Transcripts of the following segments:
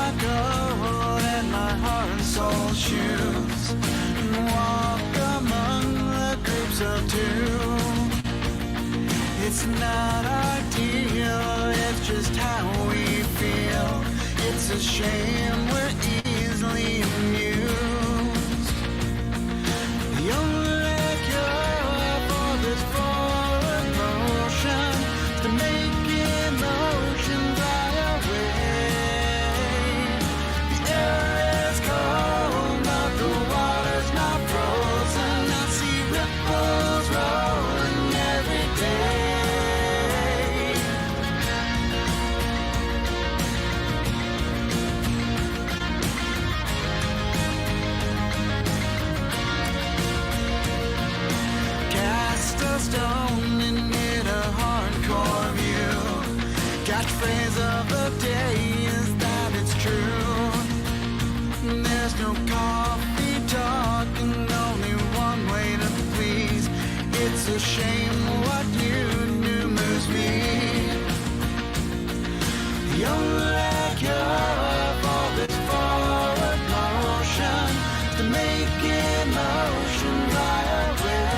my coat and my heart and soul shoes and walk among the groups of two. It's not ideal, it's just how we feel. It's a shame we're easily amused. The only cure for this forward motion is to make emotion fly away. The air is cold, but the water's not frozen. I see ripples rolling every day. Cast a stone and get a hardcore view. Catchphrase of the day is that it's true. There's no coffee talk and only one way to please. It's a shame what you do moves me. The only cure for this forward motion is to make emotion fly away.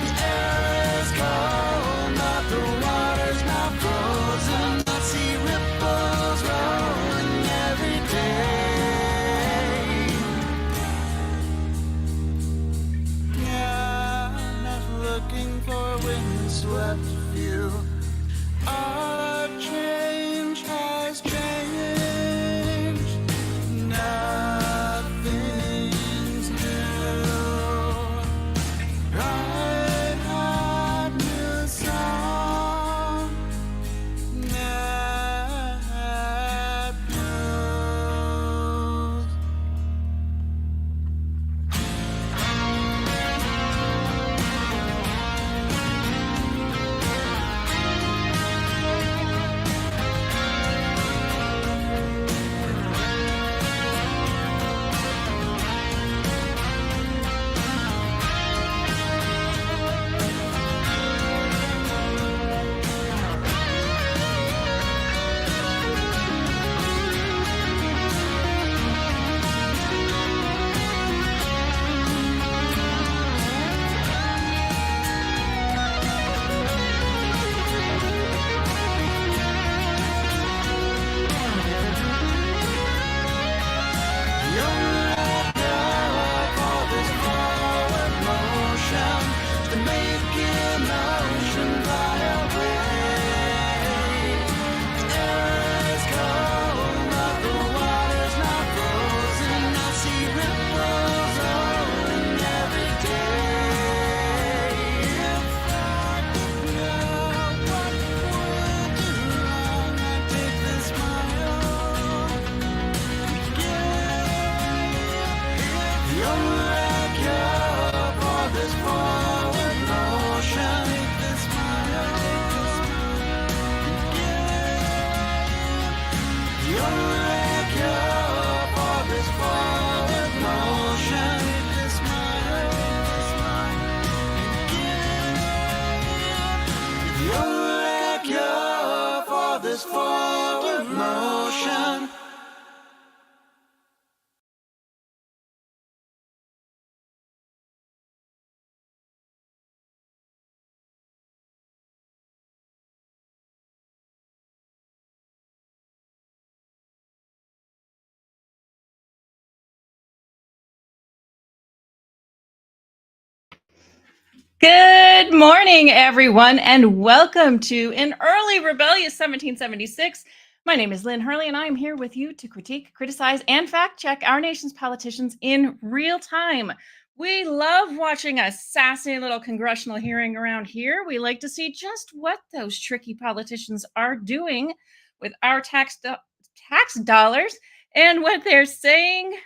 The air is cold, but the water's not frozen. I see ripples rolling every day. Yeah, not looking for a windswept view. Our change has changed. Nothing's new. I've had new song. That blues. The only cure for this forward motion is to make emotion fly away. The air is cold, but the water's not frozen. I see ripples rolling every day. If I could know what would do wrong, I'd take this smile. The only cure for this forward motion is this smile. The only cure for this forward motion is this smile. The only cure for this forward motion. Good morning, everyone, and welcome to An Early Rebellious 1776. My name is Lynn Hurley, and I am here with you to critique, criticize, and fact-check our nation's politicians in real time. We love watching a sassy little congressional hearing around here. We like to see just what those tricky politicians are doing with our tax dollars and what they're saying,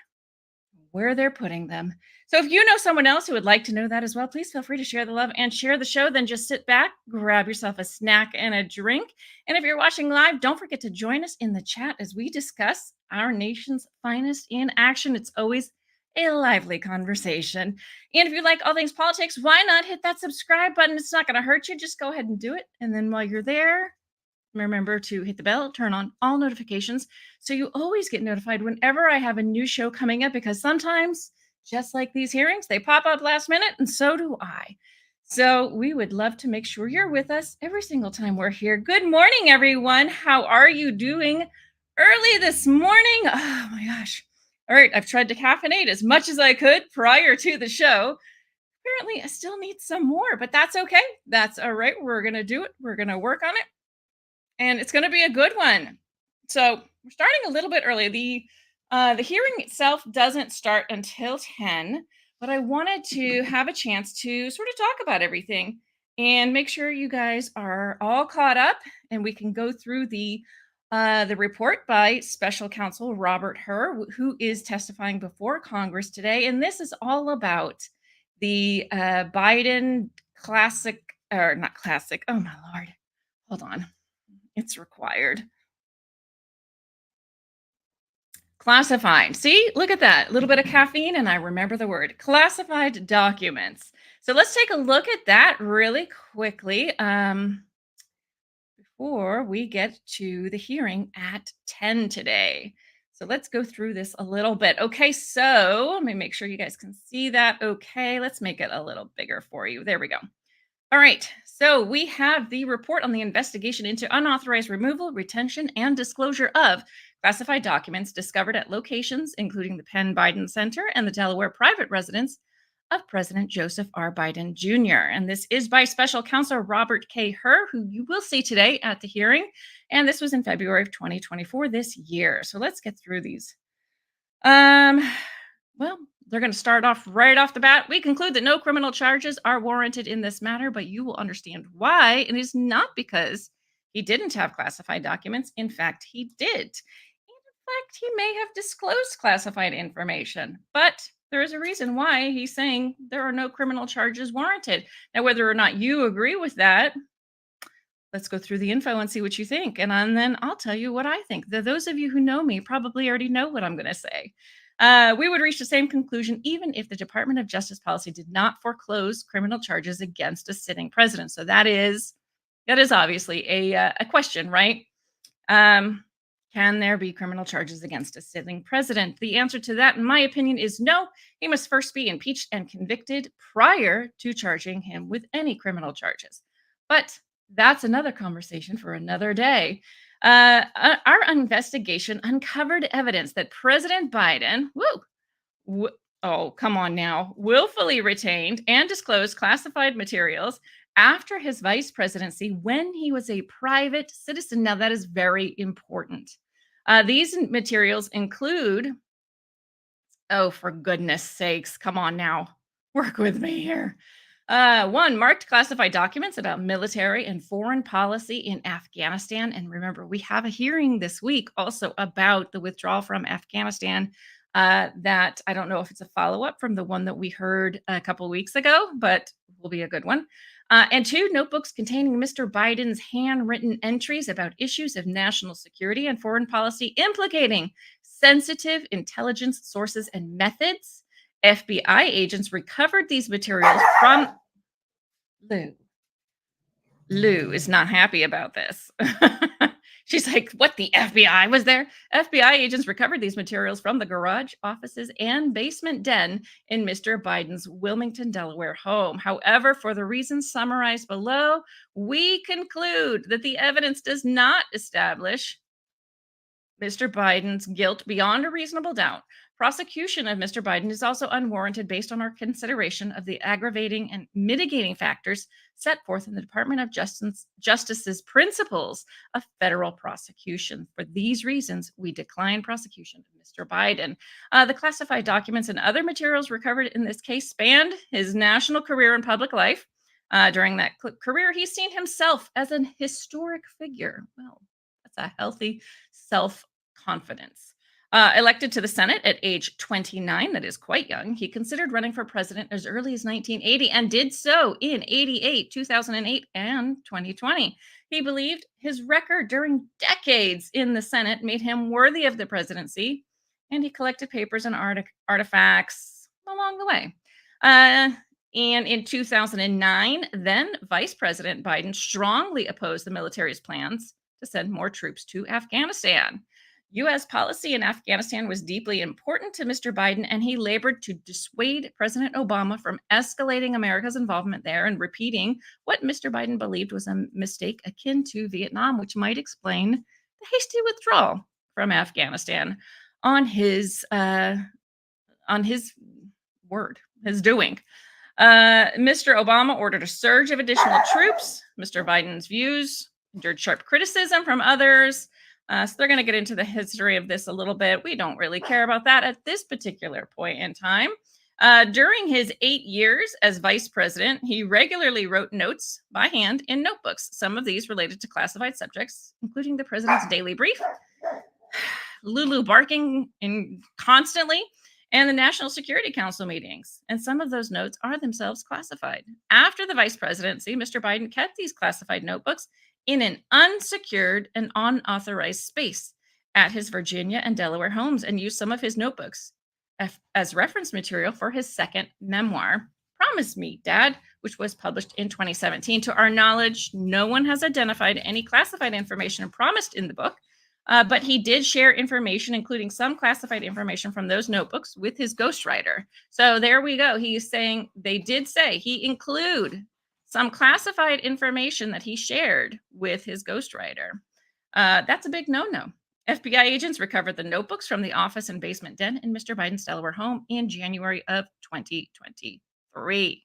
where they're putting them. So if you know someone else who would like to know that as well, please feel free to share the love and share the show. Then just sit back, grab yourself a snack and a drink. And if you're watching live, don't forget to join us in the chat as we discuss our nation's finest in action. It's always a lively conversation. And if you like all things politics, why not hit that subscribe button? It's not going to hurt you. Just go ahead and do it. And then while you're there, Remember to hit the bell, turn on all notifications so you always get notified whenever I have a new show coming up, because sometimes, just like these hearings, they pop up last minute, and so do I. So we would love to make sure you're with us every single time we're here. Good morning, everyone. How are you doing early this morning? Oh my gosh. All right, I've tried to caffeinate as much as I could prior to the show. Apparently, I still need some more, but that's okay. That's all right. We're going to do it. We're going to work on it, and it's going to be a good one. So we're starting a little bit early. The hearing itself doesn't start until 10, but I wanted to have a chance to sort of talk about everything and make sure you guys are all caught up, and we can go through the report by Special Counsel Robert Hur, who is testifying before Congress today, and this is all about the Biden classic, or not classic. Oh my lord, hold on. It's required. Classified. See, look at that. A little bit of caffeine, and I remember the word classified documents. So let's take a look at that really quickly before we get to the hearing at 10 today. So let's go through this a little bit. Okay, so let me make sure you guys can see that. Okay, let's make it a little bigger for you. There we go. All right, so we have the report on the investigation into unauthorized removal, retention, and disclosure of classified documents discovered at locations including the Penn Biden Center and the Delaware private residence of President Joseph R. Biden Jr. And this is by Special Counsel Robert K. Hur, who you will see today at the hearing. And this was in February of 2024 this year. So let's get through these. Well, they're going to start off right off the bat. We conclude that no criminal charges are warranted in this matter, but you will understand why. It is not because he didn't have classified documents. In fact, he did. And in fact, he may have disclosed classified information, but there is a reason why he's saying there are no criminal charges warranted. Now, whether or not you agree with that, let's go through the info and see what you think. And then I'll tell you what I think. Those of you who know me probably already know what I'm going to say. We would reach the same conclusion even if the Department of Justice policy did not foreclose criminal charges against a sitting president. So that is obviously a question, right? Can there be criminal charges against a sitting president? The answer to that, in my opinion, is no. He must first be impeached and convicted prior to charging him with any criminal charges. But that's another conversation for another day. Our investigation uncovered evidence that President Biden, oh, come on now, willfully retained and disclosed classified materials after his vice presidency when he was a private citizen. Now, that is very important. These materials include, oh, for goodness sakes, come on now, work with me here. One, marked classified documents about military and foreign policy in Afghanistan. And remember, we have a hearing this week also about the withdrawal from Afghanistan. That I don't know if it's a follow-up from the one that we heard a couple weeks ago, but will be a good one. And two, notebooks containing Mr. Biden's handwritten entries about issues of national security and foreign policy implicating sensitive intelligence sources and methods. FBI agents recovered these materials from Lou. Lou is not happy about this. She's like, what, the FBI was there? FBI agents recovered these materials from the garage, offices, and basement den in Mr. Biden's Wilmington, Delaware home. However, for the reasons summarized below, we conclude that the evidence does not establish Mr. Biden's guilt beyond a reasonable doubt. Prosecution of Mr. Biden is also unwarranted based on our consideration of the aggravating and mitigating factors set forth in the Department of Justice's principles of federal prosecution. For these reasons, we decline prosecution of Mr. Biden. The classified documents and other materials recovered in this case spanned his national career in public life. During that career, he's seen himself as an historic figure. Well, that's a healthy self-confidence. Elected to the Senate at age 29, that is quite young, he considered running for president as early as 1980 and did so in 88, 2008, and 2020. He believed his record during decades in the Senate made him worthy of the presidency, and he collected papers and artifacts along the way. And in 2009, then Vice President Biden strongly opposed the military's plans to send more troops to Afghanistan. U.S. policy in Afghanistan was deeply important to Mr. Biden, and he labored to dissuade President Obama from escalating America's involvement there and repeating what Mr. Biden believed was a mistake akin to Vietnam, which might explain the hasty withdrawal from Afghanistan on his word, his doing. Mr. Obama ordered a surge of additional troops. Mr. Biden's views endured sharp criticism from others. So they're going to get into the history of this a little bit. We don't really care about that at this particular point in time. During his 8 years as vice president, he regularly wrote notes by hand in notebooks. Some of these related to classified subjects, including the president's daily brief, Lulu barking constantly, and the National Security Council meetings. And some of those notes are themselves classified. After the vice presidency, Mr. Biden kept these classified notebooks in an unsecured and unauthorized space at his Virginia and Delaware homes and used some of his notebooks as reference material for his second memoir, Promise Me, Dad, which was published in 2017. To our knowledge, no one has identified any classified information promised in the book, but he did share information, including some classified information from those notebooks with his ghostwriter. So there we go. He's saying they did say he include some classified information that he shared with his ghostwriter. That's a big no-no. FBI agents recovered the notebooks from the office and basement den in Mr. Biden's Delaware home in January of 2023.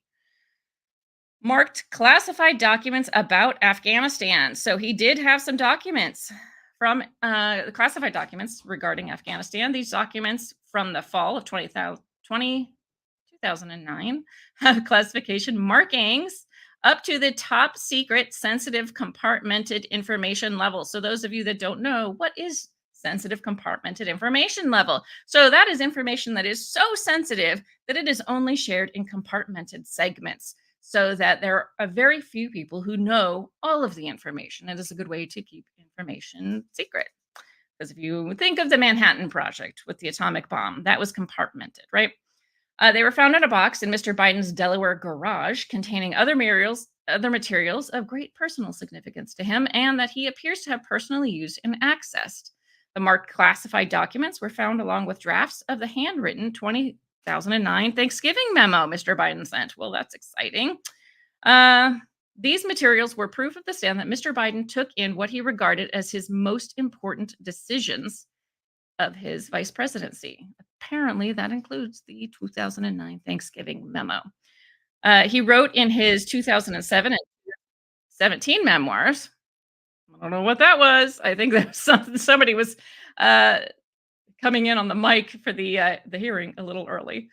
Marked classified documents about Afghanistan. So he did have some documents from classified documents regarding Afghanistan. These documents from the fall of 2009 have classification markings up to the top secret sensitive compartmented information level. So those of you that don't know, what is sensitive compartmented information level? So that is information that is so sensitive that it is only shared in compartmented segments, so that there are very few people who know all of the information. It is a good way to keep information secret. Because if you think of the Manhattan Project with the atomic bomb, that was compartmented, right? They were found in a box in Mr. Biden's Delaware garage containing other materials of great personal significance to him and that he appears to have personally used and accessed. The marked classified documents were found along with drafts of the handwritten 2009 Thanksgiving memo Mr. Biden sent. Well, that's exciting. These materials were proof of the stand that Mr. Biden took in what he regarded as his most important decisions of his vice presidency. Apparently, that includes the 2009 Thanksgiving memo. He wrote in his 2007 and 2017 memoirs. I don't know what that was. I think that somebody was coming in on the mic for the hearing a little early.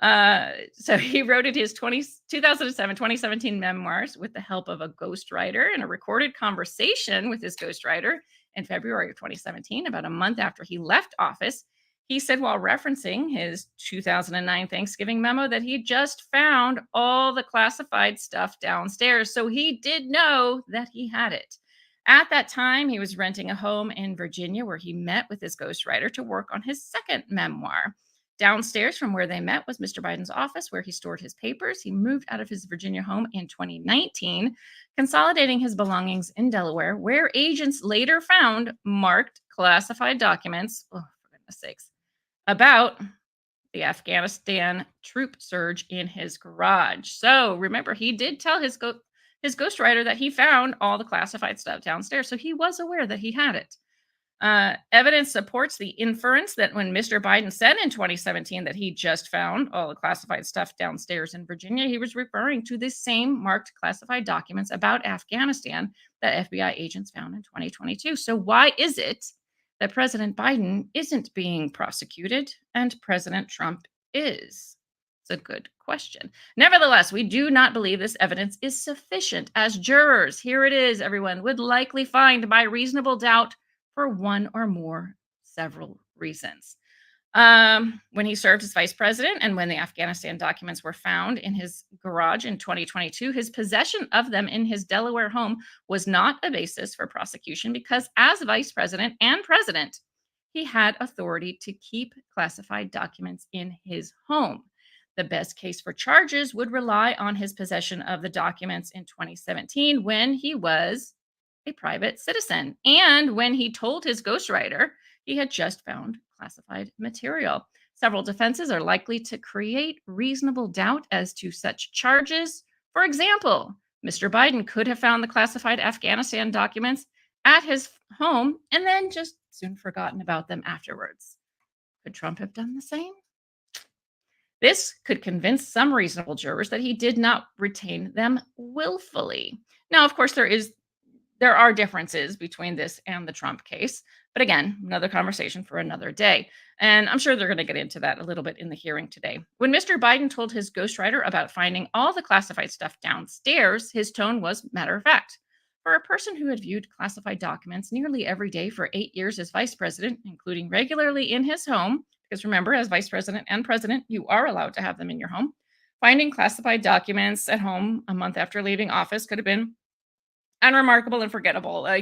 So he wrote in his 2017 memoirs with the help of a ghostwriter and a recorded conversation with his ghostwriter in February of 2017, about a month after he left office. He said, while referencing his 2009 Thanksgiving memo, that he just found all the classified stuff downstairs. So he did know that he had it. At that time, he was renting a home in Virginia where he met with his ghostwriter to work on his second memoir. Downstairs from where they met was Mr. Biden's office, where he stored his papers. He moved out of his Virginia home in 2019, consolidating his belongings in Delaware, where agents later found marked classified documents, oh, for goodness sakes, about the Afghanistan troop surge in his garage. So remember, he did tell his ghostwriter that he found all the classified stuff downstairs, so he was aware that he had it. Evidence supports the inference that when Mr. Biden said in 2017 that he just found all the classified stuff downstairs in Virginia, he was referring to the same marked classified documents about Afghanistan that FBI agents found in 2022. So why is it that President Biden isn't being prosecuted and President Trump is? It's a good question. Nevertheless, we do not believe this evidence is sufficient, as jurors, here it is, everyone, would likely find by reasonable doubt for one or more several reasons. When he served as vice president and when the Afghanistan documents were found in his garage in 2022, his possession of them in his Delaware home was not a basis for prosecution because as vice president and president, he had authority to keep classified documents in his home. The best case for charges would rely on his possession of the documents in 2017 when he was a private citizen. And when he told his ghostwriter, he had just found classified material. Several defenses are likely to create reasonable doubt as to such charges. For example, Mr. Biden could have found the classified Afghanistan documents at his home and then just soon forgotten about them afterwards. Could Trump have done the same? This could convince some reasonable jurors that he did not retain them willfully. Now, of course, there are differences between this and the Trump case, but again, another conversation for another day. And I'm sure they're going to get into that a little bit in the hearing today. When Mr. Biden told his ghostwriter about finding all the classified stuff downstairs, his tone was matter of fact. For a person who had viewed classified documents nearly every day for 8 years as vice president, including regularly in his home, because remember, as vice president and president, you are allowed to have them in your home. Finding classified documents at home a month after leaving office could have been unremarkable and forgettable. I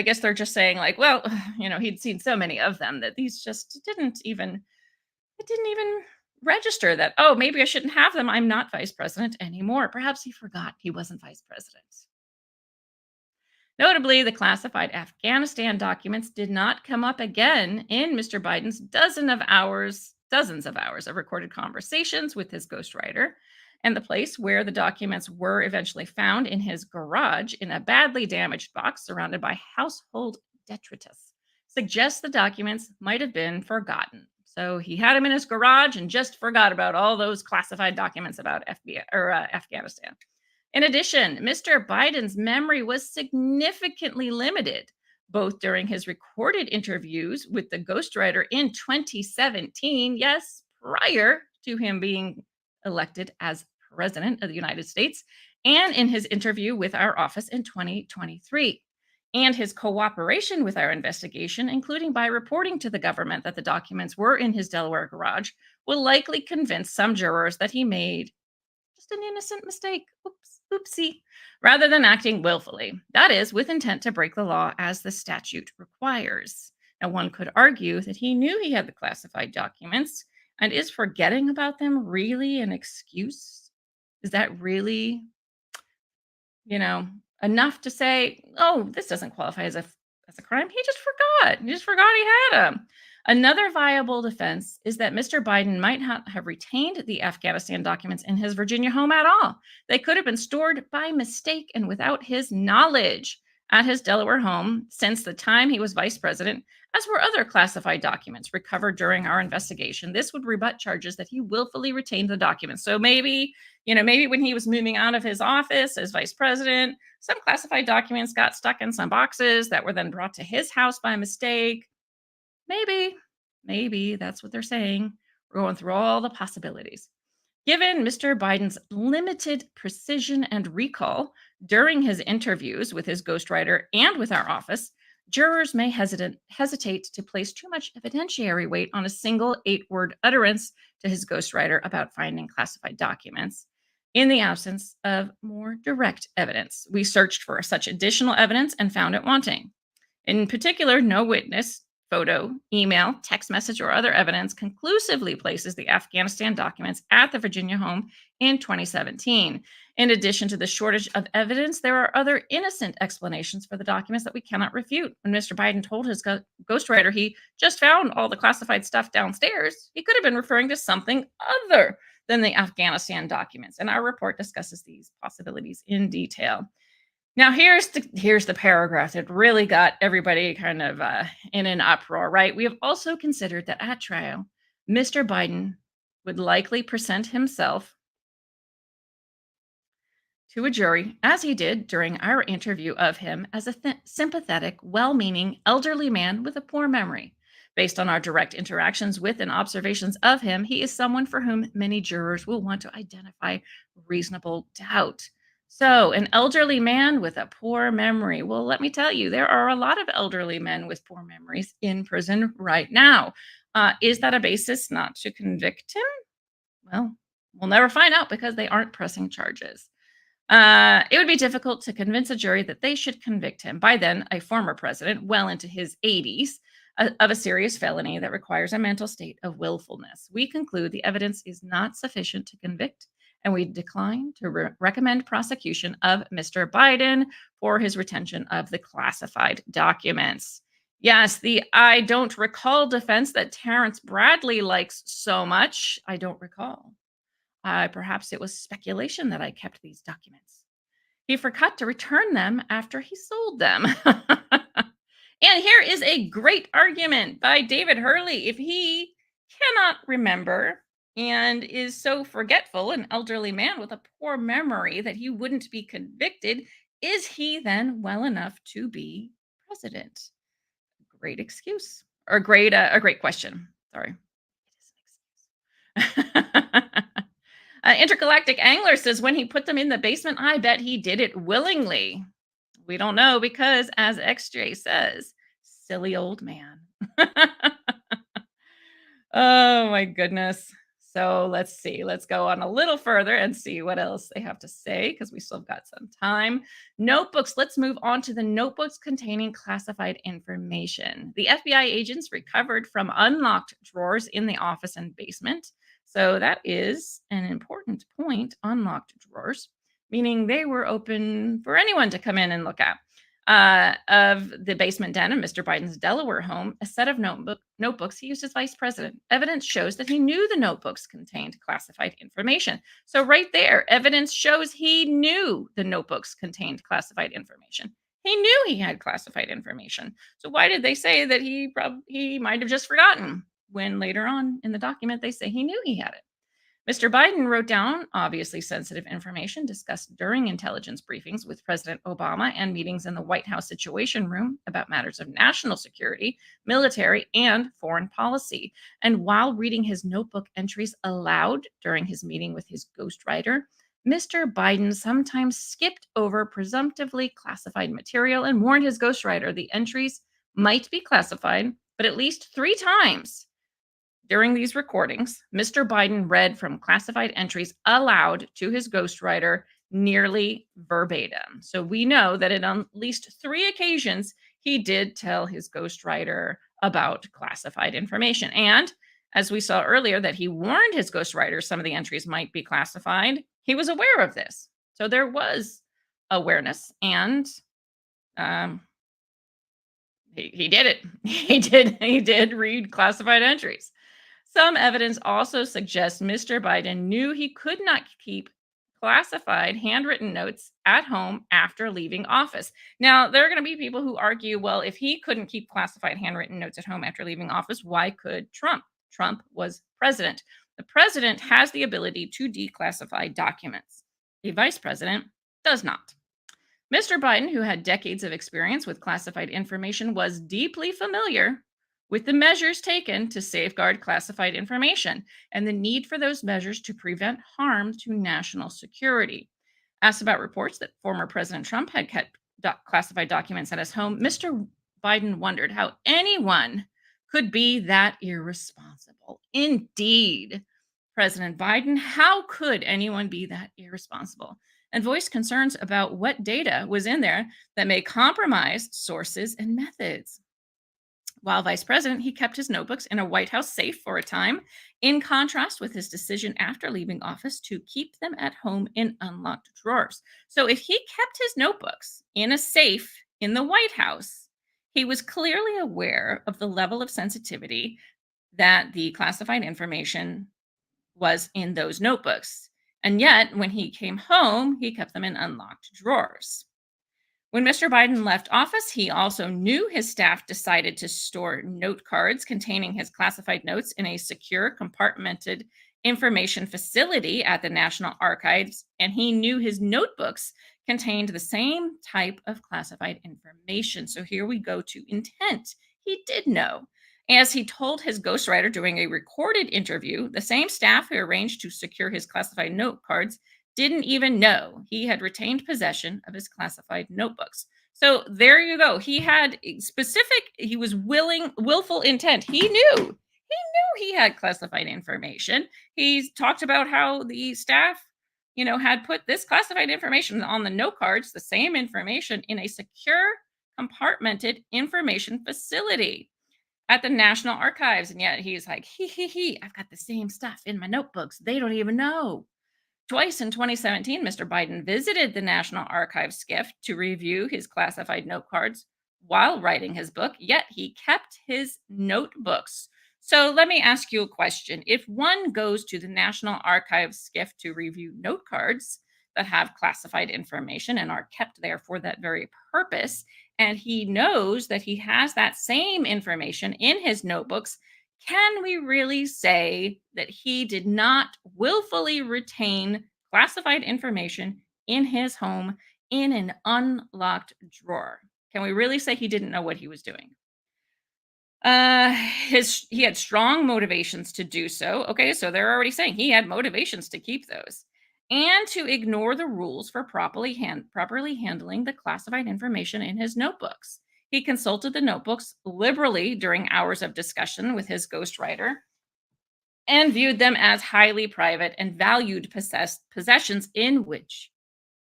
guess they're just saying, like, well, he'd seen so many of them that these just it didn't even register that, oh, maybe I shouldn't have them. I'm not vice president anymore. Perhaps he forgot he wasn't vice president. Notably, the classified Afghanistan documents did not come up again in Mr. Biden's dozens of hours of recorded conversations with his ghostwriter. And the place where the documents were eventually found in his garage in a badly damaged box surrounded by household detritus suggests the documents might have been forgotten. So he had them in his garage and just forgot about all those classified documents about Afghanistan. In addition, Mr. Biden's memory was significantly limited, both during his recorded interviews with the ghostwriter in 2017, yes, prior to him being elected as president of the United States, and in his interview with our office in 2023. And his cooperation with our investigation, including by reporting to the government that the documents were in his Delaware garage, will likely convince some jurors that he made just an innocent mistake. Oops, oopsie. Rather than acting willfully. That is, with intent to break the law as the statute requires. Now, one could argue that he knew he had the classified documents, and is forgetting about them really an excuse? Is that really, enough to say, oh, this doesn't qualify as a crime? He just forgot. He just forgot he had them. Another viable defense is that Mr. Biden might have retained the Afghanistan documents in his Virginia home at all. They could have been stored by mistake and without his knowledge at his Delaware home since the time he was vice president, as were other classified documents recovered during our investigation. This would rebut charges that he willfully retained the documents. So maybe when he was moving out of his office as vice president, some classified documents got stuck in some boxes that were then brought to his house by mistake. Maybe that's what they're saying. We're going through all the possibilities. Given Mr. Biden's limited precision and recall during his interviews with his ghostwriter and with our office, jurors may hesitate to place too much evidentiary weight on a single 8-word utterance to his ghostwriter about finding classified documents. In the absence of more direct evidence, we searched for such additional evidence and found it wanting. In particular, no witness, photo, email, text message, or other evidence conclusively places the Afghanistan documents at the Virginia home in 2017. In addition to the shortage of evidence, there are other innocent explanations for the documents that we cannot refute. When Mr. Biden told his ghostwriter he just found all the classified stuff downstairs, he could have been referring to something other than the Afghanistan documents. And our report discusses these possibilities in detail. Now, here's the paragraph that really got everybody kind of in an uproar, right? We have also considered that at trial, Mr. Biden would likely present himself to a jury, as he did during our interview of him, as a sympathetic, well-meaning, elderly man with a poor memory. Based on our direct interactions with and observations of him, he is someone for whom many jurors will want to identify reasonable doubt. So, an elderly man with a poor memory. Well, let me tell you, there are a lot of elderly men with poor memories in prison right now. Is that a basis not to convict him? Well, we'll never find out because they aren't pressing charges. It would be difficult to convince a jury that they should convict him, by then a former president, well into his 80s, of a serious felony that requires a mental state of willfulness. We conclude the evidence is not sufficient to convict, and we decline to recommend prosecution of Mr. Biden for his retention of the classified documents. Yes, the I don't recall defense that Terrence Bradley likes so much. I don't recall. Perhaps it was speculation that I kept these documents. He forgot to return them after he sold them. And here is a great argument by David Hurley. If he cannot remember and is so forgetful, an elderly man with a poor memory, that he wouldn't be convicted, is he then well enough to be president? Great excuse, or a great question. Sorry. It is an excuse. Intergalactic Angler says when he put them in the basement, I bet he did it willingly. We don't know because, as XJ says, silly old man. Oh my goodness. So let's see. Let's go on a little further and see what else they have to say because we still got some time. Notebooks. Let's move on to the notebooks containing classified information. The FBI agents recovered from unlocked drawers in the office and basement. So that is an important point. Unlocked drawers, meaning they were open for anyone to come in and look at. Of the basement den of Mr. Biden's Delaware home, a set of notebooks he used as vice president. Evidence shows that he knew the notebooks contained classified information. So right there, evidence shows he knew the notebooks contained classified information. He knew he had classified information. So why did they say that he might have just forgotten when later on in the document they say he knew he had it? Mr. Biden wrote down obviously sensitive information discussed during intelligence briefings with President Obama and meetings in the White House Situation Room about matters of national security, military, and foreign policy. And while reading his notebook entries aloud during his meeting with his ghostwriter, Mr. Biden sometimes skipped over presumptively classified material and warned his ghostwriter the entries might be classified, but at least 3 times during these recordings, Mr. Biden read from classified entries aloud to his ghostwriter nearly verbatim. So we know that on at least 3 occasions, he did tell his ghostwriter about classified information. And as we saw earlier, that he warned his ghostwriter some of the entries might be classified. He was aware of this. So there was awareness, and he did it. He did read classified entries. Some evidence also suggests Mr. Biden knew he could not keep classified handwritten notes at home after leaving office. Now, there are going to be people who argue, well, if he couldn't keep classified handwritten notes at home after leaving office, why could Trump? Trump was president. The president has the ability to declassify documents. The vice president does not. Mr. Biden, who had decades of experience with classified information, was deeply familiar with the measures taken to safeguard classified information and the need for those measures to prevent harm to national security. Asked about reports that former President Trump had kept classified documents at his home, Mr. Biden wondered how anyone could be that irresponsible. Indeed, President Biden, how could anyone be that irresponsible? And voiced concerns about what data was in there that may compromise sources and methods. While vice president, he kept his notebooks in a White House safe for a time, in contrast with his decision after leaving office to keep them at home in unlocked drawers. So if he kept his notebooks in a safe in the White House, he was clearly aware of the level of sensitivity that the classified information was in those notebooks. And yet, when he came home, he kept them in unlocked drawers. When Mr. Biden left office, he also knew his staff decided to store note cards containing his classified notes in a secure, compartmented information facility at the National Archives, and he knew his notebooks contained the same type of classified information. So here we go to intent. He did know. As he told his ghostwriter during a recorded interview, the same staff who arranged to secure his classified note cards didn't even know he had retained possession of his classified notebooks. So there you go. He had he was willful intent. He knew he had classified information. He talked about how the staff, had put this classified information on the note cards, the same information, in a secure, compartmented information facility at the National Archives. And yet he's like, I've got the same stuff in my notebooks. They don't even know. Twice in 2017, Mr. Biden visited the National Archives SCIF to review his classified note cards while writing his book, yet he kept his notebooks. So let me ask you a question. If one goes to the National Archives SCIF to review note cards that have classified information and are kept there for that very purpose, and he knows that he has that same information in his notebooks, can we really say that he did not willfully retain classified information in his home in an unlocked drawer? Can we really say he didn't know what he was doing? He had strong motivations to do so. Okay, so they're already saying he had motivations to keep those and to ignore the rules for properly handling the classified information in his notebooks. He consulted the notebooks liberally during hours of discussion with his ghostwriter and viewed them as highly private and valued possessions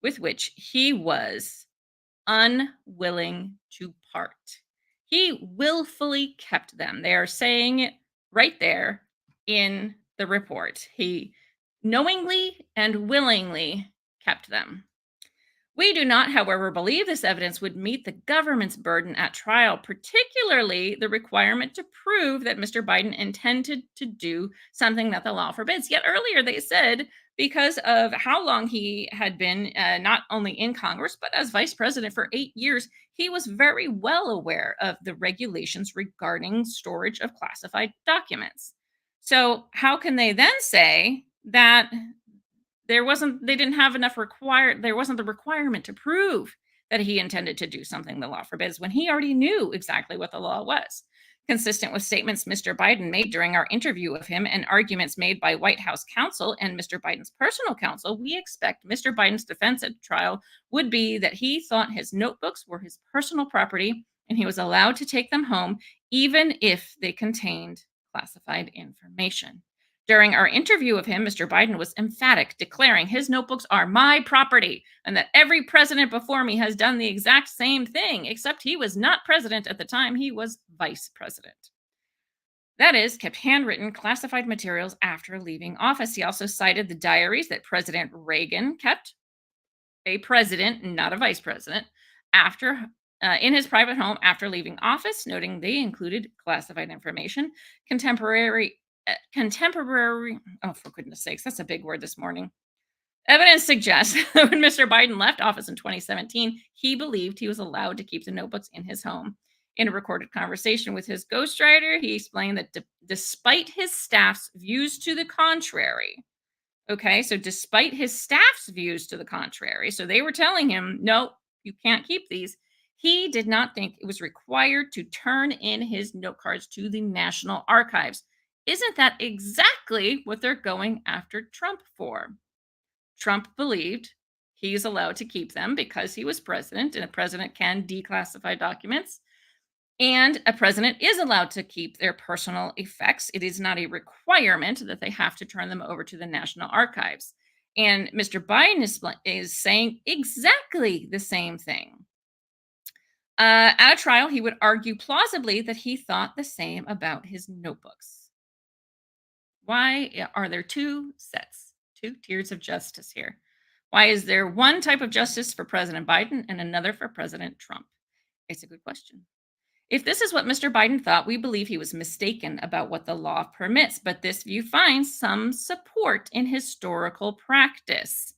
with which he was unwilling to part. He willfully kept them. They are saying it right there in the report. He knowingly and willingly kept them. We do not, however, believe this evidence would meet the government's burden at trial, particularly the requirement to prove that Mr. Biden intended to do something that the law forbids. Yet earlier they said because of how long he had been not only in Congress, but as vice president for 8 years, he was very well aware of the regulations regarding storage of classified documents. So, how can they then say that they didn't have enough there wasn't the requirement to prove that he intended to do something the law forbids when he already knew exactly what the law was? Consistent with statements Mr. Biden made during our interview of him and arguments made by White House counsel and Mr. Biden's personal counsel, we expect Mr. Biden's defense at trial would be that he thought his notebooks were his personal property and he was allowed to take them home even if they contained classified information. During our interview of him, Mr. Biden was emphatic, declaring his notebooks are my property and that every president before me has done the exact same thing, except he was not president at the time, he was vice president. That is, kept handwritten classified materials after leaving office. He also cited the diaries that President Reagan kept, a president, not a vice president, after in his private home after leaving office, noting they included classified information, contemporary, oh, for goodness sakes, that's a big word this morning. Evidence suggests that when Mr. Biden left office in 2017, he believed he was allowed to keep the notebooks in his home. In a recorded conversation with his ghostwriter, he explained that despite his staff's views to the contrary, okay, so despite his staff's views to the contrary, so they were telling him, no, you can't keep these, he did not think it was required to turn in his note cards to the National Archives. Isn't that exactly what they're going after Trump for? Trump believed he's allowed to keep them because he was president, and a president can declassify documents. And a president is allowed to keep their personal effects. It is not a requirement that they have to turn them over to the National Archives. And Mr. Biden is saying exactly the same thing. At a trial, he would argue plausibly that he thought the same about his notebooks. Why are there two tiers of justice here? Why is there one type of justice for President Biden and another for President Trump? It's a good question. If this is what Mr. Biden thought, we believe he was mistaken about what the law permits, but this view finds some support in historical practice.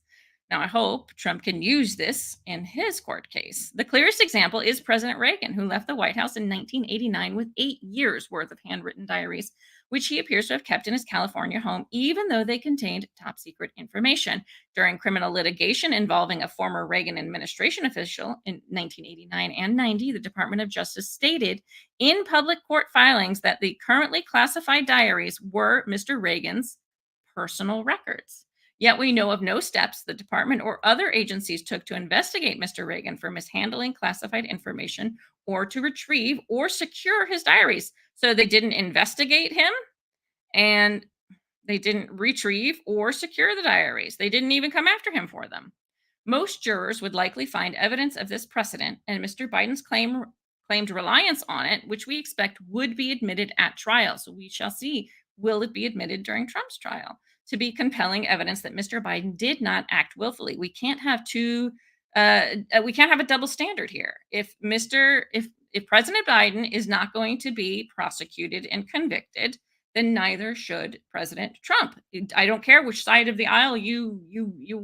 Now, I hope Trump can use this in his court case. The clearest example is President Reagan, who left the White House in 1989 with 8 years' worth of handwritten diaries, which he appears to have kept in his California home, even though they contained top secret information. During criminal litigation involving a former Reagan administration official in 1989 and 90, the Department of Justice stated in public court filings that the currently classified diaries were Mr. Reagan's personal records. Yet we know of no steps the department or other agencies took to investigate Mr. Reagan for mishandling classified information or to retrieve or secure his diaries. So they didn't investigate him and they didn't retrieve or secure the diaries. They didn't even come after him for them. Most jurors would likely find evidence of this precedent and Mr. Biden's claimed reliance on it, which we expect would be admitted at trial. So we shall see, will it be admitted during Trump's trial? to be compelling evidence that Mr. Biden did not act willfully. We can't have we can't have a double standard here. If President Biden is not going to be prosecuted and convicted, then neither should President Trump. I don't care which side of the aisle you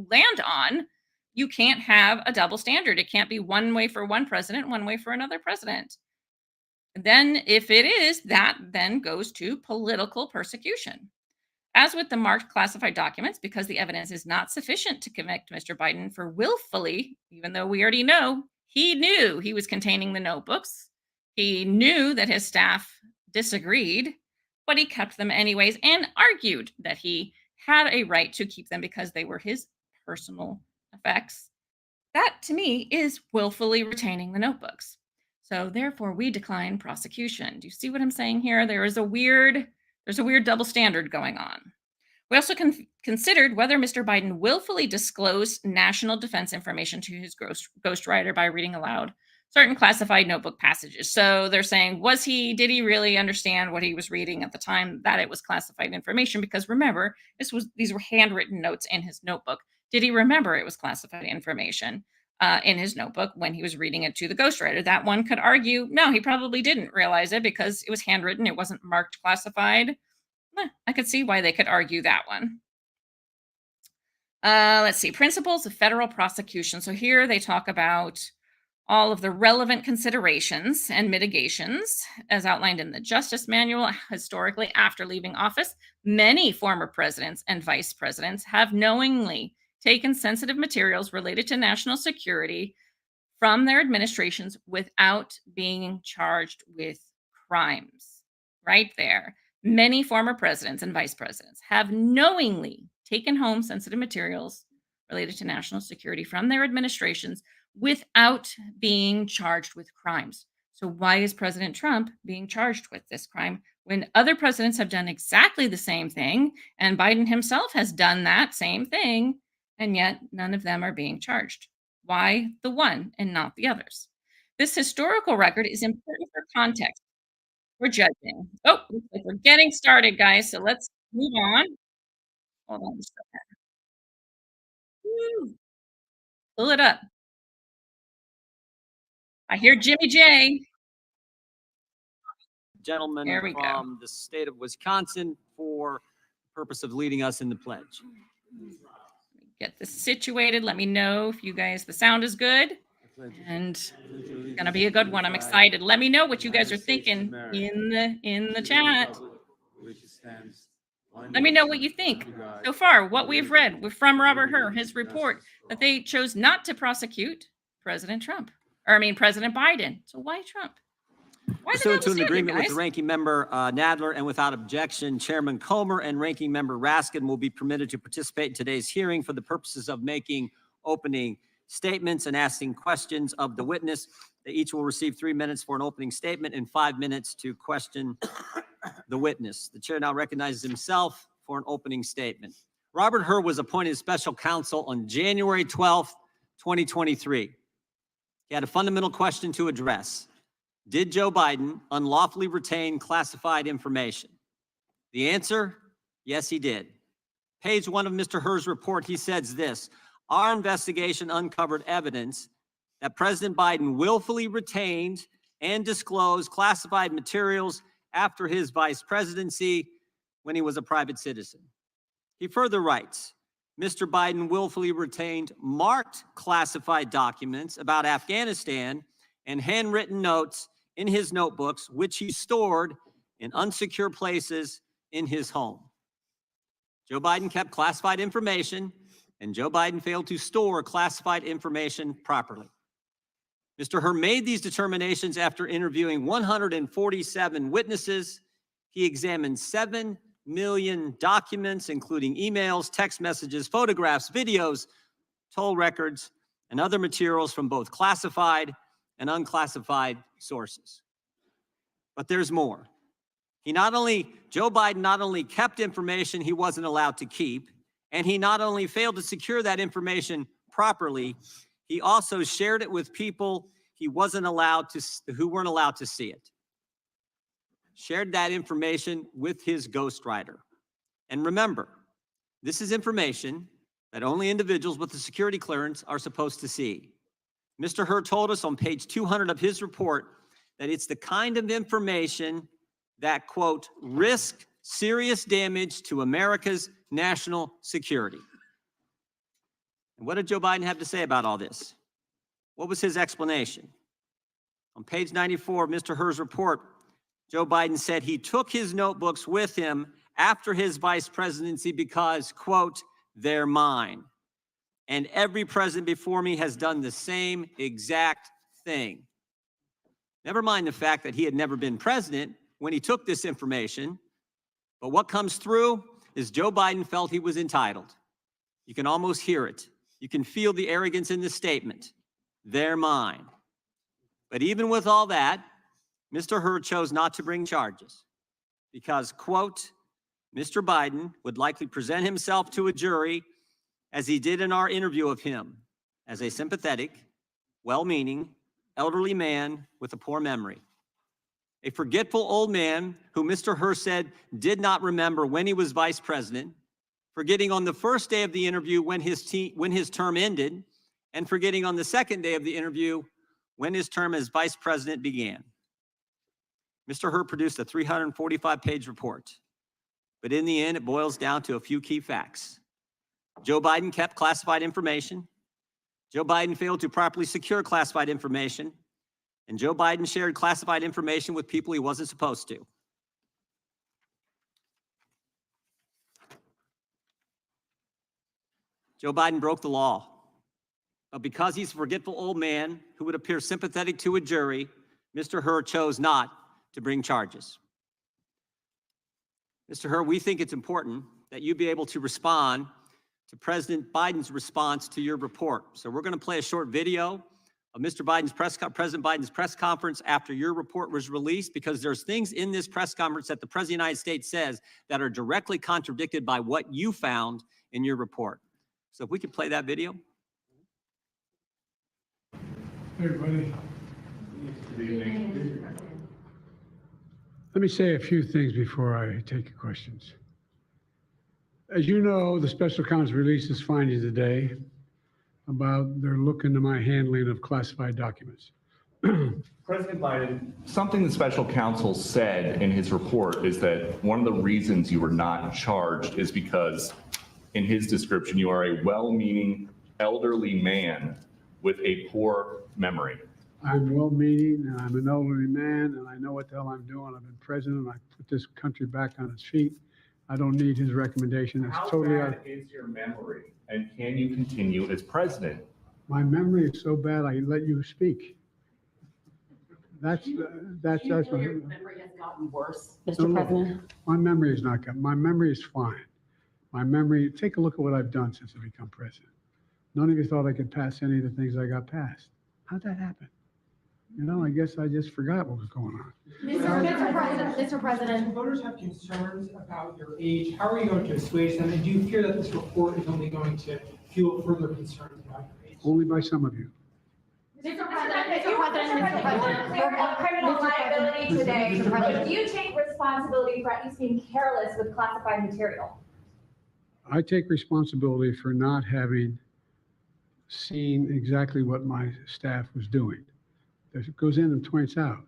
land on. You can't have a double standard. It can't be one way for one president, one way for another president. Then, if it is, that then goes to political persecution. As with the marked classified documents, because the evidence is not sufficient to convict Mr. Biden for willfully, even though we already know he knew he was containing the notebooks, he knew that his staff disagreed, but he kept them anyways and argued that he had a right to keep them because they were his personal effects. That to me is willfully retaining the notebooks. So therefore we decline prosecution. Do you see what I'm saying here? There's a weird double standard going on. We also considered whether Mr. Biden willfully disclosed national defense information to his ghostwriter by reading aloud certain classified notebook passages. So they're saying, did he really understand what he was reading at the time that it was classified information? Because remember, these were handwritten notes in his notebook. Did he remember it was classified information in his notebook when he was reading it to the ghostwriter? That one could argue, no, he probably didn't realize it because it was handwritten. It wasn't marked classified. I could see why they could argue that one. Let's see, principles of federal prosecution. So here they talk about all of the relevant considerations and mitigations as outlined in the Justice Manual. Historically, after leaving office, many former presidents and vice presidents have knowingly taken sensitive materials related to national security from their administrations without being charged with crimes. Right there. Many former presidents and vice presidents have knowingly taken home sensitive materials related to national security from their administrations without being charged with crimes. So why is President Trump being charged with this crime when other presidents have done exactly the same thing and Biden himself has done that same thing, and yet none of them are being charged? Why the one and not the others? This historical record is important for context. We're judging. Oh, looks like we're getting started, guys. So let's move on. Hold on just a second. Woo. Pull it up. I hear Jimmy J. Gentleman There we go. from the state of Wisconsin for the purpose of leading us in the pledge. Get this situated. Let me know if you guys, the sound is good. And it's gonna be a good one. I'm excited. Let me know what you guys are thinking in the chat. Let me know what you think so far. What we've read from Robert Hur, his report that they chose not to prosecute President Biden. So why Trump? Why the Pursuant to an double agreement standard, with the ranking member Nadler and without objection, Chairman Comer and ranking member Raskin will be permitted to participate in today's hearing for the purposes of making opening statements and asking questions of the witness. They each will receive 3 minutes for an opening statement and 5 minutes to question the witness. The chair now recognizes himself for an opening statement. Robert Hur was appointed special counsel on January 12th, 2023. He had a fundamental question to address. Did Joe Biden unlawfully retain classified information? The answer, yes, he did. Page 1 of Mr. Hur's report, he says this: our investigation uncovered evidence that President Biden willfully retained and disclosed classified materials after his vice presidency when he was a private citizen. He further writes, Mr. Biden willfully retained marked classified documents about Afghanistan and handwritten notes in his notebooks, which he stored in unsecure places in his home. Joe Biden kept classified information, and Joe Biden failed to store classified information properly. Mr. Hur made these determinations after interviewing 147 witnesses. He examined 7 million documents, including emails, text messages, photographs, videos, toll records, and other materials from both classified and unclassified sources. But there's more. Joe Biden not only kept information he wasn't allowed to keep, and he not only failed to secure that information properly, he also shared it with people who weren't allowed to see it. Shared that information with his ghostwriter. And remember, This is information that only individuals with a security clearance are supposed to see. Mr. Hur told us on page 200 of his report that it's the kind of information that, quote, risk serious damage to America's national security. And what did Joe Biden have to say about all this? What was his explanation? On page 94 of Mr. Hur's report, Joe Biden said he took his notebooks with him after his vice presidency because, quote, they're mine. And every president before me has done the same exact thing. Never mind the fact that he had never been president when he took this information. But what comes through is Joe Biden felt he was entitled. You can almost hear it. You can feel the arrogance in this statement. They're mine. But even with all that, Mr. Hur chose not to bring charges because, quote, Mr. Biden would likely present himself to a jury as he did in our interview of him as a sympathetic, well-meaning, elderly man with a poor memory. A forgetful old man who Mr. Hur said did not remember when he was vice president, forgetting on the first day of the interview when his term ended, and forgetting on the second day of the interview when his term as vice president began. Mr. Hur produced a 345-page report, but in the end, it boils down to a few key facts. Joe Biden kept classified information. Joe Biden failed to properly secure classified information. And Joe Biden shared classified information with people he wasn't supposed to. Joe Biden broke the law. But because he's a forgetful old man who would appear sympathetic to a jury, Mr. Hur chose not to bring charges. Mr. Hur, we think it's important that you be able to respond to President Biden's response to your report. So we're going to play a short video of President Biden's press conference after your report was released, because there's things in this press conference that the President of the United States says that are directly contradicted by what you found in your report. So if we could play that video. Hey, everybody. Good evening. Let me say a few things before I take your questions. As you know, the special counsel released his findings today about their look into my handling of classified documents. President Biden, something the special counsel said in his report is that one of the reasons you were not charged is because, in his description, you are a well-meaning elderly man with a poor memory. I'm well-meaning, and I'm an elderly man, and I know what the hell I'm doing. I've been president. I put this country back on its feet. I don't need his recommendation. It's How totally bad is your memory, and can you continue as president? My memory is so bad, I let you speak. That's Do you feel your memory has gotten worse, Mr. No, President? my memory is not good. My memory is fine. My memory, take a look at what I've done since I become president. None of you thought I could pass any of the things I got passed. How'd that happen? You know, I guess I just forgot what was going on. Mr. President. Voters have concerns about your age. How are you going to assuage them? And do you fear that this report is only going to fuel further concerns about your age? Only by some of you. Mr. President, criminal liability today, but do you take responsibility for at least being careless with classified material? I take responsibility for not having seen exactly what my staff was doing. It goes in and points out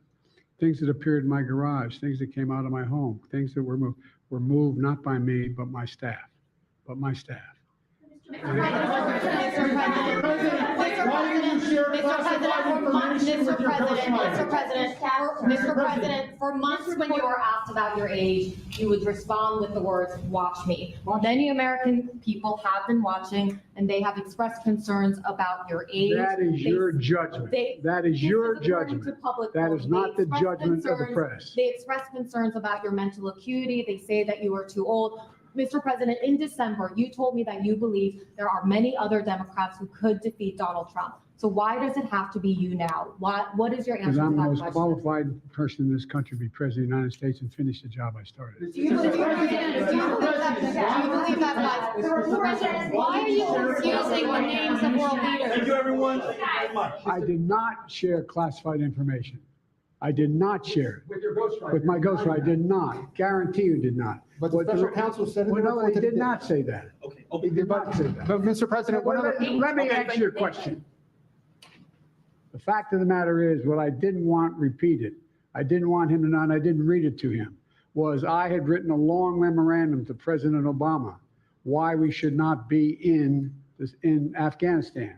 things that appeared in my garage, things that came out of my home, things that were moved not by me, but my staff. Mr. President, for months when you were asked about your age, you would respond with the words, "Watch me." Many American people have been watching, and they have expressed concerns about your age. That is your judgment. That is your judgment. That is not the judgment of the press. They express concerns about your mental acuity. They say that you are too old. Mr. President, in December, you told me that you believe there are many other Democrats who could defeat Donald Trump. So why does it have to be you now? What is your answer Because to I'm the that most question? qualified person in this country to be president of the United States and finish the job I started. Do you believe that? Why are you confusing the names of world leaders? Thank you, everyone. I did not share classified information. I did not share it. With your ghostwriter. With my ghostwriter, I did not. Guarantee you did not. But the What special counsel said in the Well, no, report he that did not say that. Okay. He did not say that. But Mr. President, one other. Let me answer your question. The fact of the matter is, what I didn't want repeated, I didn't want him to know, and I didn't read it to him, was I had written a long memorandum to President Obama why we should not be in Afghanistan.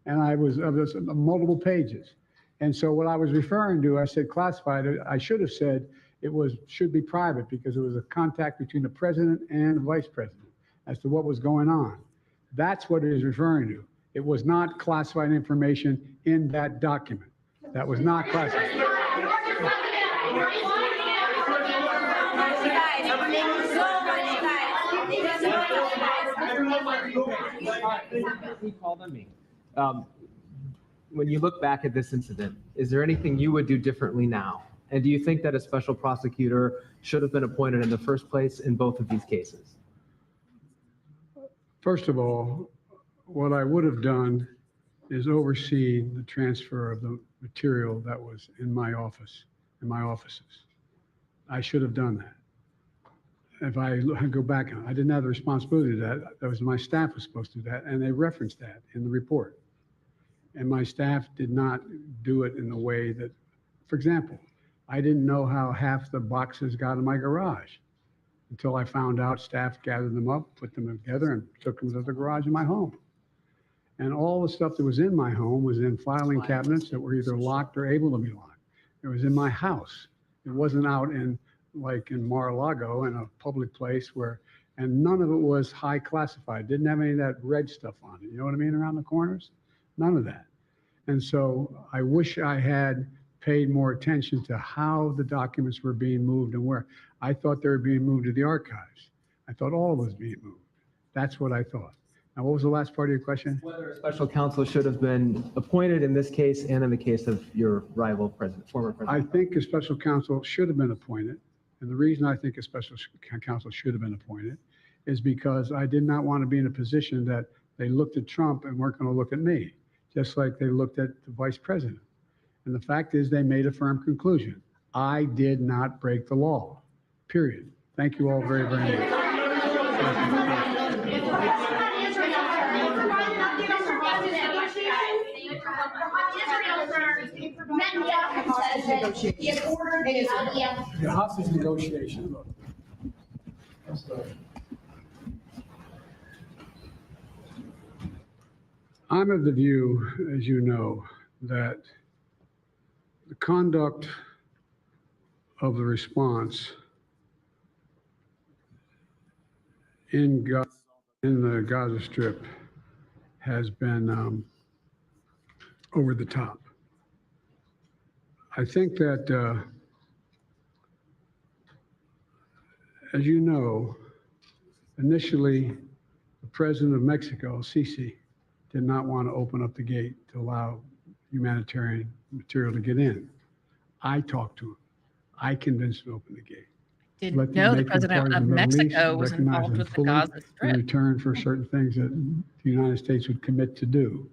And I was multiple pages. And so what I was referring to, I said classified. I should have said should be private because it was a contact between the president and the vice president as to what was going on. That's what it is referring to. It was not classified information in that document. That was not classified. He called on me. When you look back at this incident, is there anything you would do differently now? And do you think that a special prosecutor should have been appointed in the first place in both of these cases? First of all, what I would have done is oversee the transfer of the material that was in my office, in my offices. I should have done that. If I go back, I didn't have the responsibility to that. That was my staff was supposed to do that, and they referenced that in the report. And my staff did not do it in the way that, for example, I didn't know how half the boxes got in my garage until I found out staff gathered them up, put them together, and took them to the garage in my home. And all the stuff that was in my home was in filing cabinets that were either locked or able to be locked. It was in my house. It wasn't out in, like in Mar-a-Lago in a public place and none of it was high classified. Didn't have any of that red stuff on it. You know what I mean? Around the corners? None of that. And so I wish I had paid more attention to how the documents were being moved and where. I thought they were being moved to the archives. I thought all was being moved. That's what I thought. Now, what was the last part of your question? Whether a special counsel should have been appointed in this case and in the case of your rival president, former president? I think a special counsel should have been appointed. And the reason I think a special counsel should have been appointed is because I did not want to be in a position that they looked at Trump and weren't going to look at me, just like they looked at the vice president. And the fact is they made a firm conclusion. I did not break the law, period. Thank you all very, very much. The hostage negotiation. Look. I'm of the view, as you know, that the conduct of the response in the Gaza Strip has been over the top. I think that, as you know, initially, the president of Mexico, Sisi, did not want to open up the gate to allow humanitarian material to get in. I talked to him. I convinced him to open the gate. Didn't know the president of Mexico was involved with the Gaza In Strip. return for certain things that the United States would commit to do.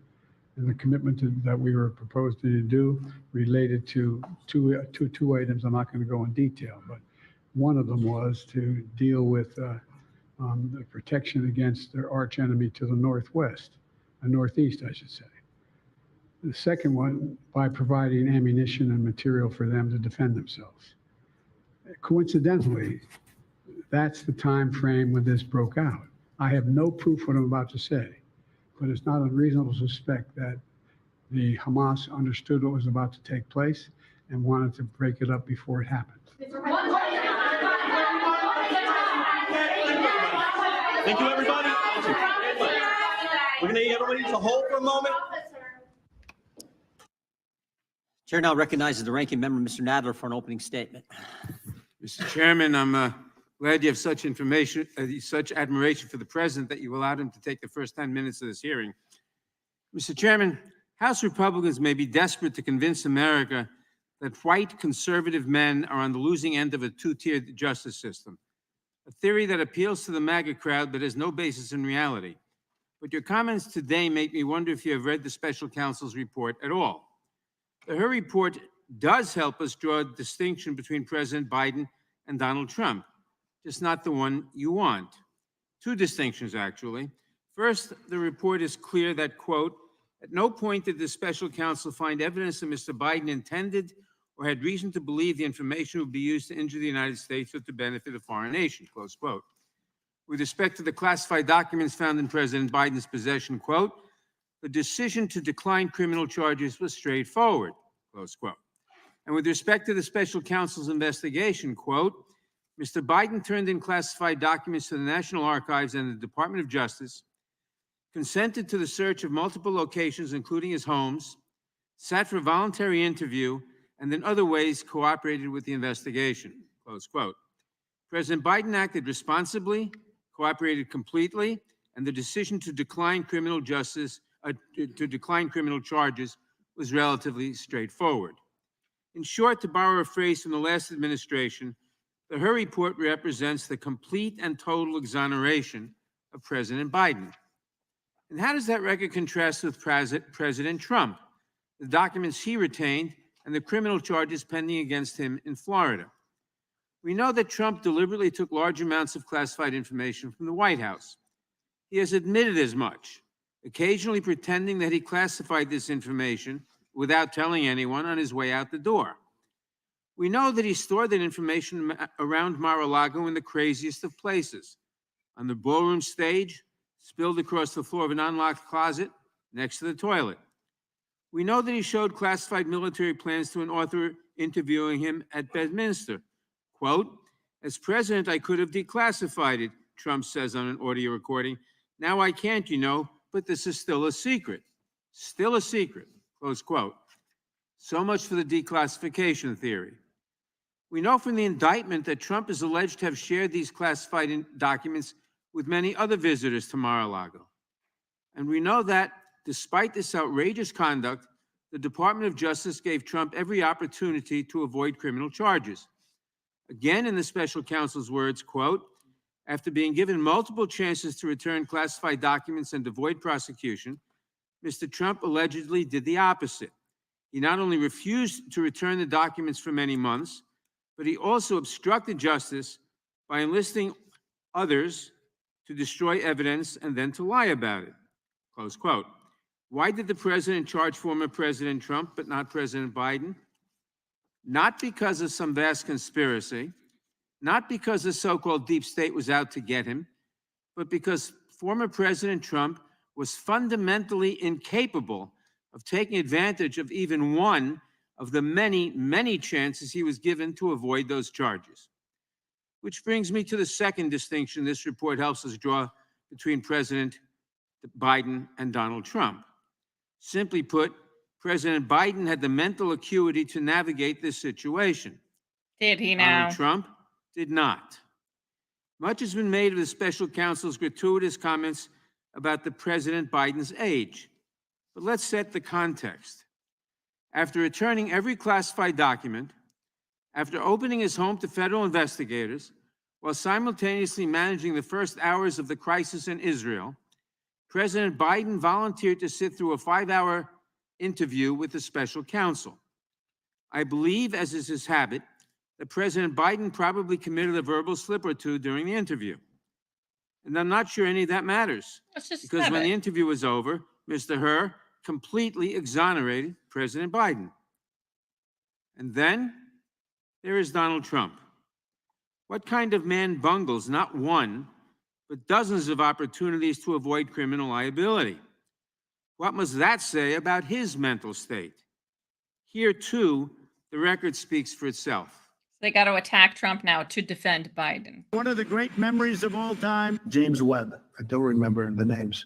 And the commitment that we were proposed to do related to two items. I'm not going to go in detail, but one of them was to deal with the protection against their arch enemy to the northwest, northeast, I should say. The second one, by providing ammunition and material for them to defend themselves. Coincidentally, that's the time frame when this broke out. I have no proof what I'm about to say, but it's not unreasonable to suspect that the Hamas understood what was about to take place and wanted to break it up before it happened. Thank you, everybody. We're going to need everybody to hold for a moment. Chair now recognizes the ranking member, Mr. Nadler, for an opening statement. Mr. Chairman, I'm glad you have such information, such admiration for the president that you allowed him to take the first 10 minutes of this hearing. Mr. Chairman, House Republicans may be desperate to convince America that white conservative men are on the losing end of a two-tiered justice system, a theory that appeals to the MAGA crowd but has no basis in reality. But your comments today make me wonder if you have read the special counsel's report at all. The Hurley report does help us draw a distinction between President Biden and Donald Trump, just not the one you want. Two distinctions, actually. First, the report is clear that, quote, at no point did the special counsel find evidence that Mr. Biden intended or had reason to believe the information would be used to injure the United States or to benefit a foreign nation, close quote. With respect to the classified documents found in President Biden's possession, quote, the decision to decline criminal charges was straightforward, close quote. And with respect to the special counsel's investigation, quote, Mr. Biden turned in classified documents to the National Archives and the Department of Justice, consented to the search of multiple locations, including his homes, sat for a voluntary interview, and in other ways cooperated with the investigation, close quote. President Biden acted responsibly, cooperated completely, and the decision to decline criminal charges was relatively straightforward. In short, to borrow a phrase from the last administration, the Hurley report represents the complete and total exoneration of President Biden. And how does that record contrast with President Trump, the documents he retained, and the criminal charges pending against him in Florida? We know that Trump deliberately took large amounts of classified information from the White House. He has admitted as much, occasionally pretending that he classified this information without telling anyone on his way out the door. We know that he stored that information around Mar-a-Lago in the craziest of places, on the ballroom stage, spilled across the floor of an unlocked closet next to the toilet. We know that he showed classified military plans to an author interviewing him at Bedminster. Quote, as president, I could have declassified it, Trump says on an audio recording. Now I can't, you know, but this is still a secret. Still a secret, close quote. So much for the declassification theory. We know from the indictment that Trump is alleged to have shared these classified documents with many other visitors to Mar-a-Lago. And we know that, despite this outrageous conduct, the Department of Justice gave Trump every opportunity to avoid criminal charges. Again, in the special counsel's words, quote, after being given multiple chances to return classified documents and avoid prosecution, Mr. Trump allegedly did the opposite. He not only refused to return the documents for many months, but he also obstructed justice by enlisting others to destroy evidence and then to lie about it, close quote. Why did the president charge former President Trump but not President Biden? Not because of some vast conspiracy, not because the so-called deep state was out to get him, but because former President Trump was fundamentally incapable of taking advantage of even one of the many, many chances he was given to avoid those charges. Which brings me to the second distinction this report helps us draw between President Biden and Donald Trump. Simply put, President Biden had the mental acuity to navigate this situation. Did he now? Donald Trump did not. Much has been made of the special counsel's gratuitous comments about the President Biden's age. But let's set the context. After returning every classified document, after opening his home to federal investigators, while simultaneously managing the first hours of the crisis in Israel, President Biden volunteered to sit through a 5-hour interview with the special counsel. I believe, as is his habit, that President Biden probably committed a verbal slip or two during the interview. And I'm not sure any of that matters. Because when the interview was over, Mr. Hur completely exonerated President Biden. And then there is Donald Trump. What kind of man bungles not one, but dozens of opportunities to avoid criminal liability? What must that say about his mental state? Here, too, the record speaks for itself. They got to attack Trump now to defend Biden. One of the great memories of all time, James Webb. I don't remember the names.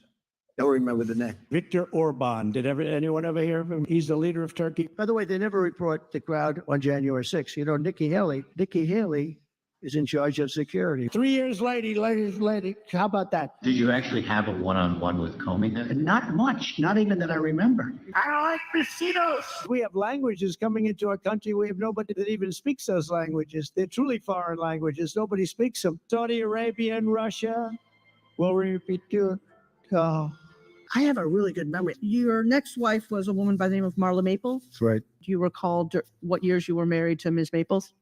Don't remember the name. Viktor Orban. Did anyone ever hear of him? He's the leader of Turkey. By the way, they never report the crowd on January 6th. You know, Nikki Haley is in charge of security. 3 years later, how about that? Did you actually have a one-on-one with Comey then? Not much, not even that I remember. I like mosquitoes. We have languages coming into our country. We have nobody that even speaks those languages. They're truly foreign languages. Nobody speaks them. Saudi Arabia and Russia will repeat to I have a really good memory. Your next wife was a woman by the name of Marla Maples. That's right. Do you recall what years you were married to Ms. Maples?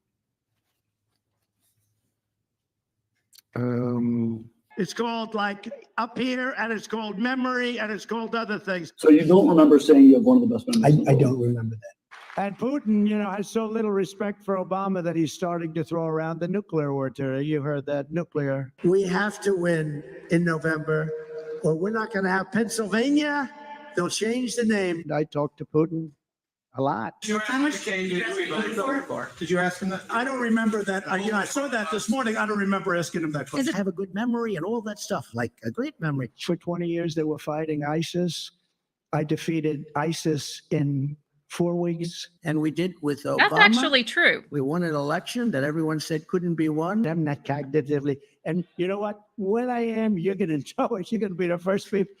It's called like Up Here, and it's called Memory, and it's called other things. So you don't remember saying you have one of the best memories? I don't remember that. And Putin, has so little respect for Obama that he's starting to throw around the nuclear word today. You heard that, nuclear. We have to win in November, or we're not going to have Pennsylvania. They'll change the name. I talked to Putin a lot. How much did you ask him that? I don't remember that. I saw that this morning. I don't remember asking him that question. I have a good memory and all that stuff, like a great memory. For 20 years, they were fighting ISIS. I defeated ISIS in 4 weeks. And we did with Obama. That's actually true. We won an election that everyone said couldn't be won. I'm not cognitively. And you know what? When I am, you're going to know it. You're going to be the first people.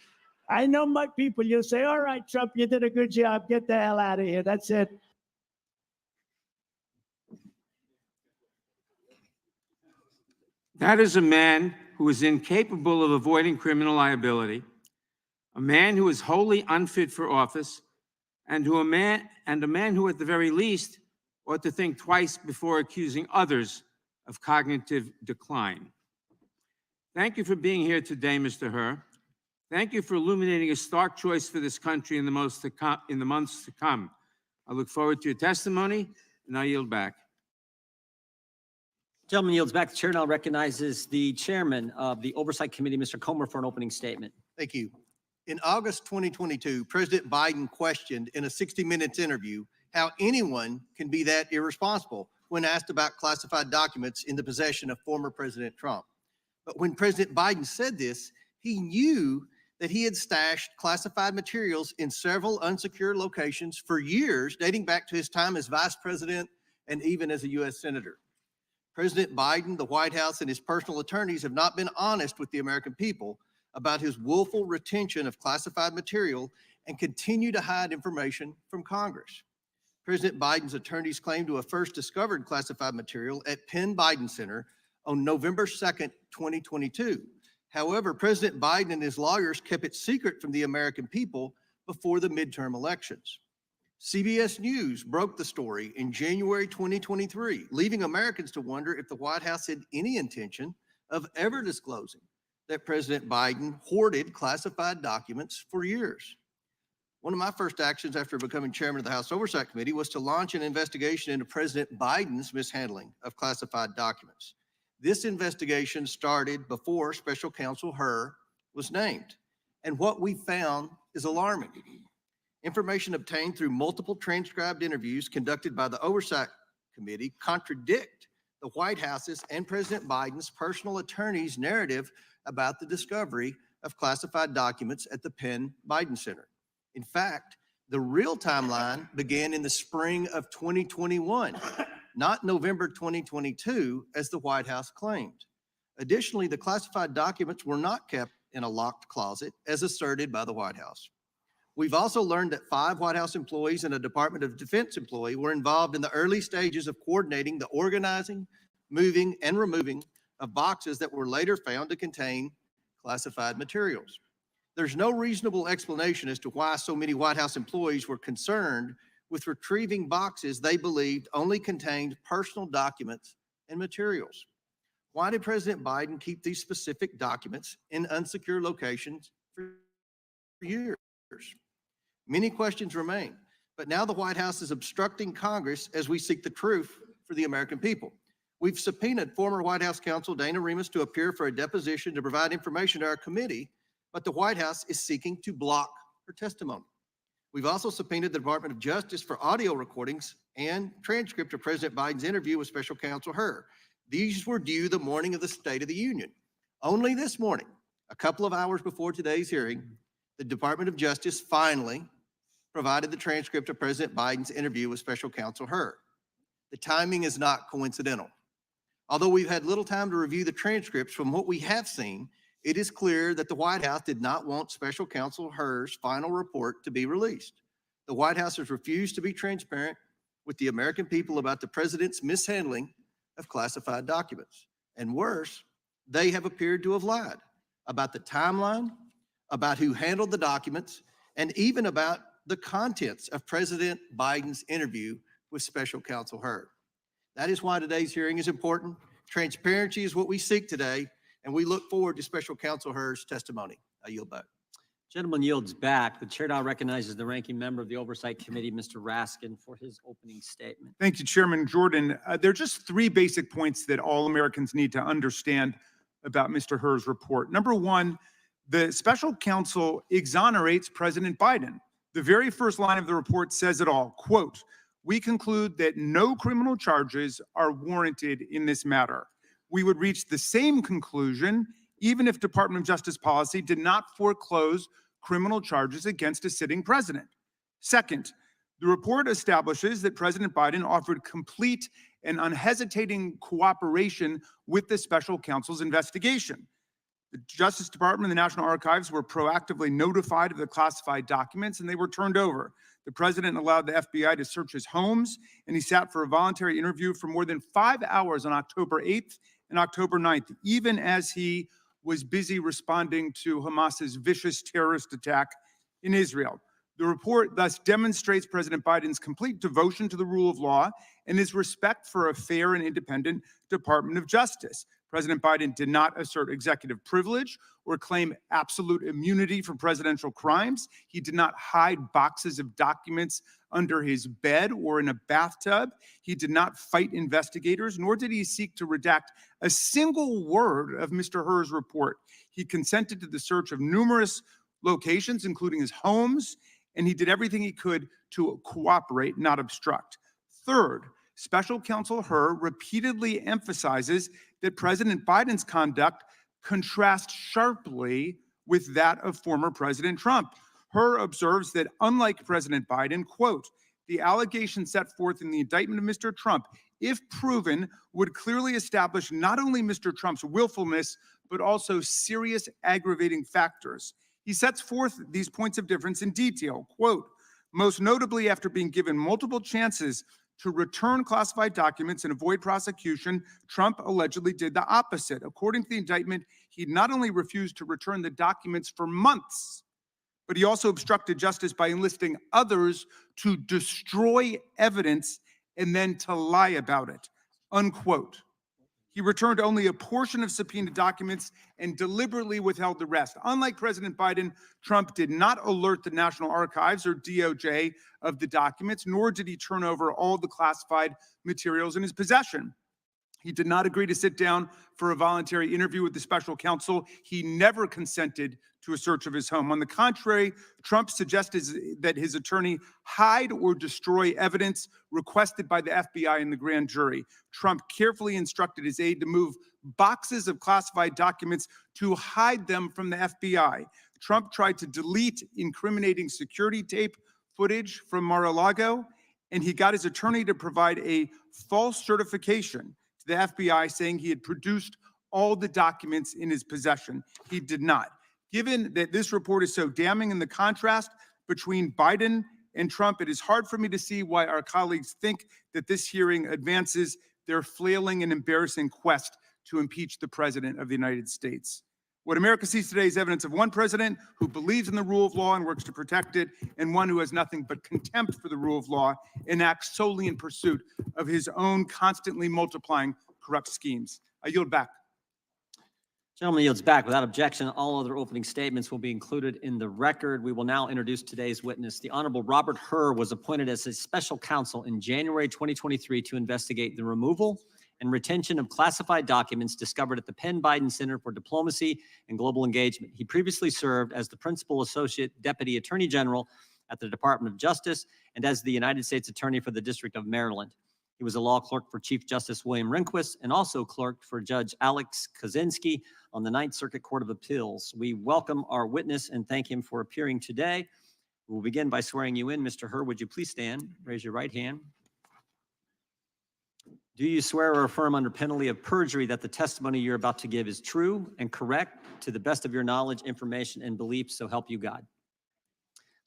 I know my people. You'll say, all right, Trump, you did a good job. Get the hell out of here. That's it. That is a man who is incapable of avoiding criminal liability, a man who is wholly unfit for office, and a man who, at the very least, ought to think twice before accusing others of cognitive decline. Thank you for being here today, Mr. Hur. Thank you for illuminating a stark choice for this country in the months to come. I look forward to your testimony, and I yield back. Gentleman yields back. The chair now recognizes the chairman of the Oversight Committee, Mr. Comer, for an opening statement. Thank you. In August 2022, President Biden questioned in a 60 Minutes interview how anyone can be that irresponsible when asked about classified documents in the possession of former President Trump. But when President Biden said this, he knew that he had stashed classified materials in several unsecured locations for years, dating back to his time as vice president and even as a U.S. senator. President Biden, the White House, and his personal attorneys have not been honest with the American people about his willful retention of classified material and continue to hide information from Congress. President Biden's attorneys claim to have first discovered classified material at Penn Biden Center on November 2nd, 2022. However, President Biden and his lawyers kept it secret from the American people before the midterm elections. CBS News broke the story in January 2023, leaving Americans to wonder if the White House had any intention of ever disclosing that President Biden hoarded classified documents for years. One of my first actions after becoming chairman of the House Oversight Committee was to launch an investigation into President Biden's mishandling of classified documents. This investigation started before Special Counsel Hurley was named, and what we found is alarming. Information obtained through multiple transcribed interviews conducted by the Oversight Committee contradict the White House's and President Biden's personal attorney's narrative about the discovery of classified documents at the Penn Biden Center. In fact, the real timeline began in the spring of 2021, not November 2022, as the White House claimed. Additionally, the classified documents were not kept in a locked closet, as asserted by the White House. We've also learned that 5 White House employees and a Department of Defense employee were involved in the early stages of coordinating the organizing, moving, and removing of boxes that were later found to contain classified materials. There's no reasonable explanation as to why so many White House employees were concerned with retrieving boxes they believed only contained personal documents and materials. Why did President Biden keep these specific documents in unsecure locations for years? Many questions remain, but now the White House is obstructing Congress as we seek the truth for the American people. We've subpoenaed former White House counsel Dana Remus to appear for a deposition to provide information to our committee, but the White House is seeking to block her testimony. We've also subpoenaed the Department of Justice for audio recordings and transcript of President Biden's interview with Special Counsel Hurley. These were due the morning of the State of the Union. Only this morning, a couple of hours before today's hearing, the Department of Justice finally provided the transcript of President Biden's interview with Special Counsel Hurley. The timing is not coincidental. Although we've had little time to review the transcripts, from what we have seen, it is clear that the White House did not want Special Counsel Hurley's final report to be released. The White House has refused to be transparent with the American people about the president's mishandling of classified documents. And worse, they have appeared to have lied about the timeline about who handled the documents, and even about the contents of President Biden's interview with Special Counsel Hurley. That is why today's hearing is important. Transparency is what we seek today, and we look forward to Special Counsel Hurley's testimony. I yield back. Gentleman yields back. The chair now recognizes the ranking member of the Oversight Committee, Mr. Raskin, for his opening statement. Thank you, Chairman Jordan. There are just three basic points that all Americans need to understand about Mr. Hur's report. Number one, the special counsel exonerates President Biden. The very first line of the report says it all. Quote, "We conclude that no criminal charges are warranted in this matter." We would reach the same conclusion even if Department of Justice policy did not foreclose criminal charges against a sitting president. Second, the report establishes that President Biden offered complete and unhesitating cooperation with the special counsel's investigation. The Justice Department and the National Archives were proactively notified of the classified documents, and they were turned over. The president allowed the FBI to search his homes, and he sat for a voluntary interview for more than 5 hours on October 8th and October 9th, even as he was busy responding to Hamas's vicious terrorist attack in Israel. The report thus demonstrates President Biden's complete devotion to the rule of law and his respect for a fair and independent Department of Justice. President Biden did not assert executive privilege or claim absolute immunity for presidential crimes. He did not hide boxes of documents under his bed or in a bathtub. He did not fight investigators, nor did he seek to redact a single word of Mr. Hur's report. He consented to the search of numerous locations, including his homes, and he did everything he could to cooperate, not obstruct. Third, Special Counsel Hur repeatedly emphasizes that President Biden's conduct contrasts sharply with that of former President Trump. Hur observes that unlike President Biden, quote, "The allegations set forth in the indictment of Mr. Trump, if proven, would clearly establish not only Mr. Trump's willfulness, but also serious aggravating factors." He sets forth these points of difference in detail, quote, "Most notably, after being given multiple chances to return classified documents and avoid prosecution, Trump allegedly did the opposite. According to the indictment, he not only refused to return the documents for months, but he also obstructed justice by enlisting others to destroy evidence and then to lie about it," unquote. He returned only a portion of subpoenaed documents and deliberately withheld the rest. Unlike President Biden, Trump did not alert the National Archives or DOJ of the documents, nor did he turn over all the classified materials in his possession. He did not agree to sit down for a voluntary interview with the special counsel. He never consented to a search of his home. On the contrary, Trump suggested that his attorney hide or destroy evidence requested by the FBI and the grand jury. Trump carefully instructed his aide to move boxes of classified documents to hide them from the FBI. Trump tried to delete incriminating security tape footage from Mar-a-Lago, and he got his attorney to provide a false certification to the FBI saying he had produced all the documents in his possession. He did not. Given that this report is so damning in the contrast between Biden and Trump, it is hard for me to see why our colleagues think that this hearing advances their flailing and embarrassing quest to impeach the President of the United States. What America sees today is evidence of one president who believes in the rule of law and works to protect it, and one who has nothing but contempt for the rule of law and acts solely in pursuit of his own constantly multiplying corrupt schemes. I yield back. Gentleman yields back. Without objection, all other opening statements will be included in the record. We will now introduce today's witness. The Honorable Robert Hur was appointed as a special counsel in January 2023 to investigate the removal and retention of classified documents discovered at the Penn Biden Center for Diplomacy and Global Engagement. He previously served as the Principal Associate Deputy Attorney General at the Department of Justice and as the United States Attorney for the District of Maryland. He was a law clerk for Chief Justice William Rehnquist and also clerked for Judge Alex Kaczynski on the Ninth Circuit Court of Appeals. We welcome our witness and thank him for appearing today. We'll begin by swearing you in. Mr. Hur, would you please stand? Raise your right hand. Do you swear or affirm under penalty of perjury that the testimony you're about to give is true and correct to the best of your knowledge, information, and belief, so help you God?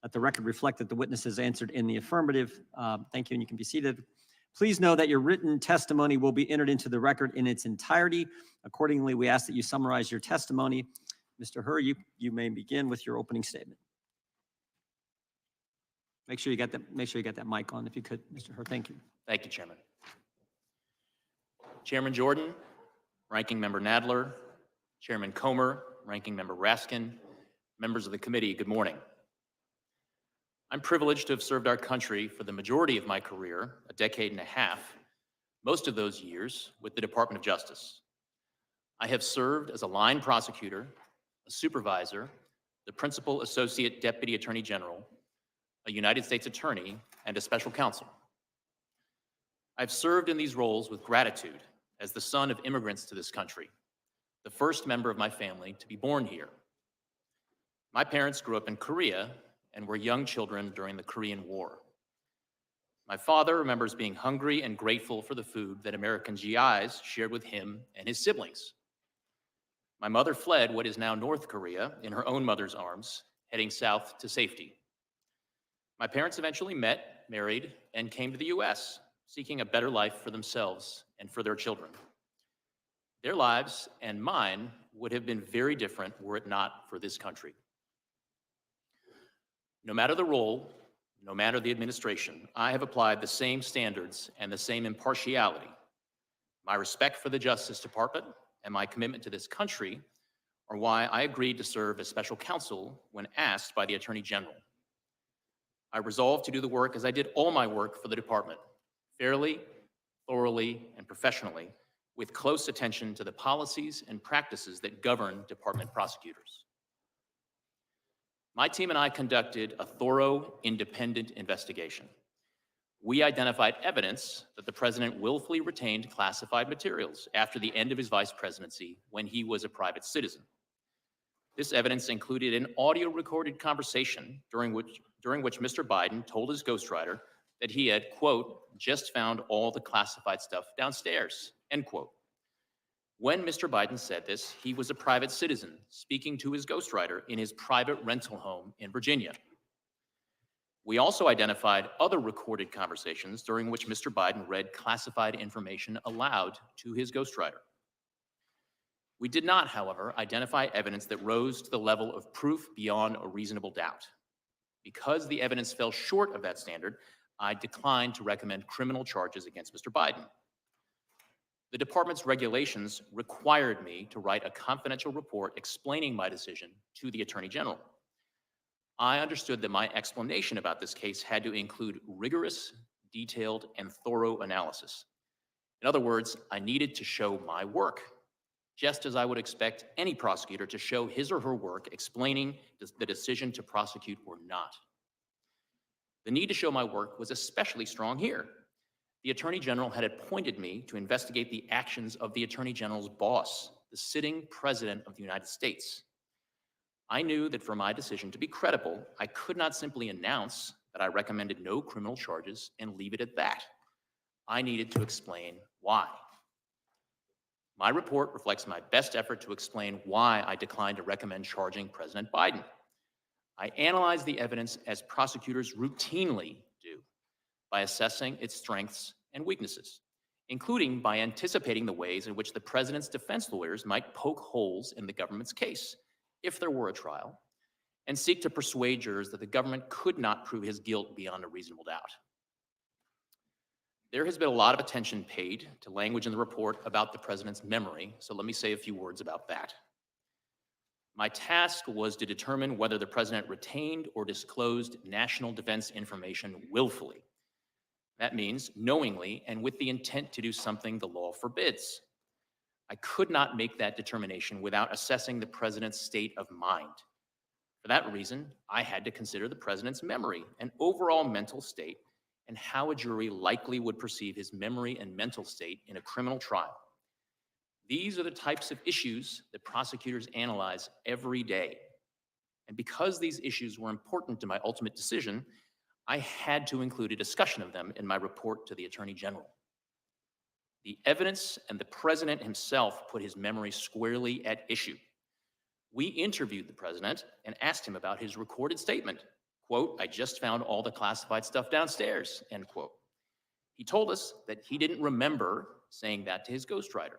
Let the record reflect that the witness has answered in the affirmative. Thank you, and you can be seated. Please know that your written testimony will be entered into the record in its entirety. Accordingly, we ask that you summarize your testimony Mr. Hurley, you may begin with your opening statement. Make sure you got that mic on if you could, Mr. Hurley. Thank you. Thank you, Chairman. Chairman Jordan, Ranking Member Nadler, Chairman Comer, Ranking Member Raskin, members of the committee, good morning. I'm privileged to have served our country for the majority of my career, a decade and a half, most of those years with the Department of Justice. I have served as a line prosecutor, a supervisor, the principal associate deputy attorney general, a United States attorney, and a special counsel. I've served in these roles with gratitude as the son of immigrants to this country, the first member of my family to be born here. My parents grew up in Korea and were young children during the Korean War. My father remembers being hungry and grateful for the food that American GIs shared with him and his siblings. My mother fled what is now North Korea in her own mother's arms, heading south to safety. My parents eventually met, married, and came to the US, seeking a better life for themselves and for their children. Their lives and mine would have been very different were it not for this country. No matter the role, no matter the administration, I have applied the same standards and the same impartiality. My respect for the Justice Department and my commitment to this country are why I agreed to serve as special counsel when asked by the Attorney General. I resolved to do the work as I did all my work for the department, fairly, thoroughly, and professionally, with close attention to the policies and practices that govern department prosecutors. My team and I conducted a thorough, independent investigation. We identified evidence that the president willfully retained classified materials after the end of his vice presidency when he was a private citizen. This evidence included an audio recorded conversation during which Mr. Biden told his ghostwriter that he had, quote, just found all the classified stuff downstairs, end quote. When Mr. Biden said this, he was a private citizen speaking to his ghostwriter in his private rental home in Virginia. We also identified other recorded conversations during which Mr. Biden read classified information aloud to his ghostwriter. We did not, however, identify evidence that rose to the level of proof beyond a reasonable doubt. Because the evidence fell short of that standard, I declined to recommend criminal charges against Mr. Biden. The department's regulations required me to write a confidential report explaining my decision to the Attorney General. I understood that my explanation about this case had to include rigorous, detailed, and thorough analysis. In other words, I needed to show my work, just as I would expect any prosecutor to show his or her work explaining the decision to prosecute or not. The need to show my work was especially strong here. The Attorney General had appointed me to investigate the actions of the Attorney General's boss, the sitting President of the United States. I knew that for my decision to be credible, I could not simply announce that I recommended no criminal charges and leave it at that. I needed to explain why. My report reflects my best effort to explain why I declined to recommend charging President Biden. I analyzed the evidence as prosecutors routinely do, by assessing its strengths and weaknesses, including by anticipating the ways in which the president's defense lawyers might poke holes in the government's case, if there were a trial, and seek to persuade jurors that the government could not prove his guilt beyond a reasonable doubt. There has been a lot of attention paid to language in the report about the president's memory, so let me say a few words about that. My task was to determine whether the president retained or disclosed national defense information willfully. That means knowingly and with the intent to do something the law forbids. I could not make that determination without assessing the president's state of mind. For that reason, I had to consider the president's memory and overall mental state and how a jury likely would perceive his memory and mental state in a criminal trial. These are the types of issues that prosecutors analyze every day. And because these issues were important to my ultimate decision, I had to include a discussion of them in my report to the Attorney General. The evidence and the president himself put his memory squarely at issue. We interviewed the president and asked him about his recorded statement, quote, I just found all the classified stuff downstairs, end quote. He told us that he didn't remember saying that to his ghostwriter.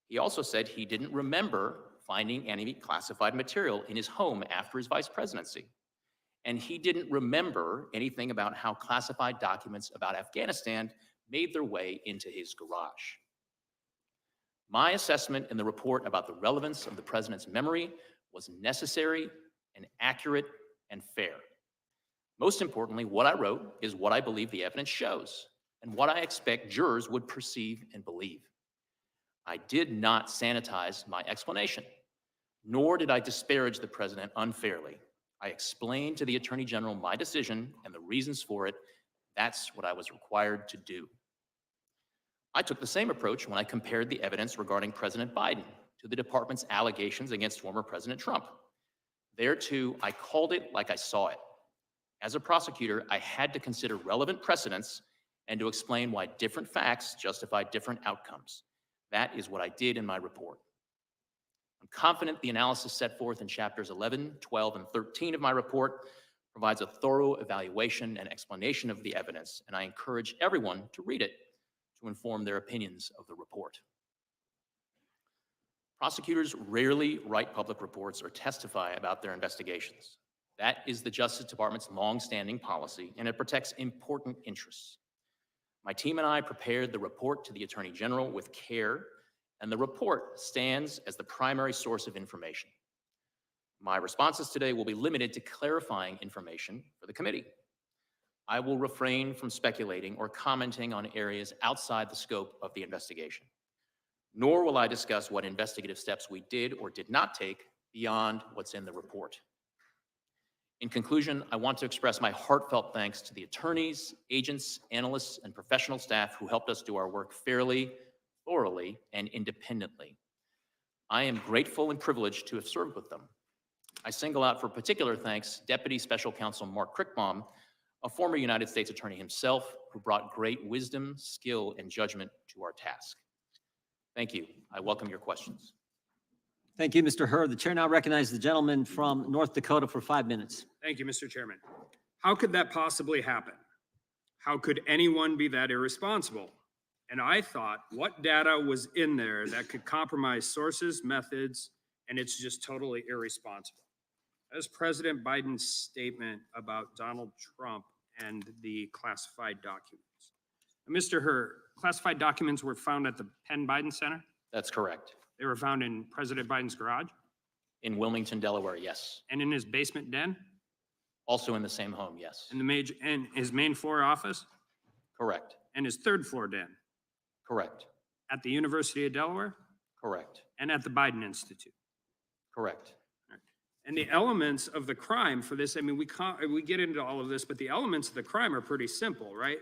He also said he didn't remember finding any classified material in his home after his vice presidency. And he didn't remember anything about how classified documents about Afghanistan made their way into his garage. My assessment in the report about the relevance of the president's memory was necessary and accurate and fair. Most importantly, what I wrote is what I believe the evidence shows and what I expect jurors would perceive and believe. I did not sanitize my explanation, nor did I disparage the president unfairly. I explained to the Attorney General my decision and the reasons for it. That's what I was required to do. I took the same approach when I compared the evidence regarding President Biden to the department's allegations against former President Trump. There too, I called it like I saw it. As a prosecutor, I had to consider relevant precedents and to explain why different facts justify different outcomes. That is what I did in my report. I'm confident the analysis set forth in chapters 11, 12, and 13 of my report provides a thorough evaluation and explanation of the evidence, and I encourage everyone to read it to inform their opinions of the report. Prosecutors rarely write public reports or testify about their investigations. That is the Justice Department's long-standing policy, and it protects important interests. My team and I prepared the report to the Attorney General with care, and the report stands as the primary source of information. My responses today will be limited to clarifying information for the committee. I will refrain from speculating or commenting on areas outside the scope of the investigation, nor will I discuss what investigative steps we did or did not take beyond what's in the report. In conclusion, I want to express my heartfelt thanks to the attorneys, agents, analysts, and professional staff who helped us do our work fairly, thoroughly, and independently. I am grateful and privileged to have served with them. I single out for particular thanks Deputy Special Counsel Mark Crickbaum, a former United States attorney himself, who brought great wisdom, skill, and judgment to our task. Thank you. I welcome your questions. Thank you, Mr. Hurd. The chair now recognizes the gentleman from North Dakota for 5 minutes. Thank you, Mr. Chairman. How could that possibly happen? How could anyone be that irresponsible? And I thought, what data was in there that could compromise sources, methods, and it's just totally irresponsible? As President Biden's statement about Donald Trump and the classified documents. Mr. Hurd, classified documents were found at the Penn Biden Center? That's correct. They were found in President Biden's garage? In Wilmington, Delaware, yes. And in his basement den? Also in the same home, yes. In his main floor office? Correct. And his third floor den? Correct. At the University of Delaware? Correct. And at the Biden Institute? Correct. And the elements of the crime for this, I mean, we get into all of this, but the elements of the crime are pretty simple, right?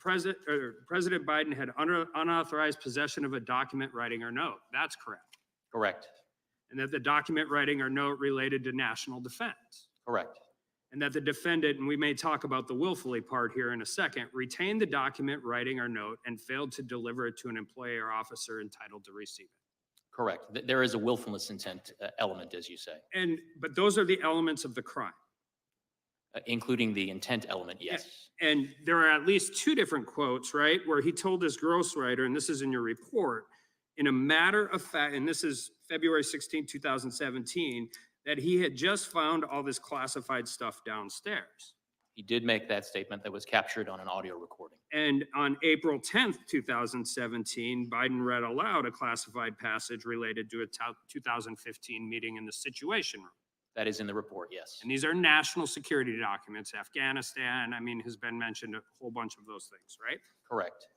President Biden had unauthorized possession of a document, writing, or note. That's correct. Correct. And that the document, writing, or note related to national defense. Correct. And that the defendant, and we may talk about the willfully part here in a second, retained the document, writing, or note and failed to deliver it to an employee or officer entitled to receive it. Correct. There is a willfulness intent element, as you say. But those are the elements of the crime. Including the intent element, yes. And there are at least two different quotes, right, where he told his ghostwriter, and this is in your report, in a matter of fact, and this is February 16, 2017, that he had just found all this classified stuff downstairs. He did make that statement that was captured on an audio recording. And on April 10th, 2017, Biden read aloud a classified passage related to a 2015 meeting in the Situation Room. That is in the report, yes. And these are national security documents. Afghanistan, I mean, has been mentioned a whole bunch of those things, right? Correct.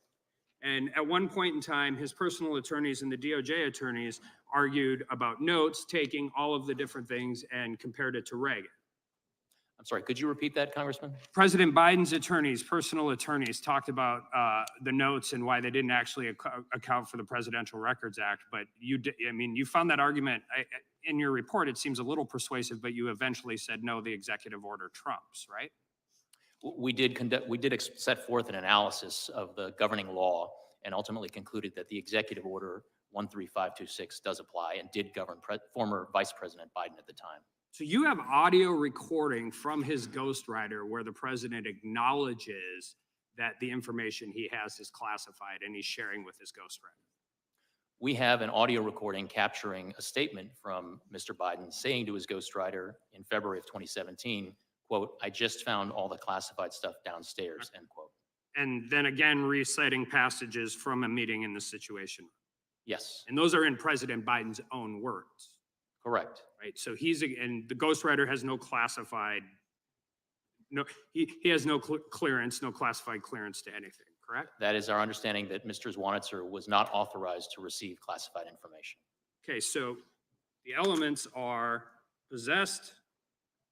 And at one point in time, his personal attorneys and the DOJ attorneys argued about notes, taking all of the different things and compared it to Reagan. I'm sorry, could you repeat that, Congressman? President Biden's attorneys, personal attorneys, talked about the notes and why they didn't actually account for the Presidential Records Act. But you found that argument in your report. It seems a little persuasive, but you eventually said, no, the executive order trumps, right? We did set forth an analysis of the governing law and ultimately concluded that the executive order 13526 does apply and did govern former Vice President Biden at the time. So you have audio recording from his ghostwriter where the president acknowledges that the information he has is classified and he's sharing with his ghostwriter. We have an audio recording capturing a statement from Mr. Biden saying to his ghostwriter in February of 2017, quote, "I just found all the classified stuff downstairs," end quote. And then again, reciting passages from a meeting in the Situation Room. Yes, And those are in President Biden's own words, correct. right? So and the ghostwriter has no classified, he has no clearance, no classified clearance to anything, correct? That is our understanding, that Mr. Zwanitzer was not authorized to receive classified information. Okay, so the elements are possessed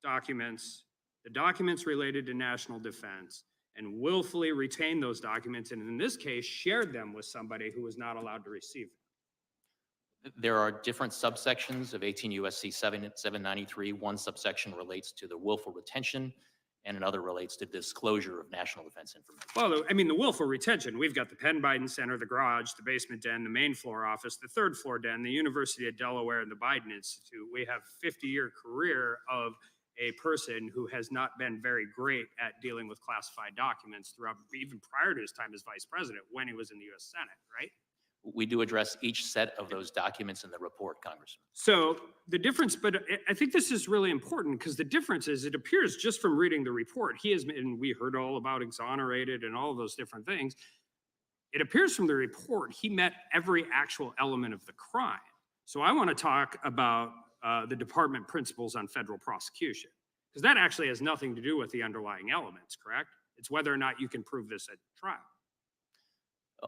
documents, the documents related to national defense, and willfully retained those documents, and in this case, shared them with somebody who was not allowed to receive them. There are different subsections of 18 USC 793. One subsection relates to the willful retention, and another relates to disclosure of national defense information. Well, I mean, the willful retention, we've got the Penn Biden Center, the garage, the basement den, the main floor office, the third floor den, the University of Delaware, and the Biden Institute. We have 50-year career of a person who has not been very great at dealing with classified documents throughout, even prior to his time as vice president, when he was in the U.S. Senate, right? We do address each set of those documents in the report, Congressman. So the difference, but I think this is really important because the difference is, it appears just from reading the report, and we heard all about exonerated and all of those different things. It appears from the report, he met every actual element of the crime. So I want to talk about the department principles on federal prosecution, because that actually has nothing to do with the underlying elements, correct? It's whether or not you can prove this at trial.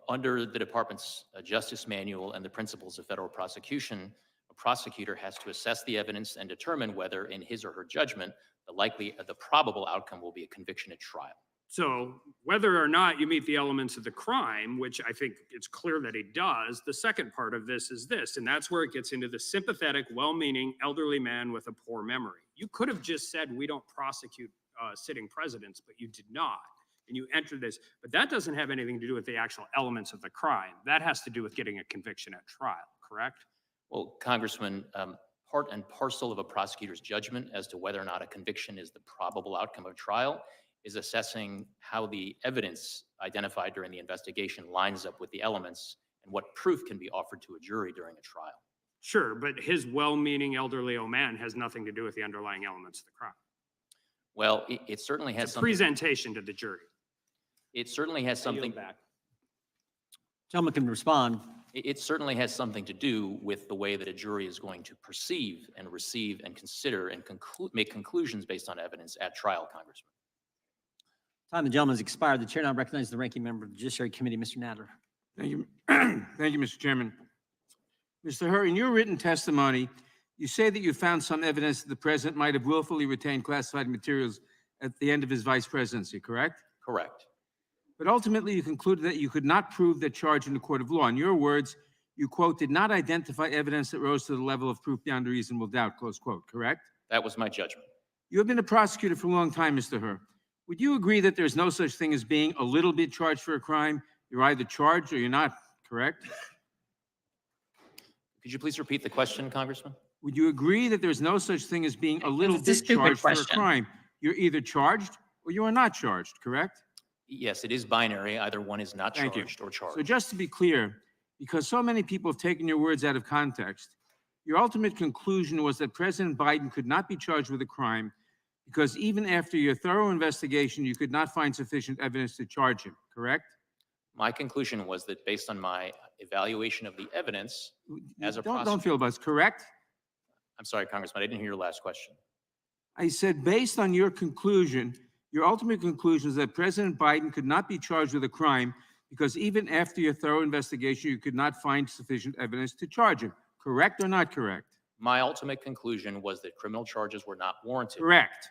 Under the department's justice manual and the principles of federal prosecution, a prosecutor has to assess the evidence and determine whether, in his or her judgment, the probable outcome will be a conviction at trial. So whether or not you meet the elements of the crime, which I think it's clear that he does, the second part of this is this, and that's where it gets into the sympathetic, well-meaning elderly man with a poor memory. You could have just said, we don't prosecute sitting presidents, but you did not. And you enter this, but that doesn't have anything to do with the actual elements of the crime. That has to do with getting a conviction at trial, correct? Well, Congressman, part and parcel of a prosecutor's judgment as to whether or not a conviction is the probable outcome of trial is assessing how the evidence identified during the investigation lines up with the elements and what proof can be offered to a jury during a trial. Sure, but his well-meaning elderly old man has nothing to do with the underlying elements of the crime. Well, it certainly has It's a something. presentation to the jury. It certainly has something. Gentleman can respond. It certainly has something to do with the way that a jury is going to perceive and receive and consider and make conclusions based on evidence at trial, Congressman. Time the gentleman has expired. The chair now recognizes the ranking member of the Judiciary Committee, Mr. Nadler. Thank you. Thank you, Mr. Chairman. Mr. Hurley, in your written testimony, you say that you found some evidence that the president might have willfully retained classified materials at the end of his vice presidency, correct? Correct. But ultimately, you concluded that you could not prove that charge in the court of law. In your words, you, quote, did not identify evidence that rose to the level of proof beyond a reasonable doubt, close quote, correct? That was my judgment. You have been a prosecutor for a long time, Mr. Hurley. Would you agree that there's no such thing as being a little bit charged for a crime? You're either charged or you're not, correct? Could you please repeat the question, Congressman? Would you agree that there's no such thing as being a little bit charged for a crime? You're either charged or you are not charged, correct? Yes, it is binary. Either one is not charged or charged. So just to be clear, because so many people have taken your words out of context, your ultimate conclusion was that President Biden could not be charged with a crime because even after your thorough investigation, you could not find sufficient evidence to charge him, correct? My conclusion was that based on my evaluation of the evidence as a prosecutor. Don't feel about it, correct? I'm sorry, Congressman, I didn't hear your last question. I said, based on your conclusion, your ultimate conclusion is that President Biden could not be charged with a crime because even after your thorough investigation, you could not find sufficient evidence to charge him. Correct or not correct? My ultimate conclusion was that criminal charges were not warranted. Correct.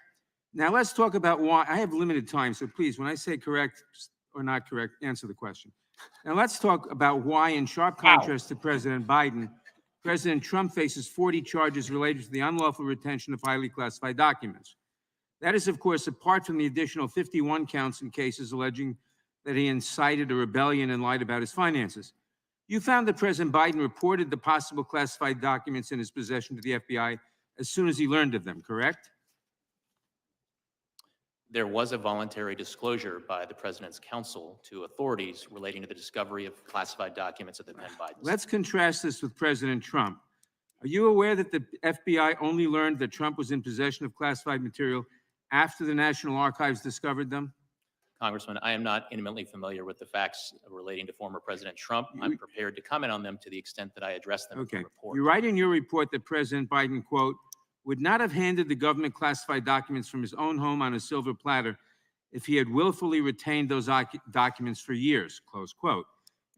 Now let's talk about why. I have limited time, so please, when I say correct or not correct, answer the question. Now let's talk about why, in sharp contrast to President Biden, President Trump faces 40 charges related to the unlawful retention of highly classified documents. That is, of course, apart from the additional 51 counts in cases alleging that he incited a rebellion and lied about his finances. You found that President Biden reported the possible classified documents in his possession to the FBI as soon as he learned of them, correct? There was a voluntary disclosure by the President's counsel to authorities relating to the discovery of classified documents at the then Biden. Let's contrast this with President Trump. Are you aware that the FBI only learned that Trump was in possession of classified material after the National Archives discovered them? Congressman, I am not intimately familiar with the facts relating to former President Trump. I'm prepared to comment on them to the extent that I address them in the report. You write in your report that President Biden, quote, would not have handed the government classified documents from his own home on a silver platter if he had willfully retained those documents for years, close quote.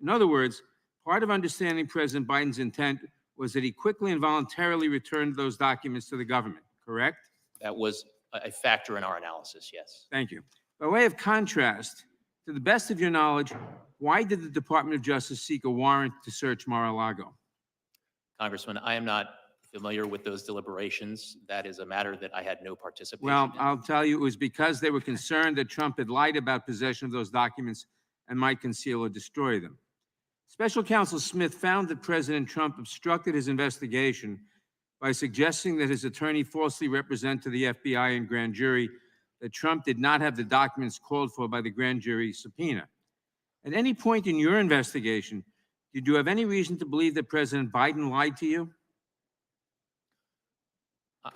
In other words, part of understanding President Biden's intent was that he quickly and voluntarily returned those documents to the government, correct? That was a factor in our analysis, yes. Thank you. By way of contrast, to the best of your knowledge, why did the Department of Justice seek a warrant to search Mar-a-Lago? Congressman, I am not familiar with those deliberations. That is a matter that I had no participation Well, in. I'll tell you, it was because they were concerned that Trump had lied about possession of those documents and might conceal or destroy them. Special Counsel Smith found that President Trump obstructed his investigation by suggesting that his attorney falsely represent to the FBI and grand jury that Trump did not have the documents called for by the grand jury subpoena. At any point in your investigation, did you have any reason to believe that President Biden lied to you?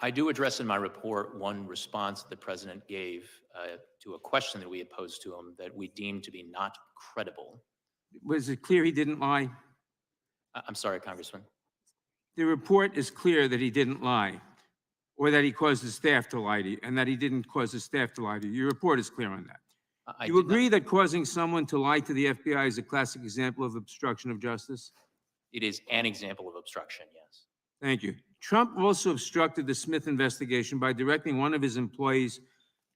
I do address in my report one response the President gave to a question that we had posed to him that we deemed to be not credible. Was it clear he didn't lie? I'm sorry, Congressman. The report is clear that he didn't lie, or that he caused his staff to lie to you, and that he didn't cause his staff to lie to you. Your report is clear on that. You agree that causing someone to lie to the FBI is a classic example of obstruction of justice? It is an example of obstruction, yes. Thank you. Trump also obstructed the Smith investigation by directing one of his employees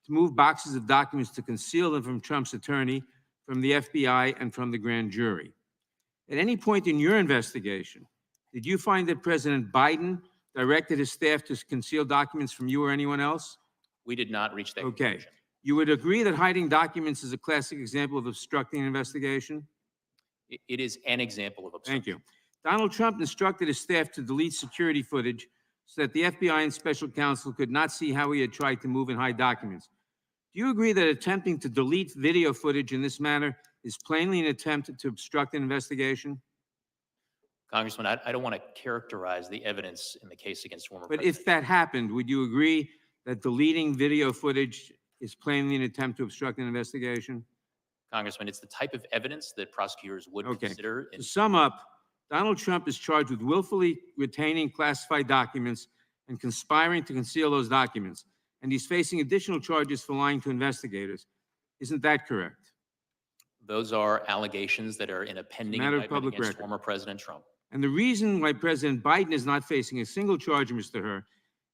to move boxes of documents to conceal them from Trump's attorney, from the FBI, and from the grand jury. At any point in your investigation, did you find that President Biden directed his staff to conceal documents from you or anyone else? We did not reach that Okay. conclusion. You would agree that hiding documents is a classic example of obstructing an investigation? It is an example of obstruction. Thank you. Donald Trump instructed his staff to delete security footage so that the FBI and special counsel could not see how he had tried to move and hide documents. Do you agree that attempting to delete video footage in this manner is plainly an attempt to obstruct an investigation? Congressman, I don't want to characterize the evidence in the case against former But President. if that happened, would you agree that deleting video footage is plainly an attempt to obstruct an investigation? Congressman, it's the type of evidence that prosecutors would consider. To sum up, Donald Trump is charged with willfully retaining classified documents and conspiring to conceal those documents, and he's facing additional charges for lying to investigators. Isn't that correct? Those are allegations that are in a pending Matter of indictment public against record. former President Trump. And the reason why President Biden is not facing a single charge, Mr. Hur,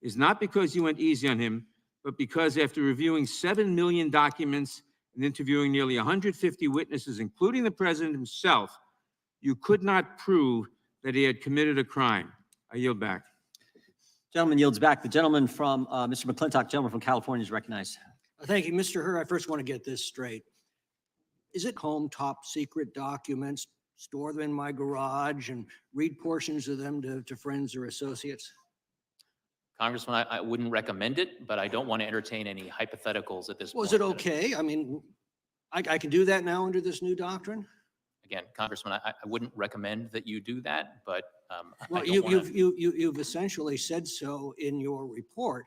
is not because you went easy on him, but because after reviewing 7 million documents and interviewing nearly 150 witnesses, including the president himself, you could not prove that he had committed a crime. I yield back. Gentleman yields back. The gentleman from, Mr. McClintock, gentleman from California is recognized. Thank you, Mr. Hur. I first want to get this straight. Is it home top secret documents, store them in my garage and read portions of them to friends or associates? Congressman, I wouldn't recommend it, but I don't want to entertain any hypotheticals at this point. Was it okay? I mean, I can do that now under this new doctrine? Again, Congressman, I wouldn't recommend that you do that, but Well, I don't wanna- you've essentially said so in your report.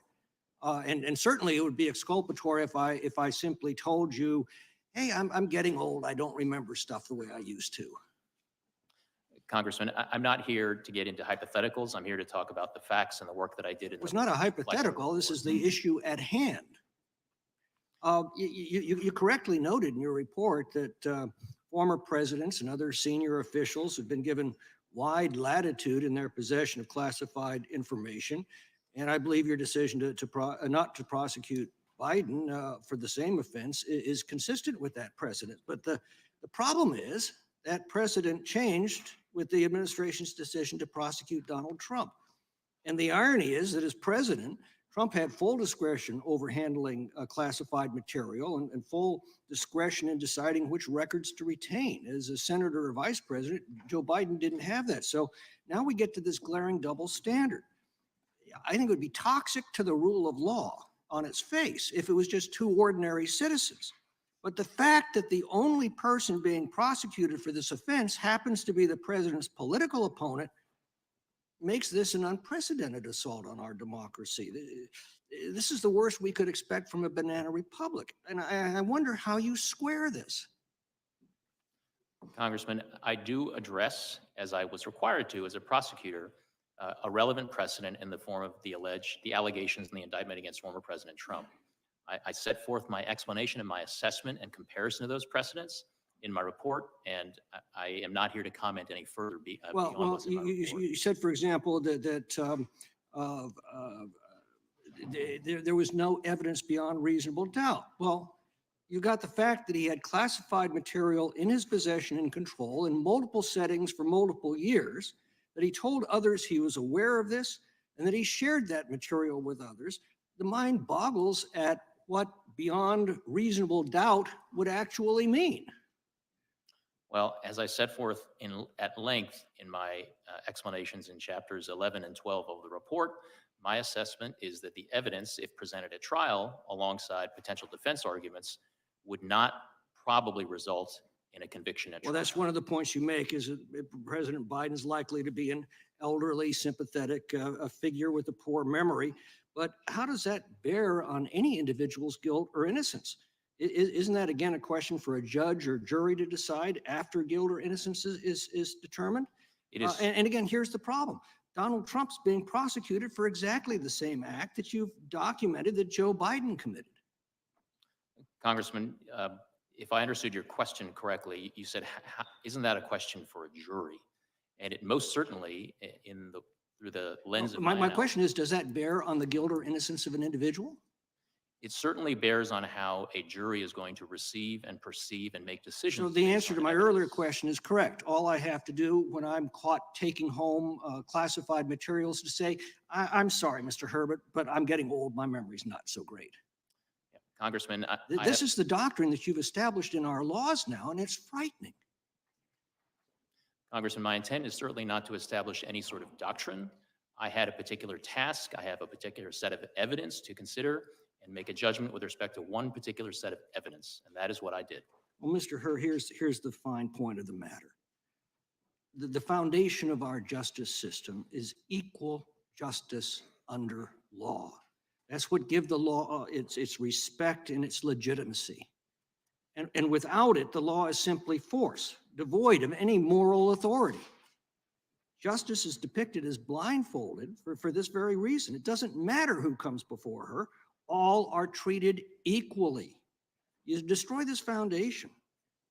And certainly it would be exculpatory if I simply told you, hey, I'm getting old. I don't remember stuff the way I used to. Congressman, I'm not here to get into hypotheticals. I'm here to talk about the facts and the work that I did. It was not a hypothetical. This is the issue at hand. You correctly noted in your report that former presidents and other senior officials have been given wide latitude in their possession of classified information. And I believe your decision not to prosecute Biden for the same offense is consistent with that precedent. But the problem is that precedent changed with the administration's decision to prosecute Donald Trump. And the irony is that as president, Trump had full discretion over handling classified material and full discretion in deciding which records to retain. As a senator or vice president, Joe Biden didn't have that. So now we get to this glaring double standard. I think it would be toxic to the rule of law on its face if it was just two ordinary citizens. But the fact that the only person being prosecuted for this offense happens to be the president's political opponent makes this an unprecedented assault on our democracy. This is the worst we could expect from a banana republic. And I wonder how you square this. Congressman, I do address, as I was required to as a prosecutor, a relevant precedent in the form of the allegations in the indictment against former President Trump. I set forth my explanation and my assessment and comparison of those precedents in my report, and I am not here to comment any further beyond what's in my report. You said, for example, that there was no evidence beyond reasonable doubt. Well, you got the fact that he had classified material in his possession and control in multiple settings for multiple years, that he told others he was aware of this, and that he shared that material with others. The mind boggles at what beyond reasonable doubt would actually mean. Well, as I set forth at length in my explanations in chapters 11 and 12 of the report, my assessment is that the evidence, if presented at trial alongside potential defense arguments, would not probably result in a conviction at trial. Well, that's one of the points you make, is that President Biden's likely to be an elderly, sympathetic figure with a poor memory. But how does that bear on any individual's guilt or innocence? Isn't that, again, a question for a judge or jury to decide after guilt or innocence is determined? It is. And again, here's the problem. Donald Trump's being prosecuted for exactly the same act that you've documented that Joe Biden committed. Congressman, if I understood your question correctly, you said, isn't that a question for a jury? And it most certainly, through the lens of My question is, does that bear on the guilt or innocence of an individual? It certainly bears on how a jury is going to receive and perceive and make decisions. So the answer to my earlier question is correct. All I have to do when I'm caught taking home classified materials to say, I'm sorry, Mr. Herbert, but I'm getting old. My memory's not so great. Yeah. Congressman, this is the doctrine that you've established in our laws now, and it's frightening. Congressman, my intent is certainly not to establish any sort of doctrine. I had a particular task. I have a particular set of evidence to consider and make a judgment with respect to one particular set of evidence, and that is what I did. Well, Mr. Herr, here's the fine point of the matter. The foundation of our justice system is equal justice under law. That's what gives the law its respect and its legitimacy. And without it, the law is simply force, devoid of any moral authority. Justice is depicted as blindfolded for this very reason. It doesn't matter who comes before her. All are treated equally. You destroy this foundation,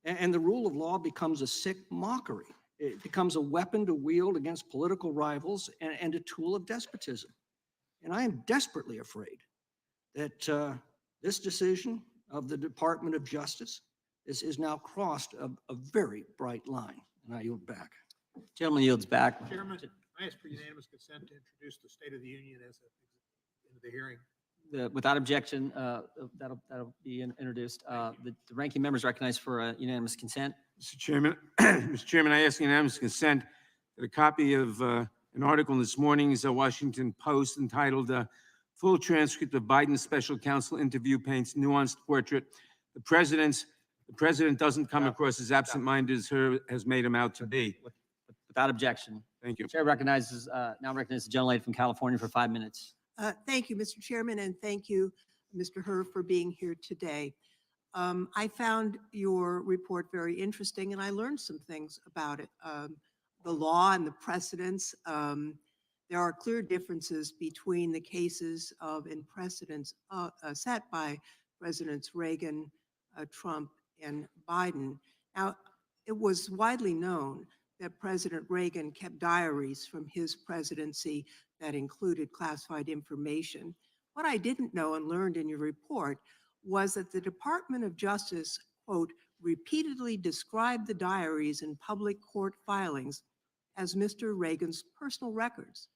and the rule of law becomes a sick mockery. It becomes a weapon to wield against political rivals and a tool of despotism. And I am desperately afraid that this decision of the Department of Justice is now crossed a very bright line. And I yield back. Gentleman yields back. Chairman, I ask for unanimous consent to introduce the State of the Union as into the hearing. Without objection, that'll be introduced. The ranking member is recognized for unanimous consent. Mr. Chairman, Mr. Chairman, I ask unanimous consent that a copy of an article in this morning's Washington Post entitled "Full Transcript of Biden's Special Counsel Interview Paints Nuanced Portrait. The President doesn't come across as absent-minded as Herr has made him out to be." Without objection. Thank you. Chair recognizes now recognizes the gentlelady from California for 5 minutes. Thank you, Mr. Chairman, and thank you, Mr. Herr, for being here today. I found your report very interesting, and I learned some things about it. The law and the precedents. There are clear differences between the cases and precedents set by Presidents Reagan, Trump, and Biden. Now, it was widely known that President Reagan kept diaries from his presidency that included classified information. What I didn't know and learned in your report was that the Department of Justice, quote, repeatedly described the diaries in public court filings as Mr. Reagan's personal records,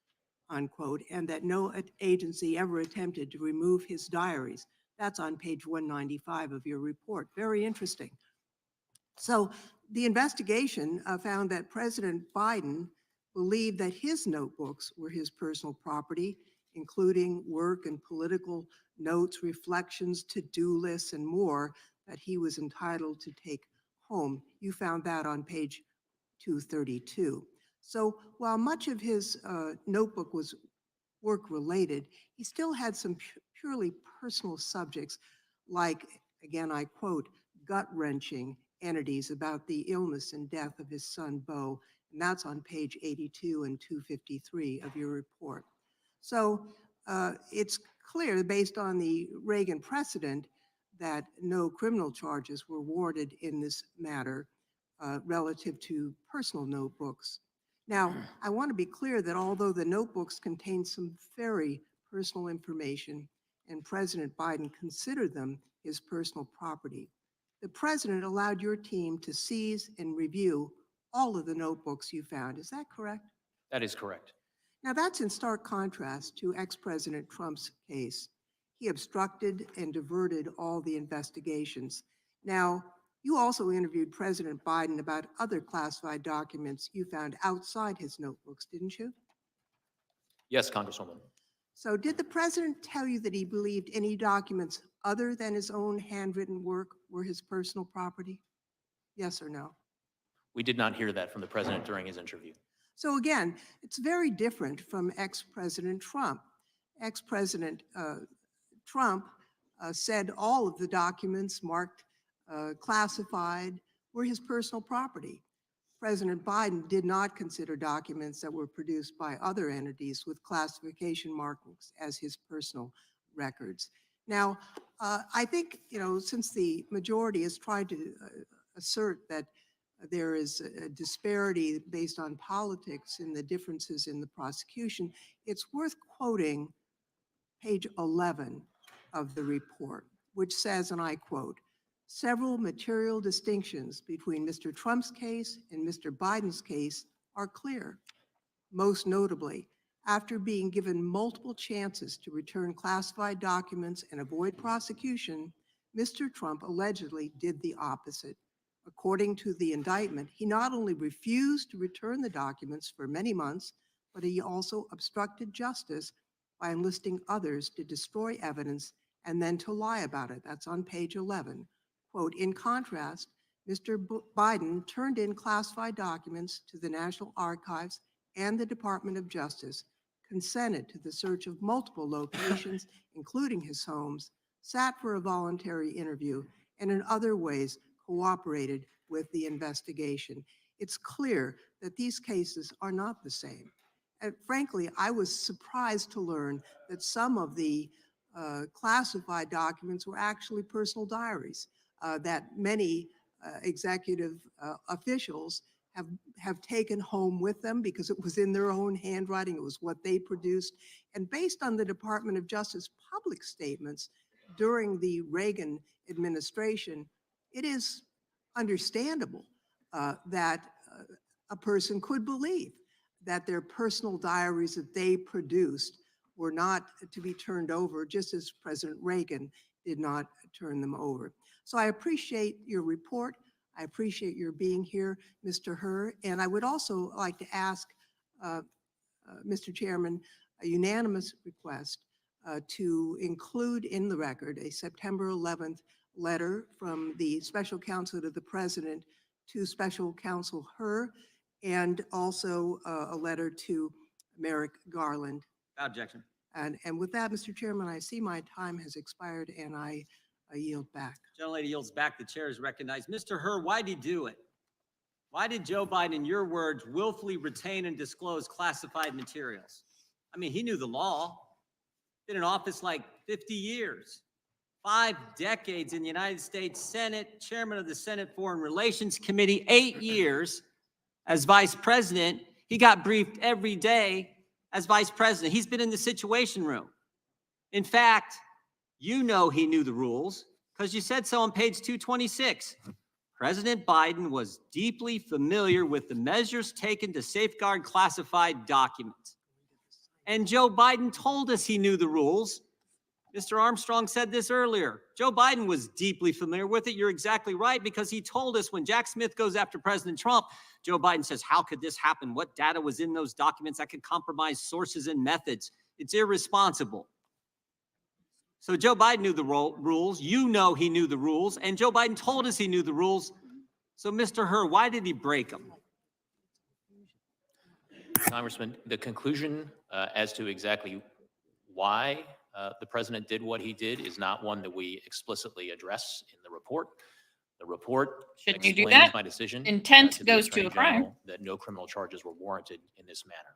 unquote, and that no agency ever attempted to remove his diaries. That's on page 195 of your report. Very interesting. So the investigation found that President Biden believed that his notebooks were his personal property, including work and political notes, reflections, to-do lists, and more that he was entitled to take home. You found that on page 232. So while much of his notebook was work-related, he still had some purely personal subjects like, again, I quote, gut-wrenching entities about the illness and death of his son, Beau, and that's on page 82 and 253 of your report. So it's clear, based on the Reagan precedent, that no criminal charges were awarded in this matter relative to personal notebooks. Now, I want to be clear that although the notebooks contain some very personal information and President Biden considered them his personal property, the president allowed your team to seize and review all of the notebooks you found. Is that correct? That is correct. Now, that's in stark contrast to ex-President Trump's case. He obstructed and diverted all the investigations. Now, you also interviewed President Biden about other classified documents you found outside his notebooks, didn't you? Yes, Congresswoman. So did the president tell you that he believed any documents other than his own handwritten work were his personal property? Yes or no? We did not hear that from the president during his interview. So again, it's very different from ex-President Trump. Ex-President Trump said all of the documents marked classified were his personal property. President Biden did not consider documents that were produced by other entities with classification markings as his personal records. Now, I think, since the majority has tried to assert that there is a disparity based on politics in the differences in the prosecution, it's worth quoting page 11 of the report, which says, and I quote, "Several material distinctions between Mr. Trump's case and Mr. Biden's case are clear. Most notably, after being given multiple chances to return classified documents and avoid prosecution, Mr. Trump allegedly did the opposite. According to the indictment, he not only refused to return the documents for many months, but he also obstructed justice by enlisting others to destroy evidence and then to lie about it." That's on page 11. Quote, "In contrast, Mr. Biden turned in classified documents to the National Archives and the Department of Justice, consented to the search of multiple locations, including his homes, sat for a voluntary interview, and in other ways cooperated with the investigation." It's clear that these cases are not the same. And frankly, I was surprised to learn that some of the classified documents were actually personal diaries that many executive officials have taken home with them because it was in their own handwriting. It was what they produced. And based on the Department of Justice public statements during the Reagan administration, it is understandable that a person could believe that their personal diaries that they produced were not to be turned over, just as President Reagan did not turn them over. So I appreciate your report. I appreciate your being here, Mr. Hur. And I would also like to ask, Mr. Chairman, a unanimous request to include in the record a September 11th letter from the Special Counsel to the President to Special Counsel Hur, and also a letter to Merrick Garland. Without objection. And with that, Mr. Chairman, I see my time has expired and I yield back. Gentlelady yields back. The chair is recognized. Mr. Hur, why did he do it? Why did Joe Biden, in your words, willfully retain and disclose classified materials? I mean, he knew the law. Been in office like 50 years. 5 decades in the United States Senate, chairman of the Senate Foreign Relations Committee, 8 years as vice president. He got briefed every day as vice president. He's been in the Situation Room. In fact, you know he knew the rules because you said so on page 226. President Biden was deeply familiar with the measures taken to safeguard classified documents. And Joe Biden told us he knew the rules. Mr. Armstrong said this earlier. Joe Biden was deeply familiar with it. You're exactly right, because he told us when Jack Smith goes after President Trump, Joe Biden says, how could this happen? What data was in those documents that could compromise sources and methods? It's irresponsible. So Joe Biden knew the rules. You know he knew the rules. And Joe Biden told us he knew the rules. So, Mr. Hur, why did he break them? Congressman, the conclusion as to exactly why the president did what he did is not one that we explicitly address in the report. The report Shouldn't you do explains that? my decision. Intent the goes to Attorney a crime. General that no criminal charges were warranted in this manner.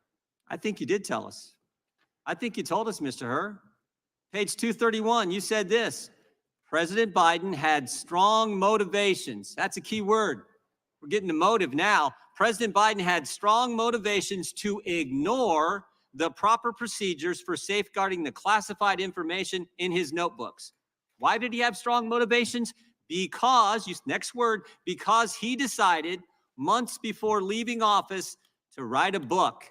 I think you did tell us. I think you told us, Mr. Hur. Page 231, you said this. President Biden had strong motivations. That's a key word. We're getting the motive now. President Biden had strong motivations to ignore the proper procedures for safeguarding the classified information in his notebooks. Why did he have strong motivations? Because, next word, because he decided months before leaving office to write a book.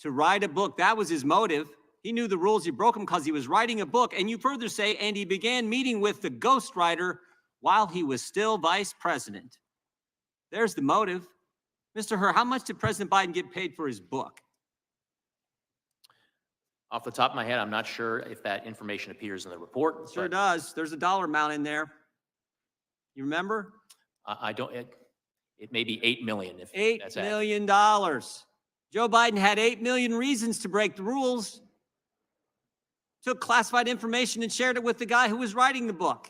To write a book. That was his motive. He knew the rules. He broke them because he was writing a book. And you further say, and he began meeting with the ghostwriter while he was still vice president. There's the motive. Mr. Hur, how much did President Biden get paid for his book? Off the top of my head, I'm not sure if that information appears in the report. It sure does. There's a dollar amount in there. You remember? I don't, it may be 8 million if that's $8 accurate. million. Joe Biden had 8 million reasons to break the rules. Took classified information and shared it with the guy who was writing the book.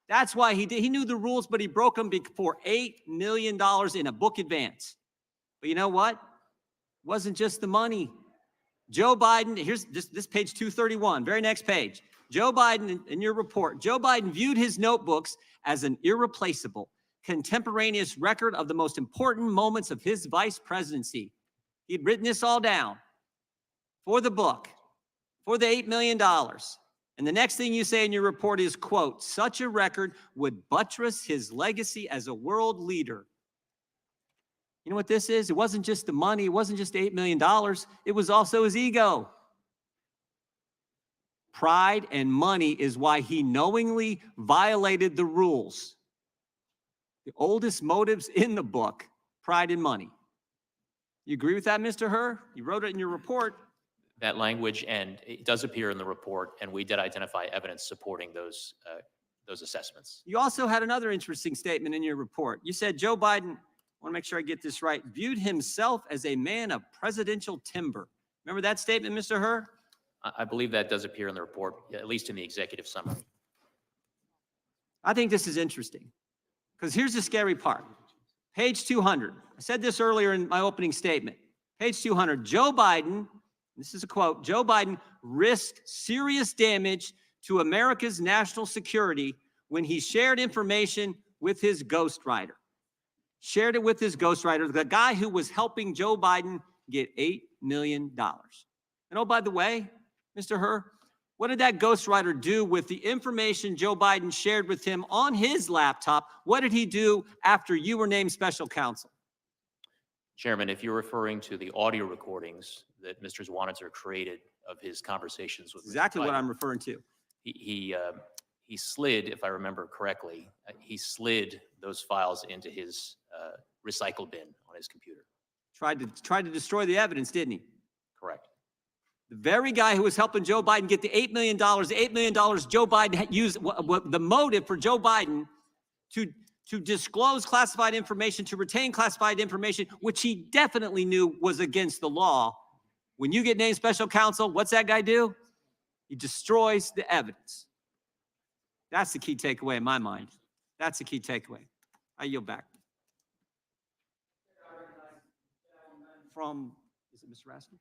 That's why he did. He knew the rules, but he broke them for $8 million in a book advance. But you know what? It wasn't just the money. Joe Biden, here's this page 231, very next page. Joe Biden, in your report, Joe Biden viewed his notebooks as an irreplaceable, contemporaneous record of the most important moments of his vice presidency. He'd written this all down for the book, for the $8 million. And the next thing you say in your report is, quote, such a record would buttress his legacy as a world leader. You know what this is? It wasn't just the money. It wasn't just $8 million. It was also his ego. Pride and money is why he knowingly violated the rules. The oldest motives in the book, pride and money. You agree with that, Mr. Hur? You wrote it in your report. That language, and it does appear in the report, and we did identify evidence supporting those assessments. You also had another interesting statement in your report. You said Joe Biden, I want to make sure I get this right, viewed himself as a man of presidential timber. Remember that statement, Mr. Hur? I believe that does appear in the report, at least in the executive summary. I think this is interesting because here's the scary part. Page 200. I said this earlier in my opening statement. Page 200, Joe Biden, this is a quote, Joe Biden risked serious damage to America's national security when he shared information with his ghostwriter. Shared it with his ghostwriter, the guy who was helping Joe Biden get $8 million. And oh, by the way, Mr. Hur, what did that ghostwriter do with the information Joe Biden shared with him on his laptop? What did he do after you were named special counsel? Chairman, if you're referring to the audio recordings that Mr. Zwanitzer created of his conversations with Exactly Mr. what Biden, I'm referring to. he slid, if I remember correctly, he slid those files into his recycle bin on his computer. Tried to destroy the evidence, didn't he? Correct. The very guy who was helping Joe Biden get the $8 million, Joe Biden had used the motive for Joe Biden to disclose classified information, to retain classified information, which he definitely knew was against the law. When you get named special counsel, what's that guy do? He destroys the evidence. That's the key takeaway in my mind. That's the key takeaway. I yield back. Is it Mr. Raskin?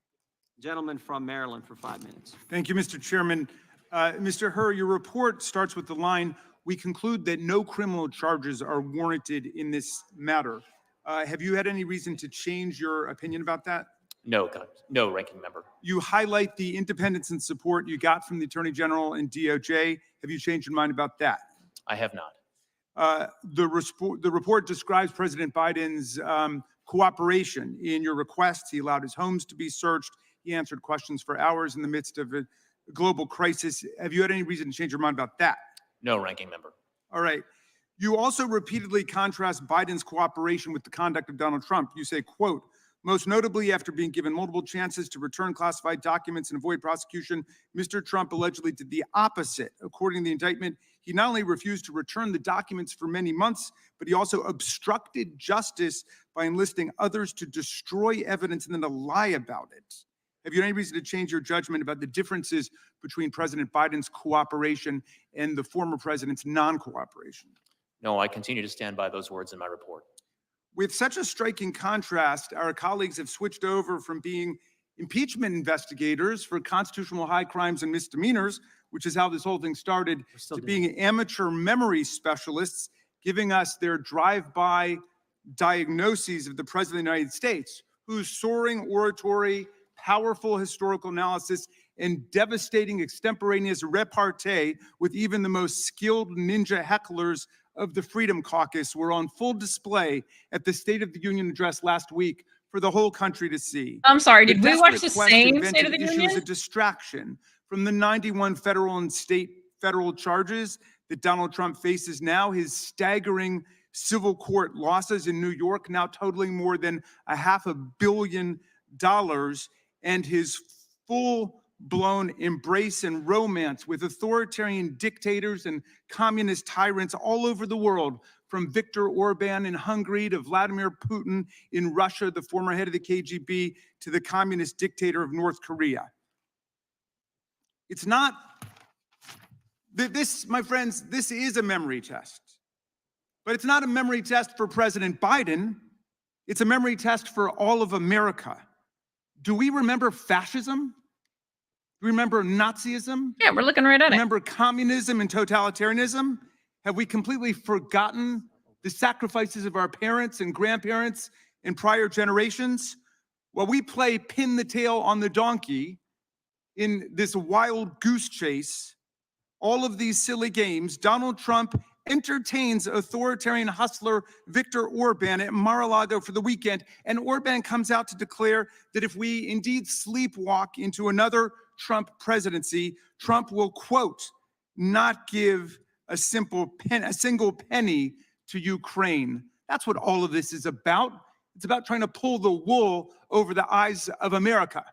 Gentleman from Maryland for 5 minutes. Thank you, Mr. Chairman. Mr. Hur, your report starts with the line, we conclude that no criminal charges are warranted in this matter. Have you had any reason to change your opinion about that? No, ranking member. You highlight the independence and support you got from the Attorney General and DOJ. Have you changed your mind about that? I have not. The report describes President Biden's cooperation in your requests. He allowed his homes to be searched. He answered questions for hours in the midst of a global crisis. Have you had any reason to change your mind about that? No, ranking member. All right. You also repeatedly contrast Biden's cooperation with the conduct of Donald Trump. You say, quote, Most notably, after being given multiple chances to return classified documents and avoid prosecution, Mr. Trump allegedly did the opposite. According to the indictment, he not only refused to return the documents for many months, but he also obstructed justice by enlisting others to destroy evidence and then to lie about it. Have you any reason to change your judgment about the differences between President Biden's cooperation and the former president's non-cooperation? No, I continue to stand by those words in my report. With such a striking contrast, our colleagues have switched over from being impeachment investigators for constitutional high crimes and misdemeanors, which is how this whole thing started, to being amateur memory specialists, giving us their drive-by diagnoses of the President of the United States, whose soaring oratory, powerful historical analysis, and devastating extemporaneous repartee with even the most skilled ninja hecklers of the Freedom Caucus were on full display at the State of the Union address last week for the whole country to see. I'm sorry, did we watch desperate the quest to same invent State of the an issue Union? as a distraction from the 91 federal and state federal charges that Donald Trump faces now, his staggering civil court losses in New York now totaling more than $500 million, and his full-blown embrace and romance with authoritarian dictators and communist tyrants all over the world, from Viktor Orban in Hungary to Vladimir Putin in Russia, the former head of the KGB, to the communist dictator of North Korea. It's not, this, my friends, this is a memory test. But it's not a memory test for President Biden. It's a memory test for all of America. Do we remember fascism? Do we remember Nazism? Yeah, we're looking right at it. Remember communism and totalitarianism? Have we completely forgotten the sacrifices of our parents and grandparents in prior generations? While we play pin the tail on the donkey in this wild goose chase, all of these silly games, Donald Trump entertains authoritarian hustler Viktor Orban at Mar-a-Lago for the weekend, and Orban comes out to declare that if we indeed sleepwalk into another Trump presidency, Trump will, quote, not give a single penny to Ukraine. That's what all of this is about. It's about trying to pull the wool over the eyes of America,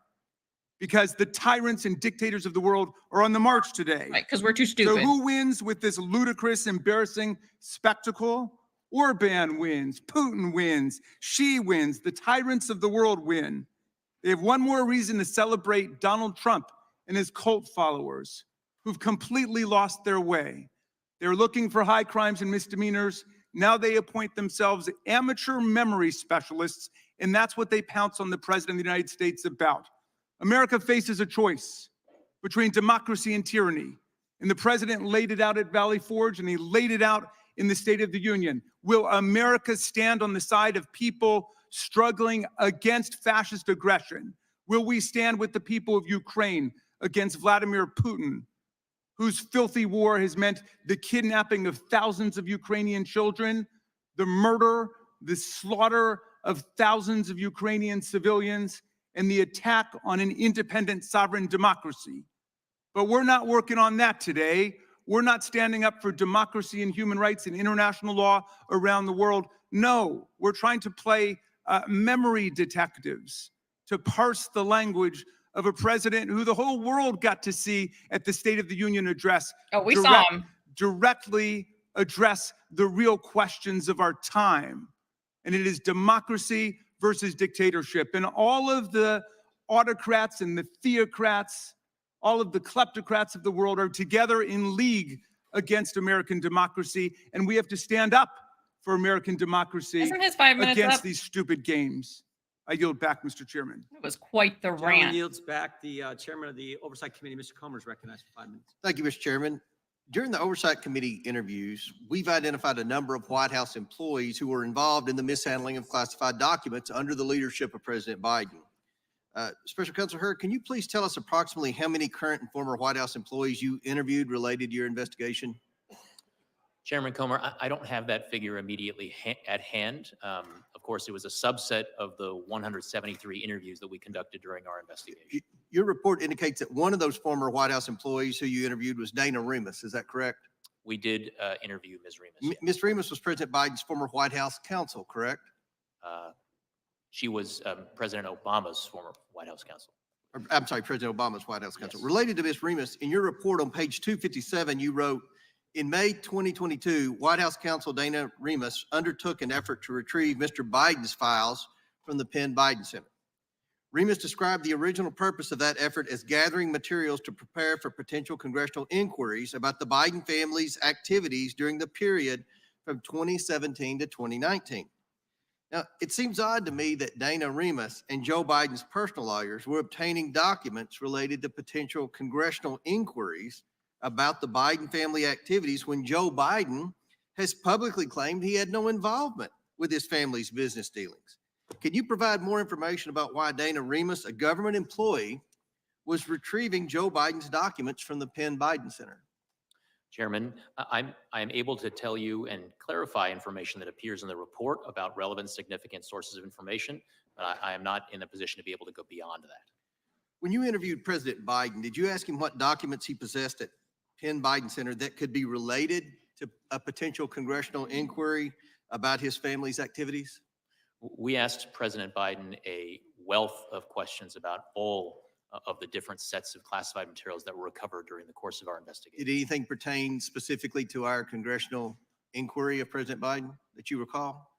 because the tyrants and dictators of the world are on the march today. Right, because we're too stupid. So who wins with this ludicrous, embarrassing spectacle? Orban wins, Putin wins, Xi wins, the tyrants of the world win. They have one more reason to celebrate Donald Trump and his cult followers, who've completely lost their way. They're looking for high crimes and misdemeanors. Now they appoint themselves amateur memory specialists, and that's what they pounce on the President of the United States about. America faces a choice between democracy and tyranny. And the president laid it out at Valley Forge, and he laid it out in the State of the Union. Will America stand on the side of people struggling against fascist aggression? Will we stand with the people of Ukraine against Vladimir Putin, whose filthy war has meant the kidnapping of thousands of Ukrainian children, the murder, the slaughter of thousands of Ukrainian civilians, and the attack on an independent sovereign democracy? But we're not working on that today. We're not standing up for democracy and human rights and international law around the world. No, we're trying to play memory detectives, to parse the language of a president who the whole world got to see at the State of the Union address. Oh, we saw him. Directly address the real questions of our time. And it is democracy versus dictatorship. And all of the autocrats and the theocrats, all of the kleptocrats of the world are together in league against American democracy. And we have to stand up for American democracy Isn't his 5 minutes against up? these stupid games. I yield back, Mr. Chairman. It was quite the Gentleman rant. yields back. The chairman of the Oversight Committee, Mr. Comer, is recognized for 5 minutes. Thank you, Mr. Chairman. During the Oversight Committee interviews, we've identified a number of White House employees who were involved in the mishandling of classified documents under the leadership of President Biden. Special Counsel Hurd, can you please tell us approximately how many current and former White House employees you interviewed related to your investigation? Chairman Comer, I don't have that figure immediately at hand. Of course, it was a subset of the 173 interviews that we conducted during our investigation. Your report indicates that one of those former White House employees who you interviewed was Dana Remus. Is that correct? We did interview Ms. Remus. Ms. Remus was President Biden's former White House counsel, correct? She was President Obama's former White House counsel. I'm sorry, President Obama's White House counsel. Related to Ms. Remus, in your report on page 257, you wrote, in May 2022, White House counsel Dana Remus undertook an effort to retrieve Mr. Biden's files from the Penn Biden Center. Remus described the original purpose of that effort as gathering materials to prepare for potential congressional inquiries about the Biden family's activities during the period from 2017 to 2019. Now, it seems odd to me that Dana Remus and Joe Biden's personal lawyers were obtaining documents related to potential congressional inquiries about the Biden family activities when Joe Biden has publicly claimed he had no involvement with his family's business dealings. Can you provide more information about why Dana Remus, a government employee, was retrieving Joe Biden's documents from the Penn Biden Center? Chairman, I am able to tell you and clarify information that appears in the report about relevant, significant sources of information, but I am not in a position to be able to go beyond that. When you interviewed President Biden, did you ask him what documents he possessed at Penn Biden Center that could be related to a potential congressional inquiry about his family's activities? We asked President Biden a wealth of questions about all of the different sets of classified materials that were recovered during the course of our investigation. Did anything pertain specifically to our congressional inquiry of President Biden that you recall?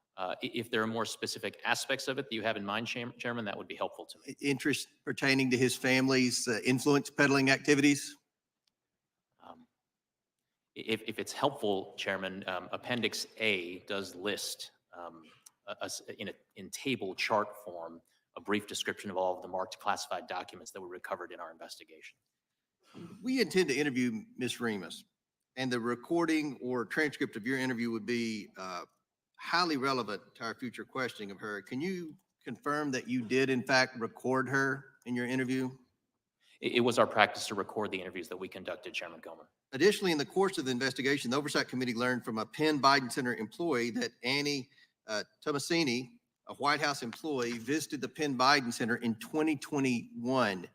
If there are more specific aspects of it that you have in mind, Chairman, that would be helpful to me. Interest pertaining to his family's influence peddling activities? If it's helpful, Chairman, Appendix A does list in table chart form a brief description of all of the marked classified documents that were recovered in our investigation. We intend to interview Ms. Remus, and the recording or transcript of your interview would be highly relevant to our future questioning of her. Can you confirm that you did in fact record her in your interview? It was our practice to record the interviews that we conducted, Chairman Comer. Additionally, in the course of the investigation, the Oversight Committee learned from a Penn Biden Center employee that Annie Tomasini, a White House employee, visited the Penn Biden Center in 2021.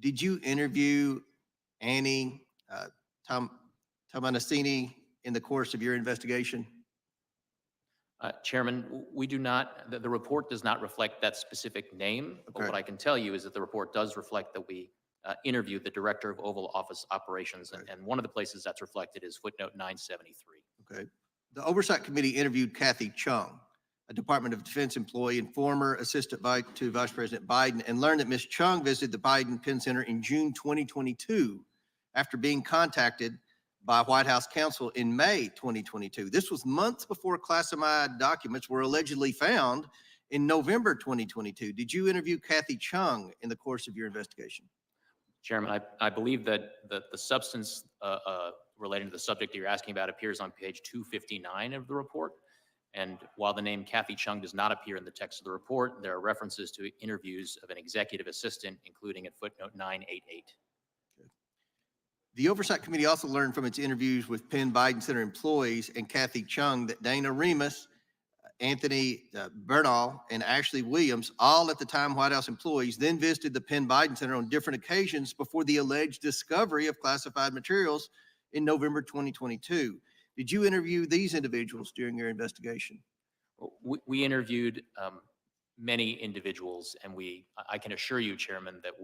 Did you interview Annie Tomasini in the course of your investigation? Chairman, we do not, the report does not reflect that specific name. But what I can tell you is that the report does reflect that we interviewed the Director of Oval Office Operations, and one of the places that's reflected is footnote 973. Okay. The Oversight Committee interviewed Kathy Chung, a Department of Defense employee and former assistant to Vice President Biden, and learned that Ms. Chung visited the Biden Penn Center in June 2022 after being contacted by White House counsel in May 2022. This was months before classified documents were allegedly found in November 2022. Did you interview Kathy Chung in the course of your investigation? Chairman, I believe that the substance relating to the subject you're asking about appears on page 259 of the report. And while the name Kathy Chung does not appear in the text of the report, there are references to interviews of an executive assistant, including at footnote 988. The Oversight Committee also learned from its interviews with Penn Biden Center employees and Kathy Chung that Dana Remus, Anthony Bernal, and Ashley Williams, all at the time White House employees, then visited the Penn Biden Center on different occasions before the alleged discovery of classified materials in November 2022. Did you interview these individuals during your investigation? We interviewed many individuals, and I can assure you, Chairman, that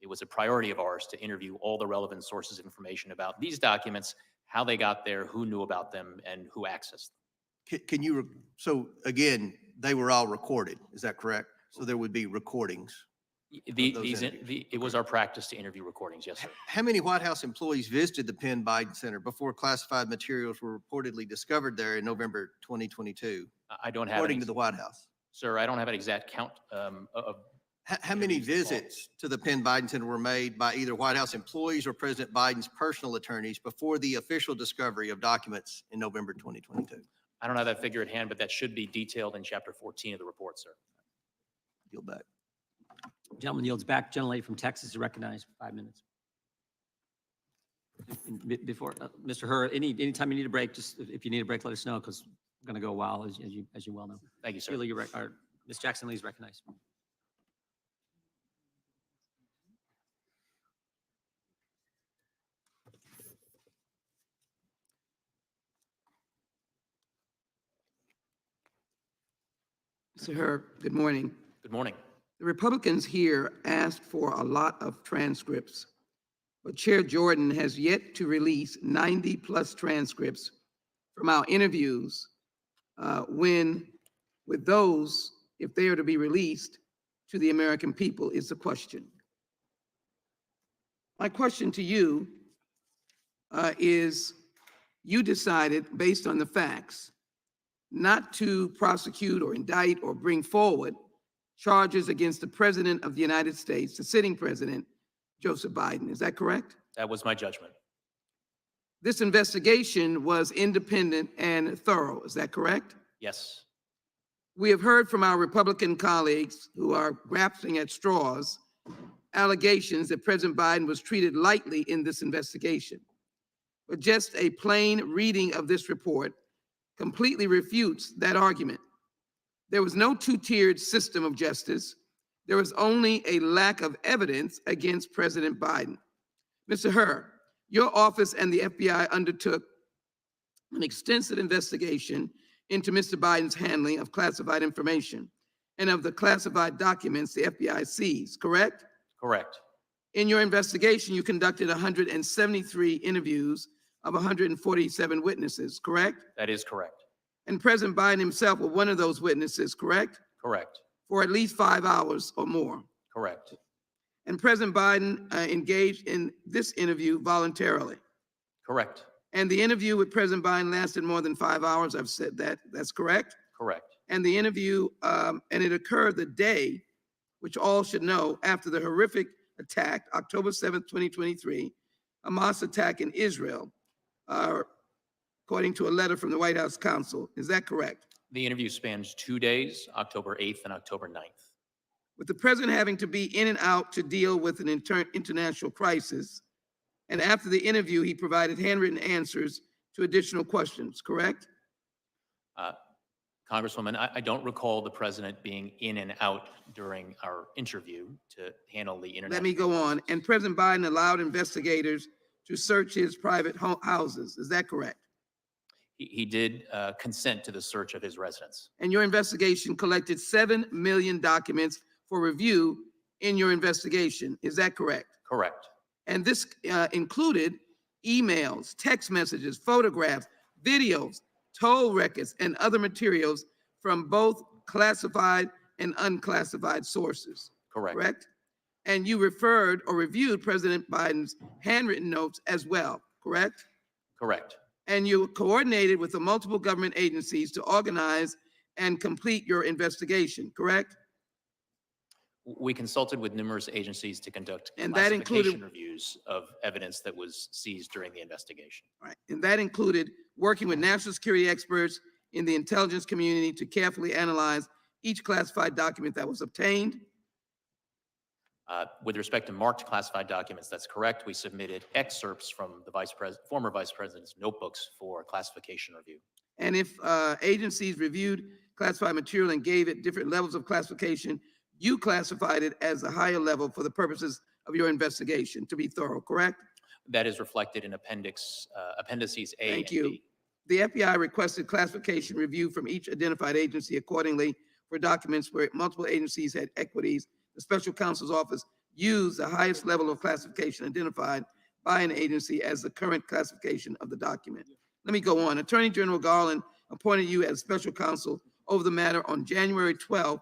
it was a priority of ours to interview all the relevant sources of information about these documents, how they got there, who knew about them, and who accessed them. Can you, so again, they were all recorded, is that correct? So there would be recordings? It was our practice to interview recordings, yes, sir. How many White House employees visited the Penn Biden Center before classified materials were reportedly discovered there in November 2022? I don't have according to the White House. Sir, I don't have an exact count of. How many visits to the Penn Biden Center were made by either White House employees or President Biden's personal attorneys before the official discovery of documents in November 2022? I don't have that figure at hand, but that should be detailed in chapter 14 of the report, sir. Yield back. Gentleman yields back. Gentlelady from Texas is recognized for 5 minutes. Before, Mr. Hurley, anytime you need a break, just if you need a break, let us know, because we're going to go a while, as you well know. Thank you, sir. Ms. Jackson Lee is recognized. Mr. Hur, good morning. Good morning. The Republicans here asked for a lot of transcripts, but Chair Jordan has yet to release 90-plus transcripts from our interviews with those, if they are to be released to the American people, is the question. My question to you is, you decided, based on the facts, not to prosecute or indict or bring forward charges against the President of the United States, the sitting President, Joseph Biden. Is that correct? That was my judgment. This investigation was independent and thorough. Is that correct? Yes. We have heard from our Republican colleagues who are grasping at straws allegations that President Biden was treated lightly in this investigation. But just a plain reading of this report completely refutes that argument. There was no two-tiered system of justice. There was only a lack of evidence against President Biden. Mr. Hur, your office and the FBI undertook an extensive investigation into Mr. Biden's handling of classified information and of the classified documents the FBI seized, correct? Correct. In your investigation, you conducted 173 interviews of 147 witnesses, correct? That is correct. And President Biden himself was one of those witnesses, correct? Correct. For at least 5 hours or more. Correct. And President Biden engaged in this interview voluntarily. Correct. And the interview with President Biden lasted more than 5 hours. I've said that. That's correct? Correct. And the interview, and it occurred the day, which all should know, after the horrific attack, October 7th, 2023, Hamas attack in Israel, according to a letter from the White House Counsel. Is that correct? The interview spans 2 days, October 8th and October 9th. With the president having to be in and out to deal with an international crisis, and after the interview, he provided handwritten answers to additional questions, correct? Congresswoman, I don't recall the president being in and out during our interview to handle the internet. Let me go on. And President Biden allowed investigators to search his private houses. Is that correct? He did consent to the search of his residence. And your investigation collected 7 million documents for review in your investigation. Is that correct? Correct. And this included emails, text messages, photographs, videos, toll records, and other materials from both classified and unclassified sources. Correct. Correct? And you referred or reviewed President Biden's handwritten notes as well, correct? Correct. And you coordinated with the multiple government agencies to organize and complete your investigation, correct? We consulted with numerous agencies to conduct And that included reviews of evidence that was seized during the investigation. Right. And that included working with national security experts in the intelligence community to carefully analyze each classified document that was obtained. With respect to marked classified documents, that's correct. We submitted excerpts from the former vice president's notebooks for classification review. And if agencies reviewed classified material and gave it different levels of classification, you classified it as a higher level for the purposes of your investigation to be thorough, correct? That is reflected in appendices A Thank and you. B. The FBI requested classification review from each identified agency accordingly for documents where multiple agencies had equities. The special counsel's office used the highest level of classification identified by an agency as the current classification of the document. Let me go on. Attorney General Garland appointed you as special counsel over the matter on January 12,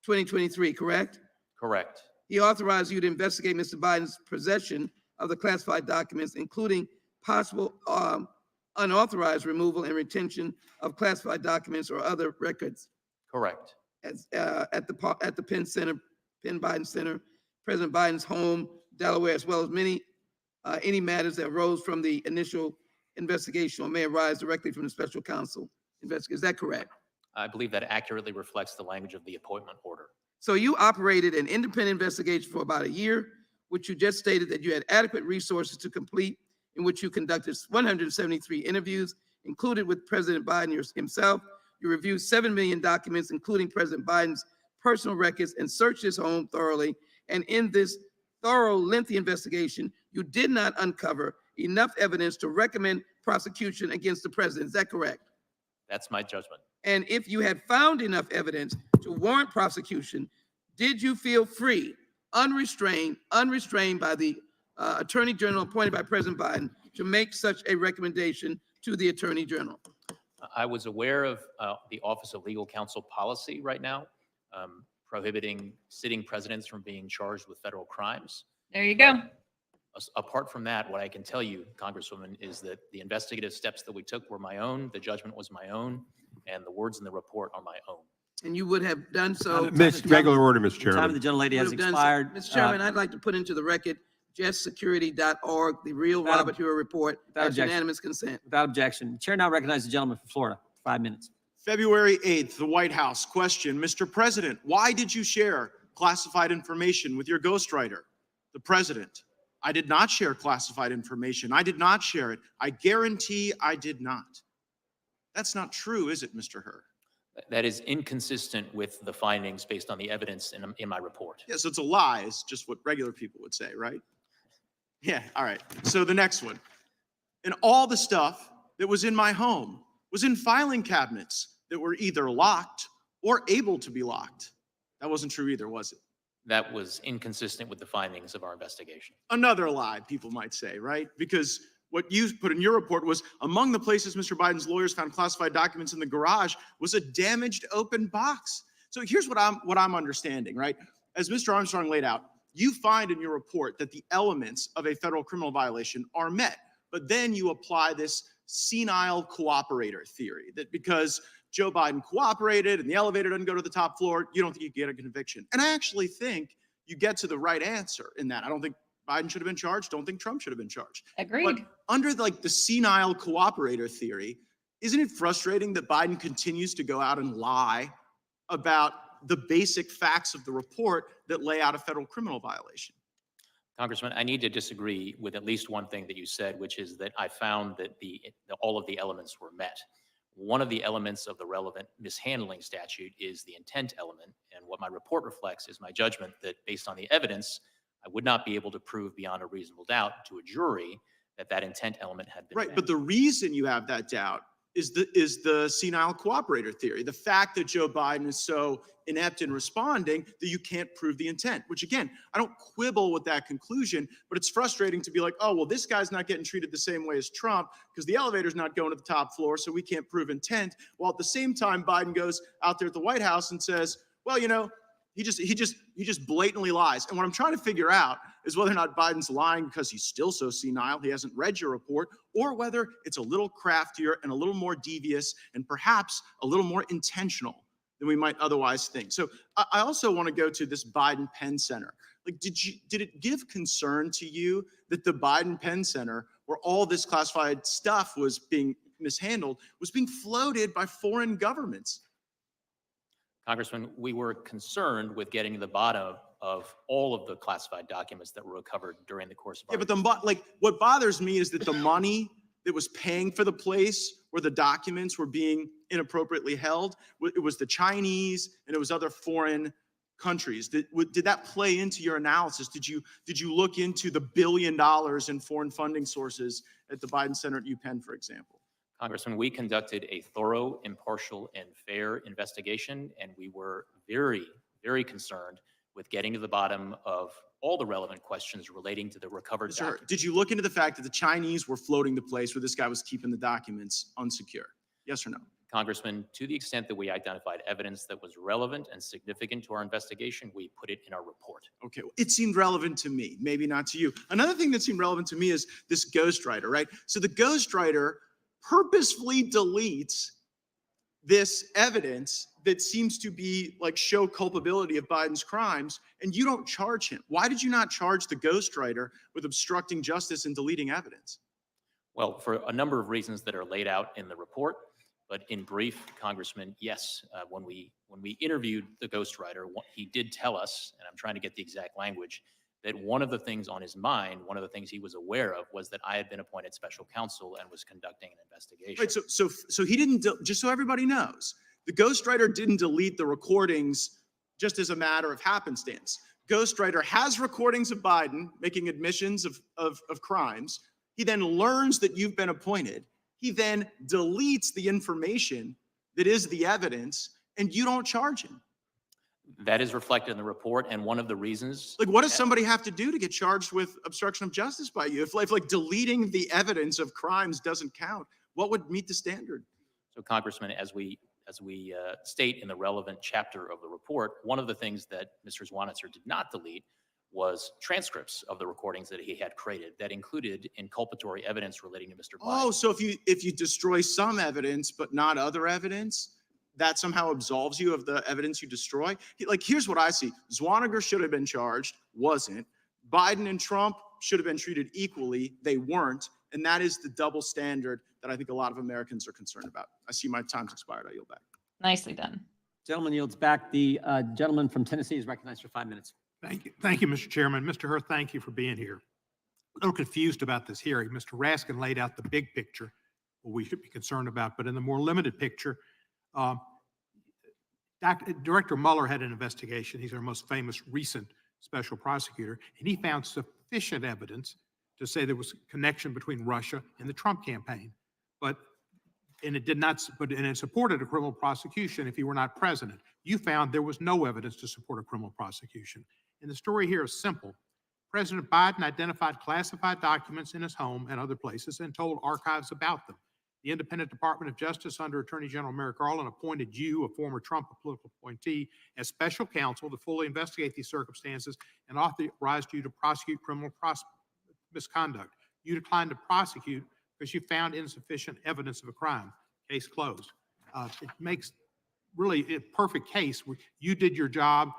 2023, correct? Correct. He authorized you to investigate Mr. Biden's possession of the classified documents, including possible unauthorized removal and retention of classified documents or other records. Correct. As, at the Penn Biden Center, President Biden's home, Delaware, as well as any matters that arose from the initial investigation or may arise directly from the special counsel investigation. Is that correct? I believe that accurately reflects the language of the appointment order. So you operated an independent investigation for about a year, which you just stated that you had adequate resources to complete, in which you conducted 173 interviews, included with President Biden himself. You reviewed 7 million documents, including President Biden's personal records, and searched his home thoroughly. And in this thorough, lengthy investigation, you did not uncover enough evidence to recommend prosecution against the president. Is that correct? That's my judgment. And if you had found enough evidence to warrant prosecution, did you feel free, unrestrained by the Attorney General appointed by President Biden to make such a recommendation to the Attorney General? I was aware of the Office of Legal Counsel policy right now, prohibiting sitting presidents from being charged with federal crimes. There you go. Apart from that, what I can tell you, Congresswoman, is that the investigative steps that we took were my own, the judgment was my own, and the words in the report are my own. And you would have done so. Regular order, Mr. Time of Chairman. the gentlelady has Would have done so. expired. Mr. Chairman, I'd like to put into the record justsecurity.org, the real Without- Robert Hur report, without as objection. unanimous consent. Without objection. Chair now recognizes the gentleman from Florida. 5 minutes. February 8th, the White House question, Mr. President, why did you share classified information with your ghostwriter? The President, I did not share classified information. I did not share it. I guarantee I did not. That's not true, is it, Mr. Hur? That is inconsistent with the findings based on the evidence in my report. Yes, it's a lie. It's just what regular people would say, right? Yeah, all right. So the next one. And all the stuff that was in my home was in filing cabinets that were either locked or able to be locked. That wasn't true either, was it? That was inconsistent with the findings of our investigation. Another lie, people might say, right? Because what you put in your report was among the places Mr. Biden's lawyers found classified documents in the garage was a damaged open box. So here's what I'm understanding, right? As Mr. Armstrong laid out, you find in your report that the elements of a federal criminal violation are met, but then you apply this senile cooperator theory that because Joe Biden cooperated and the elevator doesn't go to the top floor, you don't think you get a conviction. And I actually think you get to the right answer in that. I don't think Biden should have been charged. Don't think Trump should have been charged. Agreed. But under the senile cooperator theory, isn't it frustrating that Biden continues to go out and lie about the basic facts of the report that lay out a federal criminal violation? Congressman, I need to disagree with at least one thing that you said, which is that I found that all of the elements were met. One of the elements of the relevant mishandling statute is the intent element. And what my report reflects is my judgment that based on the evidence, I would not be able to prove beyond a reasonable doubt to a jury that that intent element had been Right, met. but the reason you have that doubt is the senile cooperator theory. The fact that Joe Biden is so inept in responding that you can't prove the intent, which again, I don't quibble with that conclusion, but it's frustrating to be like, oh, well, this guy's not getting treated the same way as Trump because the elevator's not going to the top floor, so we can't prove intent. While at the same time, Biden goes out there at the White House and says, well, you know, he just blatantly lies. And what I'm trying to figure out is whether or not Biden's lying because he's still so senile, he hasn't read your report, or whether it's a little craftier and a little more devious and perhaps a little more intentional than we might otherwise think. So I also want to go to this Biden Penn Center. Like, did it give concern to you that the Biden Penn Center, where all this classified stuff was being mishandled, was being floated by foreign governments? Congressman, we were concerned with getting to the bottom of all of the classified documents that were recovered during the course of our What bothers me is that the money that was paying for the place where the documents were being inappropriately held, it was the Chinese and it was other foreign countries. Did that play into your analysis? Did you look into the $1 billion in foreign funding sources at the Biden Center at UPenn, for example? Congressman, we conducted a thorough, impartial, and fair investigation, and we were very, very concerned with getting to the bottom of all the relevant questions relating to the recovered documents. Did you look into the fact that the Chinese were floating the place where this guy was keeping the documents unsecure? Yes or no? Congressman, to the extent that we identified evidence that was relevant and significant to our investigation, we put it in our report. Okay, well, it seemed relevant to me, maybe not to you. Another thing that seemed relevant to me is this ghostwriter, right? So the ghostwriter purposefully deletes this evidence that seems to be show culpability of Biden's crimes, and you don't charge him. Why did you not charge the ghostwriter with obstructing justice and deleting evidence? Well, for a number of reasons that are laid out in the report, but in brief, Congressman, yes, when we interviewed the ghostwriter, he did tell us, and I'm trying to get the exact language, that one of the things on his mind, one of the things he was aware of, was that I had been appointed special counsel and was conducting an investigation. Right, so he didn't, just so everybody knows, the ghostwriter didn't delete the recordings just as a matter of happenstance. Ghostwriter has recordings of Biden making admissions of crimes. He then learns that you've been appointed. He then deletes the information that is the evidence, and you don't charge him. That is reflected in the report, and one of the reasons. Like, what does somebody have to do to get charged with obstruction of justice by you? If like deleting the evidence of crimes doesn't count, what would meet the standard? So, Congressman, as we state in the relevant chapter of the report, one of the things that Mr. Zwanitzer did not delete was transcripts of the recordings that he had created that included inculpatory evidence relating to Mr. Biden. Oh, so if you destroy some evidence but not other evidence, that somehow absolves you of the evidence you destroy? Like, here's what I see. Zwanniger should have been charged, wasn't. Biden and Trump should have been treated equally. They weren't. And that is the double standard that I think a lot of Americans are concerned about. I see my time's expired. I yield back. Nicely done. Gentleman yields back. The gentleman from Tennessee is recognized for 5 minutes. Thank you. Thank you, Mr. Chairman. Mr. Hurth, thank you for being here. A little confused about this hearing. Mr. Raskin laid out the big picture, what we should be concerned about, but in the more limited picture, Director Mueller had an investigation. He's our most famous recent special prosecutor, and he found sufficient evidence to say there was a connection between Russia and the Trump campaign. And it supported a criminal prosecution if he were not president. You found there was no evidence to support a criminal prosecution. And the story here is simple. President Biden identified classified documents in his home and other places and told archives about them. The Independent Department of Justice under Attorney General Merrick Garland appointed you, a former Trump political appointee, as special counsel to fully investigate these circumstances and authorized you to prosecute criminal misconduct. You declined to prosecute because you found insufficient evidence of a crime. Case closed. It makes really a perfect case where you did your job,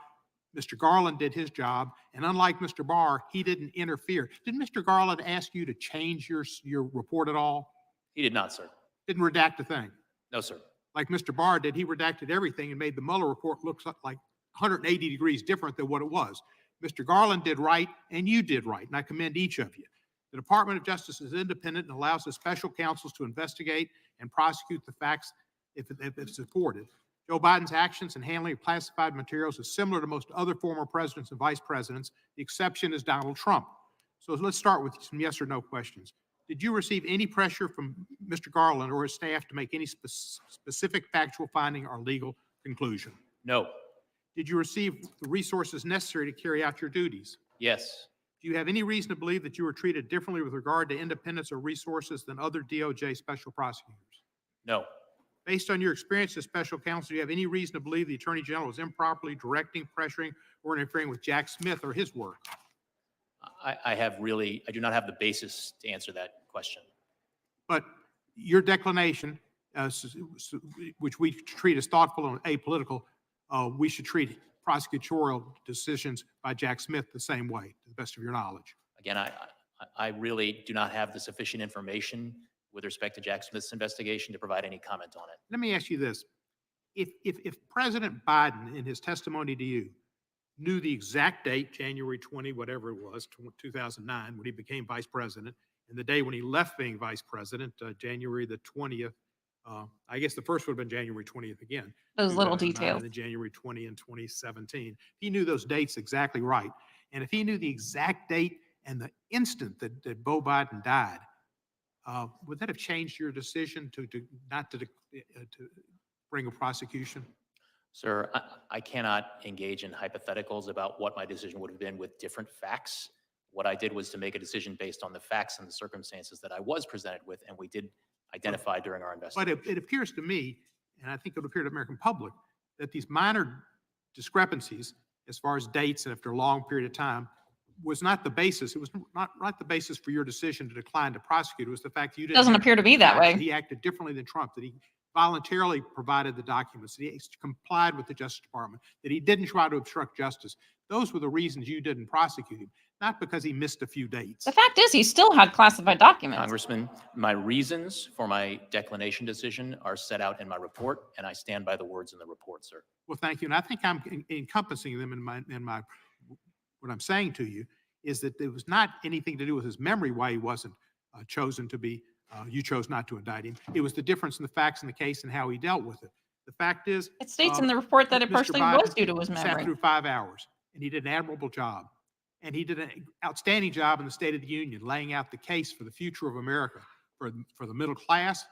Mr. Garland did his job, and unlike Mr. Barr, he didn't interfere. Did Mr. Garland ask you to change your report at all? He did not, sir. Didn't redact a thing? No, sir. Like Mr. Barr did, he redacted everything and made the Mueller report look like 180 degrees different than what it was. Mr. Garland did right, and you did right, and I commend each of you. The Department of Justice is independent and allows the special counsels to investigate and prosecute the facts if it's supported. Joe Biden's actions in handling of classified materials is similar to most other former presidents and vice presidents. The exception is Donald Trump. So let's start with some yes or no questions. Did you receive any pressure from Mr. Garland or his staff to make any specific factual finding or legal conclusion? No. Did you receive the resources necessary to carry out your duties? Yes. Do you have any reason to believe that you were treated differently with regard to independence or resources than other DOJ special prosecutors? No. Based on your experience as special counsel, do you have any reason to believe the Attorney General was improperly directing, pressuring, or interfering with Jack Smith or his work? I do not have the basis to answer that question. But your declination, which we treat as thoughtful and apolitical, we should treat prosecutorial decisions by Jack Smith the same way, to the best of your knowledge. Again, I really do not have the sufficient information with respect to Jack Smith's investigation to provide any comment on it. Let me ask you this. If President Biden, in his testimony to you, knew the exact date, January 20, whatever it was, 2009, when he became vice president, and the day when he left being vice president, January the 20th, I guess the first would have been January 20th again. Those little 2009, details. And then January 20 in 2017. He knew those dates exactly right. And if he knew the exact date and the instant that Beau Biden died, would that have changed your decision to bring a prosecution? Sir, I cannot engage in hypotheticals about what my decision would have been with different facts. What I did was to make a decision based on the facts and the circumstances that I was presented with, and we did identify during our investigation. But it appears to me, and I think it would appear to the American public, that these minor discrepancies, as far as dates and after a long period of time, was not the basis. It was not the basis for your decision to decline to prosecute. It was the fact that you didn't. Doesn't appear to be that way. He acted differently than Trump, that he voluntarily provided the documents, that he complied with the Justice Department, that he didn't try to obstruct justice. Those were the reasons you didn't prosecute him, not because he missed a few dates. The fact is, he still had classified documents. Congressman, my reasons for my declination decision are set out in my report, and I stand by the words in the report, sir. Well, thank you. And I think I'm encompassing them in my what I'm saying to you is that there was not anything to do with his memory why he wasn't chosen to be, you chose not to indict him. It was the difference in the facts in the case and how he dealt with it. The fact is, it states in the report that it Mr. partially Biden was due to his sat memory. through 5 hours, and he did an admirable job. And he did an outstanding job in the State of the Union, laying out the case for the future of America, for the middle class,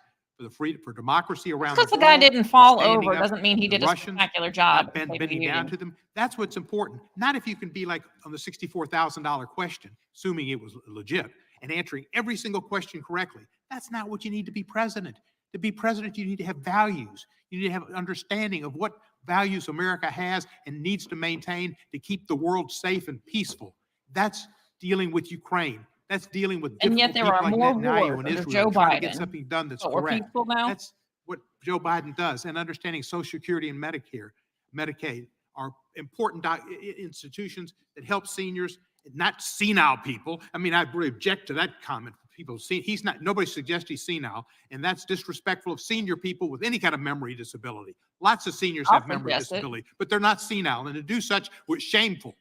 for democracy around Because the the guy world, didn't for fall standing over up doesn't mean he to did a Russians, spectacular job. not at State of the bending down Union. to them. That's what's important. Not if you can be like on the $64,000 question, assuming it was legit, and answering every single question correctly. That's not what you need to be president. To be president, you need to have values. You need to have an understanding of what values America has and needs to maintain to keep the world safe and peaceful. That's dealing with Ukraine. That's dealing with And yet difficult there people are like more Netanyahu wars and under Israel Joe and trying to get Biden. something done that's But we're correct. peaceful now? That's what Joe Biden does. And understanding Social Security and Medicare, Medicaid are important institutions that help seniors, not senile people. I mean, I really object to that comment. People see he's not, nobody suggests he's senile, and that's disrespectful of senior people with any kind of memory disability. Lots of seniors I'll have memory suggest it. disability, but they're not senile, and to do such was shameful.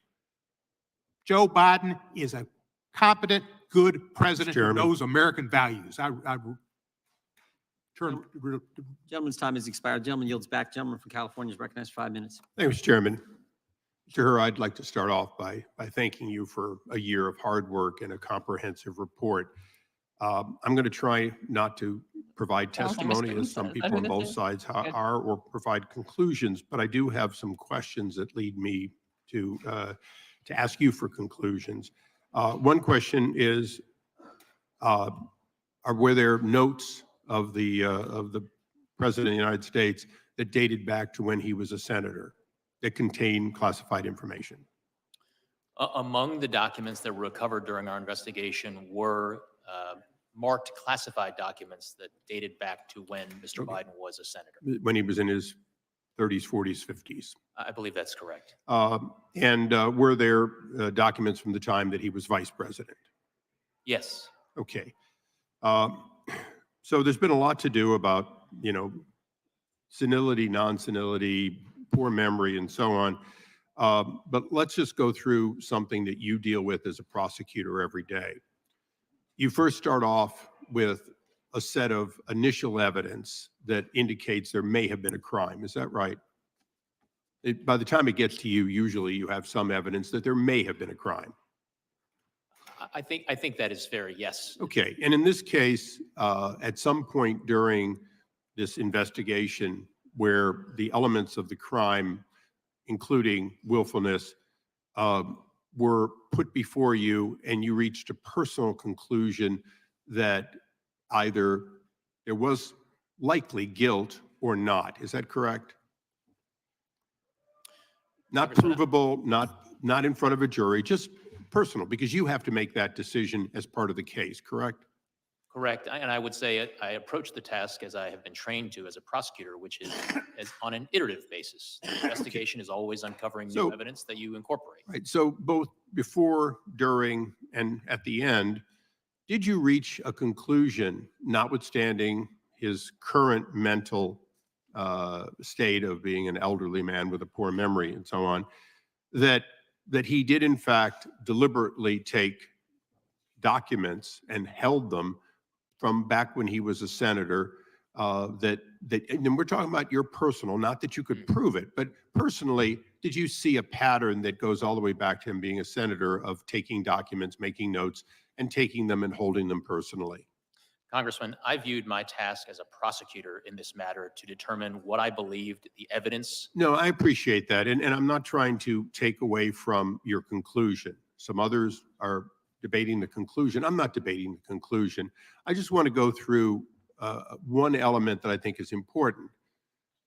Joe Biden is a competent, good president who Chairman. knows American values. Gentleman's time has expired. Gentleman yields back. Gentleman from California is recognized for 5 minutes. Thank you, Mr. Chairman. Mr. Hur, I'd like to start off by thanking you for a year of hard work and a comprehensive report. I'm going to try not to provide Sounds like testimony, Mr. as some Is that people who on this both is? sides Good. are, or provide conclusions, but I do have some questions that lead me to ask you for conclusions. One question is, were there notes of the President of the United States that dated back to when he was a senator that contained classified information? Among the documents that were recovered during our investigation were marked classified documents that dated back to when Mr. Okay. Biden was a senator. When he was in his 30s, 40s, 50s. I believe that's correct. And were there documents from the time that he was vice president? Yes. Okay. So there's been a lot to do about, senility, non-senility, poor memory, and so on. But let's just go through something that you deal with as a prosecutor every day. You first start off with a set of initial evidence that indicates there may have been a crime. Is that right? By the time it gets to you, usually you have some evidence that there may have been a crime. I think that is fair, yes. Okay, and in this case, at some point during this investigation where the elements of the crime, including willfulness, were put before you and you reached a personal conclusion that either there was likely guilt or not. Is that correct? Not provable, not in front of a jury, just personal, because you have to make that decision as part of the case, correct? Correct. And I would say I approach the task as I have been trained to as a prosecutor, which is as on an iterative basis. The investigation is always uncovering new evidence that you incorporate. Right. So both before, during, and at the end, did you reach a conclusion, notwithstanding his current mental state of being an elderly man with a poor memory and so on, that he did in fact deliberately take documents and held them from back when he was a senator, and we're talking about your personal, not that you could prove it, but personally, did you see a pattern that goes all the way back to him being a senator of taking documents, making notes, and taking them and holding them personally? Congressman, I viewed my task as a prosecutor in this matter to determine what I believed the evidence. No, I appreciate that. And I'm not trying to take away from your conclusion. Some others are debating the conclusion. I'm not debating the conclusion. I just want to go through one element that I think is important.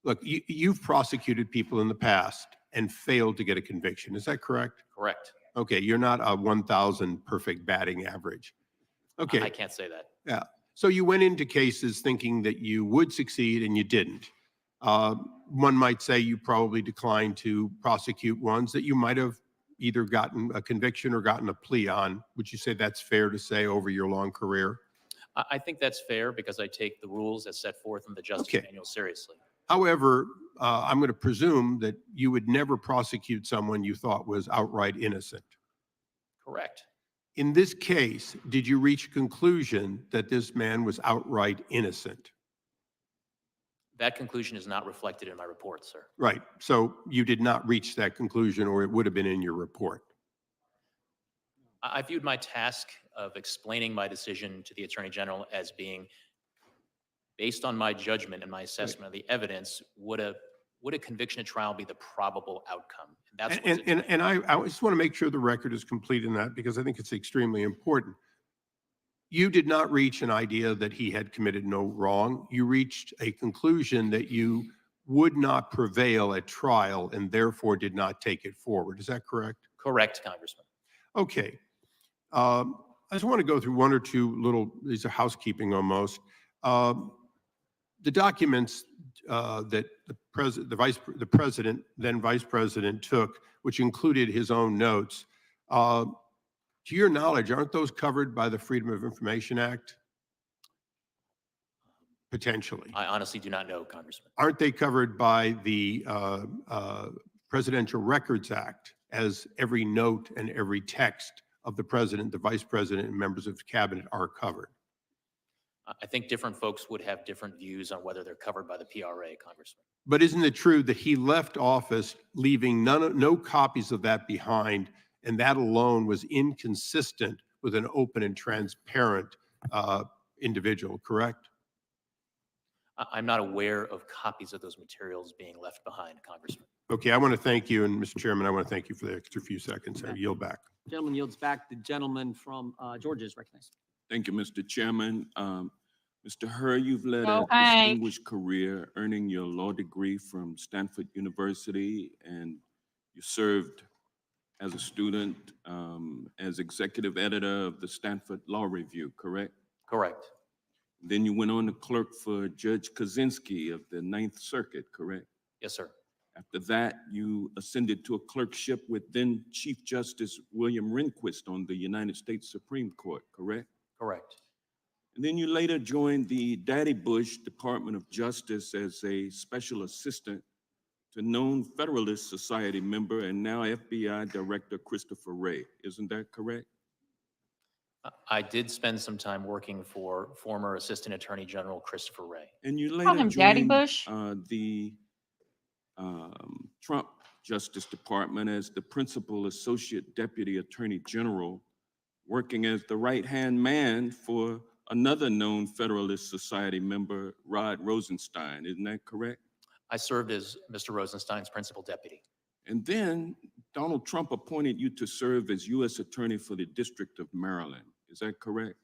Look, you've prosecuted people in the past and failed to get a conviction. Is that correct? Correct. Okay, you're not a 1,000 perfect batting average. Okay. I can't say that. Yeah. So you went into cases thinking that you would succeed and you didn't. One might say you probably declined to prosecute ones that you might have either gotten a conviction or gotten a plea on. Would you say that's fair to say over your long career? I think that's fair because I take the rules as set forth in the Justice Manual seriously. However, I'm going to presume that you would never prosecute someone you thought was outright innocent. Correct. In this case, did you reach a conclusion that this man was outright innocent? That conclusion is not reflected in my report, sir. Right. So you did not reach that conclusion, or it would have been in your report. I viewed my task of explaining my decision to the Attorney General as being based on my judgment and my assessment of the evidence, would a conviction at trial be the probable outcome? That's what's at stake. And I just want to make sure the record is complete in that because I think it's extremely important. You did not reach an idea that he had committed no wrong. You reached a conclusion that you would not prevail at trial and therefore did not take it forward. Is that correct? Correct, Congressman. Okay. I just want to go through one or two these are housekeeping almost. The documents that the president, then vice president took, which included his own notes, to your knowledge, aren't those covered by the Freedom of Information Act? Potentially. I honestly do not know, Congressman. Aren't they covered by the Presidential Records Act, as every note and every text of the president, the vice president, and members of the cabinet are covered? I think different folks would have different views on whether they're covered by the PRA, Congressman. But isn't it true that he left office leaving no copies of that behind, and that alone was inconsistent with an open and transparent individual, correct? I'm not aware of copies of those materials being left behind, Congressman. Okay, I want to thank you, and Mr. Chairman, I want to thank you for the extra few seconds. I yield back. Gentleman yields back. The gentleman from Georgia is recognized. Thank you, Mr. Chairman. Mr. Hurley, you've led Go a Hank. distinguished career, earning your law degree from Stanford University, and you served as a student as executive editor of the Stanford Law Review, correct? Correct. Then you went on to clerk for Judge Kaczynski of the Ninth Circuit, correct? Yes, sir. After that, you ascended to a clerkship with then Chief Justice William Rehnquist on the United States Supreme Court, correct? Correct. And then you later joined the Daddy Bush Department of Justice as a special assistant to known Federalist Society member and now FBI Director Christopher Wray. Isn't that correct? I did spend some time working for former Assistant Attorney General Christopher Wray. And you Call later him Daddy joined Bush. The Trump Justice Department as the Principal Associate Deputy Attorney General, working as the right-hand man for another known Federalist Society member, Rod Rosenstein. Isn't that correct? I served as Mr. Rosenstein's principal deputy. And then Donald Trump appointed you to serve as U.S. Attorney for the District of Maryland. Is that correct?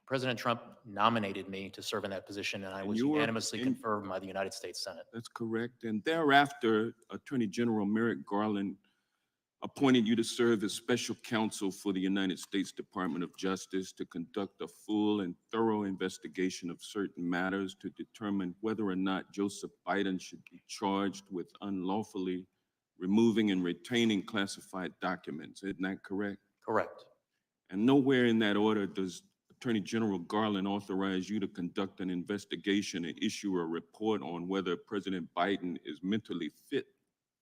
President Trump nominated me to serve in that position, and I was you were unanimously confirmed by the United States Senate. That's correct. And thereafter, Attorney General Merrick Garland appointed you to serve as special counsel for the United States Department of Justice to conduct a full and thorough investigation of certain matters to determine whether or not Joseph Biden should be charged with unlawfully removing and retaining classified documents. Isn't that correct? Correct. And nowhere in that order does Attorney General Garland authorize you to conduct an investigation and issue a report on whether President Biden is mentally fit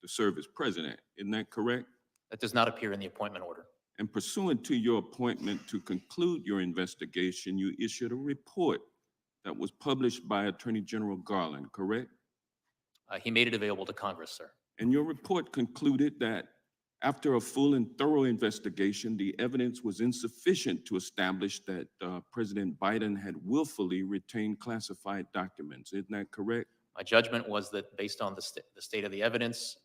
to serve as president. Isn't that correct? That does not appear in the appointment order. And pursuant to your appointment to conclude your investigation, you issued a report that was published by Attorney General Garland, correct? He made it available to Congress, sir. And your report concluded that after a full and thorough investigation, the evidence was insufficient to establish that President Biden had willfully retained classified documents. Isn't that correct? My judgment was that based on the state of the evidence,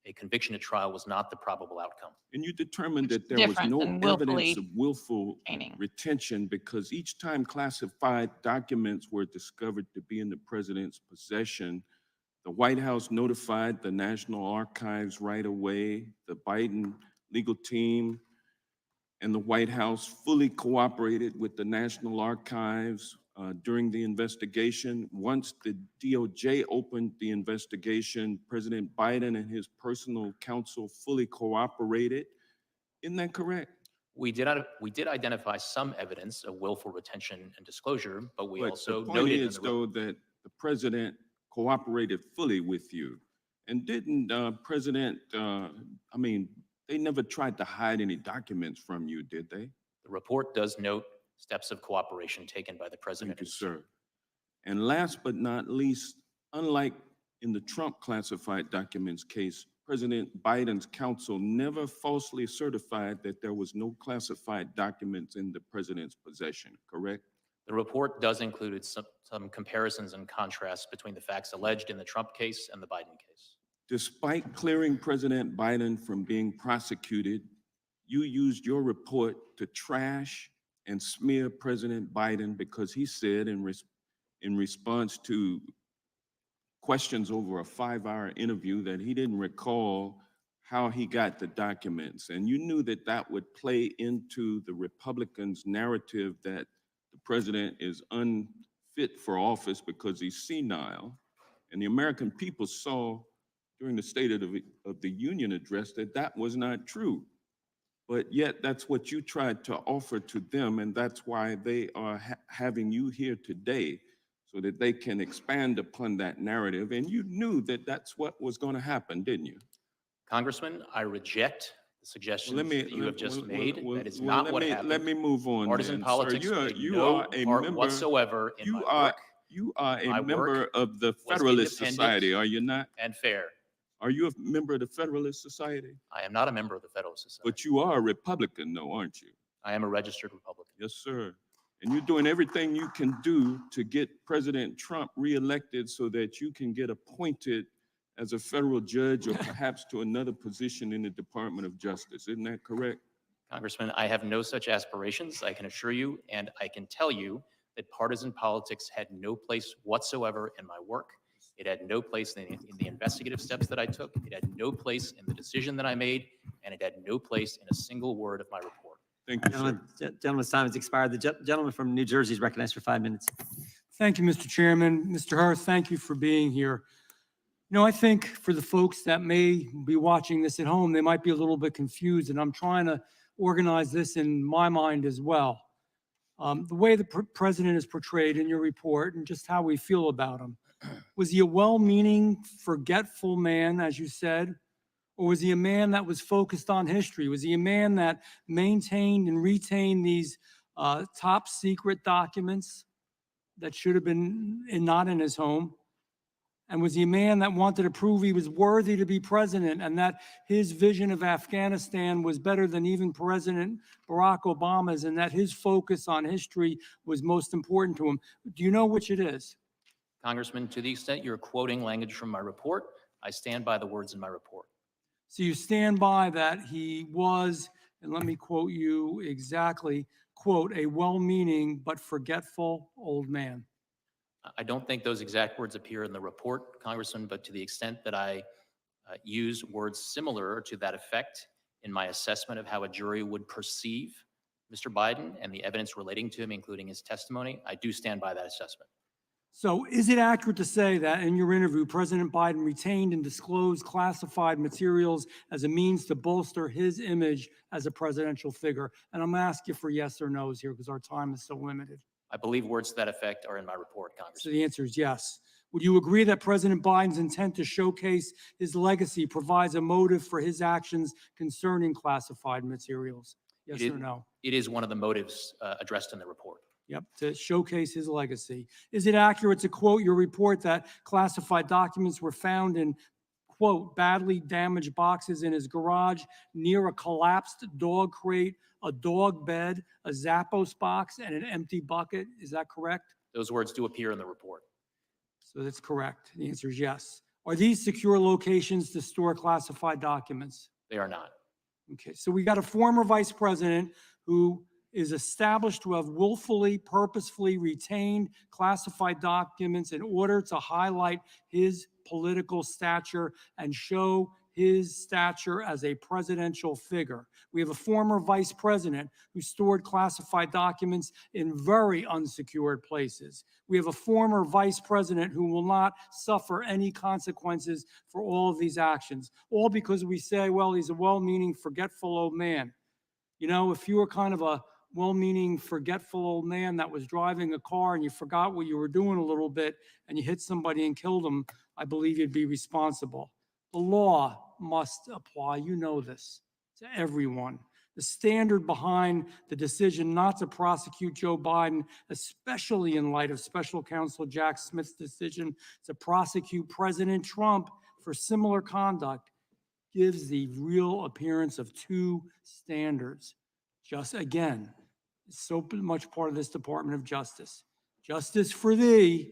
a conviction at trial was not the probable outcome. And you determined that there was Different no than evidence willfully of willful retaining. retention because each time classified documents were discovered to be in the president's possession, the White House notified the National Archives right away. The Biden legal team and the White House fully cooperated with the National Archives during the investigation. Once the DOJ opened the investigation, President Biden and his personal counsel fully cooperated. Isn't that correct? We did identify some evidence of willful retention and disclosure, but we also the point noted in is, the though, that the president cooperated fully with you. And didn't they never tried to hide any documents from you, did they? The report does note steps of cooperation taken by the president. Thank you, sir. And last but not least, unlike in the Trump classified documents case, President Biden's counsel never falsely certified that there was no classified documents in the president's possession, correct? The report does include some comparisons and contrasts between the facts alleged in the Trump case and the Biden case. Despite clearing President Biden from being prosecuted, you used your report to trash and smear President Biden because he said in response to questions over a 5-hour interview that he didn't recall how he got the documents. And you knew that that would play into the Republicans' narrative that the president is unfit for office because he's senile. And the American people saw during the State of the Union address that that was not true. But yet that's what you tried to offer to them, and that's why they are having you here today, so that they can expand upon that narrative. And you knew that that's what was going to happen, didn't you? Congressman, I reject the suggestions that you have just made. That is not what happened. Let me move on. Partisan then, sir. politics played You no are a part member whatsoever in my work. You are a My member work of the was Federalist independent Society, are you not? and fair. Are you a member of the Federalist Society? I am not a member of the Federalist Society. But you are a Republican, though, aren't you? I am a registered Republican. Yes, sir. And you're doing everything you can do to get President Trump reelected so that you can get appointed as a federal judge or perhaps to another position in the Department of Justice. Isn't that correct? Congressman, I have no such aspirations, I can assure you, and I can tell you that partisan politics had no place whatsoever in my work. It had no place in the investigative steps that I took. It had no place in the decision that I made, and it had no place in a single word of my report. Thank you, sir. Gentleman's time has expired. The gentleman from New Jersey is recognized for 5 minutes. Thank you, Mr. Chairman. Mr. Hurst, thank you for being here. You know, I think for the folks that may be watching this at home, they might be a little bit confused, and I'm trying to organize this in my mind as well. The way the president is portrayed in your report and just how we feel about him. Was he a well-meaning, forgetful man, as you said? Or was he a man that was focused on history? Was he a man that maintained and retained these top secret documents that should have been not in his home? And was he a man that wanted to prove he was worthy to be president and that his vision of Afghanistan was better than even President Barack Obama's, and that his focus on history was most important to him? Do you know which it is? Congressman, to the extent you're quoting language from my report, I stand by the words in my report. So you stand by that he was, and let me quote you exactly, quote, a well-meaning but forgetful old man. I don't think those exact words appear in the report, Congressman, but to the extent that I use words similar to that effect in my assessment of how a jury would perceive Mr. Biden and the evidence relating to him, including his testimony, I do stand by that assessment. So is it accurate to say that in your interview, President Biden retained and disclosed classified materials as a means to bolster his image as a presidential figure? And I'm going to ask you for yes or no's here because our time is so limited. I believe words to that effect are in my report, So Congressman. the answer is yes. Would you agree that President Biden's intent to showcase his legacy provides a motive for his actions concerning classified materials? Yes or no? It is one of the motives addressed in the report. Yep, to showcase his legacy. Is it accurate to quote your report that classified documents were found in, quote, badly damaged boxes in his garage near a collapsed dog crate, a dog bed, a Zappos box, and an empty bucket? Is that correct? Those words do appear in the report. So that's correct. The answer is yes. Are these secure locations to store classified documents? They are not. Okay, so we got a former vice president who is established to have willfully, purposefully retained classified documents in order to highlight his political stature and show his stature as a presidential figure. We have a former vice president who stored classified documents in very unsecured places. We have a former vice president who will not suffer any consequences for all of these actions, all because we say, well, he's a well-meaning, forgetful old man. You know, if you were kind of a well-meaning, forgetful old man that was driving a car and you forgot what you were doing a little bit and you hit somebody and killed them, I believe you'd be responsible. The law must apply, you know this, to everyone. The standard behind the decision not to prosecute Joe Biden, especially in light of Special Counsel Jack Smith's decision to prosecute President Trump for similar conduct, gives the real appearance of two standards. Just again, is so much part of this Department of Justice. Justice for thee,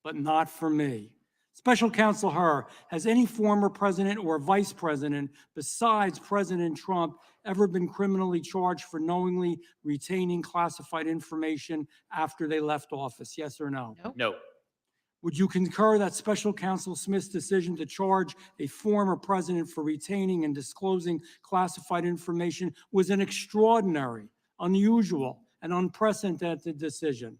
but not for me. Special Counsel Hur, has any former president or vice president besides President Trump ever been criminally charged for knowingly retaining classified information after they left office? Yes or no? No. Would you concur that Special Counsel Smith's decision to charge a former president for retaining and disclosing classified information was an extraordinary, unusual, and unprecedented decision?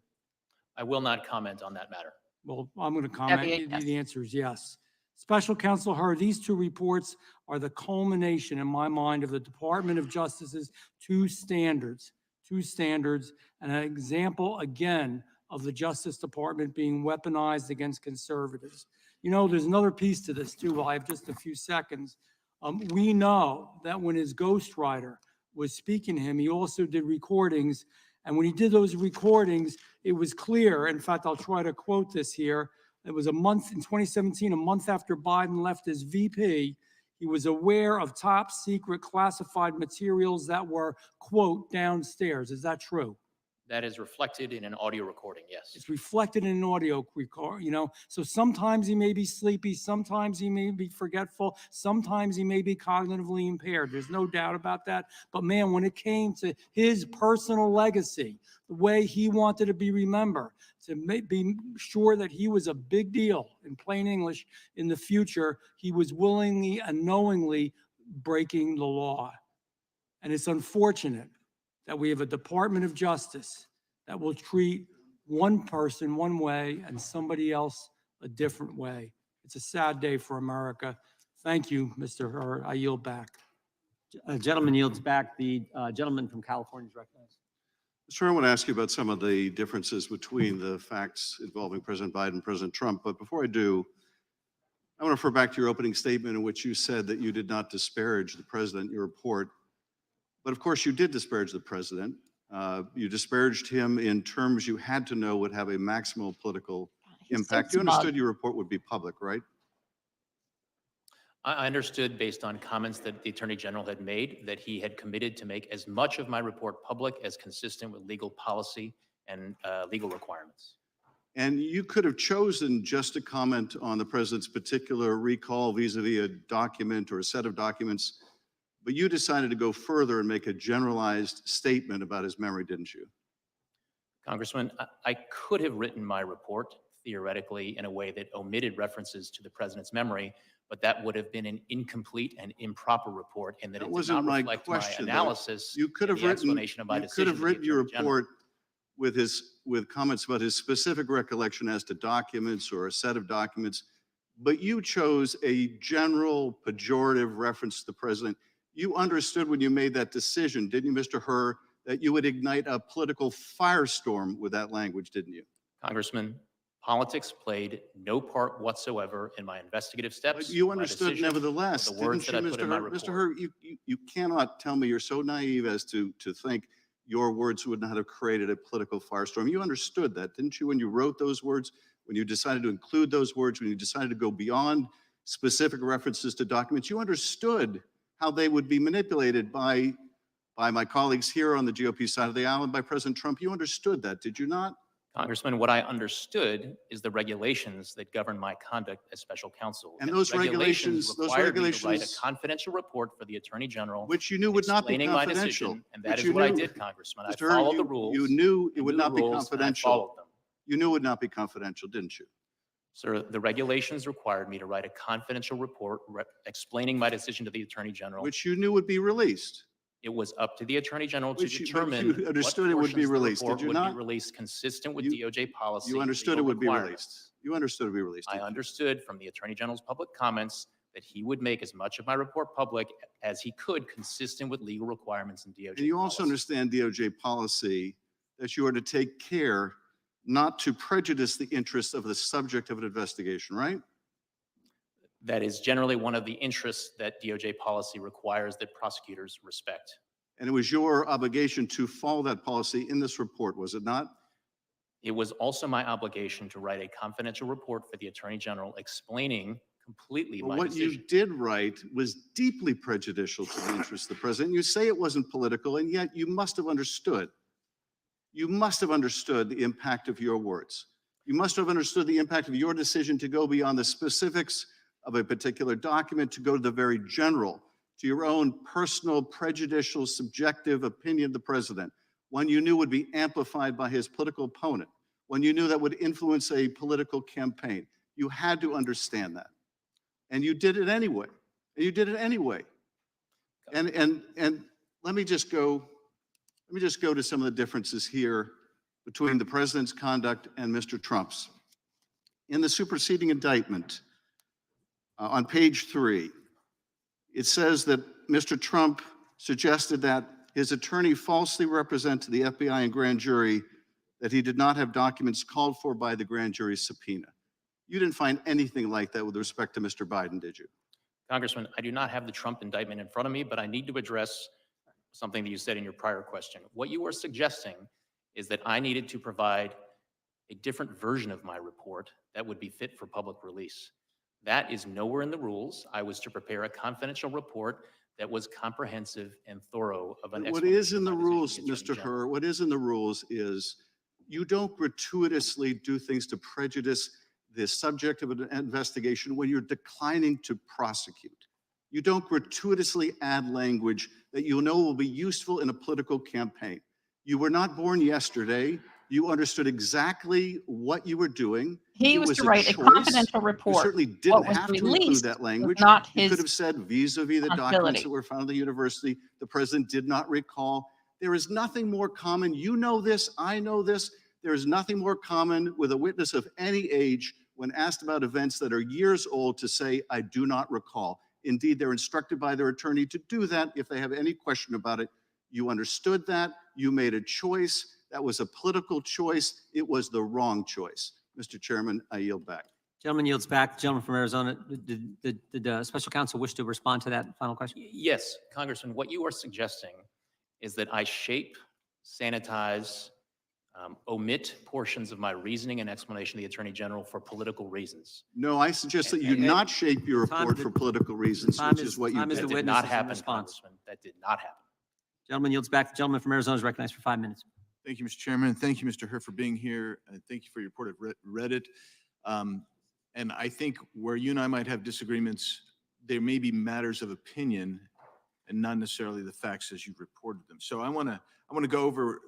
I will not comment on that matter. Well, I'm going to be a comment. yes. The answer is yes. Special Counsel Hur, these two reports are the culmination, in my mind, of the Department of Justice's two standards, and an example, again, of the Justice Department being weaponized against conservatives. You know, there's another piece to this, too. I have just a few seconds. We know that when his ghostwriter was speaking to him, he also did recordings. And when he did those recordings, it was clear. In fact, I'll try to quote this here. It was a month in 2017, a month after Biden left as VP. He was aware of top secret classified materials that were, quote, downstairs. Is that true? That is reflected in an audio recording, yes. It's reflected in an audio record, you know? So sometimes he may be sleepy, sometimes he may be forgetful, sometimes he may be cognitively impaired. There's no doubt about that. But man, when it came to his personal legacy, the way he wanted to be remembered, to be sure that he was a big deal, in plain English, in the future, he was willingly and knowingly breaking the law. And it's unfortunate that we have a Department of Justice that will treat one person one way and somebody else a different way. It's a sad day for America. Thank you, Mr. Hur. I yield back. A gentleman yields back. The gentleman from California is recognized. Sir, I want to ask you about some of the differences between the facts involving President Biden and President Trump. But before I do, I want to refer back to your opening statement in which you said that you did not disparage the president in your report. But of course, you did disparage the president. You disparaged him in terms you had to know would have a maximal political impact. You understood your report would be public, right? I understood, based on comments that the Attorney General had made, that he had committed to make as much of my report public as consistent with legal policy and legal requirements. And you could have chosen just to comment on the president's particular recall vis-a-vis a document or a set of documents, but you decided to go further and make a generalized statement about his memory, didn't you? Congressman, I could have written my report theoretically in a way that omitted references to the president's memory, but that would have been an incomplete and improper report in that it did not reflect my analysis. You could have written your report with comments about his specific recollection as to documents or a set of documents, but you chose a general pejorative reference to the president. You understood when you made that decision, didn't you, Mr. Hur, that you would ignite a political firestorm with that language, didn't you? Congressman, politics played no part whatsoever in my investigative steps. But you understood nevertheless, the words didn't you, that I put in my Mr. report. Hur? You cannot tell me you're so naive as to think your words would not have created a political firestorm. You understood that, didn't you, when you wrote those words, when you decided to include those words, when you decided to go beyond specific references to documents? You understood how they would be manipulated by my colleagues here on the GOP side of the aisle and by President Trump. You understood that, did you not? Congressman, what I understood is the regulations that govern my conduct as special counsel. And those regulations required me to write a confidential report for the Attorney General, which you knew would not be explaining my confidential. decision, and that is what I did, Congressman. I Mr. Hur, followed the rules. You knew it I would knew the not be rules, and I confidential. followed them. You knew it would not be confidential, didn't you? Sir, the regulations required me to write a confidential report explaining my decision to the Attorney General. Which you knew would be released. It was up to the Attorney General to Which you determine understood what it would be portions of the released, did report you would not? be released consistent with DOJ policy. You understood it legal would be requirements. released. You understood it would be released. I understood from the Attorney General's public comments that he would make as much of my report public as he could, consistent with legal requirements and DOJ And you also understand DOJ policy that you are to take care not to prejudice the interests of the subject of an investigation, right? That is generally one of the interests that DOJ policy requires that prosecutors respect. And it was your obligation to follow that policy in this report, was it not? It was also my obligation to write a confidential report for the Attorney General explaining completely But my what decision. you did write was deeply prejudicial to the interests of the president. You say it wasn't political, and yet you must have understood you must have understood the impact of your words. You must have understood the impact of your decision to go beyond the specifics of a particular document, to go to the very general, to your own personal, prejudicial, subjective opinion of the president, one you knew would be amplified by his political opponent, one you knew that would influence a political campaign. You had to understand that. And you did it anyway. And you did it anyway. And let me just go to some of the differences here between the president's conduct and Mr. Trump's. In the superseding indictment, on page 3, it says that Mr. Trump suggested that his attorney falsely represent to the FBI and grand jury that he did not have documents called for by the grand jury subpoena. You didn't find anything like that with respect to Mr. Biden, did you? Congressman, I do not have the Trump indictment in front of me, but I need to address something that you said in your prior question. What you are suggesting is that I needed to provide a different version of my report that would be fit for public release. That is nowhere in the rules. I was to prepare a confidential report that was comprehensive and thorough of an What is explanation in the by rules, Attorney Mr. General. Hur, what is in the rules is you don't gratuitously do things to prejudice the subject of an investigation when you're declining to prosecute. You don't gratuitously add language that you know will be useful in a political campaign. You were not born yesterday. You understood exactly what you were doing. He It was to a write a choice. confidential You report. certainly What didn't was have to include released that was language. not You his could have said vis-a-vis the documents responsibility. that were found at the university, the president did not recall. There is nothing more common. You know this, I know this. There is nothing more common with a witness of any age when asked about events that are years old to say, I do not recall. Indeed, they're instructed by their attorney to do that if they have any question about it. You understood that. You made a choice. That was a political choice. It was the wrong choice. Mr. Chairman, I yield back. Gentleman yields back. Gentleman from Arizona, did special counsel wish to respond to that final question? Yes, Congressman, what you are suggesting is that I shape, sanitize, omit portions of my reasoning and explanation to the Attorney General for political reasons. No, I suggest that you not shape your report for political reasons, which is what you time is did. the That did witness not in happen, response. Congressman. That did not happen. Gentleman yields back. The gentleman from Arizona is recognized for 5 minutes. Thank you, Mr. Chairman. Thank you, Mr. Hur, for being here. And thank you for your report. I've read it. And I think where you and I might have disagreements, there may be matters of opinion and not necessarily the facts as you've reported them. So I want to go over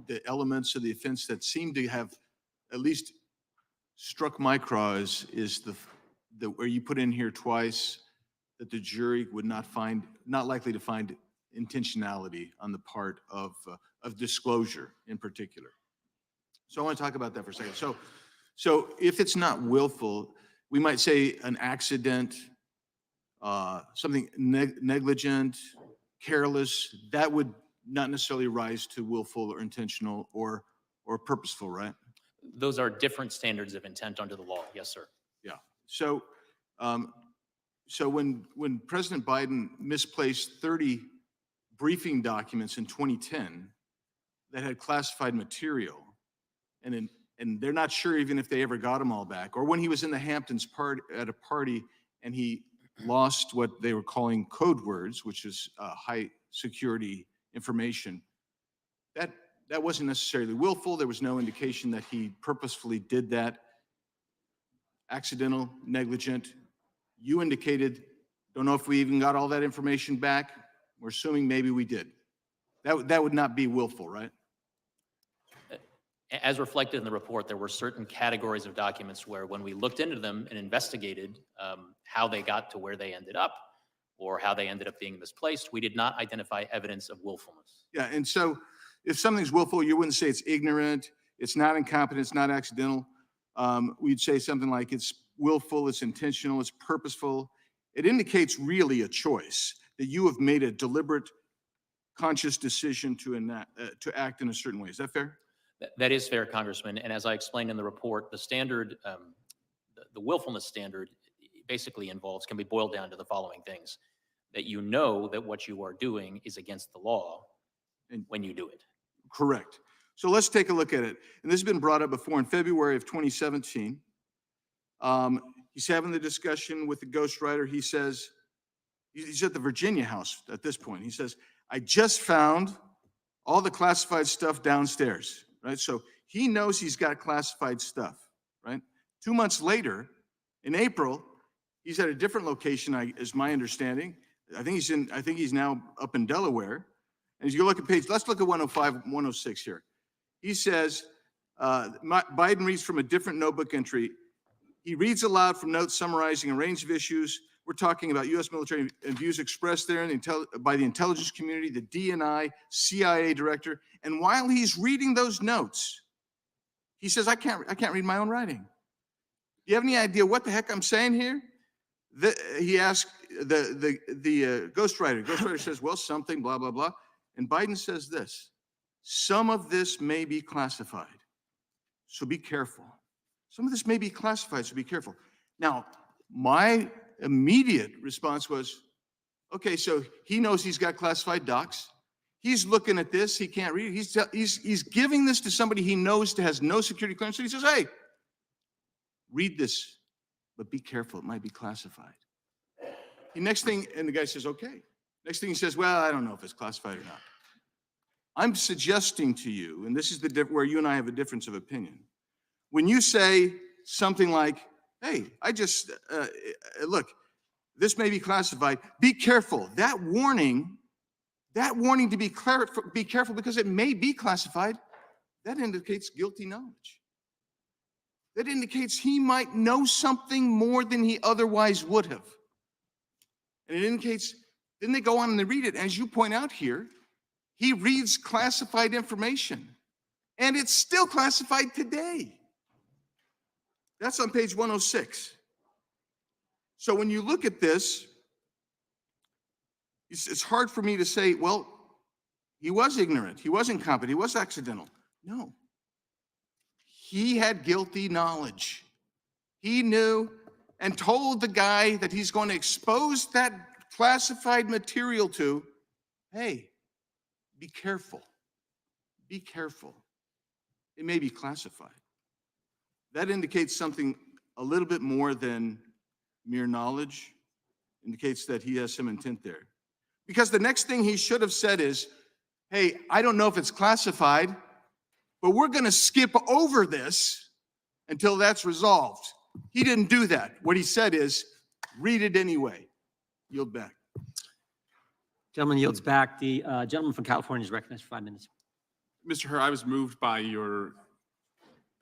the elements of the offense that seem to have at least struck my craw is the where you put in here twice that the jury would not likely to find intentionality on the part of disclosure in particular. So I want to talk about that for a second. So if it's not willful, we might say an accident, something negligent, careless, that would not necessarily rise to willful or intentional or purposeful, right? Those are different standards of intent under the law. Yes, sir. Yeah. So when President Biden misplaced 30 briefing documents in 2010 that had classified material, and they're not sure even if they ever got them all back, or when he was in the Hamptons at a party and he lost what they were calling code words, which is high security information, that wasn't necessarily willful. There was no indication that he purposefully did that. Accidental, negligent. You indicated, don't know if we even got all that information back. We're assuming maybe we did. That would not be willful, right? As reflected in the report, there were certain categories of documents where when we looked into them and investigated how they got to where they ended up or how they ended up being misplaced, we did not identify evidence of willfulness. Yeah, and so if something's willful, you wouldn't say it's ignorant, it's not incompetent, it's not accidental. We'd say something like it's willful, it's intentional, it's purposeful. It indicates really a choice that you have made a deliberate, conscious decision to act in a certain way. Is that fair? That is fair, Congressman. And as I explained in the report, the standard, the willfulness standard basically can be boiled down to the following things: that you know that what you are doing is against the law when you do it. Correct. So let's take a look at it. And this has been brought up before in February of 2017. He's having the discussion with the ghostwriter. He says, he's at the Virginia house at this point. He says, I just found all the classified stuff downstairs, right? So he knows he's got classified stuff, right? 2 months later, in April, he's at a different location, is my understanding. I think he's now up in Delaware. And as you look at let's look at 105, 106 here. He says, Biden reads from a different notebook entry. He reads aloud from notes summarizing a range of issues. We're talking about U.S. military and views expressed there by the intelligence community, the DNI, CIA director. And while he's reading those notes, he says, I can't read my own writing. Do you have any idea what the heck I'm saying here? He asked the ghostwriter. Ghostwriter says, well, something, blah, blah, blah. And Biden says this, some of this may be classified, so be careful. Some of this may be classified, so be careful. Now, my immediate response was, okay, so he knows he's got classified docs. He's looking at this. He can't read it. He's giving this to somebody he knows has no security clearance. So he says, hey, read this, but be careful. It might be classified. The next thing, and the guy says, okay. Next thing he says, well, I don't know if it's classified or not. I'm suggesting to you, and this is where you and I have a difference of opinion. When you say something like, hey, look, this may be classified, be careful. That warning to be careful because it may be classified, that indicates guilty knowledge. That indicates he might know something more than he otherwise would have. And it indicates, then they go on and they read it. As you point out here, he reads classified information, and it's still classified today. That's on page 106. So when you look at this, it's hard for me to say, well, he was ignorant, he was incompetent, he was accidental. No. He had guilty knowledge. He knew and told the guy that he's going to expose that classified material to, hey, be careful. Be careful. It may be classified. That indicates something a little bit more than mere knowledge. Indicates that he has some intent there. Because the next thing he should have said is, hey, I don't know if it's classified, but we're going to skip over this until that's resolved. He didn't do that. What he said is, read it anyway. Yield back. Gentleman yields back. The gentleman from California is recognized for 5 minutes. Mr. Hur, I was moved by your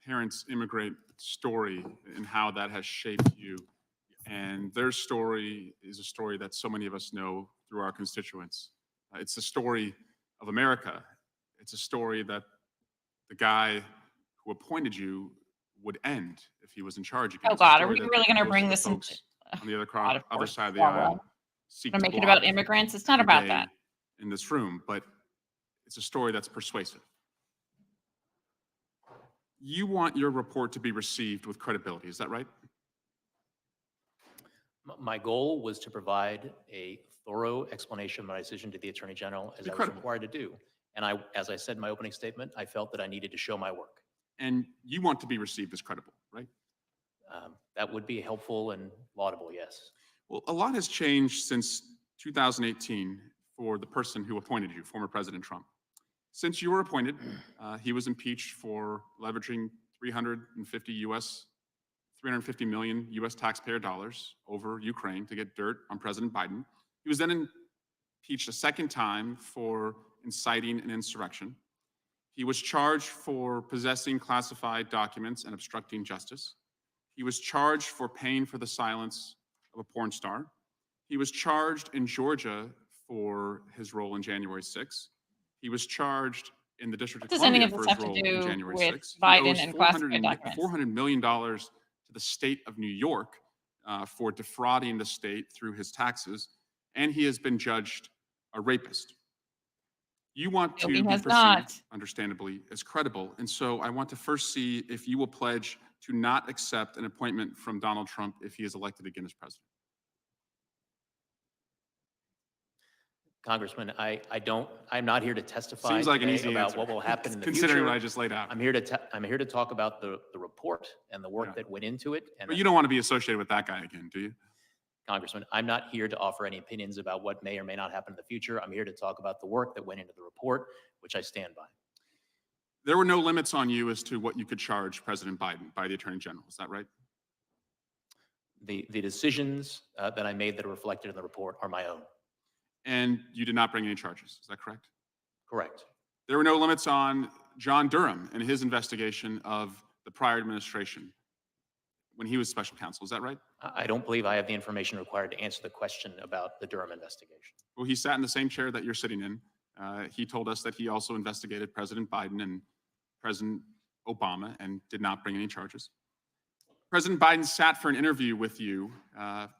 parents' immigrant story and how that has shaped you. And their story is a story that so many of us know through our constituents. It's the story of America. It's a story that the guy who appointed you would end if he was in charge again. Oh God, are we really going to bring this into on the God, other side of the aisle? Seek to to make it block about immigrants? It's not about today that. in this room, but it's a story that's persuasive. You want your report to be received with credibility, is that right? My goal was to provide a thorough explanation of my decision to the Attorney General as I was required to do. And as I said in my opening statement, I felt that I needed to show my work. And you want to be received as credible, right? That would be helpful and laudable, yes. Well, a lot has changed since 2018 for the person who appointed you, former President Trump. Since you were appointed, he was impeached for leveraging 350 million US taxpayer dollars over Ukraine to get dirt on President Biden. He was then impeached a second time for inciting an insurrection. He was charged for possessing classified documents and obstructing justice. He was charged for paying for the silence of a porn star. He was charged in Georgia for his role in January 6th. He was charged in the District of What does any Columbia of for this his have to role in do January with 6th. Biden and classified documents? $400 million to the state of New York for defrauding the state through his taxes, and he has been judged a rapist. You want to No, he be has perceived, not. understandably, as credible, and so I want to first see if you will pledge to not accept an appointment from Donald Trump if he is elected again as president. Congressman, I'm not here to testify Seems like an today easy about answer, what will happen in the future. considering what I just laid out. I'm here to talk about the report and the work that went into it. And But you don't want to be associated with that guy again, do you? Congressman, I'm not here to offer any opinions about what may or may not happen in the future. I'm here to talk about the work that went into the report, which I stand by. There were no limits on you as to what you could charge President Biden by the Attorney General. Is that right? The decisions that I made that are reflected in the report are my own. And you did not bring any charges. Is that correct? Correct. There were no limits on John Durham and his investigation of the prior administration when he was special counsel. Is that right? I don't believe I have the information required to answer the question about the Durham investigation. Well, he sat in the same chair that you're sitting in. He told us that he also investigated President Biden and President Obama and did not bring any charges. President Biden sat for an interview with you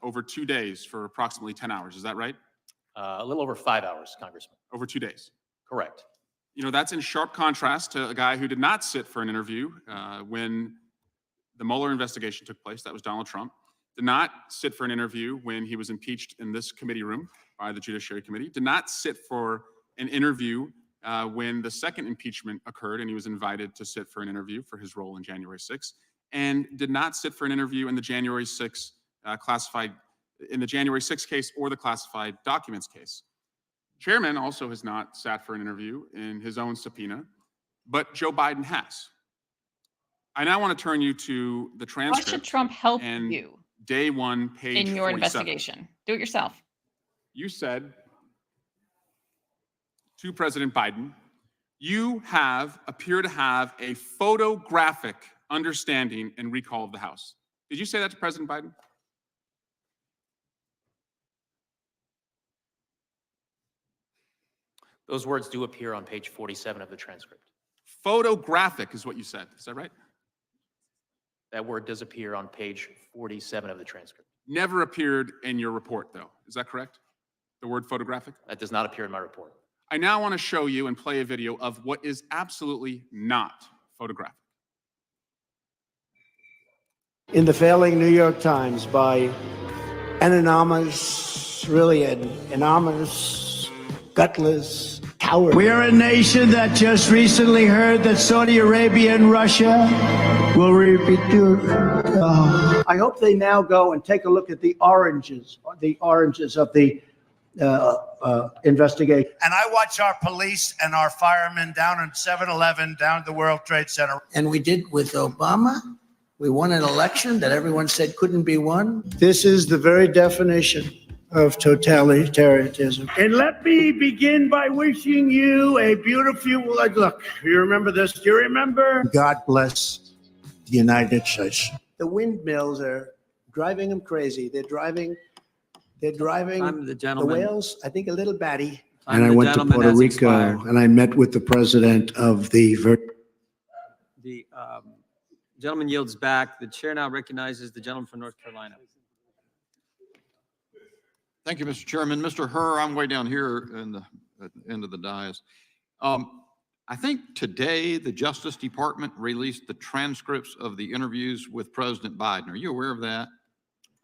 over 2 days for approximately 10 hours. Is that right? A little over 5 hours, Congressman. Over 2 days. Correct. You know, that's in sharp contrast to a guy who did not sit for an interview when the Mueller investigation took place. That was Donald Trump. Did not sit for an interview when he was impeached in this committee room by the Judiciary Committee. Did not sit for an interview when the second impeachment occurred and he was invited to sit for an interview for his role in January 6th. And did not sit for an interview in the January 6th January 6th case or the classified documents case. Chairman also has not sat for an interview in his own subpoena, but Joe Biden has. I now want to turn you to the Why transcript. should Trump help and you Day 1, page in your 47. investigation? Do it yourself. You said to President Biden, you appear to have a photographic understanding and recall of the House. Did you say that to President Biden? Those words do appear on page 47 of the transcript. Photographic is what you said. Is that right? That word does appear on page 47 of the transcript. Never appeared in your report, though. Is that correct? The word photographic? That does not appear in my report. I now want to show you and play a video of what is absolutely not photographic. In the failing New York Times by an anonymous, really an anonymous, gutless coward. We are a nation that just recently heard that Saudi Arabia and Russia will repeat. I hope they now go and take a look at the oranges of the investigation. And I watch our police and our firemen down on 7-Eleven, down at the World Trade Center. And we did with Obama. We won an election that everyone said couldn't be won. This is the very definition of totalitarianism. And let me begin by wishing you a beautiful, look, you remember this? Do you remember? God bless the United States. The windmills are driving them crazy. They're driving I'm the the gentleman. whales, I think a little batty. I'm And I the went to gentleman Puerto has Rico expired. and I met with the president of the The gentleman yields back. The chair now recognizes the gentleman from North Carolina. Thank you, Mr. Chairman. Mr. Hur, I'm way down here at the end of the dais. I think today the Justice Department released the transcripts of the interviews with President Biden. Are you aware of that?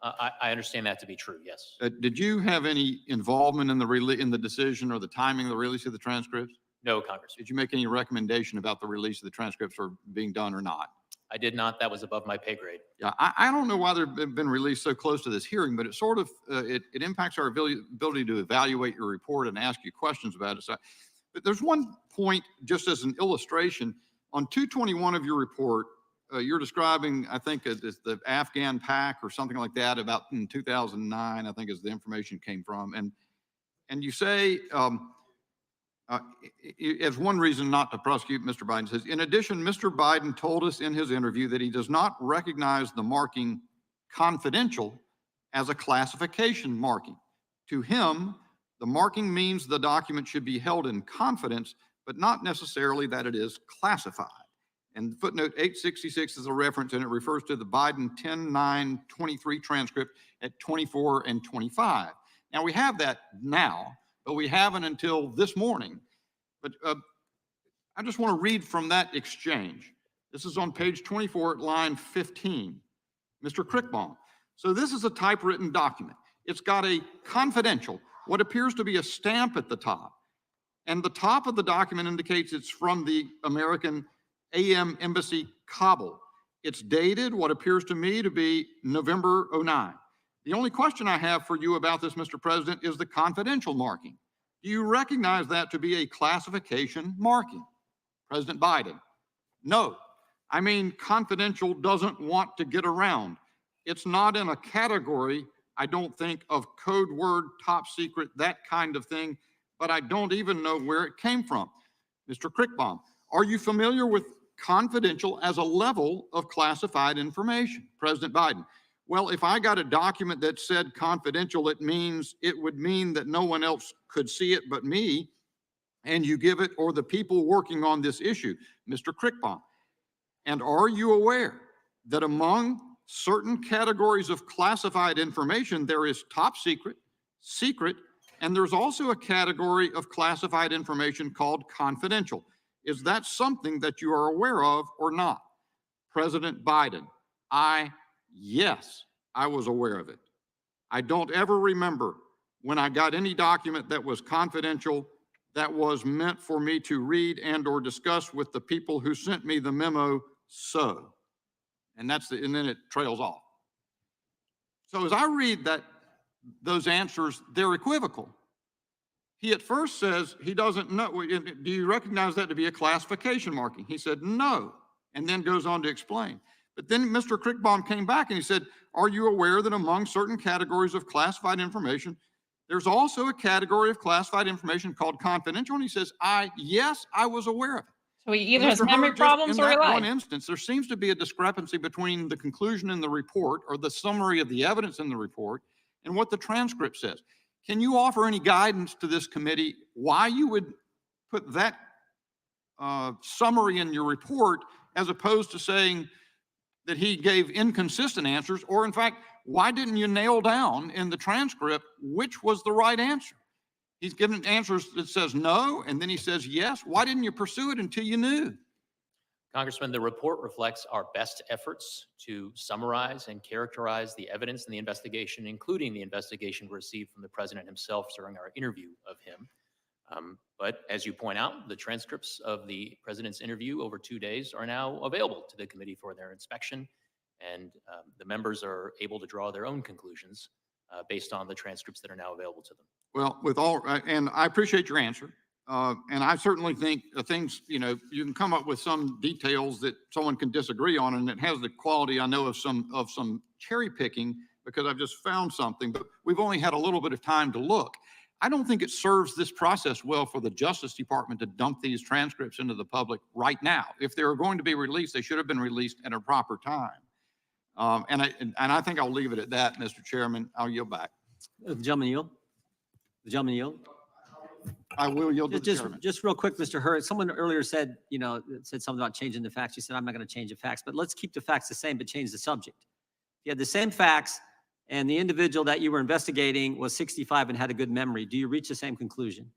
I understand that to be true, yes. Did you have any involvement in the decision or the timing of the release of the transcripts? No, Congressman. Did you make any recommendation about the release of the transcripts or being done or not? I did not. That was above my pay grade. Yeah, I don't know why they've been released so close to this hearing, but it sort of, it impacts our ability to evaluate your report and ask you questions about it. So, but there's one point, just as an illustration, on 221 of your report, you're describing, I think, it's the Afghan pack or something like that about in 2009, I think is the information came from. And you say, as one reason not to prosecute, Mr. Biden says, in addition, Mr. Biden told us in his interview that he does not recognize the marking confidential as a classification marking. To him, the marking means the document should be held in confidence, but not necessarily that it is classified. And footnote 866 is a reference, and it refers to the Biden 10-9-23 transcript at 24 and 25. Now, we have that now, but we haven't until this morning. But I just want to read from that exchange. This is on page 24 at line 15. Mr. Crickbaum. So this is a typewritten document. It's got a confidential, what appears to be a stamp at the top. And the top of the document indicates it's from the American AM Embassy, Kabul. It's dated what appears to me to be November 09. The only question I have for you about this, Mr. President, is the confidential marking. Do you recognize that to be a classification marking? President Biden, no. I mean, confidential doesn't want to get around. It's not in a category, I don't think, of code word, top secret, that kind of thing, but I don't even know where it came from. Mr. Crickbaum, are you familiar with confidential as a level of classified information? President Biden, well, if I got a document that said confidential, it would mean that no one else could see it but me, and you give it or the people working on this issue. Mr. Crickbaum, and are you aware that among certain categories of classified information, there is top secret, secret, and there's also a category of classified information called confidential? Is that something that you are aware of or not? President Biden, yes, I was aware of it. I don't ever remember when I got any document that was confidential that was meant for me to read and or discuss with the people who sent me the memo. And then it trails off. So as I read those answers, they're equivocal. He at first says he doesn't know. Do you recognize that to be a classification marking? He said no, and then goes on to explain. But then Mr. Crickbaum came back and he said, are you aware that among certain categories of classified information, there's also a category of classified information called confidential? And he says, yes, I was aware of it. So he either has Mr. memory Hurley, problems or he in that lied. one instance, there seems to be a discrepancy between the conclusion in the report or the summary of the evidence in the report and what the transcript says. Can you offer any guidance to this committee why you would put that summary in your report as opposed to saying that he gave inconsistent answers? Or in fact, why didn't you nail down in the transcript which was the right answer? He's given answers that says no, and then he says yes. Why didn't you pursue it until you knew? Congressman, the report reflects our best efforts to summarize and characterize the evidence in the investigation, including the investigation received from the president himself during our interview of him. But as you point out, the transcripts of the president's interview over 2 days are now available to the committee for their inspection, and the members are able to draw their own conclusions based on the transcripts that are now available to them. Well, and I appreciate your answer. And I certainly think things, you can come up with some details that someone can disagree on, and it has the quality, I know, of some cherry picking because I've just found something, but we've only had a little bit of time to look. I don't think it serves this process well for the Justice Department to dump these transcripts into the public right now. If they were going to be released, they should have been released at a proper time. And I think I'll leave it at that, Mr. Chairman. I'll yield back. The gentleman yield. The gentleman yield. I will yield to the chairman. Just real quick, Mr. Hurd, someone earlier said, said something about changing the facts. You said, I'm not going to change the facts, but let's keep the facts the same, but change the subject. You had the same facts and the individual that you were investigating was 65 and had a good memory. Do you reach the same conclusion?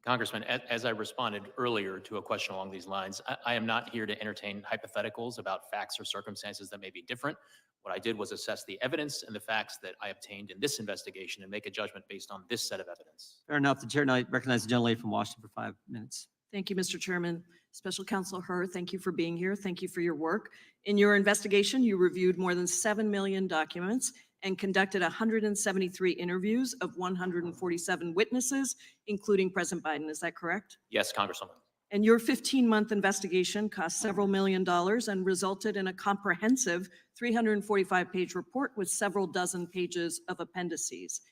Congressman, as I responded earlier to a question along these lines, I am not here to entertain hypotheticals about facts or circumstances that may be different. What I did was assess the evidence and the facts that I obtained in this investigation and make a judgment based on this set of evidence. Fair enough. The chair now recognizes the gentlelady from Washington for 5 minutes. Thank you, Mr. Chairman. Special Counsel Hurd, thank you for being here. Thank you for your work. In your investigation, you reviewed more than 7 million documents and conducted 173 interviews of 147 witnesses, including President Biden. Is that correct? Yes, Congresswoman. And your 15-month investigation cost several $1 million and resulted in a comprehensive 345-page report with several dozen pages of appendices.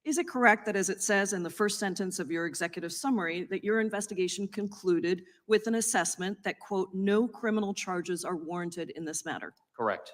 Is it correct that, as it says in the first sentence of your executive summary, that your investigation concluded with an assessment that, quote, no criminal charges are warranted in this matter? Correct.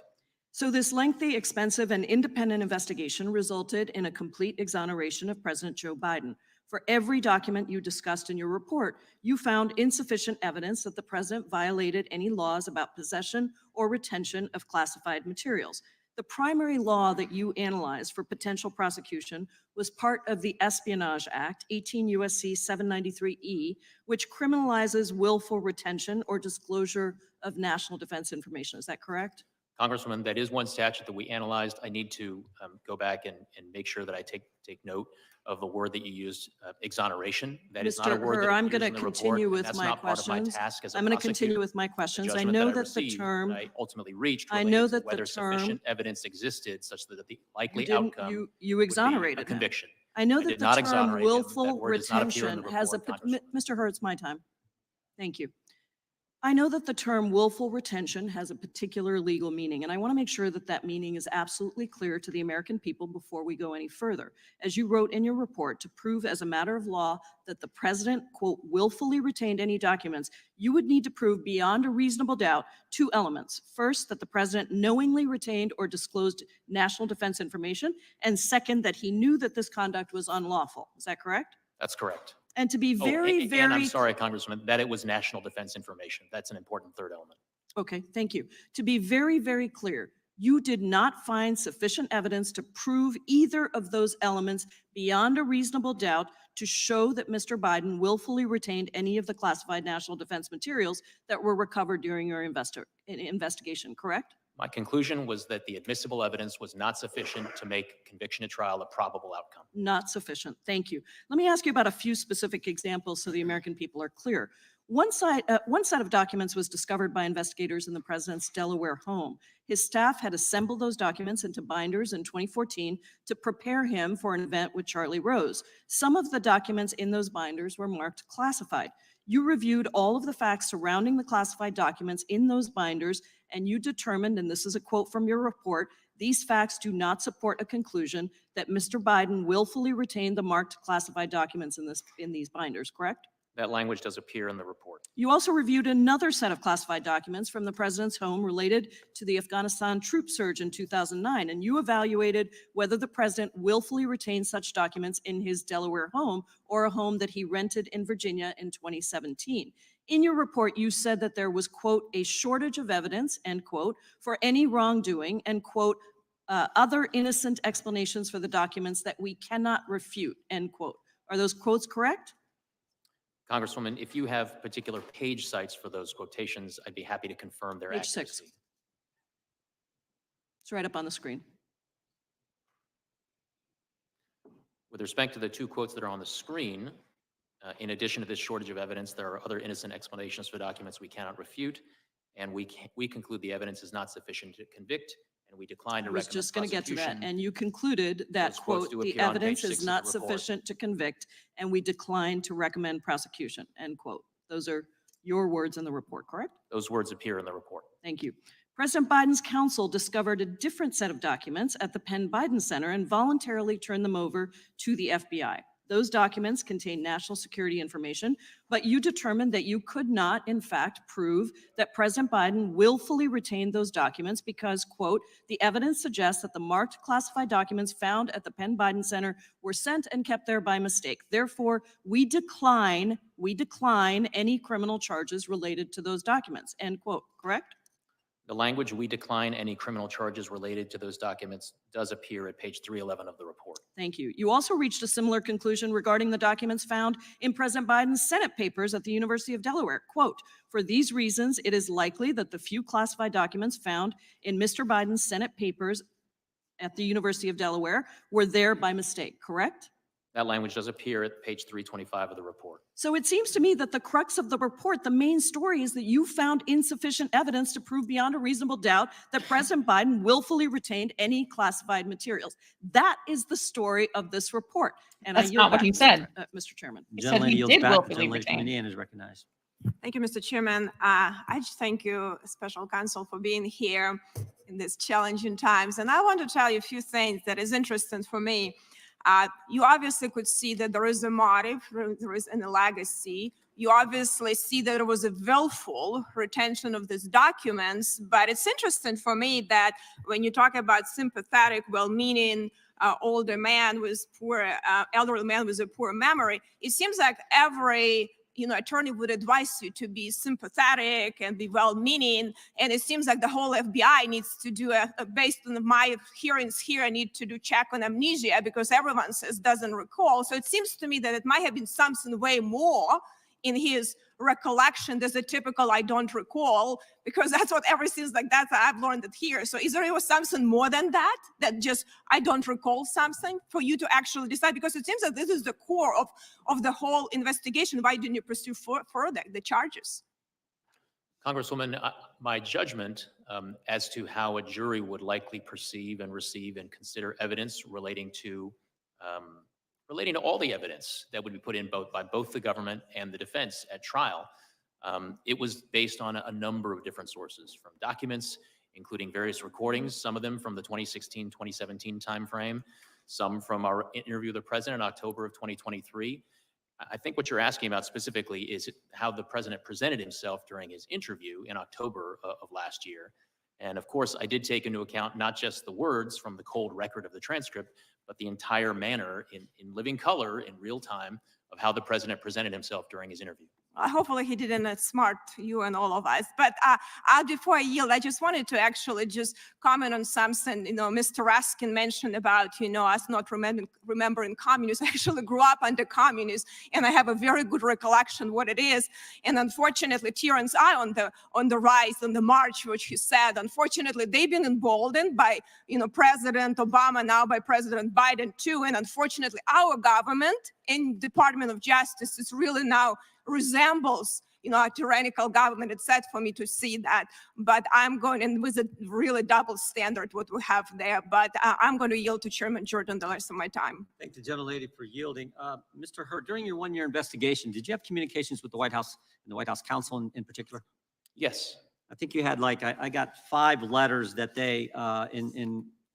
So this lengthy, expensive, and independent investigation resulted in a complete exoneration of President Joe Biden. For every document you discussed in your report, you found insufficient evidence that the president violated any laws about possession or retention of classified materials. The primary law that you analyzed for potential prosecution was part of the Espionage Act, 18 U.S.C. 793E, which criminalizes willful retention or disclosure of national defense information. Is that correct? Congresswoman, that is one statute that we analyzed. I need to go back and make sure that I take note of the word that you used, exoneration. That is not a Mr. word Hur, that I'm appears going in to the report, continue and with that's my not part of my questions. task as a I'm going to prosecutor. continue with my The questions. I judgment know I that the received, term, that I ultimately reached I know related to that the whether term, sufficient evidence existed such that the likely you didn't, outcome you would be a exonerated him. conviction. I know I that did the not term exonerate him. That willful word does not appear in the retention has a, report, Congresswoman. Mr. Hur, it's my time. Thank you. I know that the term willful retention has a particular legal meaning, and I want to make sure that that meaning is absolutely clear to the American people before we go any further. As you wrote in your report, to prove as a matter of law that the president, quote, willfully retained any documents, you would need to prove beyond a reasonable doubt two elements. First, that the president knowingly retained or disclosed national defense information, and second, that he knew that this conduct was unlawful. Is that correct? That's correct. And to be Oh, very, and I'm very sorry, Congressman, that it was national defense information. That's an important third element. Okay, thank you. To be very, very clear, you did not find sufficient evidence to prove either of those elements beyond a reasonable doubt to show that Mr. Biden willfully retained any of the classified national defense materials that were recovered during your investigation, correct? My conclusion was that the admissible evidence was not sufficient to make conviction at trial a probable outcome. Not sufficient. Thank you. Let me ask you about a few specific examples so the American people are clear. One set of documents was discovered by investigators in the president's Delaware home. His staff had assembled those documents into binders in 2014 to prepare him for an event with Charlie Rose. Some of the documents in those binders were marked classified. You reviewed all of the facts surrounding the classified documents in those binders, and you determined, and this is a quote from your report, these facts do not support a conclusion that Mr. Biden willfully retained the marked classified documents in these binders, correct? That language does appear in the report. You also reviewed another set of classified documents from the president's home related to the Afghanistan troop surge in 2009, and you evaluated whether the president willfully retained such documents in his Delaware home or a home that he rented in Virginia in 2017. In your report, you said that there was, quote, a shortage of evidence, end quote, for any wrongdoing, and, quote, other innocent explanations for the documents that we cannot refute, end quote. Are those quotes correct? Congresswoman, if you have particular page sites for those quotations, I'd be happy to confirm their Page 6. accuracy. It's right up on the screen. With respect to the two quotes that are on the screen, in addition to this shortage of evidence, there are other innocent explanations for documents we cannot refute, and we conclude the evidence is not sufficient to convict, and we decline to I was recommend just going to get to that. prosecution. And you concluded that, Those quotes quote, do the appear on page evidence 6 is of not the report. sufficient to convict, and we decline to recommend prosecution, end quote. Those are your words in the report, correct? Those words appear in the report. Thank you. President Biden's counsel discovered a different set of documents at the Penn Biden Center and voluntarily turned them over to the FBI. Those documents contain national security information, but you determined that you could not, in fact, prove that President Biden willfully retained those documents because, quote, the evidence suggests that the marked classified documents found at the Penn Biden Center were sent and kept there by mistake. Therefore, we decline any criminal charges related to those documents, end quote, correct? The language, we decline any criminal charges related to those documents, does appear at page 311 of the report. Thank you. You also reached a similar conclusion regarding the documents found in President Biden's Senate papers at the University of Delaware. Quote, for these reasons, it is likely that the few classified documents found in Mr. Biden's Senate papers at the University of Delaware were there by mistake, correct? That language does appear at page 325 of the report. So it seems to me that the crux of the report, the main story, is that you found insufficient evidence to prove beyond a reasonable doubt that President Biden willfully retained any classified materials. That is the story of this report. And That's I yield not what back, he said. Mr. Chairman. He said he did willfully From retain. Indiana is recognized. Thank you, Mr. Chairman. I just thank you, Special Counsel, for being here in these challenging times. And I want to tell you a few things that is interesting for me. You obviously could see that there is a motive, there is a legacy. You obviously see that there was a willful retention of these documents, but it's interesting for me that when you talk about sympathetic, well-meaning older man with poor, elderly man with a poor memory, it seems like every attorney would advise you to be sympathetic and be well-meaning. And it seems like the whole FBI needs to do based on my hearings here, I need to do check on amnesia because everyone says doesn't recall. So it seems to me that it might have been something way more in his recollection. There's a typical I don't recall, because that's what ever since like that I've learned it here. So is there something more than that, that just I don't recall something for you to actually decide? Because it seems that this is the core of the whole investigation. Why didn't you pursue further the charges? Congresswoman, my judgment as to how a jury would likely perceive and receive and consider evidence relating to all the evidence that would be put in by both the government and the defense at trial, it was based on a number of different sources, from documents, including various recordings, some of them from the 2016-2017 timeframe, some from our interview with the president in October of 2023. I think what you're asking about specifically is how the president presented himself during his interview in October of last year. And of course, I did take into account not just the words from the cold record of the transcript, but the entire manner in living color in real time of how the president presented himself during his interview. Hopefully he didn't smart you and all of us. But before I yield, I just wanted to actually just comment on something, Mr. Raskin mentioned about, us not remembering communists. I actually grew up under communists, and I have a very good recollection what it is. And unfortunately, Terrence I on the rise, on the march, which he said, unfortunately, they've been emboldened by, President Obama, now by President Biden too. And unfortunately, our government and Department of Justice is really now resembles, a tyrannical government. It's sad for me to see that, but I'm going, and with a really double standard what we have there, but I'm going to yield to Chairman Jordan the rest of my time. Thank the gentlelady for yielding. Mr. Hurd, during your one-year investigation, did you have communications with the White House and the White House counsel in particular? Yes. I think you had I got 5 letters that they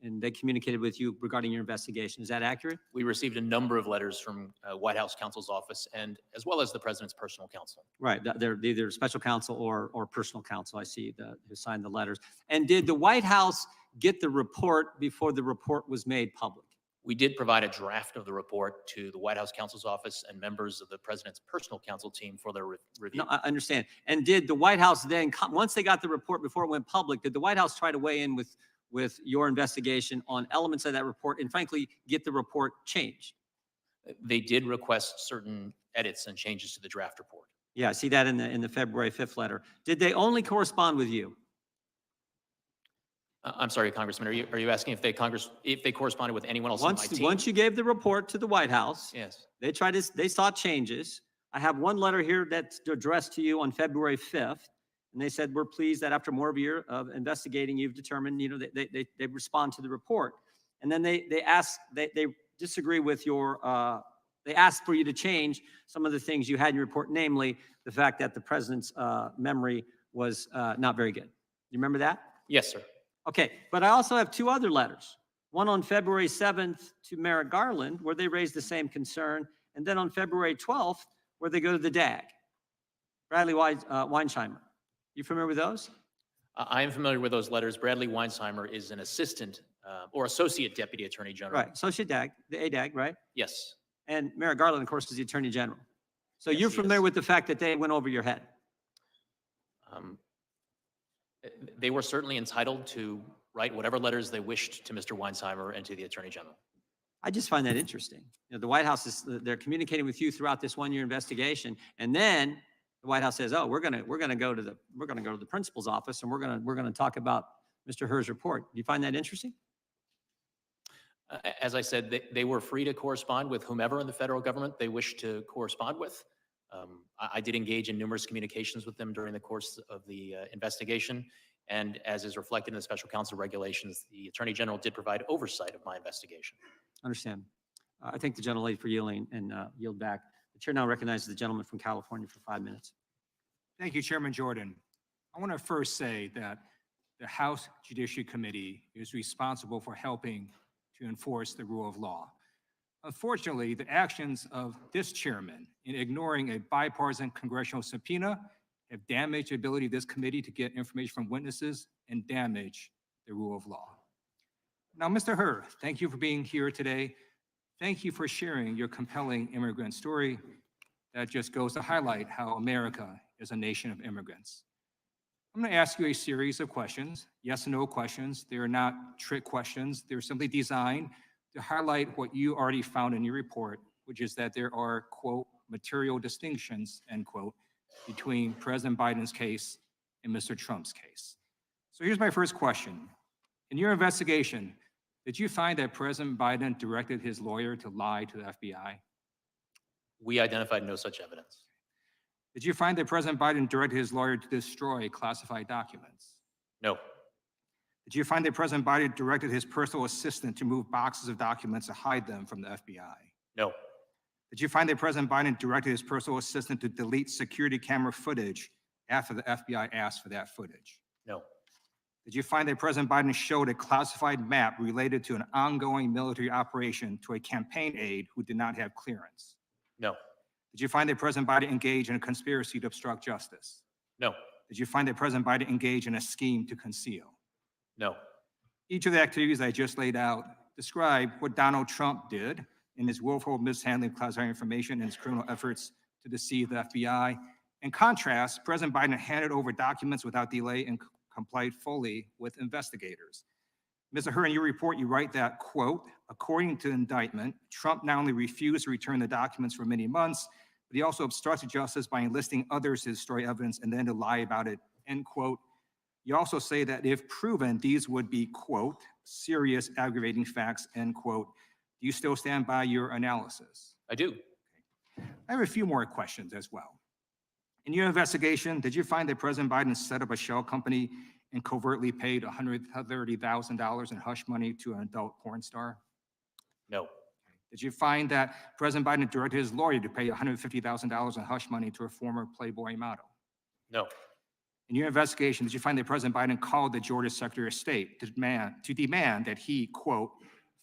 and they communicated with you regarding your investigation. Is that accurate? We received a number of letters from White House counsel's office, and as well as the president's personal counsel. Right. They're either special counsel or personal counsel. I see who signed the letters. And did the White House get the report before the report was made public? We did provide a draft of the report to the White House counsel's office and members of the president's personal counsel team for their review. No, I understand. And did the White House then, once they got the report before it went public, did the White House try to weigh in with your investigation on elements of that report and frankly get the report changed? They did request certain edits and changes to the draft report. Yeah, I see that in the February 5th letter. Did they only correspond with you? I'm sorry, Congressman, are you asking if they corresponded with anyone else on my team? Once you gave the report to the White House, yes, they sought changes. I have one letter here that's addressed to you on February 5th. And they said, we're pleased that after more of a year of investigating, you've determined, they respond to the report. And then they disagree with they asked for you to change some of the things you had in your report, namely the fact that the president's memory was not very good. You remember that? Yes, sir. Okay, but I also have 2 other letters. One on February 7th to Merrick Garland, where they raised the same concern. And then on February 12th, where they go to the DAG, Bradley Weinsheimer. You familiar with those? I am familiar with those letters. Bradley Weinsheimer is an assistant or associate deputy attorney general. Right, associate DAG, the ADAG, right? Yes. And Merrick Garland, of course, is the attorney general. So Yes, you're he familiar is. with the fact that they went over your head? They were certainly entitled to write whatever letters they wished to Mr. Weinsheimer and to the attorney general. I just find that interesting. The White House they're communicating with you throughout this one-year investigation, and then the White House says, "Oh, we're going to go to the principal's office, and we're going to talk about Mr. Hur's report." Do you find that interesting? As I said, they were free to correspond with whomever in the federal government they wished to correspond with. I did engage in numerous communications with them during the course of the investigation. And as is reflected in the special counsel regulations, the attorney general did provide oversight of my investigation. Understand. I thank the gentlelady for yielding and yield back. The chair now recognizes the gentleman from California for 5 minutes. Thank you, Chairman Jordan. I want to first say that the House Judiciary Committee is responsible for helping to enforce the rule of law. Unfortunately, the actions of this chairman in ignoring a bipartisan congressional subpoena have damaged the ability of this committee to get information from witnesses and damage the rule of law. Now, Mr. Hur, thank you for being here today. Thank you for sharing your compelling immigrant story that just goes to highlight how America is a nation of immigrants. I'm going to ask you a series of questions, yes and no questions. They are not trick questions. They're simply designed to highlight what you already found in your report, which is that there are, quote, material distinctions, end quote, between President Biden's case and Mr. Trump's case. So here's my first question. In your investigation, did you find that President Biden directed his lawyer to lie to the FBI? We identified no such evidence. Did you find that President Biden directed his lawyer to destroy classified documents? No. Did you find that President Biden directed his personal assistant to move boxes of documents to hide them from the FBI? No. Did you find that President Biden directed his personal assistant to delete security camera footage after the FBI asked for that footage? No. Did you find that President Biden showed a classified map related to an ongoing military operation to a campaign aide who did not have clearance? No. Did you find that President Biden engaged in a conspiracy to obstruct justice? No. Did you find that President Biden engaged in a scheme to conceal? No. Each of the activities I just laid out describe what Donald Trump did in his willful mishandling of classified information and his criminal efforts to deceive the FBI. In contrast, President Biden handed over documents without delay and complied fully with investigators. Mr. Hurley, in your report, you write that, quote, according to the indictment, Trump not only refused to return the documents for many months, but he also obstructed justice by enlisting others to destroy evidence and then to lie about it, end quote. You also say that if proven, these would be, quote, serious aggravating facts, end quote. Do you still stand by your analysis? I do. I have a few more questions as well. In your investigation, did you find that President Biden set up a shell company and covertly paid $130,000 in hush money to an adult porn star? No. Did you find that President Biden directed his lawyer to pay $150,000 in hush money to a former Playboy model? No. In your investigation, did you find that President Biden called the Georgia Secretary of State to demand that he, quote,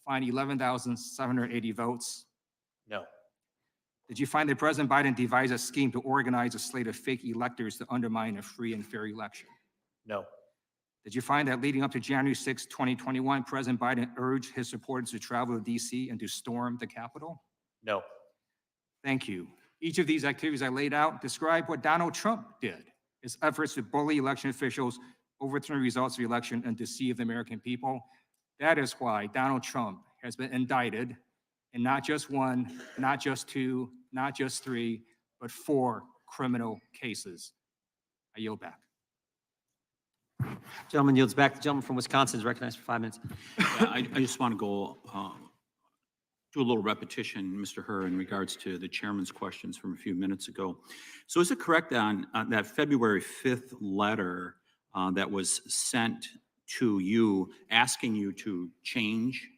find 11,780 votes? No. Did you find that President Biden devised a scheme to organize a slate of fake electors to undermine a free and fair election? No. Did you find that leading up to January 6, 2021, President Biden urged his supporters to travel to D.C. and to storm the Capitol? No. Thank you. Each of these activities I laid out describe what Donald Trump did, his efforts to bully election officials, overturn the results of the election, and deceive the American people. That is why Donald Trump has been indicted in not just one, not just two, not just three, but 4 criminal cases. I yield back. Gentleman yields back. The gentleman from Wisconsin is recognized for 5 minutes. Yeah, I just want to go do a little repetition, Mr. Hur, in regards to the chairman's questions from a few minutes ago. So is it correct on that February 5th letter that was sent to you asking you to change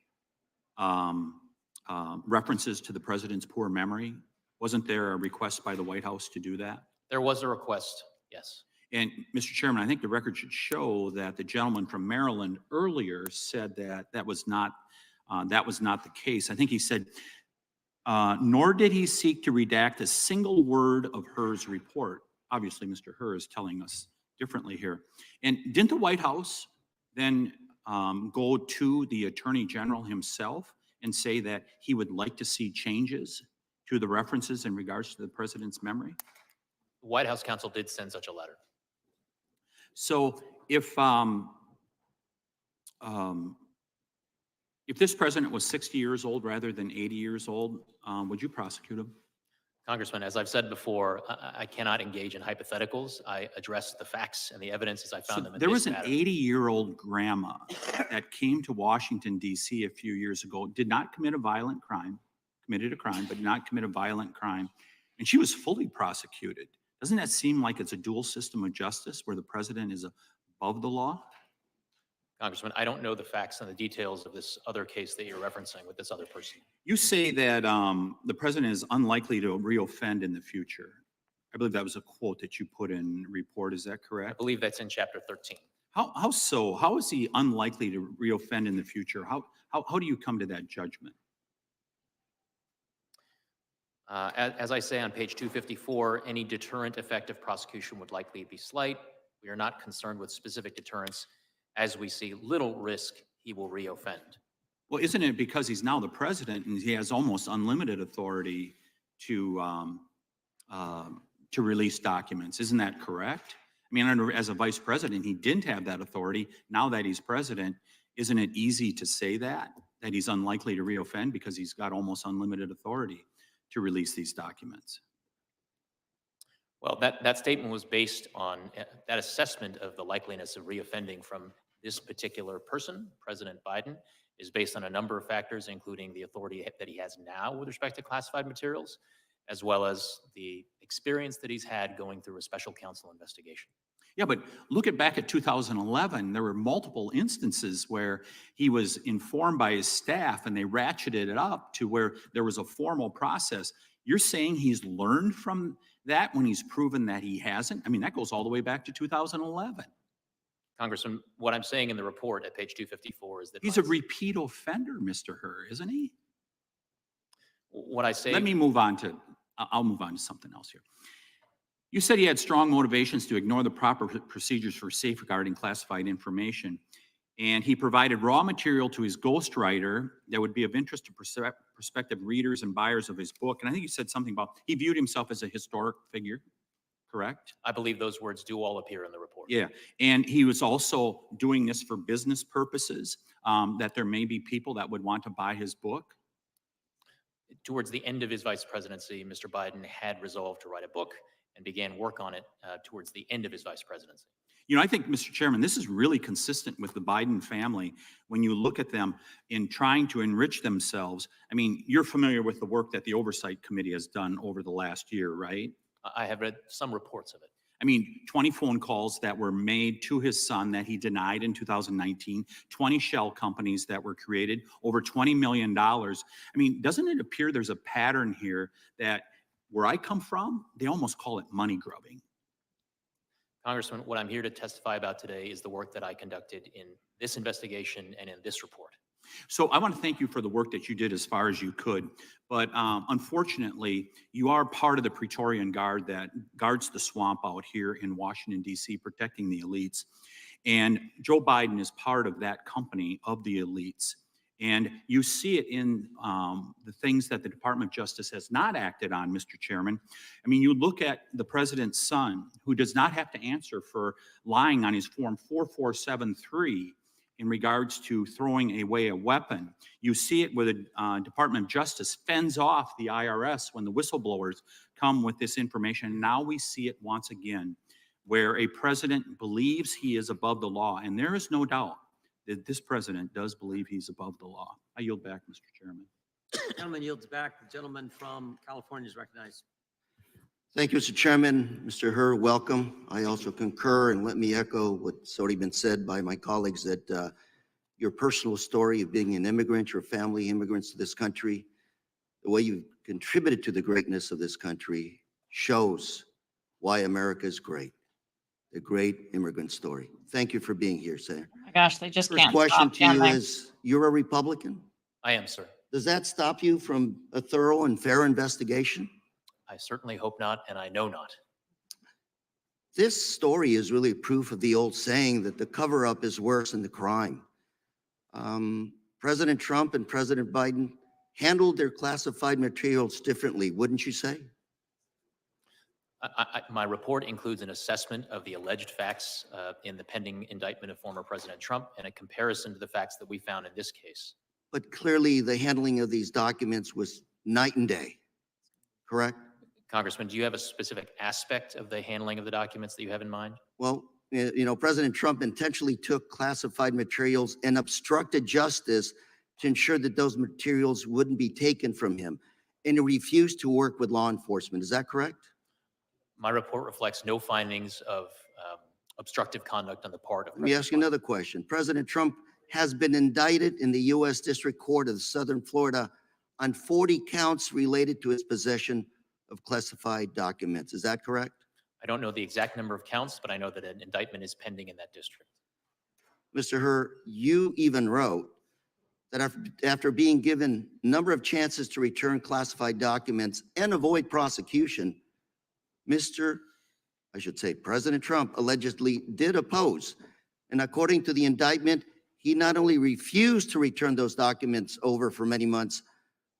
references to the president's poor memory? Wasn't there a request by the White House to do that? There was a request, yes. And Mr. Chairman, I think the record should show that the gentleman from Maryland earlier said that that was not the case. I think he said, nor did he seek to redact a single word of Hur's report. Obviously, Mr. Hur is telling us differently here. And didn't the White House then go to the Attorney General himself and say that he would like to see changes to the references in regards to the president's memory? The White House counsel did send such a letter. So if this president was 60 years old rather than 80 years old, would you prosecute him? Congressman, as I've said before, I cannot engage in hypotheticals. I address the facts and the evidence as I found them in There this was an matter. 80-year-old grandma that came to Washington, D.C. a few years ago, did not commit a violent crime, committed a crime, but did not commit a violent crime, and she was fully prosecuted. Doesn't that seem like it's a dual system of justice where the president is above the law? Congressman, I don't know the facts and the details of this other case that you're referencing with this other person. You say that the president is unlikely to reoffend in the future. I believe that was a quote that you put in the report. Is that I correct? believe that's in chapter 13. How so? How is he unlikely to reoffend in the future? How do you come to that judgment? As I say on page 254, any deterrent effect of prosecution would likely be slight. We are not concerned with specific deterrents, as we see little risk he will reoffend. Well, isn't it because he's now the president and he has almost unlimited authority to release documents? Isn't that correct? I mean, as a vice president, he didn't have that authority. Now that he's president, isn't it easy to say that he's unlikely to reoffend because he's got almost unlimited authority to release these documents? Well, that statement was based on that assessment of the likeliness of reoffending from this particular person, President Biden, is based on a number of factors, including the authority that he has now with respect to classified materials, as well as the experience that he's had going through a special counsel investigation. Yeah, but look at back at 2011, there were multiple instances where he was informed by his staff and they ratcheted it up to where there was a formal process. You're saying he's learned from that when he's proven that he hasn't? I mean, that goes all the way back to 2011. Congressman, what I'm saying in the report at page 254 is that He's a repeat offender, Mr. Hur, isn't he? what I say. Let me move on to, I'll move on to something else here. You said he had strong motivations to ignore the proper procedures for safeguarding classified information, and he provided raw material to his ghostwriter that would be of interest to prospective readers and buyers of his book. And I think you said something about he viewed himself as a historic figure, correct? I believe those words do all appear in the report. Yeah, and he was also doing this for business purposes, that there may be people that would want to buy his book. Towards the end of his vice presidency, Mr. Biden had resolved to write a book and began work on it towards the end of his vice presidency. You know, I think, Mr. Chairman, this is really consistent with the Biden family when you look at them in trying to enrich themselves. I mean, you're familiar with the work that the Oversight Committee has done over the last year, right? I have read some reports of it. I mean, 20 phone calls that were made to his son that he denied in 2019, 20 shell companies that were created, over $20 million. I mean, doesn't it appear there's a pattern here that where I come from, they almost call it money grubbing? Congressman, what I'm here to testify about today is the work that I conducted in this investigation and in this report. So I want to thank you for the work that you did as far as you could. But unfortunately, you are part of the Praetorian Guard that guards the swamp out here in Washington, D.C., protecting the elites. And Joe Biden is part of that company of the elites. And you see it in the things that the Department of Justice has not acted on, Mr. Chairman. I mean, you look at the president's son, who does not have to answer for lying on his Form 4473 in regards to throwing away a weapon. You see it where the Department of Justice fends off the IRS when the whistleblowers come with this information. Now we see it once again, where a president believes he is above the law. And there is no doubt that this president does believe he's above the law. I yield back, Mr. Chairman. Gentleman yields back. The gentleman from California is recognized. Thank you, Mr. Chairman. Mr. Hur, welcome. I also concur, and let me echo what's already been said by my colleagues, that your personal story of being an immigrant, your family immigrants to this country, the way you've contributed to the greatness of this country shows why America is great. The great immigrant story. Thank you for being here, Senator. Oh my gosh, they just First can't question stop, to can you they? is, you're a Republican? I am, sir. Does that stop you from a thorough and fair investigation? I certainly hope not, and I know not. This story is really proof of the old saying that the cover-up is worse than the crime. President Trump and President Biden handled their classified materials differently, wouldn't you say? My report includes an assessment of the alleged facts in the pending indictment of former President Trump and a comparison to the facts that we found in this case. But clearly the handling of these documents was night and day, correct? Congressman, do you have a specific aspect of the handling of the documents that you have in mind? Well, you know, President Trump intentionally took classified materials and obstructed justice to ensure that those materials wouldn't be taken from him, and he refused to work with law enforcement. Is that correct? My report reflects no findings of obstructive conduct on the part of Let me ask you another question. President Trump has been indicted in the U.S. District Court of Southern Florida on 40 counts related to his possession of classified documents. Is that correct? I don't know the exact number of counts, but I know that an indictment is pending in that district. Mr. Hur, you even wrote that after being given a number of chances to return classified documents and avoid prosecution, President Trump allegedly did oppose. And according to the indictment, he not only refused to return those documents over for many months,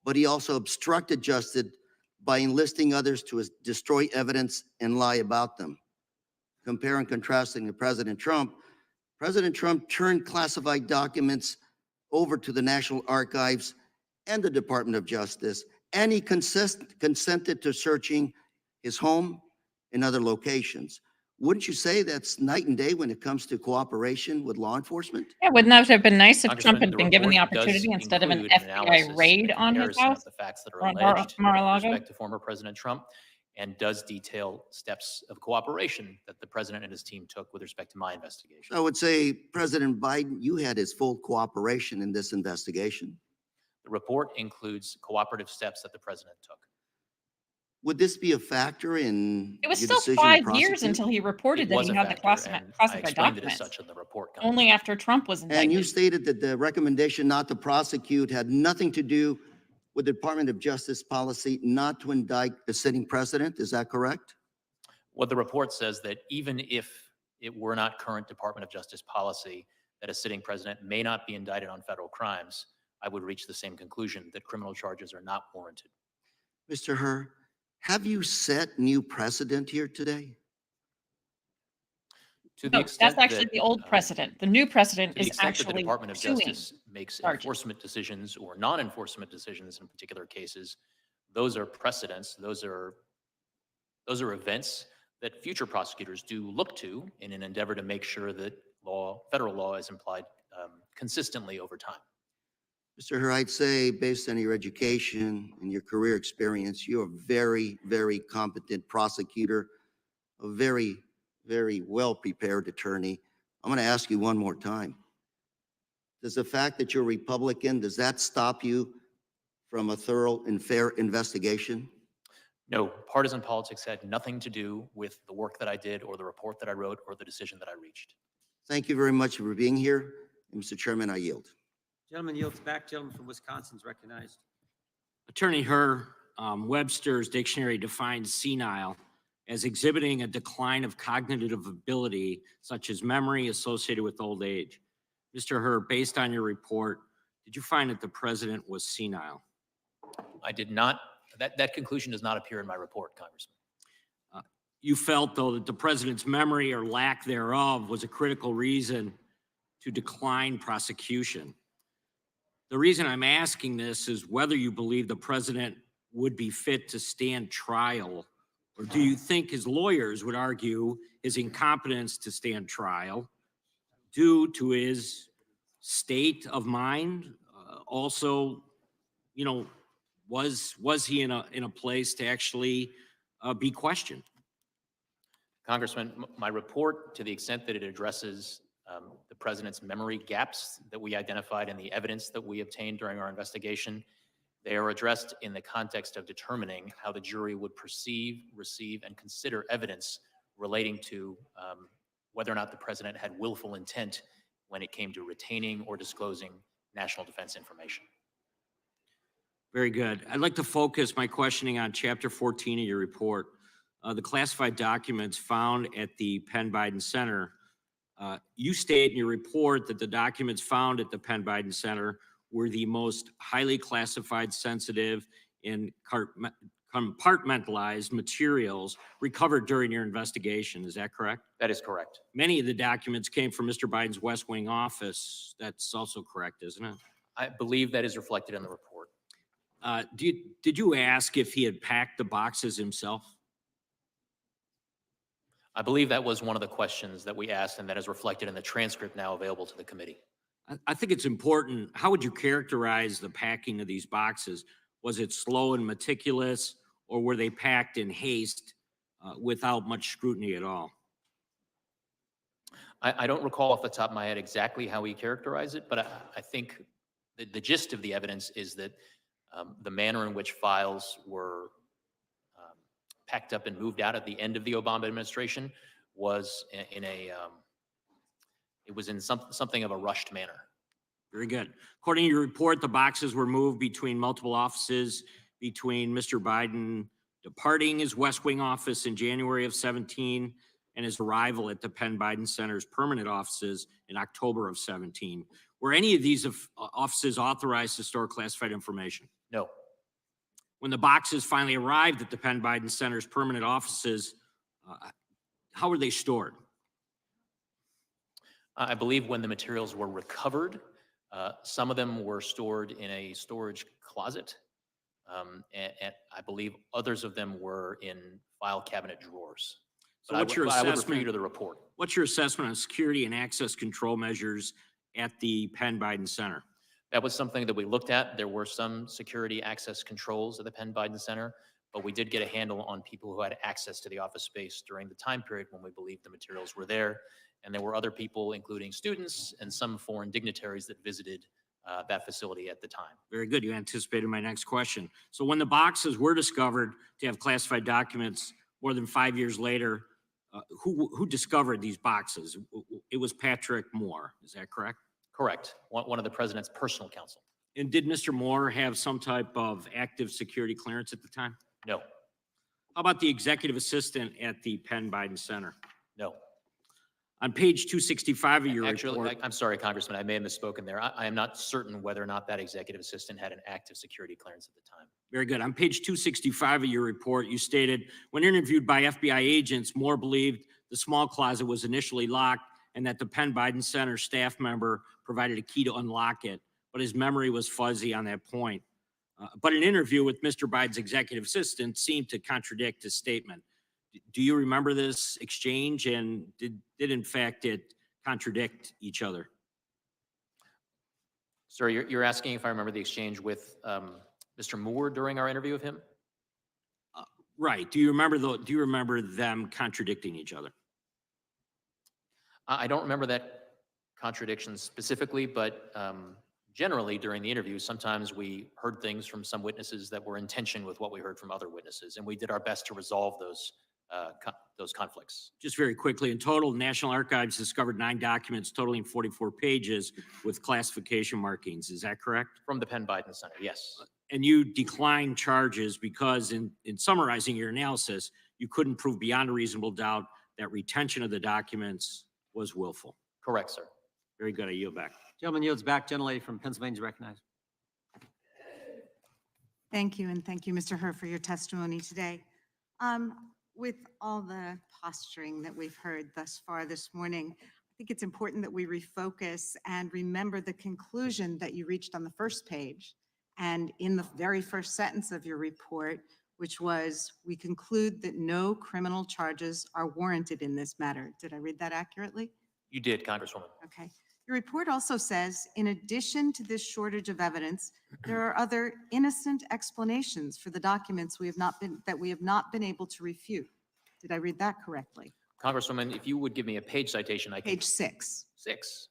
but he also obstructed justice by enlisting others to destroy evidence and lie about them. Compare and contrasting to President Trump turned classified documents over to the National Archives and the Department of Justice, and he consented to searching his home, in other locations. Wouldn't you say that's night and day when it comes to cooperation with law enforcement? Yeah, wouldn't that have been nice if Trump Congressman, had the been given the report does opportunity instead of an include an FBI analysis, raid a on his comparison house of the facts that are or on alleged with Mar-a-Lago? respect to former President Trump, and does detail steps of cooperation that the president and his team took with respect to my investigation. I would say, President Biden, you had his full cooperation in this investigation. The report includes cooperative steps that the president took. Would this be a factor in It was your still decision to 5 years prosecute? until he reported It that was he a had the factor, and I classified explained it as documents. such in the report. Only after Trump was And you indicted. stated that the recommendation not to prosecute had nothing to do with the Department of Justice policy not to indict the sitting president. Is that correct? What the report says that even if it were not current Department of Justice policy that a sitting president may not be indicted on federal crimes, I would reach the same conclusion that criminal charges are not warranted. Mr. Hur, have you set new precedent here today? To the No, extent that's actually that, the old precedent. The new precedent to the is extent that the actually Department of suing Justice makes charges. enforcement decisions or non-enforcement decisions in particular cases, those are precedents. Those are events that future prosecutors do look to in an endeavor to make sure that federal law is applied consistently over time. Mr. Hur, I'd say based on your education and your career experience, you're a very, very competent prosecutor, a very, very well-prepared attorney. I'm going to ask you one more time. Does the fact that you're Republican, does that stop you from a thorough and fair investigation? No, partisan politics had nothing to do with the work that I did or the report that I wrote or the decision that I reached. Thank you very much for being here. And Mr. Chairman, I yield. Gentleman yields back. Gentleman from Wisconsin is recognized. Attorney Hur, Webster's dictionary defines senile as exhibiting a decline of cognitive ability, such as memory associated with old age. Mr. Hur, based on your report, did you find that the president was senile? I did not. That conclusion does not appear in my report, Congressman. You felt, though, that the president's memory or lack thereof was a critical reason to decline prosecution. The reason I'm asking this is whether you believe the president would be fit to stand trial, or do you think his lawyers would argue his incompetence to stand trial due to his state of mind? Also, you know, was he in a place to actually be questioned? Congressman, my report, to the extent that it addresses the president's memory gaps that we identified in the evidence that we obtained during our investigation, they are addressed in the context of determining how the jury would perceive, receive, and consider evidence relating to whether or not the president had willful intent when it came to retaining or disclosing national defense information. Very good. I'd like to focus my questioning on Chapter 14 of your report. The classified documents found at the Penn Biden Center. You state in your report that the documents found at the Penn Biden Center were the most highly classified, sensitive, and compartmentalized materials recovered during your investigation. Is that correct? That is correct. Many of the documents came from Mr. Biden's West Wing office. That's also correct, isn't it? I believe that is reflected in the report. Did you ask if he had packed the boxes himself? I believe that was one of the questions that we asked, and that is reflected in the transcript now available to the committee. I think it's important. How would you characterize the packing of these boxes? Was it slow and meticulous, or were they packed in haste without much scrutiny at all? I don't recall off the top of my head exactly how he characterized it, but I think the gist of the evidence is that the manner in which files were packed up and moved out at the end of the Obama administration was it was in something of a rushed manner. Very good. According to your report, the boxes were moved between multiple offices between Mr. Biden departing his West Wing office in January of 17 and his arrival at the Penn Biden Center's permanent offices in October of 17. Were any of these offices authorized to store classified information? No. When the boxes finally arrived at the Penn Biden Center's permanent offices, how were they stored? I believe when the materials were recovered, some of them were stored in a storage closet. And I believe others of them were in file cabinet drawers. So But what's your I would refer you assessment? to the report. What's your assessment on security and access control measures at the Penn Biden Center? That was something that we looked at. There were some security access controls at the Penn Biden Center, but we did get a handle on people who had access to the office space during the time period when we believed the materials were there. And there were other people, including students and some foreign dignitaries, that visited that facility at the time. Very good. You anticipated my next question. So when the boxes were discovered to have classified documents more than 5 years later, who discovered these boxes? It was Patrick Moore. Is that correct? Correct. One of the president's personal counsel. And did Mr. Moore have some type of active security clearance at the time? No. How about the executive assistant at the Penn Biden Center? No. On page 265 of your Actually, report. I'm sorry, Congressman, I may have misspoken there. I am not certain whether or not that executive assistant had an active security clearance at the time. Very good. On page 265 of your report, you stated, when interviewed by FBI agents, Moore believed the small closet was initially locked and that the Penn Biden Center staff member provided a key to unlock it, but his memory was fuzzy on that point. But an interview with Mr. Biden's executive assistant seemed to contradict his statement. Do you remember this exchange, and did in fact it contradict each other? Sir, you're asking if I remember the exchange with Mr. Moore during our interview with him? Right. Do you remember them contradicting each other? I don't remember that contradiction specifically, but generally during the interview, sometimes we heard things from some witnesses that were in tension with what we heard from other witnesses, and we did our best to resolve those conflicts. Just very quickly, in total, National Archives discovered 9 documents totaling 44 pages with classification markings. Is that correct? From the Penn Biden Center, yes. And you declined charges because in summarizing your analysis, you couldn't prove beyond a reasonable doubt that retention of the documents was willful. Correct, sir. Very good. I yield back. Gentleman yields back. Gentlelady from Pennsylvania is recognized. Thank you, and thank you, Mr. Hur, for your testimony today. With all the posturing that we've heard thus far this morning, I think it's important that we refocus and remember the conclusion that you reached on the first page and in the very first sentence of your report, which was, we conclude that no criminal charges are warranted in this matter. Did I read that accurately? You did, Congresswoman. Okay. Your report also says, in addition to this shortage of evidence, there are other innocent explanations for the documents we have not been able to refute. Did I read that correctly? Congresswoman, if you would give me a page citation, I can. Page 6. 6.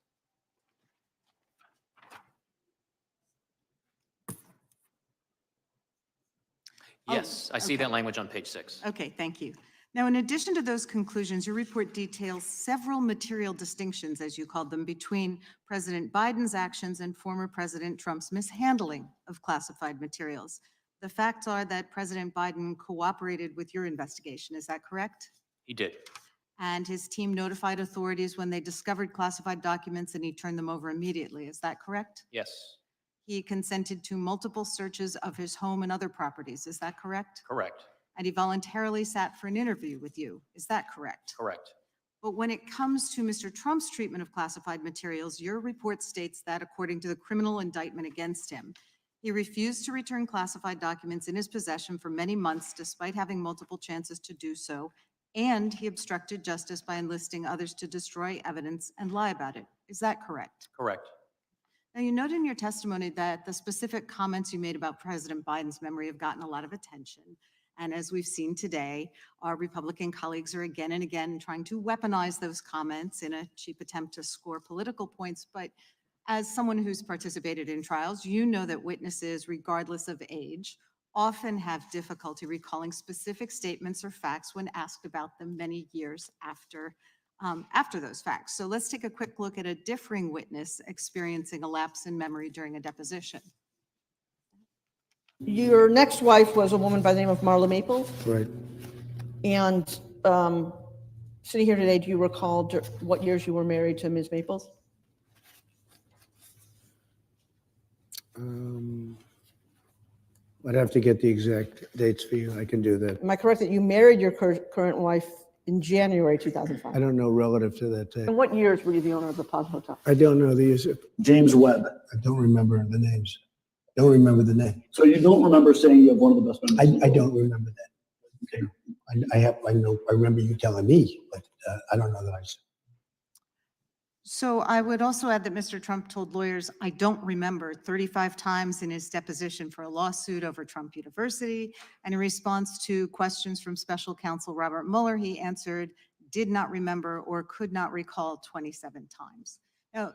Yes, I see that language on page 6. Okay, thank you. Now, in addition to those conclusions, your report details several material distinctions, as you called them, between President Biden's actions and former President Trump's mishandling of classified materials. The facts are that President Biden cooperated with your investigation. Is that correct? He did. And his team notified authorities when they discovered classified documents and he turned them over immediately. Is that correct? Yes. He consented to multiple searches of his home and other properties. Is that correct? Correct. And he voluntarily sat for an interview with you. Is that correct? Correct. But when it comes to Mr. Trump's treatment of classified materials, your report states that, according to the criminal indictment against him, he refused to return classified documents in his possession for many months, despite having multiple chances to do so, and he obstructed justice by enlisting others to destroy evidence and lie about it. Is that correct? Correct. Now, you noted in your testimony that the specific comments you made about President Biden's memory have gotten a lot of attention. And as we've seen today, our Republican colleagues are again and again trying to weaponize those comments in a cheap attempt to score political points. But as someone who's participated in trials, you know that witnesses, regardless of age, often have difficulty recalling specific statements or facts when asked about them many years after those facts. So let's take a quick look at a differing witness experiencing a lapse in memory during a deposition. Your next wife was a woman by the name of Marla Maples. Right. And sitting here today, do you recall what years you were married to Ms. Maples? I'd have to get the exact dates for you. I can do that. Am I correct that you married your current wife in January 2005? I don't know relative to that date. And what years were you the owner of the Plaza Hotel? I don't know the use. James Webb. I don't remember the names. Don't remember the name. So you don't remember saying you have one of the best memories? in the I world? don't remember that. Okay. I remember you telling me, but I don't know that I said. So I would also add that Mr. Trump told lawyers, I don't remember 35 times in his deposition for a lawsuit over Trump University. And in response to questions from special counsel Robert Mueller, he answered, did not remember or could not recall 27 times. Now,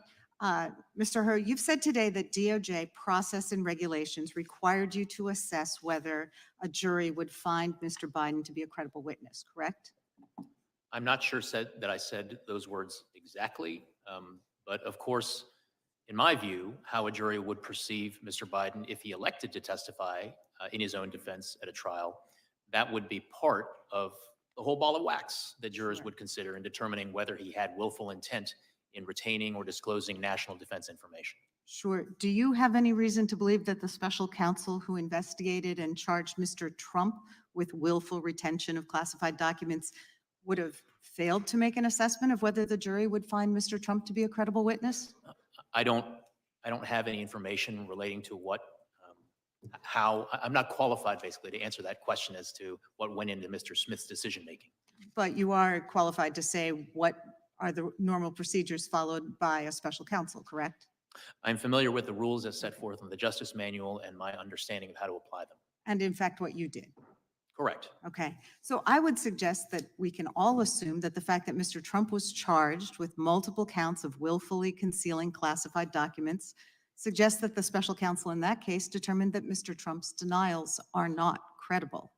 Mr. Hurley, you've said today that DOJ process and regulations required you to assess whether a jury would find Mr. Biden to be a credible witness, correct? I'm not sure that I said those words exactly, but of course, in my view, how a jury would perceive Mr. Biden if he elected to testify in his own defense at a trial, that would be part of the whole ball of wax that jurors would consider in determining whether he had willful intent in retaining or disclosing national defense information. Sure. Do you have any reason to believe that the special counsel who investigated and charged Mr. Trump with willful retention of classified documents would have failed to make an assessment of whether the jury would find Mr. Trump to be a credible witness? I don't have any information relating to what, how, I'm not qualified basically to answer that question as to what went into Mr. Smith's decision-making. But you are qualified to say what are the normal procedures followed by a special counsel, correct? I'm familiar with the rules as set forth in the Justice Manual and my understanding of how to apply them. And in fact, what you did. Correct. Okay, so I would suggest that we can all assume that the fact that Mr. Trump was charged with multiple counts of willfully concealing classified documents suggests that the special counsel in that case determined that Mr. Trump's denials are not credible.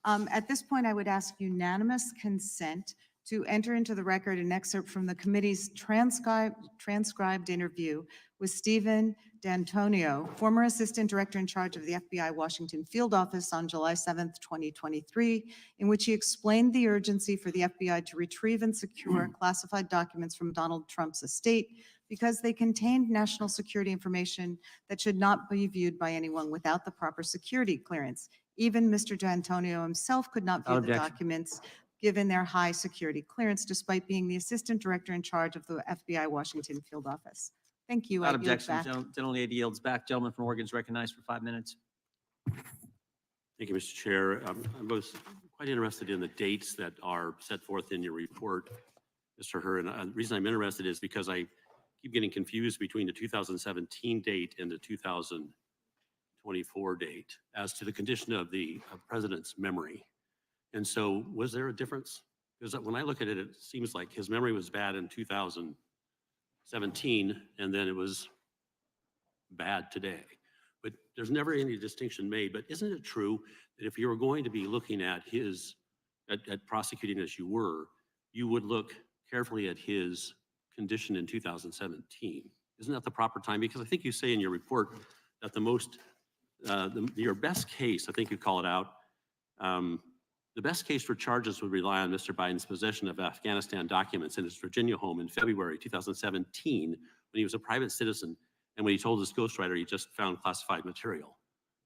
At this point, I would ask unanimous consent to enter into the record an excerpt from the committee's transcribed interview with Stephen D'Antonio, former assistant director in charge of the FBI Washington field office on July 7th, 2023, in which he explained the urgency for the FBI to retrieve and secure classified documents from Donald Trump's estate because they contained national security information that should not be viewed by anyone without the proper security clearance. Even Mr. D'Antonio himself could not view the Objection. documents given their high security clearance, despite being the assistant director in charge of the FBI Washington field office. Thank you. I Without yield objection, back. General Lady yields back. Gentleman from Oregon is recognized for 5 minutes. Thank you, Mr. Chair. I was quite interested in the dates that are set forth in your report, Mr. Hurd. And the reason I'm interested is because I keep getting confused between the 2017 date and the 2024 date as to the condition of the president's memory. And so was there a difference? Because when I look at it, it seems like his memory was bad in 2017, and then it was bad today. But there's never any distinction made. But isn't it true that if you were going to be looking at his, at prosecuting as you were, you would look carefully at his condition in 2017? Isn't that the proper time? Because I think you say in your report that the most, your best case, I think you call it out, the best case for charges would rely on Mr. Biden's possession of Afghanistan documents in his Virginia home in February 2017 when he was a private citizen and when he told his ghostwriter he just found classified material.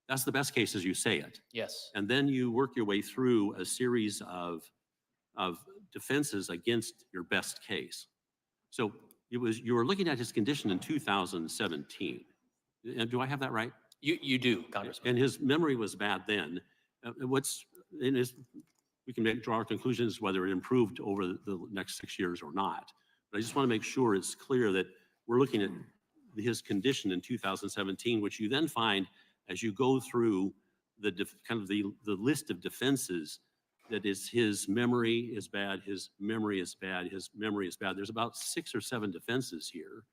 That's the best case as you say it. Yes. And then you work your way through a series of defenses against your best case. So you were looking at his condition in 2017. And do I have that right? You do, Congressman. And his memory was bad then. We can draw our conclusions whether it improved over the next 6 years or not. But I just want to make sure it's clear that we're looking at his condition in 2017, which you then find as you go through the list of defenses, that is his memory is bad, his memory is bad, his memory is bad. There's about 6 or 7 defenses here.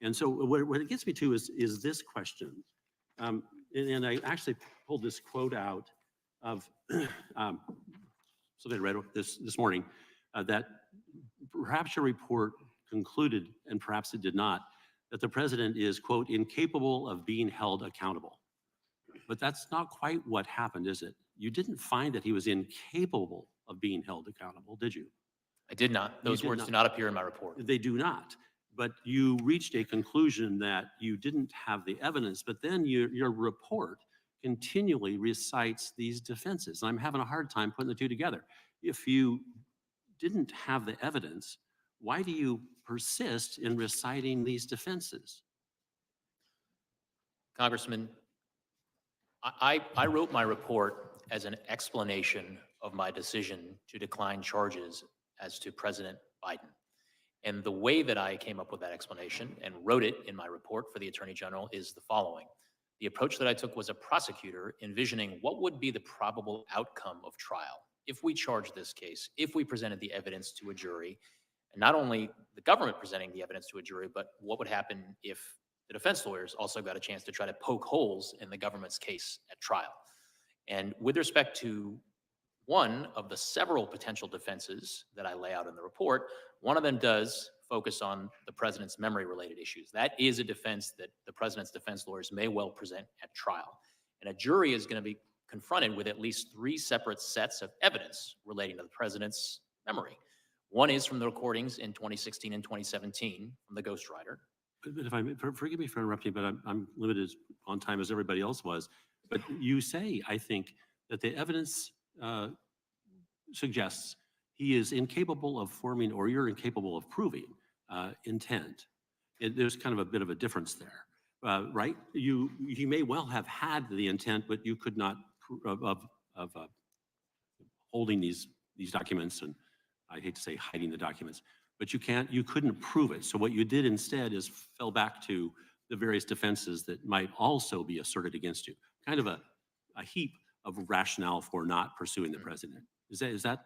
And so what it gets me to is this question. And I actually pulled this quote out of something I read this morning, that perhaps your report concluded, and perhaps it did not, that the president is, quote, incapable of being held accountable. But that's not quite what happened, is it? You didn't find that he was incapable of being held accountable, did you? I did not. Those words do not appear in my report. They do not. But you reached a conclusion that you didn't have the evidence, but then your report continually recites these defenses. I'm having a hard time putting the two together. If you didn't have the evidence, why do you persist in reciting these defenses? Congressman, I wrote my report as an explanation of my decision to decline charges as to President Biden. And the way that I came up with that explanation and wrote it in my report for the Attorney General is the following. The approach that I took was a prosecutor envisioning what would be the probable outcome of trial if we charged this case, if we presented the evidence to a jury, and not only the government presenting the evidence to a jury, but what would happen if the defense lawyers also got a chance to try to poke holes in the government's case at trial. And with respect to one of the several potential defenses that I lay out in the report, one of them does focus on the president's memory-related issues. That is a defense that the president's defense lawyers may well present at trial. And a jury is going to be confronted with at least 3 separate sets of evidence relating to the president's memory. One is from the recordings in 2016 and 2017 from the ghostwriter. But if I may, forgive me for interrupting, but I'm limited on time as everybody else was. But you say, I think, that the evidence suggests he is incapable of forming, or you're incapable of proving intent. There's kind of a bit of a difference there, right? You may well have had the intent, but you could not of holding these documents, and I hate to say hiding the documents, but you couldn't prove it. So what you did instead is fell back to the various defenses that might also be asserted against you. Kind of a heap of rationale for not pursuing the president. Is that,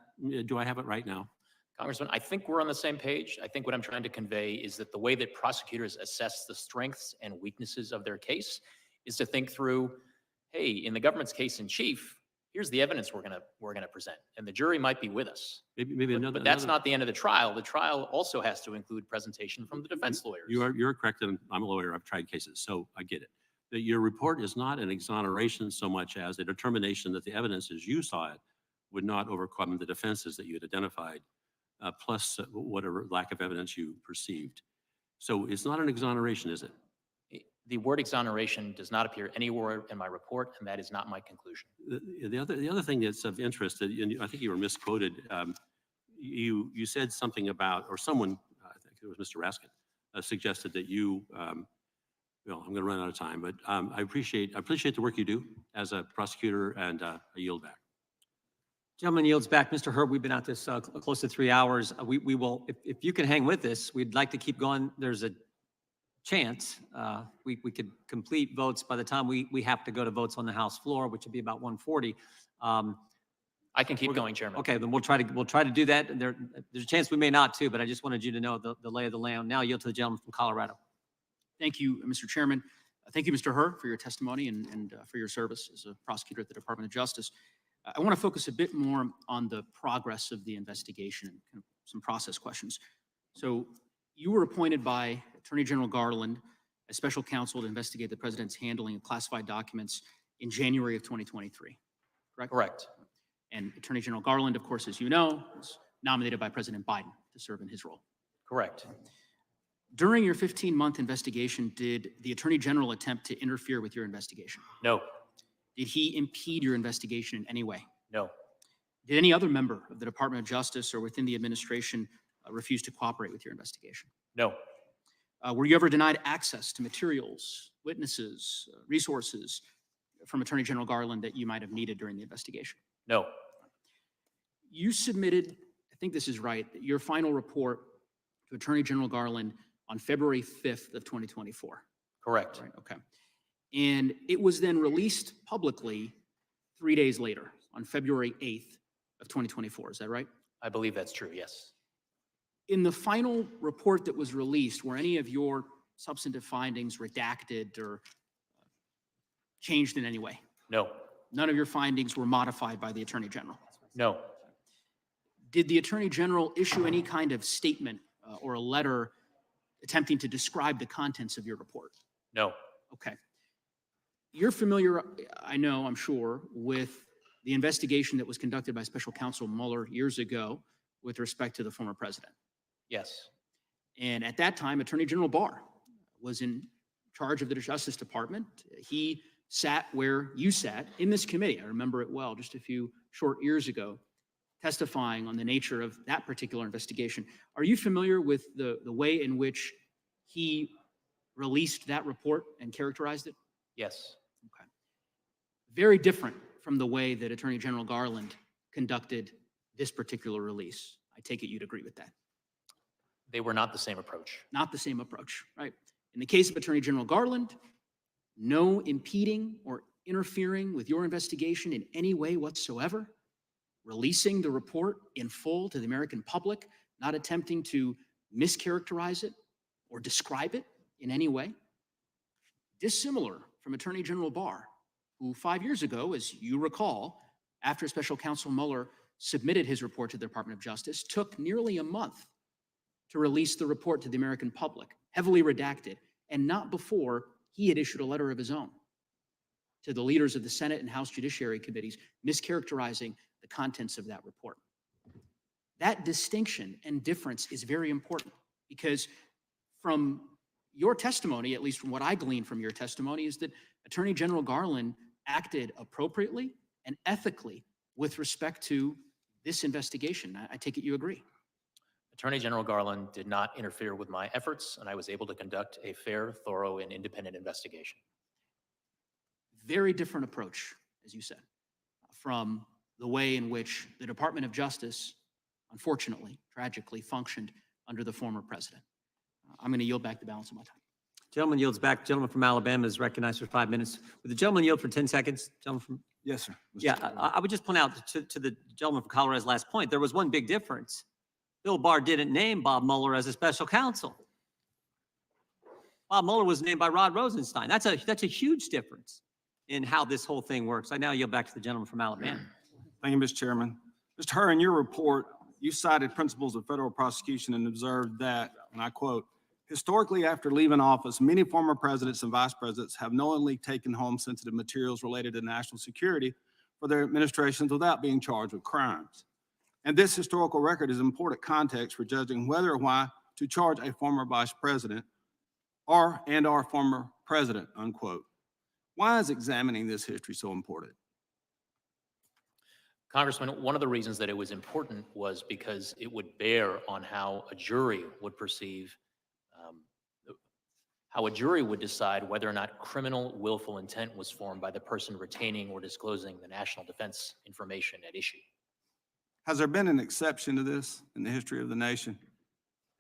do I have it right now? Congressman, I think we're on the same page. I think what I'm trying to convey is that the way that prosecutors assess the strengths and weaknesses of their case is to think through, hey, in the government's case in chief, here's the evidence we're gonna present, and the jury might be with us. But that's not the end of the trial. The trial also has to include presentation from the defense lawyers. You're correct, and I'm a lawyer. I've tried cases, so I get it. That your report is not an exoneration so much as a determination that the evidence as you saw it would not overcome the defenses that you had identified, plus whatever lack of evidence you perceived. So it's not an exoneration, is it? The word exoneration does not appear anywhere in my report, and that is not my conclusion. The other thing that's of interest, and I think you were misquoted. You said something about, or someone, I think it was Mr. Raskin, suggested that you. Well, I'm going to run out of time, but I appreciate the work you do as a prosecutor, and I yield back. Gentleman yields back. Mr. Herb, we've been at this close to 3 hours. We will, if you can hang with us, we'd like to keep going. There's a chance we could complete votes by the time we have to go to votes on the House floor, which would be about 1:40. I can keep going, Chairman. Okay, then we'll try to do that. There's a chance we may not too, but I just wanted you to know the lay of the land. Now yield to the gentleman from Colorado. Thank you, Mr. Chairman. Thank you, Mr. Hurd, for your testimony and for your service as a prosecutor at the Department of Justice. I want to focus a bit more on the progress of the investigation and kind of some process questions. So you were appointed by Attorney General Garland as special counsel to investigate the president's handling of classified documents in January of 2023, correct? Correct. And Attorney General Garland, of course, as you know, was nominated by President Biden to serve in his role. Correct. During your 15-month investigation, did the Attorney General attempt to interfere with your investigation? No. Did he impede your investigation in any way? No. Did any other member of the Department of Justice or within the administration refuse to cooperate with your investigation? No. Were you ever denied access to materials, witnesses, resources from Attorney General Garland that you might have needed during the investigation? No. You submitted, I think this is right, your final report to Attorney General Garland on February 5th of 2024. Correct. Right, okay. And it was then released publicly 3 days later, on February 8th of 2024. Is that right? I believe that's true, yes. In the final report that was released, were any of your substantive findings redacted or changed in any way? No. None of your findings were modified by the Attorney General? No. Did the Attorney General issue any kind of statement or a letter attempting to describe the contents of your report? No. Okay. You're familiar, I know, I'm sure, with the investigation that was conducted by Special Counsel Mueller years ago with respect to the former president. Yes. And at that time, Attorney General Barr was in charge of the Justice Department. He sat where you sat in this committee. I remember it well, just a few short years ago, testifying on the nature of that particular investigation. Are you familiar with the way in which he released that report and characterized it? Yes. Okay. Very different from the way that Attorney General Garland conducted this particular release. I take it you'd agree with that. They were not the same approach. Not the same approach, right? In the case of Attorney General Garland, no impeding or interfering with your investigation in any way whatsoever, releasing the report in full to the American public, not attempting to mischaracterize it or describe it in any way. Dissimilar from Attorney General Barr, who 5 years ago, as you recall, after Special Counsel Mueller submitted his report to the Department of Justice, took nearly a month to release the report to the American public, heavily redacted, and not before he had issued a letter of his own to the leaders of the Senate and House Judiciary committees, mischaracterizing the contents of that report. That distinction and difference is very important because from your testimony, at least from what I gleaned from your testimony, is that Attorney General Garland acted appropriately and ethically with respect to this investigation. I take it you agree. Attorney General Garland did not interfere with my efforts, and I was able to conduct a fair, thorough, and independent investigation. Very different approach, as you said, from the way in which the Department of Justice, unfortunately, tragically, functioned under the former president. I'm going to yield back the balance of my time. Gentleman yields back. Gentleman from Alabama is recognized for 5 minutes. Would the gentleman yield for 10 seconds? Gentleman from. Yes, sir. Yeah, I would just point out to the gentleman from Colorado's last point, there was one big difference. Bill Barr didn't name Bob Mueller as a special counsel. Bob Mueller was named by Rod Rosenstein. That's a huge difference in how this whole thing works. I now yield back to the gentleman from Alabama. Thank you, Mr. Chairman. Mr. Hurley, in your report, you cited principles of federal prosecution and observed that, and I quote, historically, after leaving office, many former presidents and vice presidents have knowingly taken home sensitive materials related to national security for their administrations without being charged with crimes. And this historical record is important context for judging whether or why to charge a former vice president or former president, unquote. Why is examining this history so important? Congressman, one of the reasons that it was important was because it would bear on how a jury would perceive, how a jury would decide whether or not criminal willful intent was formed by the person retaining or disclosing the national defense information at issue. Has there been an exception to this in the history of the nation?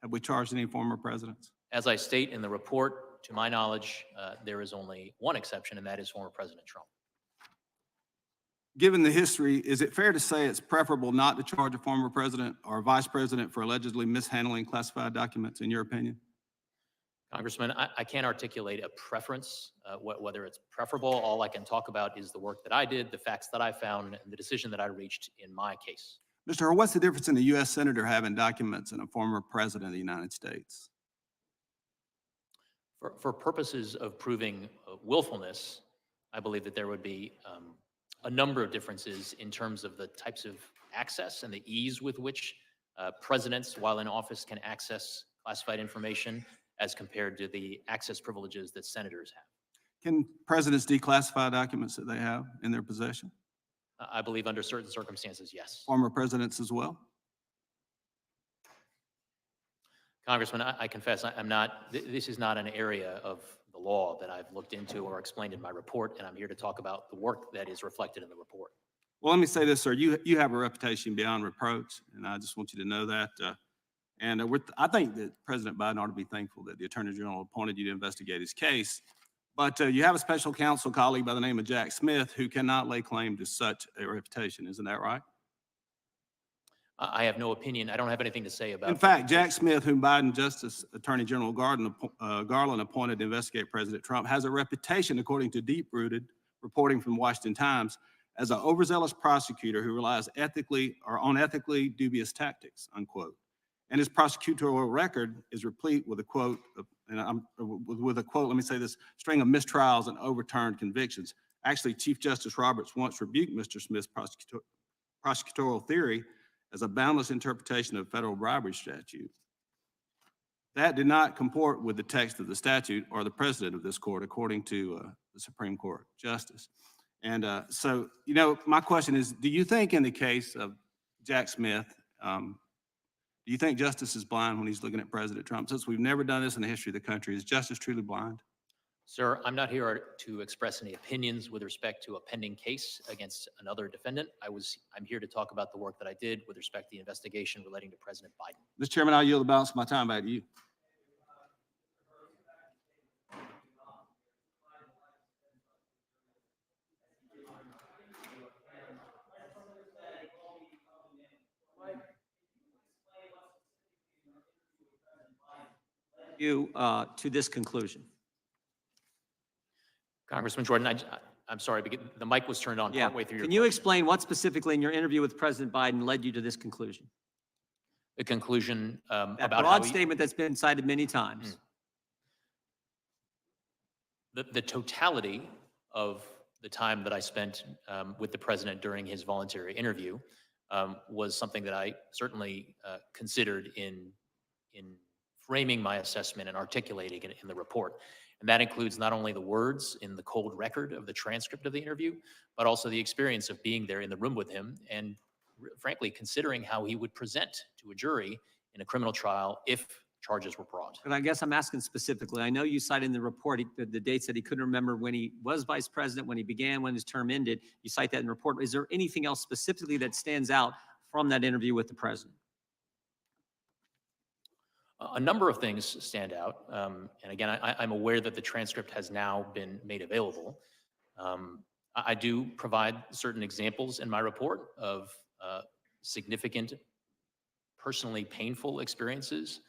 Have we charged any former presidents? As I state in the report, to my knowledge, there is only one exception, and that is former President Trump. Given the history, is it fair to say it's preferable not to charge a former president or a vice president for allegedly mishandling classified documents, in your opinion? Congressman, I can't articulate a preference, whether it's preferable. All I can talk about is the work that I did, the facts that I found, and the decision that I reached in my case. Mr. Hurley, what's the difference in a U.S. senator having documents and a former president of the United States? For purposes of proving willfulness, I believe that there would be a number of differences in terms of the types of access and the ease with which presidents, while in office, can access classified information as compared to the access privileges that senators have. Can presidents declassify documents that they have in their possession? I believe under certain circumstances, yes. Former presidents as well? Congressman, I confess I'm not, this is not an area of the law that I've looked into or explained in my report, and I'm here to talk about the work that is reflected in the report. Well, let me say this, sir. You have a reputation beyond reproach, and I just want you to know that. I think that President Biden ought to be thankful that the Attorney General appointed you to investigate his case. But you have a special counsel colleague by the name of Jack Smith who cannot lay claim to such a reputation. Isn't that right? I have no opinion. I don't have anything to say about it. In fact, Jack Smith, whom Biden Justice Attorney General Garland appointed to investigate President Trump, has a reputation, according to deep-rooted reporting from the Washington Times, as an overzealous prosecutor who relies ethically or on ethically dubious tactics, unquote. And his prosecutorial record is replete with a quote, let me say this, string of mistrials and overturned convictions. Actually, Chief Justice Roberts once rebuked Mr. Smith's prosecutorial theory as a boundless interpretation of federal bribery statute. That did not comport with the text of the statute or the precedent of this court, according to the Supreme Court Justice. And so, my question is, do you think in the case of Jack Smith, do you think justice is blind when he's looking at President Trump? Since we've never done this in the history of the country, is justice truly blind? Sir, I'm not here to express any opinions with respect to a pending case against another defendant. I'm here to talk about the work that I did with respect to the investigation relating to President Biden. Mr. Chairman, I'll yield the balance of my time back to you. To this conclusion. Congressman Jordan, I'm sorry, but the mic was turned on Yeah. partway through your Can you question. explain what specifically in your interview with President Biden led you to this conclusion? The conclusion That about broad how statement that's been cited many times. the totality of the time that I spent with the president during his voluntary interview was something that I certainly considered in framing my assessment and articulating it in the report. And that includes not only the words in the cold record of the transcript of the interview, but also the experience of being there in the room with him and frankly, considering how he would present to a jury in a criminal trial if charges were brought. But I guess I'm asking specifically, I know you cited in the report the dates that he couldn't remember when he was vice president, when he began, when his term ended. You cite that in the report. Is there anything else specifically that stands out from that interview with the president? A number of things stand out. And again, I'm aware that the transcript has now been made available. I do provide certain examples in my report of significant, personally painful experiences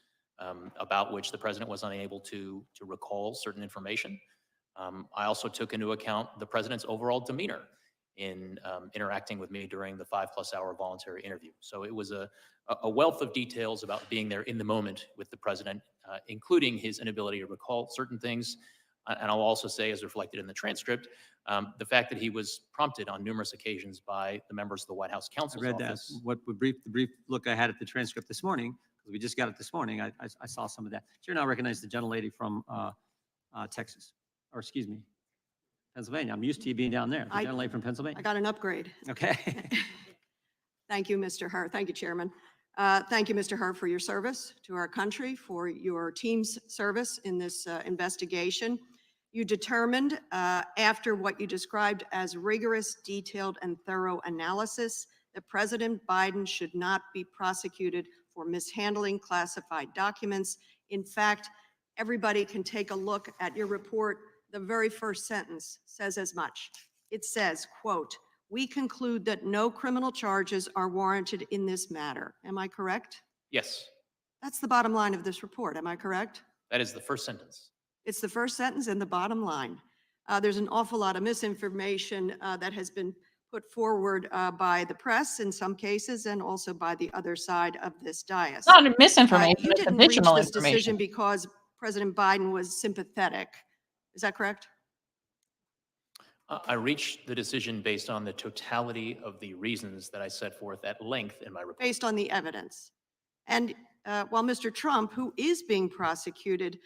about which the president was unable to recall certain information. I also took into account the president's overall demeanor in interacting with me during the 5+ hour voluntary interview. So it was a wealth of details about being there in the moment with the president, including his inability to recall certain things. And I'll also say, as reflected in the transcript, the fact that he was prompted on numerous occasions by the members of the White House Counsel's I read office. that. What the brief look I had at the transcript this morning, because we just got it this morning, I saw some of that. Chair now recognizes the gentlelady from Texas, or excuse me, Pennsylvania. I'm used to you being down there. The gentlelady from Pennsylvania. I got an upgrade. Okay. Thank you, Mr. Hur. Thank you, Chairman. Thank you, Mr. Hur, for your service to our country, for your team's service in this investigation. You determined, after what you described as rigorous, detailed, and thorough analysis, that President Biden should not be prosecuted for mishandling classified documents. In fact, everybody can take a look at your report. The very first sentence says as much. It says, quote, "We conclude that no criminal charges are warranted in this matter." Am I correct? Yes, That's the bottom line of this report. Am I correct? that is the first sentence. It's the first sentence and the bottom line. There's an awful lot of misinformation that has been put forward by the press in some cases and also by the other side of this dais. It's not misinformation, You it's didn't reach additional this decision information. because President Biden was sympathetic. Is that correct? I reached the decision based on the totality of the reasons that I set forth at length in my report. Based on the evidence. And while Mr. Trump, who is being prosecuted,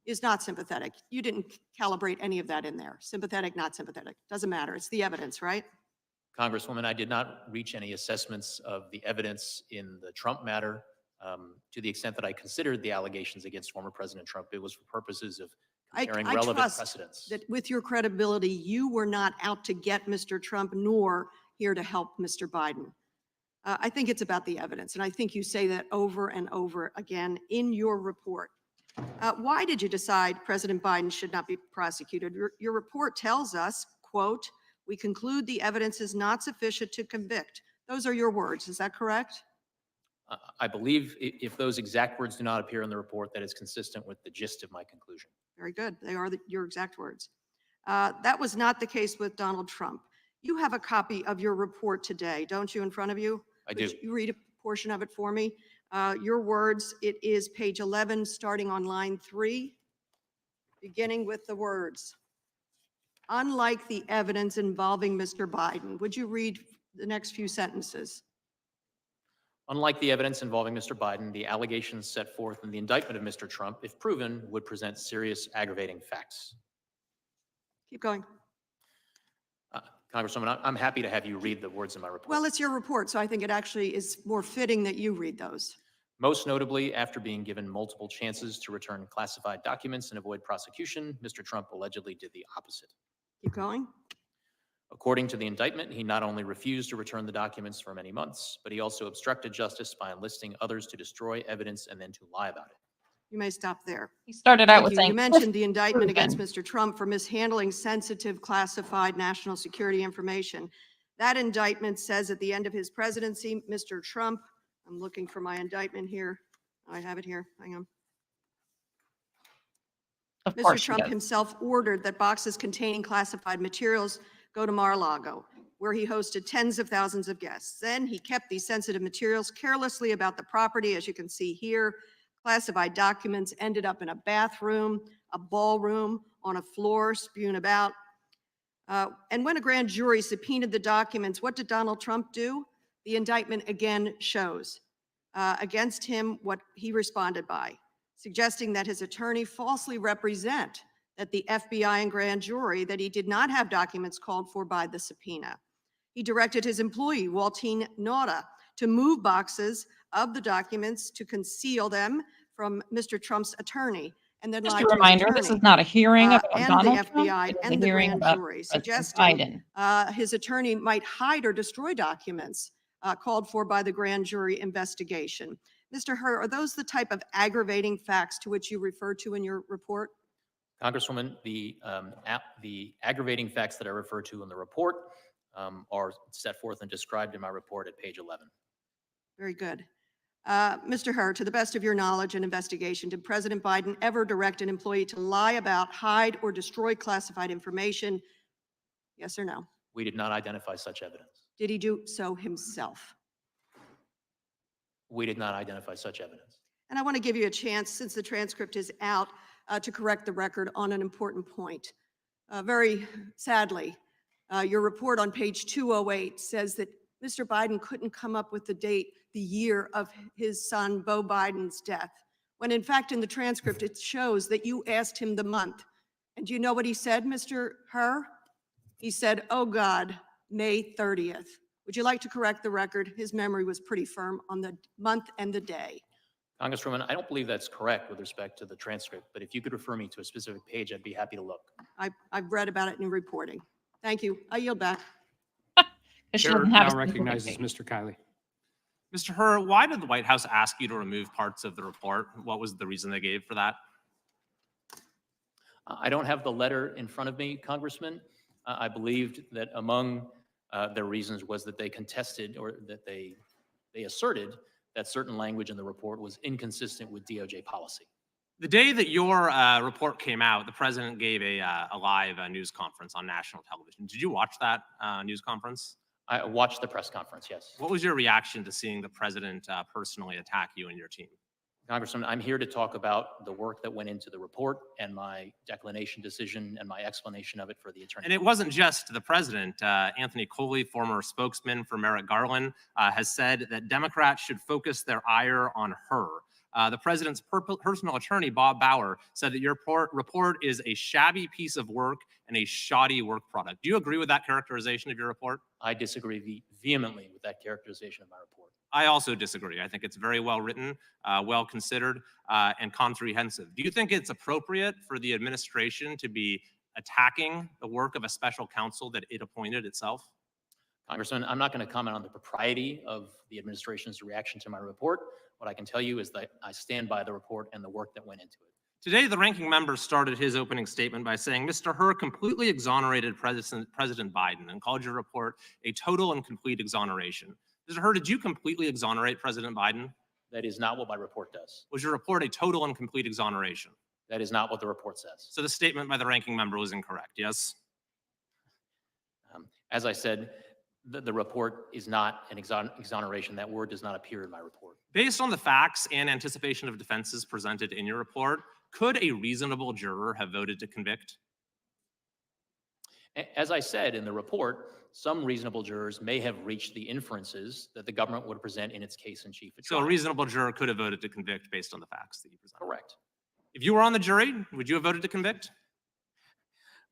is not sympathetic, you didn't calibrate any of that in there. Sympathetic, not sympathetic. Doesn't matter. It's the evidence, right? Congresswoman, I did not reach any assessments of the evidence in the Trump matter. To the extent that I considered the allegations against former President Trump, it was for purposes of comparing I relevant trust precedents. that with your credibility, you were not out to get Mr. Trump nor here to help Mr. Biden. I think it's about the evidence, and I think you say that over and over again in your report. Why did you decide President Biden should not be prosecuted? Your report tells us, quote, "We conclude the evidence is not sufficient to convict." Those are your words. Is that correct? I believe if those exact words do not appear in the report, that is consistent with the gist of my conclusion. Very good. They are your exact words. That was not the case with Donald Trump. You have a copy of your report today, don't you, in front of you? I do. Would you read a portion of it for me? Your words, it is page 11, starting on line 3, beginning with the words, "Unlike the evidence involving Mr. Biden." Would you read the next few sentences? Unlike the evidence involving Mr. Biden, the allegations set forth in the indictment of Mr. Trump, if proven, would present serious aggravating facts. Keep going. Congresswoman, I'm happy to have you read the words in my report. Well, it's your report, so I think it actually is more fitting that you read those. Most notably, after being given multiple chances to return classified documents and avoid prosecution, Mr. Trump allegedly did the opposite. Keep going. According to the indictment, he not only refused to return the documents for many months, but he also obstructed justice by enlisting others to destroy evidence and then to lie about it. You may stop there. He started out Thank with you. saying. You mentioned the indictment proven. against Mr. Trump for mishandling sensitive classified national security information. That indictment says at the end of his presidency, Mr. Trump, I'm looking for my indictment here. I have it here. Hang on. Of Mr. course he Trump does. himself ordered that boxes containing classified materials go to Mar-a-Lago, where he hosted tens of thousands of guests. Then he kept these sensitive materials carelessly about the property, as you can see here. Classified documents ended up in a bathroom, a ballroom, on a floor, spewed about. And when a grand jury subpoenaed the documents, what did Donald Trump do? The indictment again shows against him what he responded by, suggesting that his attorney falsely represent that the FBI and grand jury that he did not have documents called for by the subpoena. He directed his employee, Waltine Nauta, to move boxes of the documents to conceal them from Mr. Trump's attorney, and then Just lied a to his reminder, this is attorney, not a hearing about and Donald the Trump. FBI It is and a the hearing grand about jury, President suggesting Biden. his attorney might hide or destroy documents called for by the grand jury investigation. Mr. Hur, are those the type of aggravating facts to which you refer to in your report? Congresswoman, the aggravating facts that I refer to in the report are set forth and described in my report at page 11. Very good. Mr. Hur, to the best of your knowledge and investigation, did President Biden ever direct an employee to lie about, hide, or destroy classified information? Yes or no? We did not identify such evidence. Did he do so himself? We did not identify such evidence. And I want to give you a chance, since the transcript is out, to correct the record on an important point. Very sadly, your report on page 208 says that Mr. Biden couldn't come up with the date, the year of his son, Beau Biden's death, when in fact in the transcript it shows that you asked him the month. And do you know what he said, Mr. Hur? He said, oh God, May 30th. Would you like to correct the record? His memory was pretty firm on the month and the day. Congresswoman, I don't believe that's correct with respect to the transcript, but if you could refer me to a specific page, I'd be happy to look. I've read about it in reporting. Thank you. I yield back. She Chair doesn't have a now specific recognizes date. Mr. Kiley. Mr. Hur, why did the White House ask you to remove parts of the report? What was the reason they gave for that? I don't have the letter in front of me, Congressman. I believed that among their reasons was that they contested or that they asserted that certain language in the report was inconsistent with DOJ policy. The day that your report came out, the president gave a live news conference on national television. Did you watch that news conference? I watched the press conference, yes. What was your reaction to seeing the president personally attack you and your team? Congressman, I'm here to talk about the work that went into the report and my declination decision and my explanation of it for the attorney. And it wasn't just the president. Anthony Coley, former spokesman for Merrick Garland, has said that Democrats should focus their ire on her. The president's personal attorney, Bob Bauer, said that your report is a shabby piece of work and a shoddy work product. Do you agree with that characterization of your report? I disagree vehemently with that characterization of my report. I also disagree. I think it's very well written, well considered, and comprehensive. Do you think it's appropriate for the administration to be attacking the work of a special counsel that it appointed itself? Congressman, I'm not going to comment on the propriety of the administration's reaction to my report. What I can tell you is that I stand by the report and the work that went into it. Today, the ranking member started his opening statement by saying, Mr. Hur completely exonerated President Biden and called your report a total and complete exoneration. Mr. Hur, did you completely exonerate President Biden? That is not what my report does. Was your report a total and complete exoneration? That is not what the report says. So the statement by the ranking member was incorrect, yes? As I said, the report is not an exoneration. That word does not appear in my report. Based on the facts and anticipation of defenses presented in your report, could a reasonable juror have voted to convict? As I said in the report, some reasonable jurors may have reached the inferences that the government would present in its case in chief. So a reasonable juror could have voted to convict based on the facts that you presented? Correct. If you were on the jury, would you have voted to convict?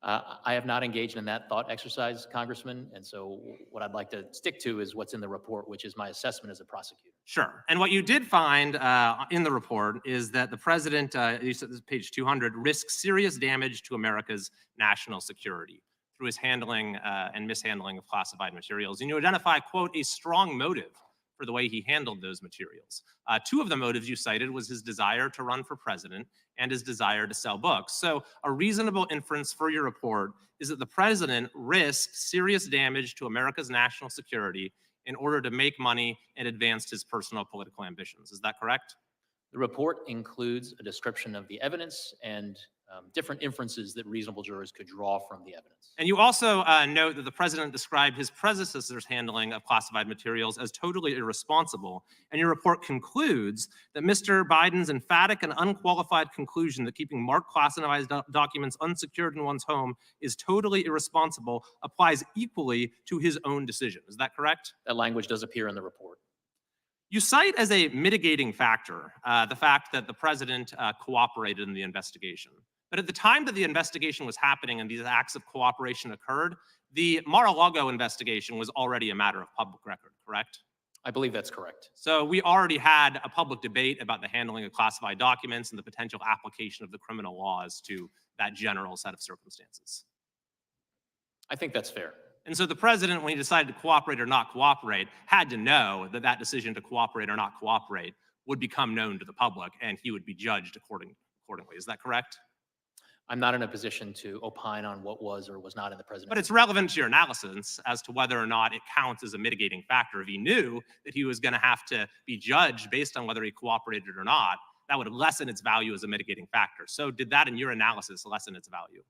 I have not engaged in that thought exercise, Congressman, and so what I'd like to stick to is what's in the report, which is my assessment as a prosecutor. Sure. And what you did find in the report is that the president, you said this is page 200, risks serious damage to America's national security through his handling and mishandling of classified materials. And you identify, quote, a strong motive for the way he handled those materials. Two of the motives you cited was his desire to run for president and his desire to sell books. So a reasonable inference for your report is that the president risked serious damage to America's national security in order to make money and advance his personal political ambitions. Is that correct? The report includes a description of the evidence and different inferences that reasonable jurors could draw from the evidence. And you also note that the president described his predecessor's handling of classified materials as totally irresponsible. And your report concludes that Mr. Biden's emphatic and unqualified conclusion that keeping marked classified documents unsecured in one's home is totally irresponsible applies equally to his own decision. Is that correct? That language does appear in the report. You cite as a mitigating factor the fact that the president cooperated in the investigation. But at the time that the investigation was happening and these acts of cooperation occurred, the Mar-a-Lago investigation was already a matter of public record, correct? I believe that's correct. So we already had a public debate about the handling of classified documents and the potential application of the criminal laws to that general set of circumstances. I think that's fair. And so the president, when he decided to cooperate or not cooperate, had to know that that decision to cooperate or not cooperate would become known to the public and he would be judged accordingly. Is that correct? I'm not in a position to opine on what was or was not in the president's. But it's relevant to your analysis as to whether or not it counts as a mitigating factor. If he knew that he was going to have to be judged based on whether he cooperated or not, that would lessen its value as a mitigating factor. So did that in your analysis lessen its value?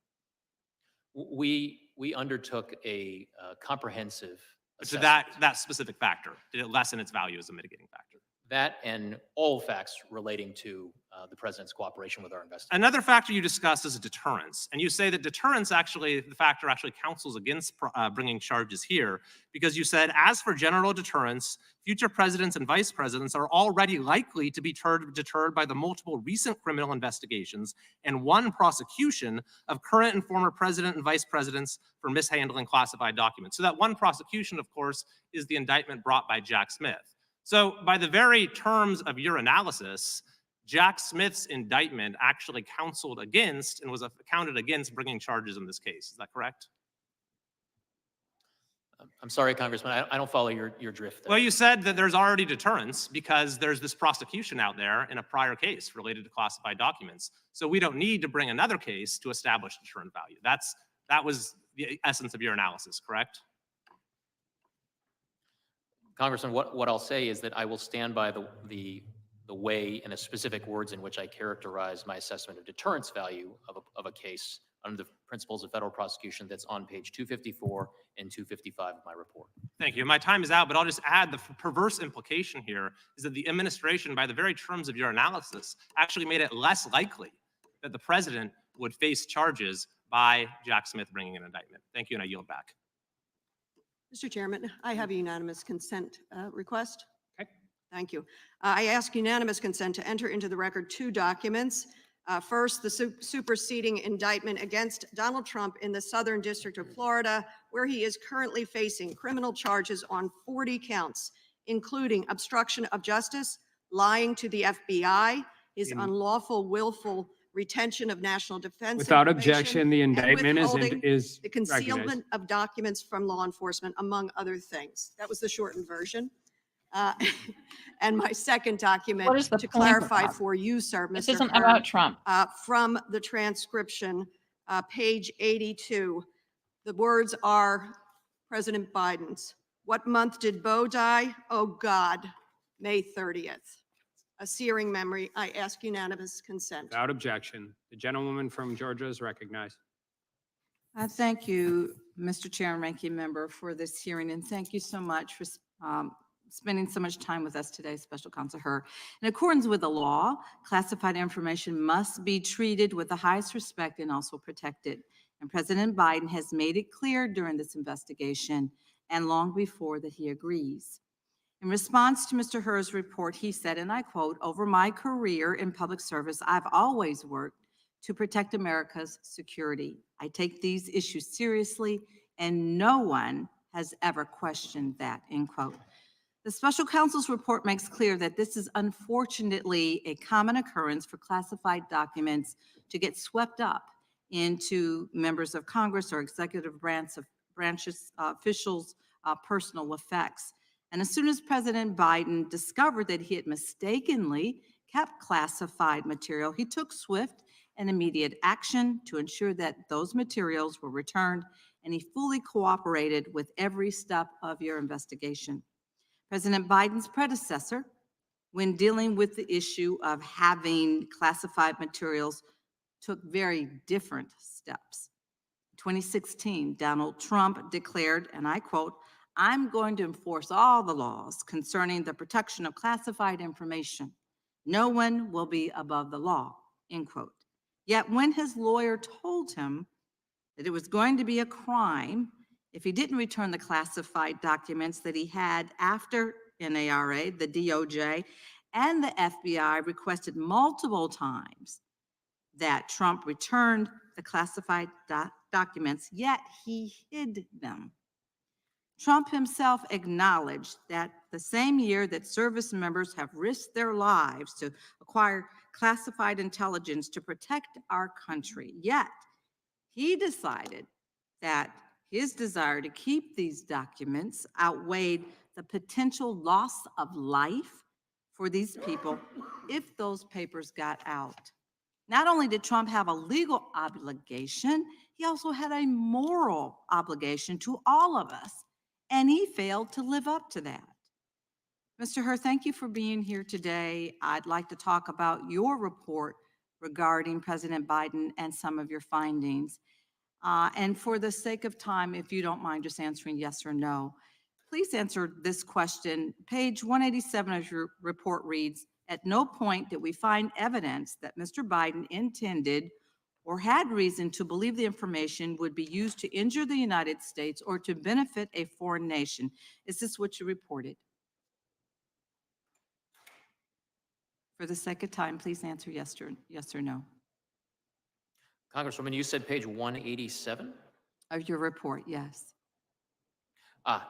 We undertook a comprehensive So assessment. that specific factor, did it lessen its value as a mitigating factor? That and all facts relating to the president's cooperation with our investigation. Another factor you discuss is deterrence. And you say that deterrence the factor actually counsels against bringing charges here, because you said, as for general deterrence, future presidents and vice presidents are already likely to be deterred by the multiple recent criminal investigations and one prosecution of current and former president and vice presidents for mishandling classified documents. So that one prosecution, of course, is the indictment brought by Jack Smith. So by the very terms of your analysis, Jack Smith's indictment actually counseled against and was counted against bringing charges in this case. Is that correct? I'm sorry, Congressman, I don't follow your drift there. Well, you said that there's already deterrence because there's this prosecution out there in a prior case related to classified documents. So we don't need to bring another case to establish deterrent value. That was the essence of your analysis, correct? Congressman, what I'll say is that I will stand by the way and the specific words in which I characterize my assessment of deterrence value of a case under the principles of federal prosecution that's on page 254 and 255 of my report. Thank you. My time is out, but I'll just add the perverse implication here is that the administration, by the very terms of your analysis, actually made it less likely that the president would face charges by Jack Smith bringing an indictment. Thank you, and I yield back. Mr. Chairman, I have a unanimous consent request. Okay. Thank you. I ask unanimous consent to enter into the record two documents. First, the superseding indictment against Donald Trump in the Southern District of Florida, where he is currently facing criminal charges on 40 counts, including obstruction of justice, lying to the FBI, his unlawful, willful retention of national defense Without information, objection, the and indictment withholding is the concealment recognized. of documents from law enforcement, among other things. That was the shortened version. And my second document, What is the to point of clarify that? for you, sir, This Mr. isn't Kern, about Trump. from the transcription, page 82, the words are President Biden's. What month did Beau die? Oh God, May 30th. A searing memory. I ask unanimous consent. Without objection, the gentlewoman from Georgia is recognized. Thank you, Mr. Chair and Ranking Member, for this hearing, and thank you so much for spending so much time with us today, Special Counsel Hurley. In accordance with the law, classified information must be treated with the highest respect and also protected. And President Biden has made it clear during this investigation and long before that he agrees. In response to Mr. Hurley's report, he said, and I quote, "Over my career in public service, I've always worked to protect America's security. I take these issues seriously, and no one has ever questioned that," end quote. The special counsel's report makes clear that this is unfortunately a common occurrence for classified documents to get swept up into members of Congress or executive branches officials' personal effects. And as soon as President Biden discovered that he had mistakenly kept classified material, he took swift and immediate action to ensure that those materials were returned, and he fully cooperated with every step of your investigation. President Biden's predecessor, when dealing with the issue of having classified materials, took very different steps. In 2016, Donald Trump declared, and I quote, "I'm going to enforce all the laws concerning the protection of classified information. No one will be above the law," end quote. Yet when his lawyer told him that it was going to be a crime if he didn't return the classified documents that he had after NARA, the DOJ, and the FBI requested multiple times that Trump returned the classified documents, yet he hid them. Trump himself acknowledged that the same year that service members have risked their lives to acquire classified intelligence to protect our country, yet he decided that his desire to keep these documents outweighed the potential loss of life for these people if those papers got out. Not only did Trump have a legal obligation, he also had a moral obligation to all of us, and he failed to live up to that. Mr. Hur, thank you for being here today. I'd like to talk about your report regarding President Biden and some of your findings. And for the sake of time, if you don't mind just answering yes or no, please answer this question. Page 187 of your report reads, "At no point did we find evidence that Mr. Biden intended or had reason to believe the information would be used to injure the United States or to benefit a foreign nation." Is this what you reported? For the sake of time, please answer yes or no. Congresswoman, you said page 187? Of your report, yes.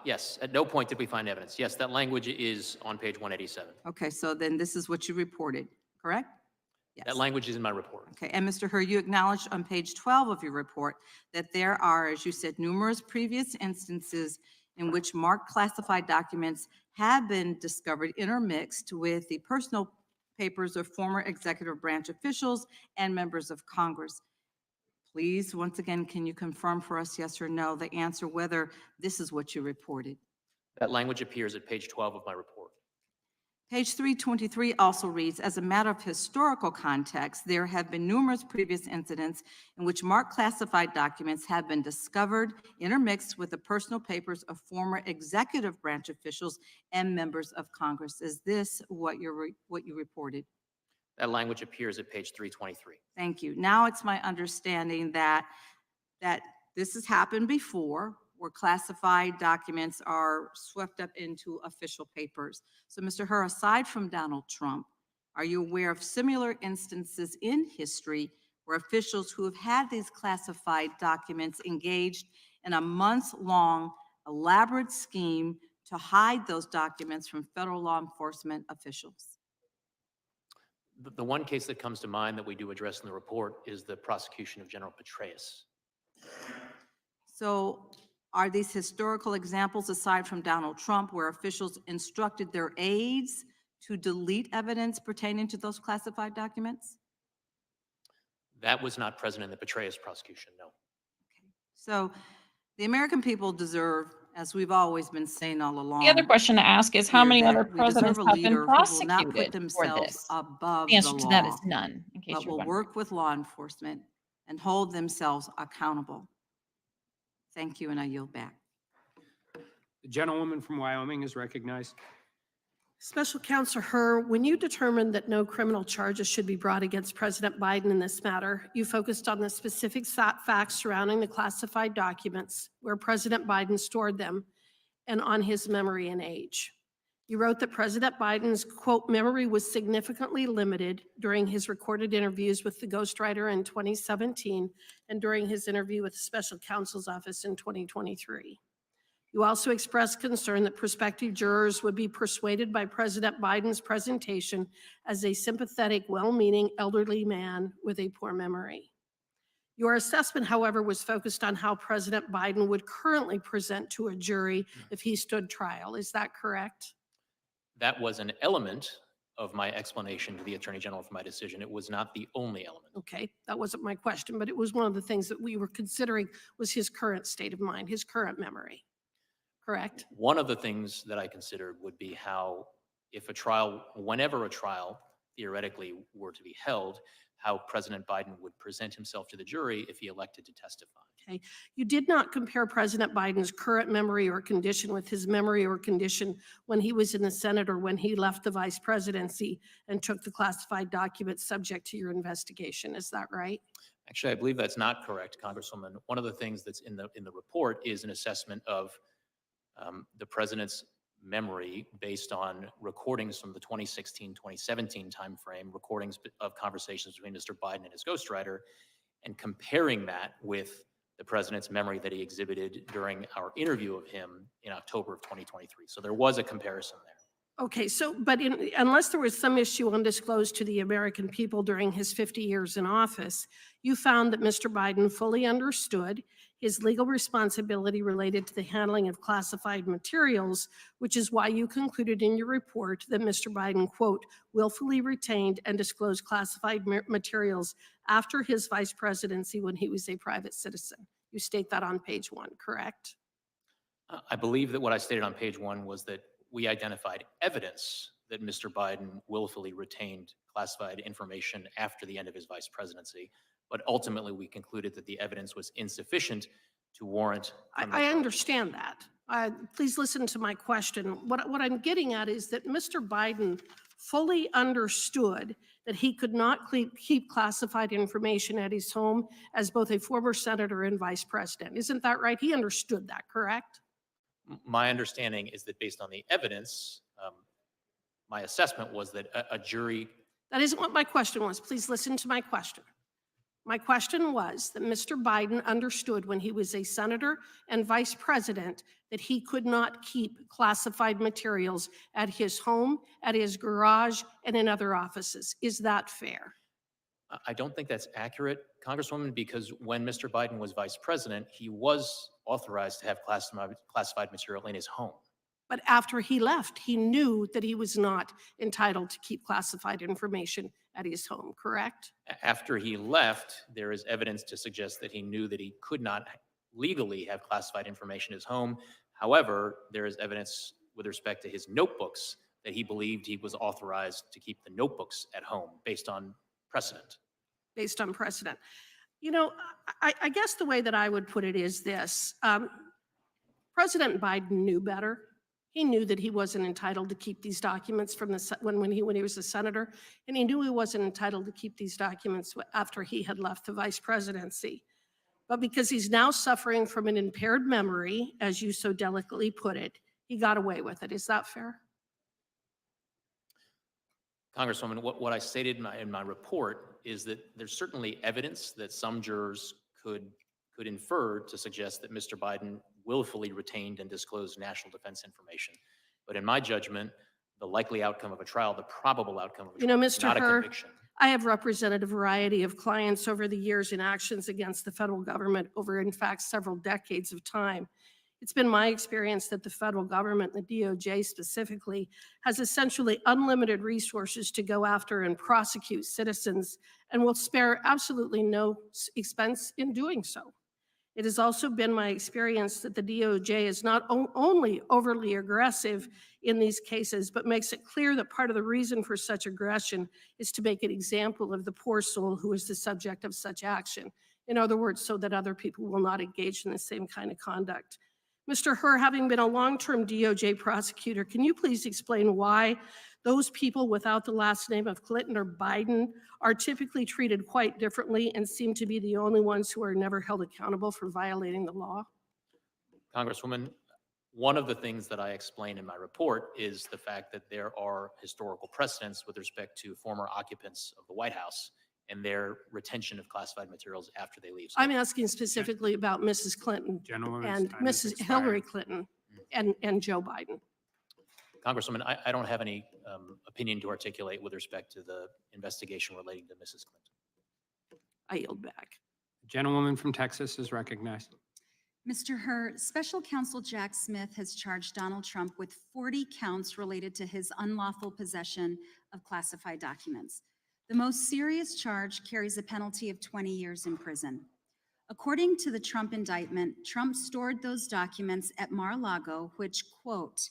Yes, at no point did we find evidence. Yes, that language is on page 187. Okay, so then this is what you reported, correct? Yes. That language is in my report. Okay, and Mr. Hur, you acknowledged on page 12 of your report that there are, as you said, numerous previous instances in which marked classified documents have been discovered intermixed with the personal papers of former executive branch officials and members of Congress. Please, once again, can you confirm for us, yes or no, the answer whether this is what you reported? That language appears at page 12 of my report. Page 323 also reads, "As a matter of historical context, there have been numerous previous incidents in which marked classified documents have been discovered, intermixed with the personal papers of former executive branch officials and members of Congress." Is this what you reported? That language appears at page 323. Thank you. Now it's my understanding that this has happened before, where classified documents are swept up into official papers. So, Mr. Hur, aside from Donald Trump, are you aware of similar instances in history where officials who have had these classified documents engaged in a months-long elaborate scheme to hide those documents from federal law enforcement officials? The one case that comes to mind that we do address in the report is the prosecution of General Petraeus. So are these historical examples, aside from Donald Trump, where officials instructed their aides to delete evidence pertaining to those classified documents? That was not present in the Petraeus prosecution, no. So the American people deserve, as we've always been saying all along. The other question to ask is how here, many that other we deserve presidents a have leader been who will not put prosecuted for themselves this? above The answer the to that law, is none, in case but you're will wondering. work with law enforcement and hold themselves accountable. Thank you, and I yield back. The gentlewoman from Wyoming is recognized. Special Counsel Hur, when you determined that no criminal charges should be brought against President Biden in this matter, you focused on the specific facts surrounding the classified documents, where President Biden stored them, and on his memory and age. You wrote that President Biden's, quote, memory was significantly limited during his recorded interviews with the ghostwriter in 2017 and during his interview with the special counsel's office in 2023. You also expressed concern that prospective jurors would be persuaded by President Biden's presentation as a sympathetic, well-meaning elderly man with a poor memory. Your assessment, however, was focused on how President Biden would currently present to a jury if he stood trial. Is that correct? That was an element of my explanation to the Attorney General for my decision. It was not the only element. Okay, that wasn't my question, but it was one of the things that we were considering was his current state of mind, his current memory. Correct? One of the things that I considered would be how, if a trial, whenever a trial theoretically were to be held, how President Biden would present himself to the jury if he elected to testify. Okay. You did not compare President Biden's current memory or condition with his memory or condition when he was in the Senate or when he left the vice presidency and took the classified documents subject to your investigation. Is that right? Actually, I believe that's not correct, Congresswoman. One of the things that's in the report is an assessment of the president's memory based on recordings from the 2016-2017 timeframe, recordings of conversations between Mr. Biden and his ghostwriter, and comparing that with the president's memory that he exhibited during our interview of him in October of 2023. So there was a comparison there. Okay, so, but unless there was some issue undisclosed to the American people during his 50 years in office, you found that Mr. Biden fully understood his legal responsibility related to the handling of classified materials, which is why you concluded in your report that Mr. Biden, quote, willfully retained and disclosed classified materials after his vice presidency when he was a private citizen. You state that on page 1, correct? I believe that what I stated on page 1 was that we identified evidence that Mr. Biden willfully retained classified information after the end of his vice presidency, but ultimately we concluded that the evidence was insufficient to warrant. I understand that. Please listen to my question. What I'm getting at is that Mr. Biden fully understood that he could not keep classified information at his home as both a former senator and vice president. Isn't that right? He understood that, correct? My understanding is that based on the evidence, my assessment was that a jury. That isn't what my question was. Please listen to my question. My question was that Mr. Biden understood when he was a senator and vice president that he could not keep classified materials at his home, at his garage, and in other offices. Is that fair? I don't think that's accurate, Congresswoman, because when Mr. Biden was vice president, he was authorized to have classified material in his home. But after he left, he knew that he was not entitled to keep classified information at his home, correct? After he left, there is evidence to suggest that he knew that he could not legally have classified information in his home. However, there is evidence with respect to his notebooks that he believed he was authorized to keep the notebooks at home based on precedent. Based on precedent. You know, I guess the way that I would put it is this. President Biden knew better. He knew that he wasn't entitled to keep these documents from when he was a senator, and he knew he wasn't entitled to keep these documents after he had left the vice presidency. But because he's now suffering from an impaired memory, as you so delicately put it, he got away with it. Is that fair? Congresswoman, what I stated in my report is that there's certainly evidence that some jurors could infer to suggest that Mr. Biden willfully retained and disclosed national defense information. But in my judgment, the likely outcome of a trial, the probable outcome of a trial, is not a conviction. I have represented a variety of clients over the years in actions against the federal government over, in fact, several decades of time. It's been my experience that the federal government, the DOJ specifically, has essentially unlimited resources to go after and prosecute citizens and will spare absolutely no expense in doing so. It has also been my experience that the DOJ is not only overly aggressive in these cases, but makes it clear that part of the reason for such aggression is to make an example of the poor soul who is the subject of such action. In other words, so that other people will not engage in the same kind of conduct. Mr. Hur, having been a long-term DOJ prosecutor, can you please explain why those people without the last name of Clinton or Biden are typically treated quite differently and seem to be the only ones who are never held accountable for violating the law? Congresswoman, One of the things that I explain in my report is the fact that there are historical precedents with respect to former occupants of the White House and their retention of classified materials after they leave. So I'm asking specifically about Mrs. Clinton Gentlewoman's and time has Mrs. expired. Hillary Clinton and Joe Biden. Congresswoman, I don't have any opinion to articulate with respect to the investigation relating to Mrs. Clinton. I yield back. Gentlewoman from Texas is recognized. Mr. Hur, Special Counsel Jack Smith has charged Donald Trump with 40 counts related to his unlawful possession of classified documents. The most serious charge carries a penalty of 20 years in prison. According to the Trump indictment, Trump stored those documents at Mar-a-Lago, which, quote,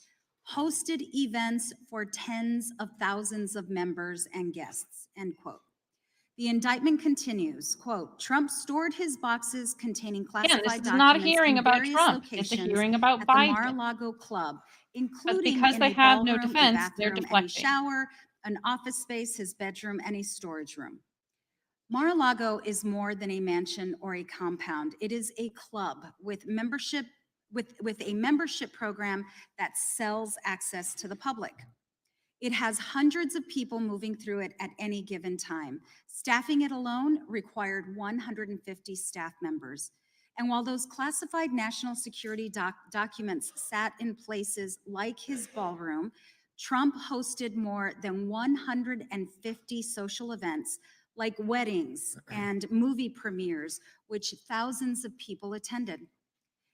hosted events for tens of thousands of members and guests, end quote. The indictment continues, quote, Trump stored his boxes containing classified Again, this is documents not a hearing in about various Trump. It's a locations hearing about at the Biden. Mar-a-Lago Club, including because in they a have no ballroom, a defense, they're bathroom, and a deflecting. shower, an office space, his bedroom, and a storage room. Mar-a-Lago is more than a mansion or a compound. It is a club with membership with a membership program that sells access to the public. It has hundreds of people moving through it at any given time. Staffing it alone required 150 staff members. And while those classified national security documents sat in places like his ballroom, Trump hosted more than 150 social events like weddings and movie premieres, which thousands of people attended.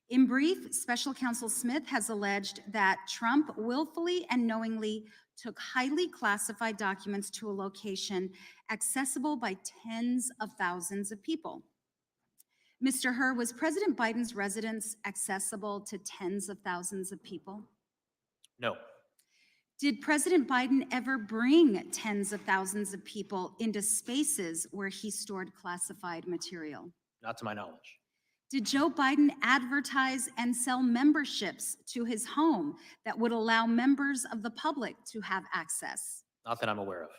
In brief, Special Counsel Smith has alleged that Trump willfully and knowingly took highly classified documents to a location accessible by tens of thousands of people. Mr. Hur, was President Biden's residence accessible to tens of thousands of people? No, Did President Biden ever bring tens of thousands of people into spaces where he stored classified material? not to my knowledge. Did Joe Biden advertise and sell memberships to his home that would allow members of the public to have access? Not that I'm aware of.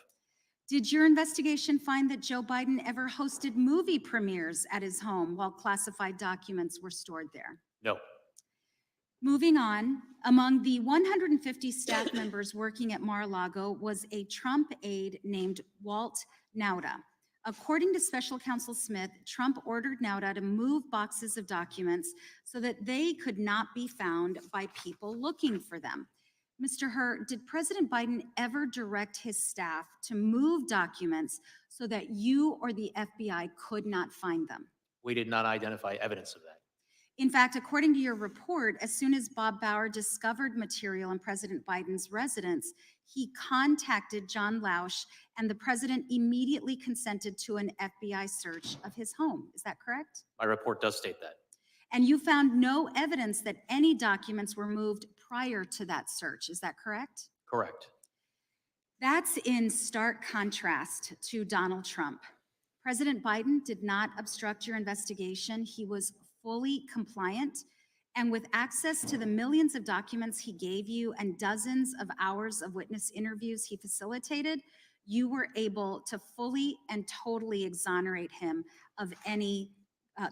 Did your investigation find that Joe Biden ever hosted movie premieres at his home while classified documents were stored there? No. Moving on, among the 150 staff members working at Mar-a-Lago was a Trump aide named Walt Nauta. According to Special Counsel Smith, Trump ordered Nauta to move boxes of documents so that they could not be found by people looking for them. Mr. Hur, did President Biden ever direct his staff to move documents so that you or the FBI could not find them? We did not identify evidence of that. In fact, according to your report, as soon as Bob Bauer discovered material in President Biden's residence, he contacted John Lausch, and the president immediately consented to an FBI search of his home. Is that correct? My report does state that. And you found no evidence that any documents were moved prior to that search. Is that correct? Correct. That's in stark contrast to Donald Trump. President Biden did not obstruct your investigation. He was fully compliant. And with access to the millions of documents he gave you and dozens of hours of witness interviews he facilitated, you were able to fully and totally exonerate him of any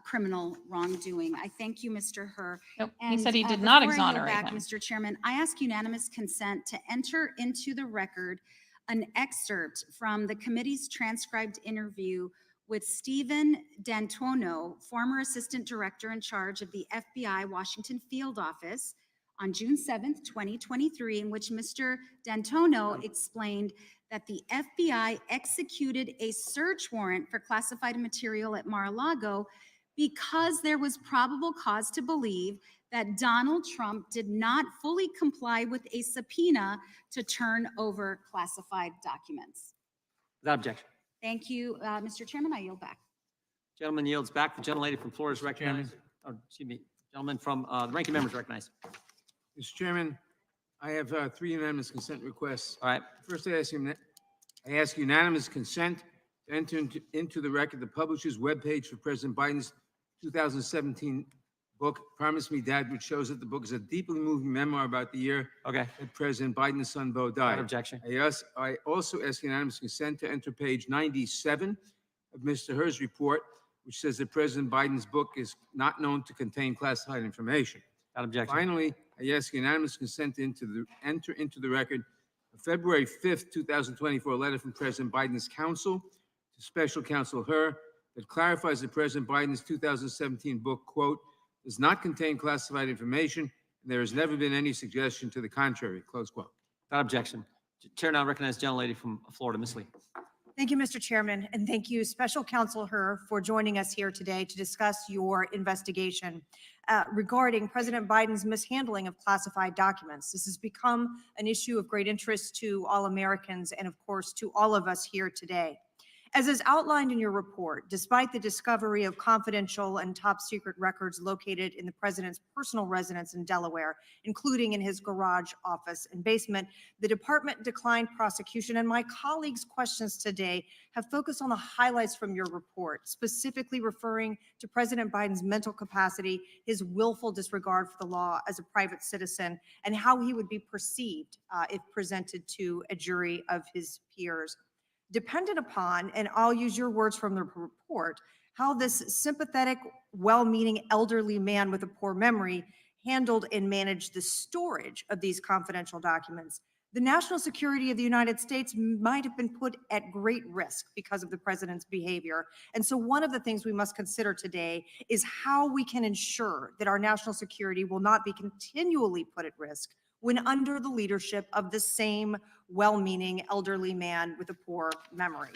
criminal wrongdoing. I thank you, Mr. Hur. Nope, he said he did not before I yield exonerate back, him. Mr. Chairman, I ask unanimous consent to enter into the record an excerpt from the committee's transcribed interview with Stephen D'Antuono, former Assistant Director in charge of the FBI Washington Field Office, on June 7th, 2023, in which Mr. D'Antuono explained that the FBI executed a search warrant for classified material at Mar-a-Lago because there was probable cause to believe that Donald Trump did not fully comply with a subpoena to turn over classified documents. Without objection. Thank you, Mr. Chairman. I yield back. Gentleman yields back. The gentlelady from Florida is recognized. Oh, excuse me. Gentleman from the ranking member is recognized. Mr. Chairman, I have 3 unanimous consent requests. All right. First, I ask unanimous consent to enter into the record the publisher's webpage for President Biden's 2017 book, Promise Me Dad, which shows that the book is a deeply moving memoir about the year that President Biden's son, Bo, died. Without objection. I also ask unanimous consent to enter page 97 of Mr. Hur's report, which says that President Biden's book is not known to contain classified information. Without objection. Finally, I ask unanimous consent to enter into the record a February 5th, 2024 letter from President Biden's counsel to Special Counsel Hur that clarifies that President Biden's 2017 book, quote, does not contain classified information, and there has never been any suggestion to the contrary, close quote. Without objection. Chair now recognizes the gentlelady from Florida, Ms. Lee. Thank you, Mr. Chairman, and thank you, Special Counsel Hur, for joining us here today to discuss your investigation regarding President Biden's mishandling of classified documents. This has become an issue of great interest to all Americans and, of course, to all of us here today. As is outlined in your report, despite the discovery of confidential and top secret records located in the president's personal residence in Delaware, including in his garage, office, and basement, the department declined prosecution, and my colleagues' questions today have focused on the highlights from your report, specifically referring to President Biden's mental capacity, his willful disregard for the law as a private citizen, and how he would be perceived if presented to a jury of his peers. Dependent upon, and I'll use your words from the report, how this sympathetic, well-meaning elderly man with a poor memory handled and managed the storage of these confidential documents, the national security of the United States might have been put at great risk because of the president's behavior. And so one of the things we must consider today is how we can ensure that our national security will not be continually put at risk when under the leadership of the same well-meaning elderly man with a poor memory.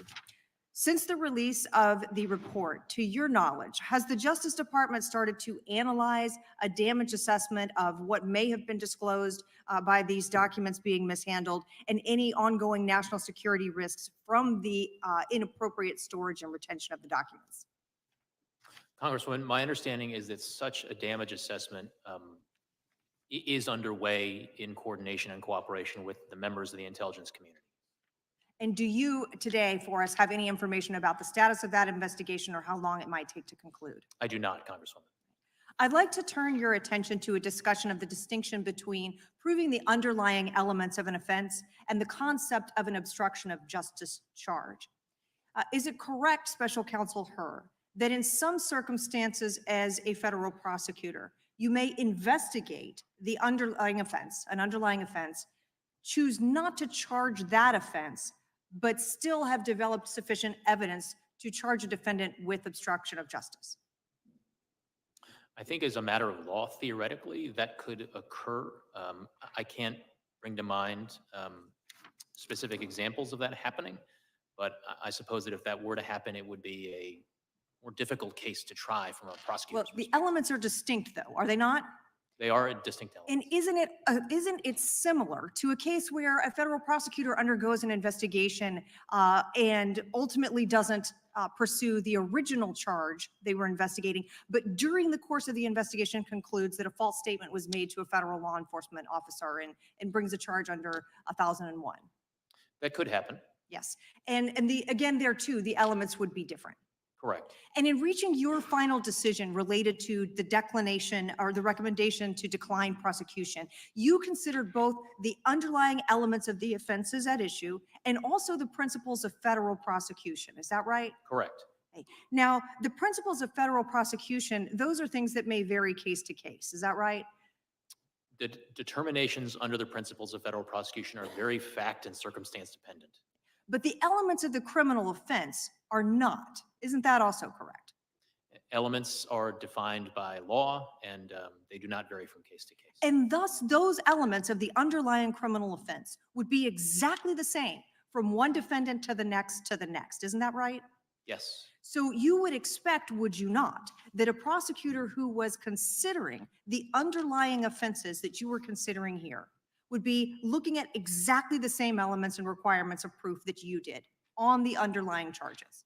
Since the release of the report, to your knowledge, has the Justice Department started to analyze a damage assessment of what may have been disclosed by these documents being mishandled and any ongoing national security risks from the inappropriate storage and retention of the documents? Congresswoman, my understanding is that such a damage assessment is underway in coordination and cooperation with the members of the intelligence community. And do you today for us have any information about the status of that investigation or how long it might take to conclude? I do not, Congresswoman. I'd like to turn your attention to a discussion of the distinction between proving the underlying elements of an offense and the concept of an obstruction of justice charge. Is it correct, Special Counsel Hur, that in some circumstances as a federal prosecutor, you may investigate the underlying offense, an underlying offense, choose not to charge that offense, but still have developed sufficient evidence to charge a defendant with obstruction of justice? I think as a matter of law, theoretically, that could occur. I can't bring to mind specific examples of that happening, but I suppose that if that were to happen, it would be a more difficult case to try from a prosecutor's Well, the elements are distinct, though, are they not? They are a distinct element. And isn't it similar to a case where a federal prosecutor undergoes an investigation and ultimately doesn't pursue the original charge they were investigating, but during the course of the investigation concludes that a false statement was made to a federal law enforcement officer and brings a charge under 1001? That could happen. Yes. And again, there too, the elements would be different. Correct. And in reaching your final decision related to the declination or the recommendation to decline prosecution, you considered both the underlying elements of the offenses at issue and also the principles of federal prosecution. Is that right? Correct. Okay. Now, the principles of federal prosecution, those are things that may vary case to case. Is that right? The determinations under the principles of federal prosecution are very fact and circumstance dependent. But the elements of the criminal offense are not. Isn't that also correct? Elements are defined by law, and they do not vary from case to case. And thus, those elements of the underlying criminal offense would be exactly the same from one defendant to the next to the next. Isn't that right? Yes. So you would expect, would you not, that a prosecutor who was considering the underlying offenses that you were considering here would be looking at exactly the same elements and requirements of proof that you did on the underlying charges?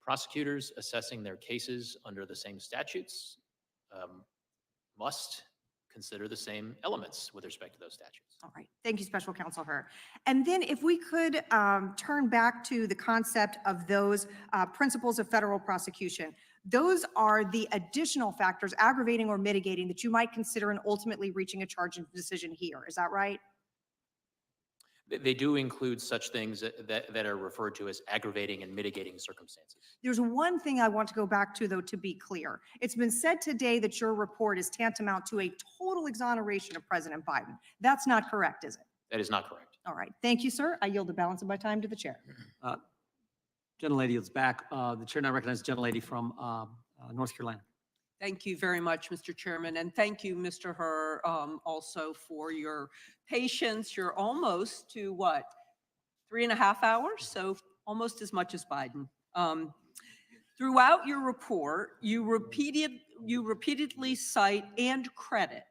Prosecutors assessing their cases under the same statutes must consider the same elements with respect to those statutes. All right. Thank you, Special Counsel Hur. And then if we could turn back to the concept of those principles of federal prosecution, those are the additional factors aggravating or mitigating that you might consider in ultimately reaching a charge and decision here. Is that right? They do include such things that are referred to as aggravating and mitigating circumstances. There's one thing I want to go back to, though, to be clear. It's been said today that your report is tantamount to a total exoneration of President Biden. That's not correct, is it? That is not correct. All right. Thank you, sir. I yield the balance of my time to the chair. Gentlelady is back. The chair now recognizes the gentlelady from North Carolina. Thank you very much, Mr. Chairman, and thank you, Mr. Hur, also for your patience. You're almost to what, 3.5 hours? So almost as much as Biden. Throughout your report, you repeatedly cite and credit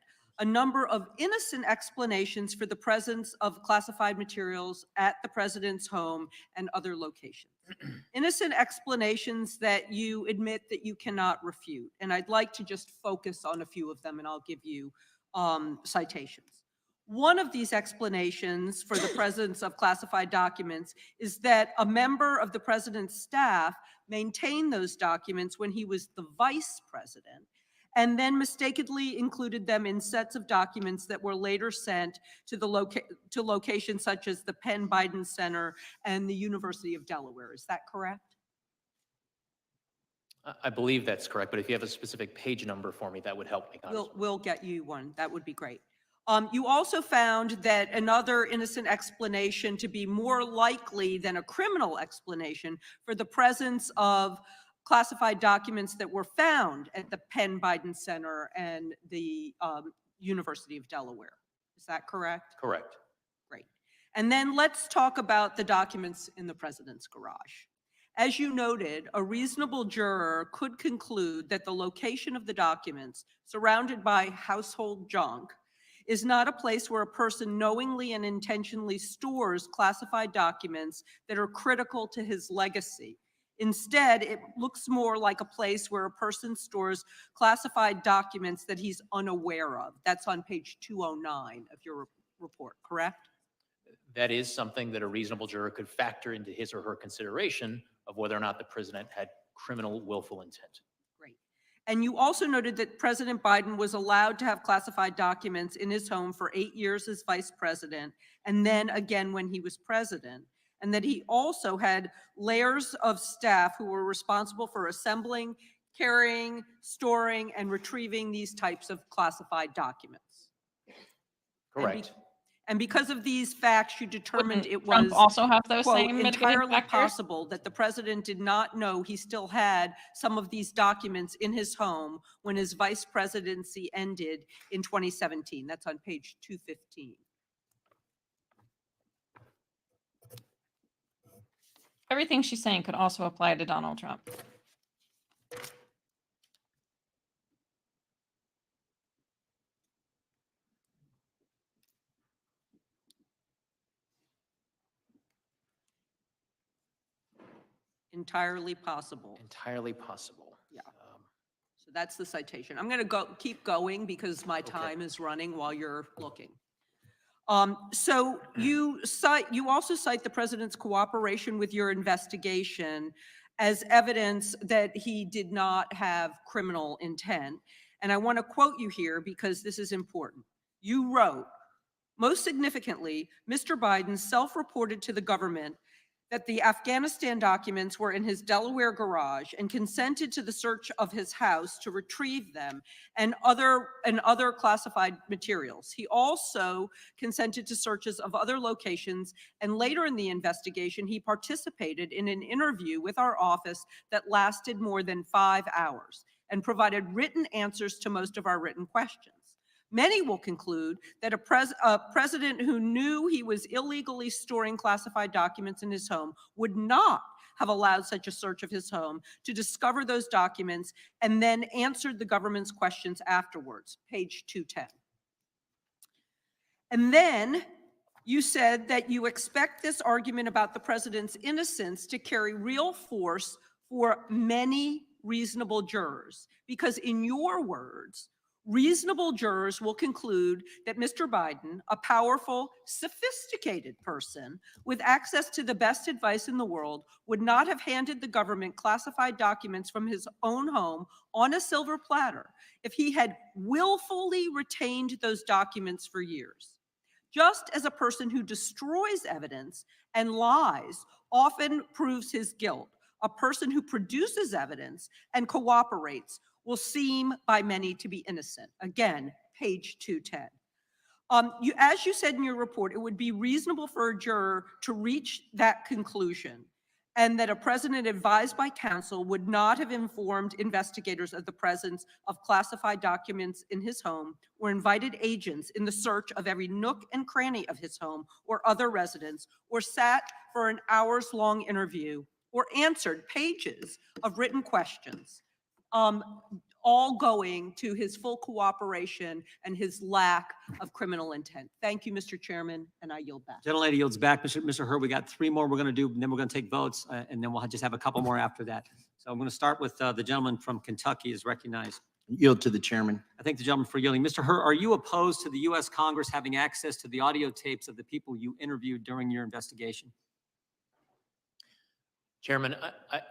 a number of innocent explanations for the presence of classified materials at the president's home and other locations. Innocent explanations that you admit that you cannot refute. And I'd like to just focus on a few of them, and I'll give you citations. One of these explanations for the presence of classified documents is that a member of the president's staff maintained those documents when he was the vice president, and then mistakenly included them in sets of documents that were later sent to to locations such as the Penn Biden Center and the University of Delaware. Is that correct? I believe that's correct, but if you have a specific page number for me, that would help me. We'll get you one. That would be great. You also found that another innocent explanation to be more likely than a criminal explanation for the presence of classified documents that were found at the Penn Biden Center and the University of Delaware. Is that correct? Correct. Great. And then let's talk about the documents in the president's garage. As you noted, a reasonable juror could conclude that the location of the documents, surrounded by household junk, is not a place where a person knowingly and intentionally stores classified documents that are critical to his legacy. Instead, it looks more like a place where a person stores classified documents that he's unaware of. That's on page 209 of your report, correct? That is something that a reasonable juror could factor into his or her consideration of whether or not the president had criminal willful intent. Great. And you also noted that President Biden was allowed to have classified documents in his home for 8 years as vice president, and then again when he was president, and that he also had layers of staff who were responsible for assembling, carrying, storing, and retrieving these types of classified documents. Correct. And because of these facts, you determined it was Trump also have those quote, same mitigating entirely factors? possible that the president did not know he still had some of these documents in his home when his vice presidency ended in 2017. That's on page 215. Everything she's saying could also apply to Donald Trump. Entirely possible. Entirely possible. Yeah. So that's the citation. I'm going to keep going because my time is running while you're looking. So you also cite the president's cooperation with your investigation as evidence that he did not have criminal intent. And I want to quote you here because this is important. You wrote, most significantly, Mr. Biden self-reported to the government that the Afghanistan documents were in his Delaware garage and consented to the search of his house to retrieve them and other classified materials. He also consented to searches of other locations, and later in the investigation, he participated in an interview with our office that lasted more than 5 hours and provided written answers to most of our written questions. Many will conclude that a president who knew he was illegally storing classified documents in his home would not have allowed such a search of his home to discover those documents and then answered the government's questions afterwards, page 210. And then you said that you expect this argument about the president's innocence to carry real force for many reasonable jurors, because in your words, reasonable jurors will conclude that Mr. Biden, a powerful, sophisticated person with access to the best advice in the world, would not have handed the government classified documents from his own home on a silver platter if he had willfully retained those documents for years. just as a person who destroys evidence and lies often proves his guilt. A person who produces evidence and cooperates will seem by many to be innocent. Again, page 210. As you said in your report, it would be reasonable for a juror to reach that conclusion, and that a president advised by counsel would not have informed investigators of the presence of classified documents in his home, or invited agents in the search of every nook and cranny of his home or other residence, or sat for an hours-long interview, or answered pages of written questions, all going to his full cooperation and his lack of criminal intent. Thank you, Mr. Chairman, and I yield back. Gentlelady yields back. Mr. Hurd, we got 3 more we're going to do, and then we're going to take votes, and then we'll just have a couple more after that. So I'm going to start with the gentleman from Kentucky is recognized. Yield to the chairman. I thank the gentleman for yielding. Mr. Hurd, are you opposed to the U.S. Congress having access to the audio tapes of the people you interviewed during your investigation? Chairman,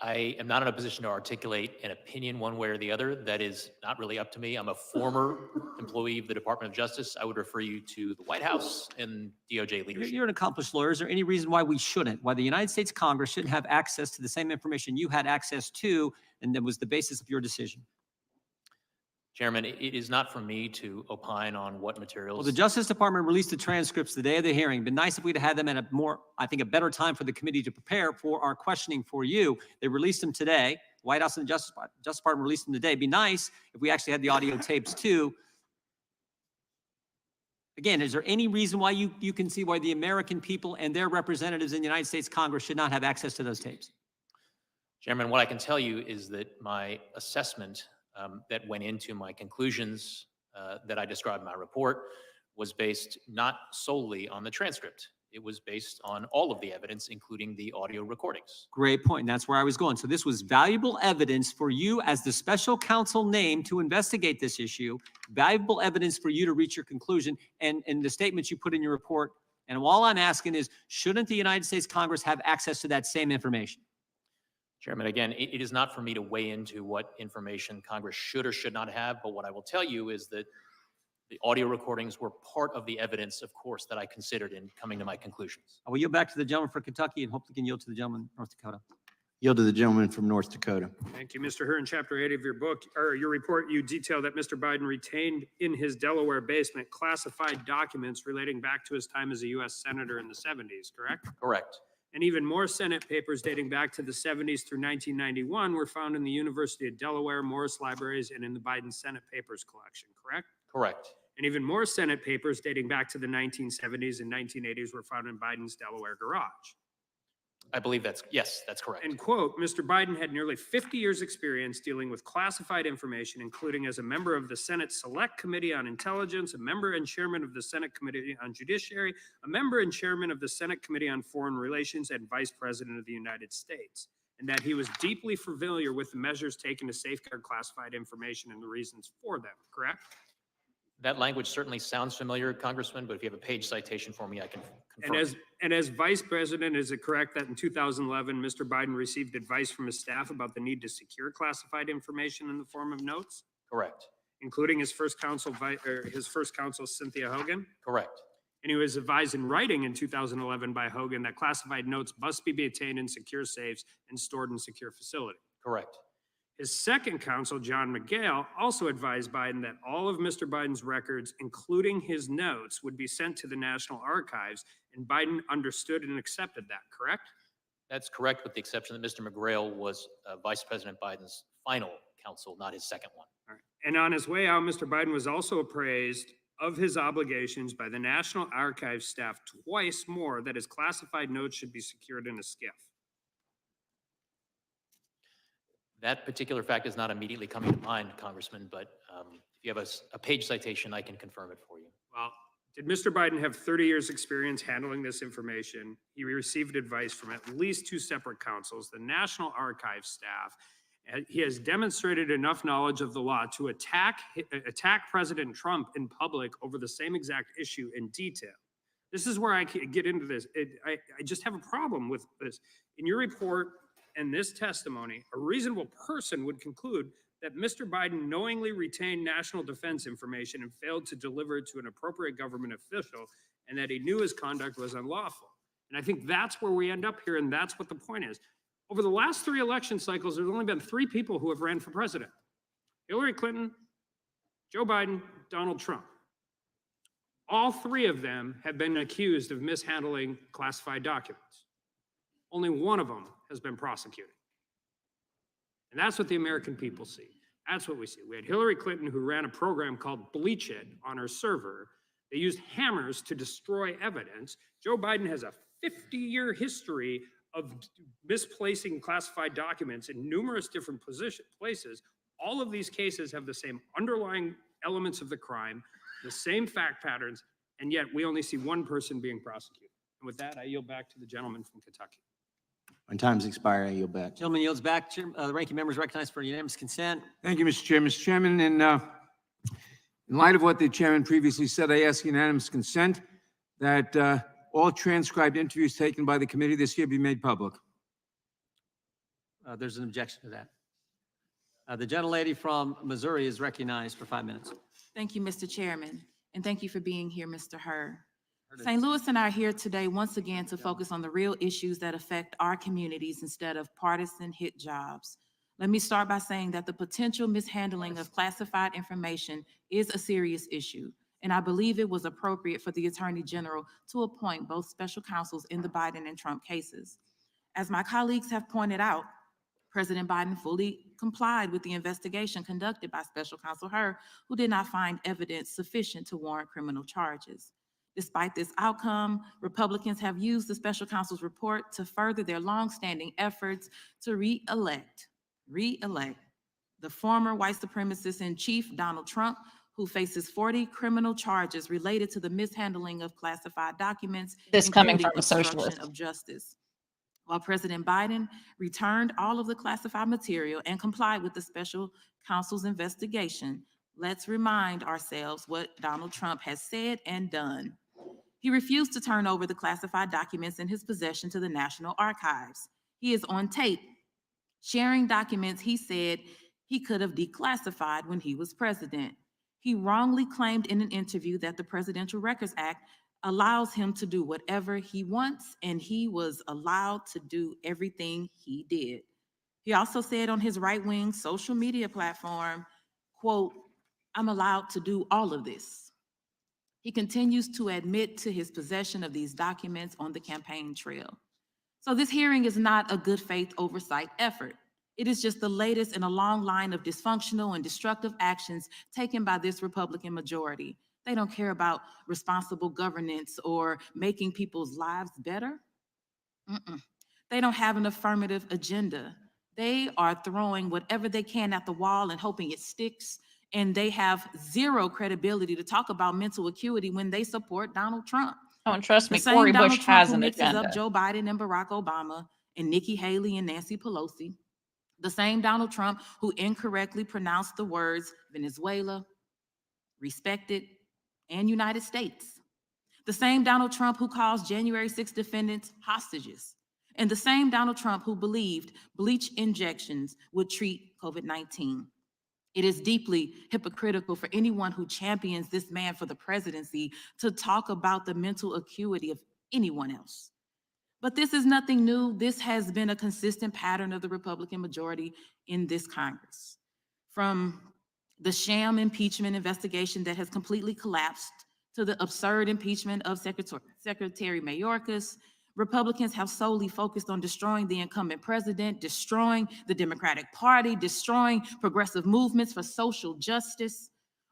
I am not in a position to articulate an opinion one way or the other. That is not really up to me. I'm a former employee of the Department of Justice. I would refer you to the White House and DOJ leadership. You're an accomplished lawyer. Is there any reason why we shouldn't, why the United States Congress shouldn't have access to the same information you had access to, and that was the basis of your decision? Chairman, it is not for me to opine on what materials. Well, the Justice Department released the transcripts the day of the hearing. Been nice if we'd had them at a more, I think, a better time for the committee to prepare for our questioning for you. They released them today. White House and the Justice Department released them today. It'd be nice if we actually had the audio tapes too. Again, is there any reason why you can see why the American people and their representatives in the United States Congress should not have access to those tapes? Chairman, what I can tell you is that my assessment that went into my conclusions that I described in my report was based not solely on the transcript. It was based on all of the evidence, including the audio recordings. Great point. And that's where I was going. So this was valuable evidence for you as the special counsel named to investigate this issue, valuable evidence for you to reach your conclusion and the statements you put in your report. And all I'm asking is, shouldn't the United States Congress have access to that same information? Chairman, again, it is not for me to weigh into what information Congress should or should not have, but what I will tell you is that the audio recordings were part of the evidence, of course, that I considered in coming to my conclusions. I will yield back to the gentleman from Kentucky and hopefully can yield to the gentleman from North Dakota. Yield to the gentleman from North Dakota. Thank you, Mr. Hurd. In Chapter 8 of your book, or your report, you detail that Mr. Biden retained in his Delaware basement classified documents relating back to his time as a U.S. Senator in the 70s, correct? Correct. And even more Senate papers dating back to the 70s through 1991 were found in the University of Delaware, Morris Libraries, and in the Biden Senate Papers collection, correct? Correct. And even more Senate papers dating back to the 1970s and 1980s were found in Biden's Delaware garage. I believe yes, that's correct. And quote, Mr. Biden had nearly 50 years experience dealing with classified information, including as a member of the Senate Select Committee on Intelligence, a member and chairman of the Senate Committee on Judiciary, a member and chairman of the Senate Committee on Foreign Relations, and Vice President of the United States. And that he was deeply familiar with the measures taken to safeguard classified information and the reasons for them, correct? That language certainly sounds familiar, Congressman, but if you have a page citation for me, I can confirm. And as Vice President, is it correct that in 2011, Mr. Biden received advice from his staff about the need to secure classified information in the form of notes? Correct. Including his first counsel, Cynthia Hogan? Correct. And he was advised in writing in 2011 by Hogan that classified notes must be obtained in secure safes and stored in secure facility. Correct. His second counsel, John McGail, also advised Biden that all of Mr. Biden's records, including his notes, would be sent to the National Archives, and Biden understood and accepted that, correct? That's correct, with the exception that Mr. McGrail was Vice President Biden's final counsel, not his second one. All right. And on his way out, Mr. Biden was also appraised of his obligations by the National Archives staff twice more that his classified notes should be secured in a SCIF. That particular fact is not immediately coming to mind, Congressman, but if you have a page citation, I can confirm it for you. Well, did Mr. Biden have 30 years experience handling this information? He received advice from at least 2 separate counsels, the National Archives staff. He has demonstrated enough knowledge of the law to attack President Trump in public over the same exact issue in detail. This is where I get into this. I just have a problem with this. In your report, and this testimony, a reasonable person would conclude that Mr. Biden knowingly retained national defense information and failed to deliver it to an appropriate government official, and that he knew his conduct was unlawful. And I think that's where we end up here, and that's what the point is. Over the last 3 election cycles, there's only been 3 people who have ran for president: Hillary Clinton, Joe Biden, Donald Trump. All 3 of them have been accused of mishandling classified documents. Only one of them has been prosecuted. And that's what the American people see. That's what we see. We had Hillary Clinton, who ran a program called Bleach It on her server. They used hammers to destroy evidence. Joe Biden has a 50-year history of misplacing classified documents in numerous different places. All of these cases have the same underlying elements of the crime, the same fact patterns, and yet we only see one person being prosecuted. And with that, I yield back to the gentleman from Kentucky. When time's expired, I yield back. Gentleman yields back. The ranking member is recognized for unanimous consent. Thank you, Mr. Chairman. Mr. Chairman, in light of what the chairman previously said, I ask unanimous consent that all transcribed interviews taken by the committee this year be made public. There's an objection to that. The gentlelady from Missouri is recognized for 5 minutes. Thank you, Mr. Chairman, and thank you for being here, Mr. Hur. St. Louis and I are here today once again to focus on the real issues that affect our communities instead of partisan hit jobs. Let me start by saying that the potential mishandling of classified information is a serious issue, and I believe it was appropriate for the Attorney General to appoint both special counsels in the Biden and Trump cases. As my colleagues have pointed out, President Biden fully complied with the investigation conducted by Special Counsel Hur, who did not find evidence sufficient to warrant criminal charges. Despite this outcome, Republicans have used the special counsel's report to further their longstanding efforts to re-elect the former white supremacist in chief, Donald Trump, who faces 40 criminal charges related to the mishandling of classified documents. This coming including from a obstruction socialist. of justice. While President Biden returned all of the classified material and complied with the special counsel's investigation, let's remind ourselves what Donald Trump has said and done. He refused to turn over the classified documents in his possession to the National Archives. He is on tape sharing documents he said he could have declassified when he was president. He wrongly claimed in an interview that the Presidential Records Act allows him to do whatever he wants, and he was allowed to do everything he did. He also said on his right-wing social media platform, quote, "I'm allowed to do all of this." He continues to admit to his possession of these documents on the campaign trail. So this hearing is not a good faith oversight effort. It is just the latest in a long line of dysfunctional and destructive actions taken by this Republican majority. They don't care about responsible governance or making people's lives better. They don't have an affirmative agenda. They are throwing whatever they can at the wall and hoping it sticks. And they have zero credibility to talk about mental acuity when they support Donald Trump. Oh, and trust me, The same Cory Donald Bush Trump has who an mixes agenda. up Joe Biden and Barack Obama and Nikki Haley and Nancy Pelosi. The same Donald Trump who incorrectly pronounced the words Venezuela, respected, and United States. The same Donald Trump who calls January 6 defendants hostages. And the same Donald Trump who believed bleach injections would treat COVID-19. It is deeply hypocritical for anyone who champions this man for the presidency to talk about the mental acuity of anyone else. But this is nothing new. This has been a consistent pattern of the Republican majority in this Congress. From the sham impeachment investigation that has completely collapsed to the absurd impeachment of Secretary Mayorkas, Republicans have solely focused on destroying the incumbent president, destroying the Democratic Party, destroying progressive movements for social justice,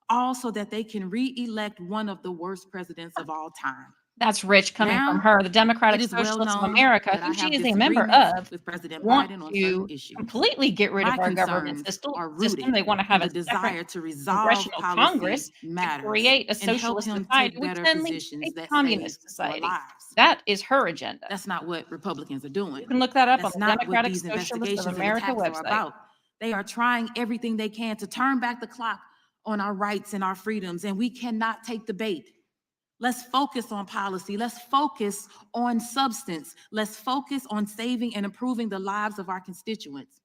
all so that they can re-elect one of the worst presidents of all time. That's rich coming Now, from her, the Democratic it is well Socialists of known America, that I who she have is a member disagreements of, with President want Biden on to certain issues. completely get rid of My our government concerns system. are rooted They want to have in a the desire separate to resolve congressional policy Congress matters to create a and help socialist him society, take which better then leads to positions a that communist save more society. lives. That is her agenda. That's not what Republicans are doing. You can look that up That's on the not Democratic what these Socialists of investigations and America attacks are website. about. They are trying everything they can to turn back the clock on our rights and our freedoms, and we cannot take the bait. Let's focus on policy. Let's focus on substance. Let's focus on saving and improving the lives of our constituents,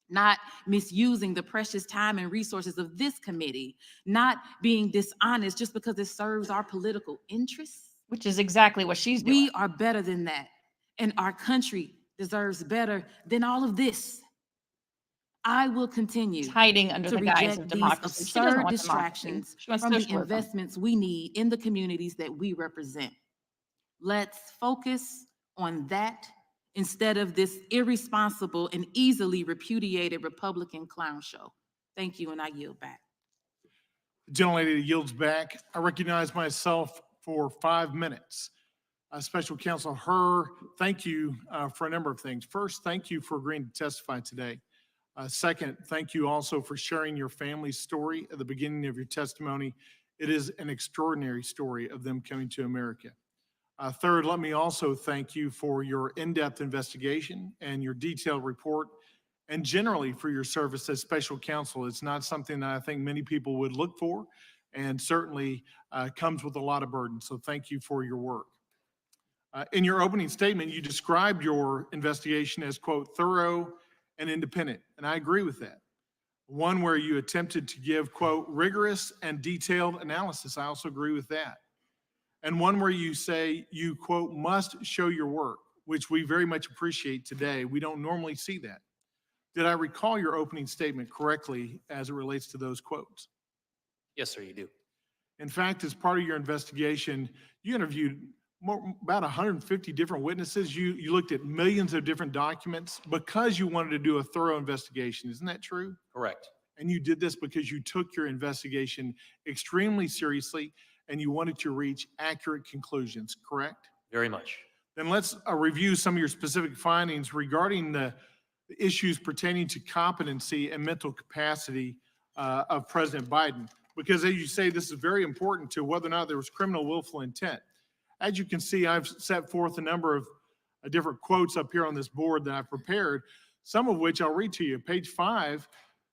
not misusing the precious time and resources of this committee, not being dishonest just because it serves our political interests. Which is exactly what she's doing. We are better than that. And our country deserves better than all of this. I will continue It's hiding under to the guise reject of these democracy. She doesn't absurd want democracy. distractions She wants from the socialism. investments we need in the communities that we represent. Let's focus on that instead of this irresponsible and easily repudiated Republican clown show. Thank you, and I yield back. The gentlelady yields back. I recognize myself for 5 minutes. Special Counsel Hur, thank you for a number of things. First, thank you for agreeing to testify today. Second, thank you also for sharing your family's story at the beginning of your testimony. It is an extraordinary story of them coming to America. Third, let me also thank you for your in-depth investigation and your detailed report, and generally for your service as special counsel. It's not something that I think many people would look for, and certainly comes with a lot of burden. So thank you for your work. In your opening statement, you described your investigation as, quote, thorough and independent, and I agree with that. One where you attempted to give, quote, rigorous and detailed analysis. I also agree with that. And one where you say you, quote, must show your work, which we very much appreciate today. We don't normally see that. Did I recall your opening statement correctly as it relates to those quotes? Yes, sir, you do. In fact, as part of your investigation, you interviewed about 150 different witnesses. You looked at millions of different documents because you wanted to do a thorough investigation. Isn't that true? Correct. And you did this because you took your investigation extremely seriously and you wanted to reach accurate conclusions, correct? Very much. Then let's review some of your specific findings regarding the issues pertaining to competency and mental capacity of President Biden. Because as you say, this is very important to whether or not there was criminal willful intent. As you can see, I've set forth a number of different quotes up here on this board that I've prepared, some of which I'll read to you. Page 5,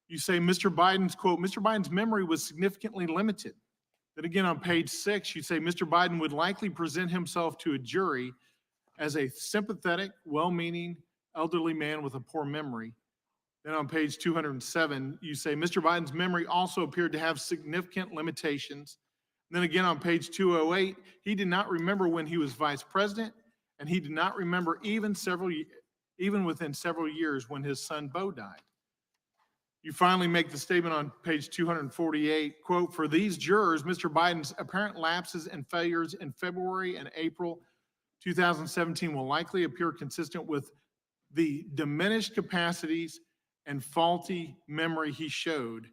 you say Mr. Biden's, quote, Mr. Biden's memory was significantly limited. Then again on page 6, you say Mr. Biden would likely present himself to a jury as a sympathetic, well-meaning, elderly man with a poor memory. Then on page 207, you say Mr. Biden's memory also appeared to have significant limitations. And then again on page 208, he did not remember when he was vice president, and he did not remember even within several years when his son Beau died. You finally make the statement on page 248, quote, for these jurors, Mr. Biden's apparent lapses and failures in February and April 2017 will likely appear consistent with the diminished capacities and faulty memory he showed.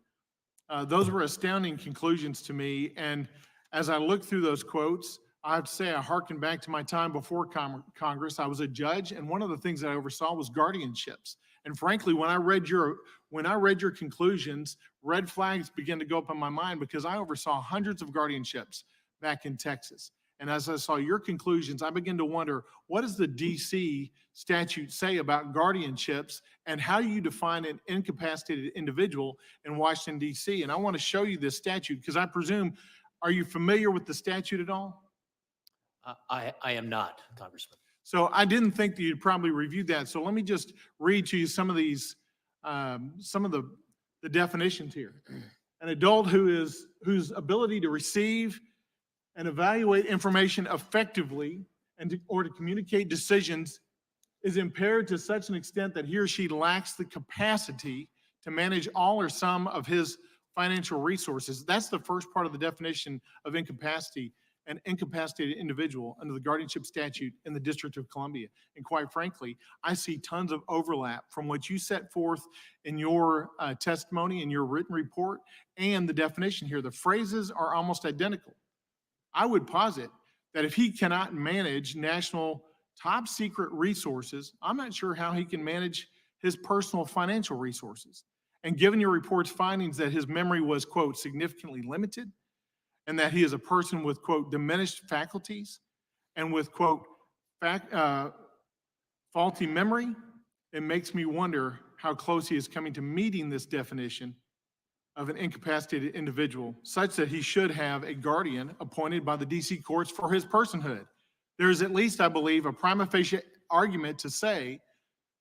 Those were astounding conclusions to me. And as I look through those quotes, I have to say I hearken back to my time before Congress. I was a judge, and one of the things that I oversaw was guardianships. And frankly, when I read your conclusions, red flags began to go up in my mind because I oversaw hundreds of guardianships back in Texas. And as I saw your conclusions, I began to wonder, what does the DC statute say about guardianships and how do you define an incapacitated individual in Washington, DC? And I want to show you this statute because I presume, are you familiar with the statute at all? I am not, Congressman. So I didn't think that you'd probably reviewed that. So let me just read to you some of these, some of the definitions here. An adult whose ability to receive and evaluate information effectively or to communicate decisions is impaired to such an extent that he or she lacks the capacity to manage all or some of his financial resources. That's the first part of the definition of incapacity, an incapacitated individual under the guardianship statute in the District of Columbia. And quite frankly, I see tons of overlap from what you set forth in your testimony, in your written report, and the definition here. The phrases are almost identical. I would posit that if he cannot manage national top secret resources, I'm not sure how he can manage his personal financial resources. And given your report's findings that his memory was, quote, significantly limited, and that he is a person with, quote, diminished faculties and with, quote, faulty memory, it makes me wonder how close he is coming to meeting this definition of an incapacitated individual, such that he should have a guardian appointed by the DC courts for his personhood. There is at least, I believe, a prima facie argument to say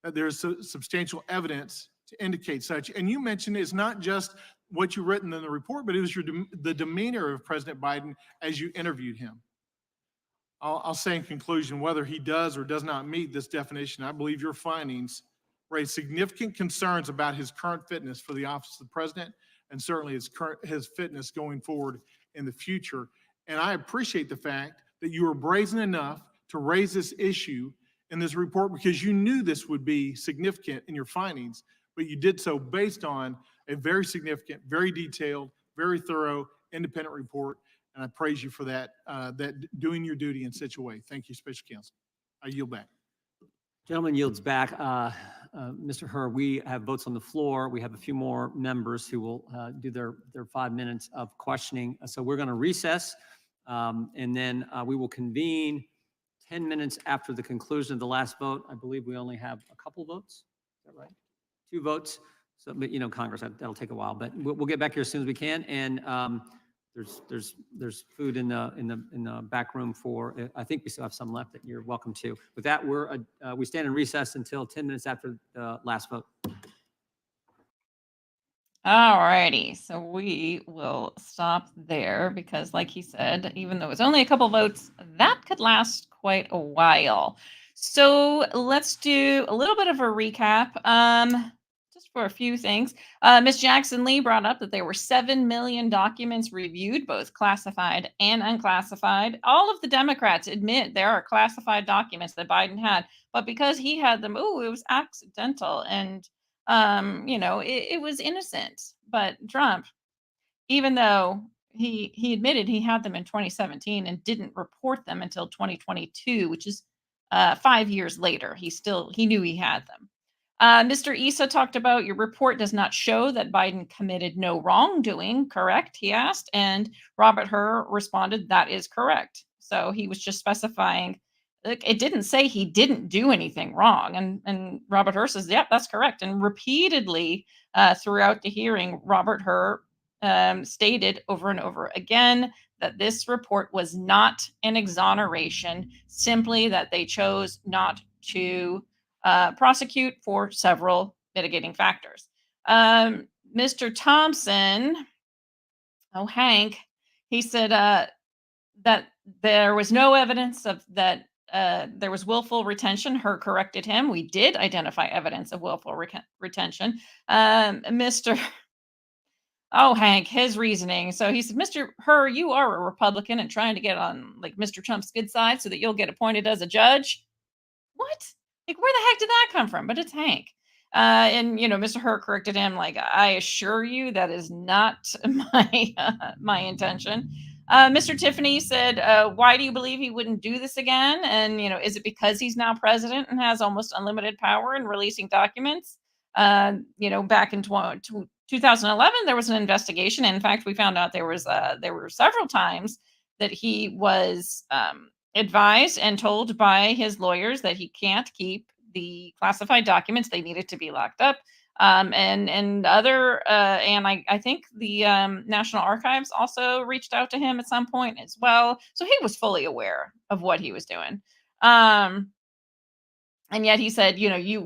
that there is substantial evidence to indicate such. And you mentioned it's not just what you written in the report, but it was the demeanor of President Biden as you interviewed him. I'll say in conclusion, whether he does or does not meet this definition, I believe your findings raise significant concerns about his current fitness for the office of the president, and certainly his fitness going forward in the future. And I appreciate the fact that you were brazen enough to raise this issue in this report because you knew this would be significant in your findings, but you did so based on a very significant, very detailed, very thorough, independent report. And I praise you for that, doing your duty in such a way. Thank you, Special Counsel. I yield back. Gentleman yields back. Mr. Hur, we have votes on the floor. We have a few more members who will do their 5 minutes of questioning. So we're going to recess, and then we will convene 10 minutes after the conclusion of the last vote. I believe we only have a couple votes. Is that right? 2 votes. So, but Congress, that'll take a while, but we'll get back here as soon as we can. And there's food in the back room for, I think we still have some left that you're welcome to. With that, we stand in recess until 10 minutes after the last vote. All righty, so we will stop there because like he said, even though it's only a couple votes, that could last quite a while. So let's do a little bit of a recap. Just for a few things. Ms. Jackson Lee brought up that there were 7 million documents reviewed, both classified and unclassified. All of the Democrats admit there are classified documents that Biden had, but because he had them, it was accidental. And, it was innocent. But Trump, even though he admitted he had them in 2017 and didn't report them until 2022, which is 5 years later, he knew he had them. Mr. Issa talked about your report does not show that Biden committed no wrongdoing, correct? He asked, and Robert Hur responded, that is correct. So he was just specifying, it didn't say he didn't do anything wrong. And Robert Hur says, yep, that's correct. And repeatedly throughout the hearing, Robert Hur stated over and over again that this report was not an exoneration, simply that they chose not to prosecute for several mitigating factors. Mr. Thompson, Hank, he said that there was no evidence of that there was willful retention. Hur corrected him. We did identify evidence of willful retention. Mr. Hank, his reasoning. So he said, Mr. Hur, you are a Republican and trying to get on like Mr. Trump's good side so that you'll get appointed as a judge. What? Like, where the heck did that come from? But it's Hank. And, Mr. Hur corrected him, like, I assure you that is not my intention. Mr. Tiffany said, why do you believe he wouldn't do this again? And, is it because he's now president and has almost unlimited power in releasing documents? Back in 2011, there was an investigation. In fact, we found out there were several times that he was advised and told by his lawyers that he can't keep the classified documents. They needed to be locked up. I think the National Archives also reached out to him at some point as well. So he was fully aware of what he was doing. And yet he said,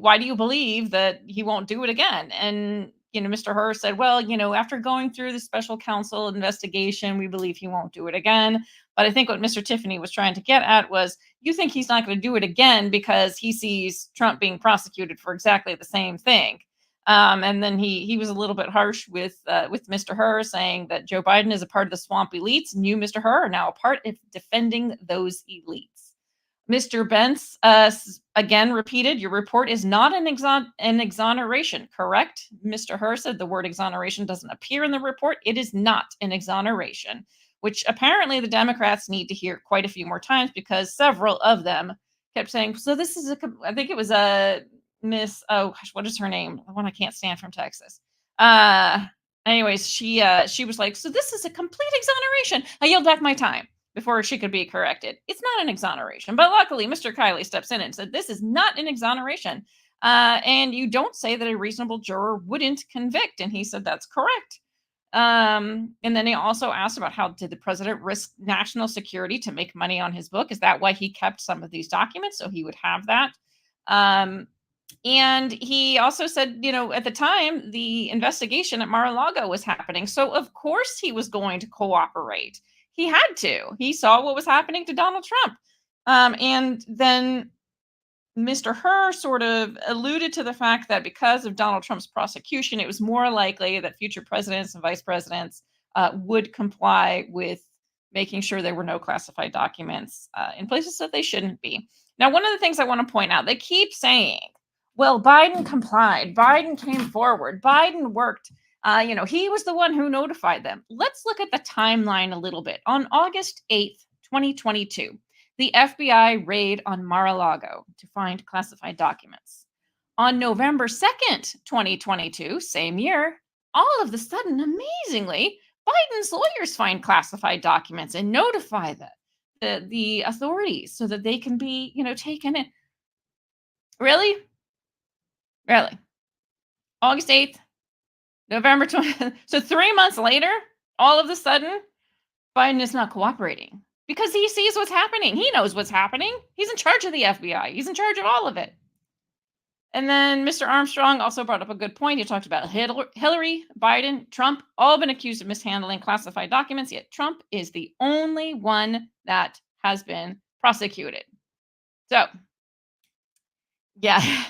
why do you believe that he won't do it again? And, Mr. Hur said, well, after going through the special counsel investigation, we believe he won't do it again. But I think what Mr. Tiffany was trying to get at was, you think he's not going to do it again because he sees Trump being prosecuted for exactly the same thing. And then he was a little bit harsh with Mr. Hur, saying that Joe Biden is a part of the swamp elites, and you, Mr. Hur, are now a part of defending those elites. Mr. Bentz again repeated, your report is not an exoneration, correct? Mr. Hur said the word exoneration doesn't appear in the report. It is not an exoneration, which apparently the Democrats need to hear quite a few more times because several of them kept saying, so this is I think it was a Miss, what is her name? The one I can't stand from Texas. Anyways, she was like, so this is a complete exoneration. I yelled back my time before she could be corrected. It's not an exoneration. But luckily, Mr. Kiley steps in and said, this is not an exoneration. And you don't say that a reasonable juror wouldn't convict. And he said, that's correct. And then he also asked about how did the president risk national security to make money on his book? Is that why he kept some of these documents? So he would have that. And he also said, at the time, the investigation at Mar-a-Lago was happening. So of course he was going to cooperate. He had to. He saw what was happening to Donald Trump. And then Mr. Hur sort of alluded to the fact that because of Donald Trump's prosecution, it was more likely that future presidents and vice presidents would comply with making sure there were no classified documents in places that they shouldn't be. Now, one of the things I want to point out, they keep saying, well, Biden complied, Biden came forward, Biden worked. He was the one who notified them. Let's look at the timeline a little bit. On August 8th, 2022, the FBI raid on Mar-a-Lago to find classified documents. On November 2nd, 2022, same year, all of a sudden, amazingly, Biden's lawyers find classified documents and notify the authorities so that they can be, taken in. Really? Really? August 8th, November 20th. So 3 months later, all of a sudden, Biden is not cooperating because he sees what's happening. He knows what's happening. He's in charge of the FBI. He's in charge of all of it. And then Mr. Armstrong also brought up a good point. He talked about Hillary, Biden, Trump, all been accused of mishandling classified documents, yet Trump is the only one that has been prosecuted. So, yeah,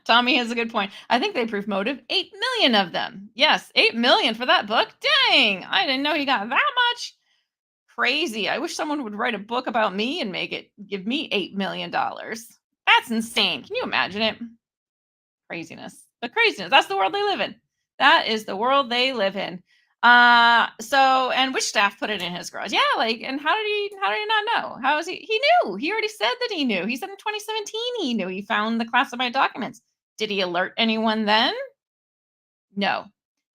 Tommy has a good point. I think they proved motive. 8 million of them. Yes, 8 million for that book. Dang, I didn't know he got that much. Crazy. I wish someone would write a book about me and give me $8 million. That's insane. Can you imagine it? Craziness. But craziness. That's the world they live in. That is the world they live in. And which staff put it in his garage? Yeah, and how did he not know? How is he? He knew. He already said that he knew. He said in 2017 he knew he found the classified documents. Did he alert anyone then? No.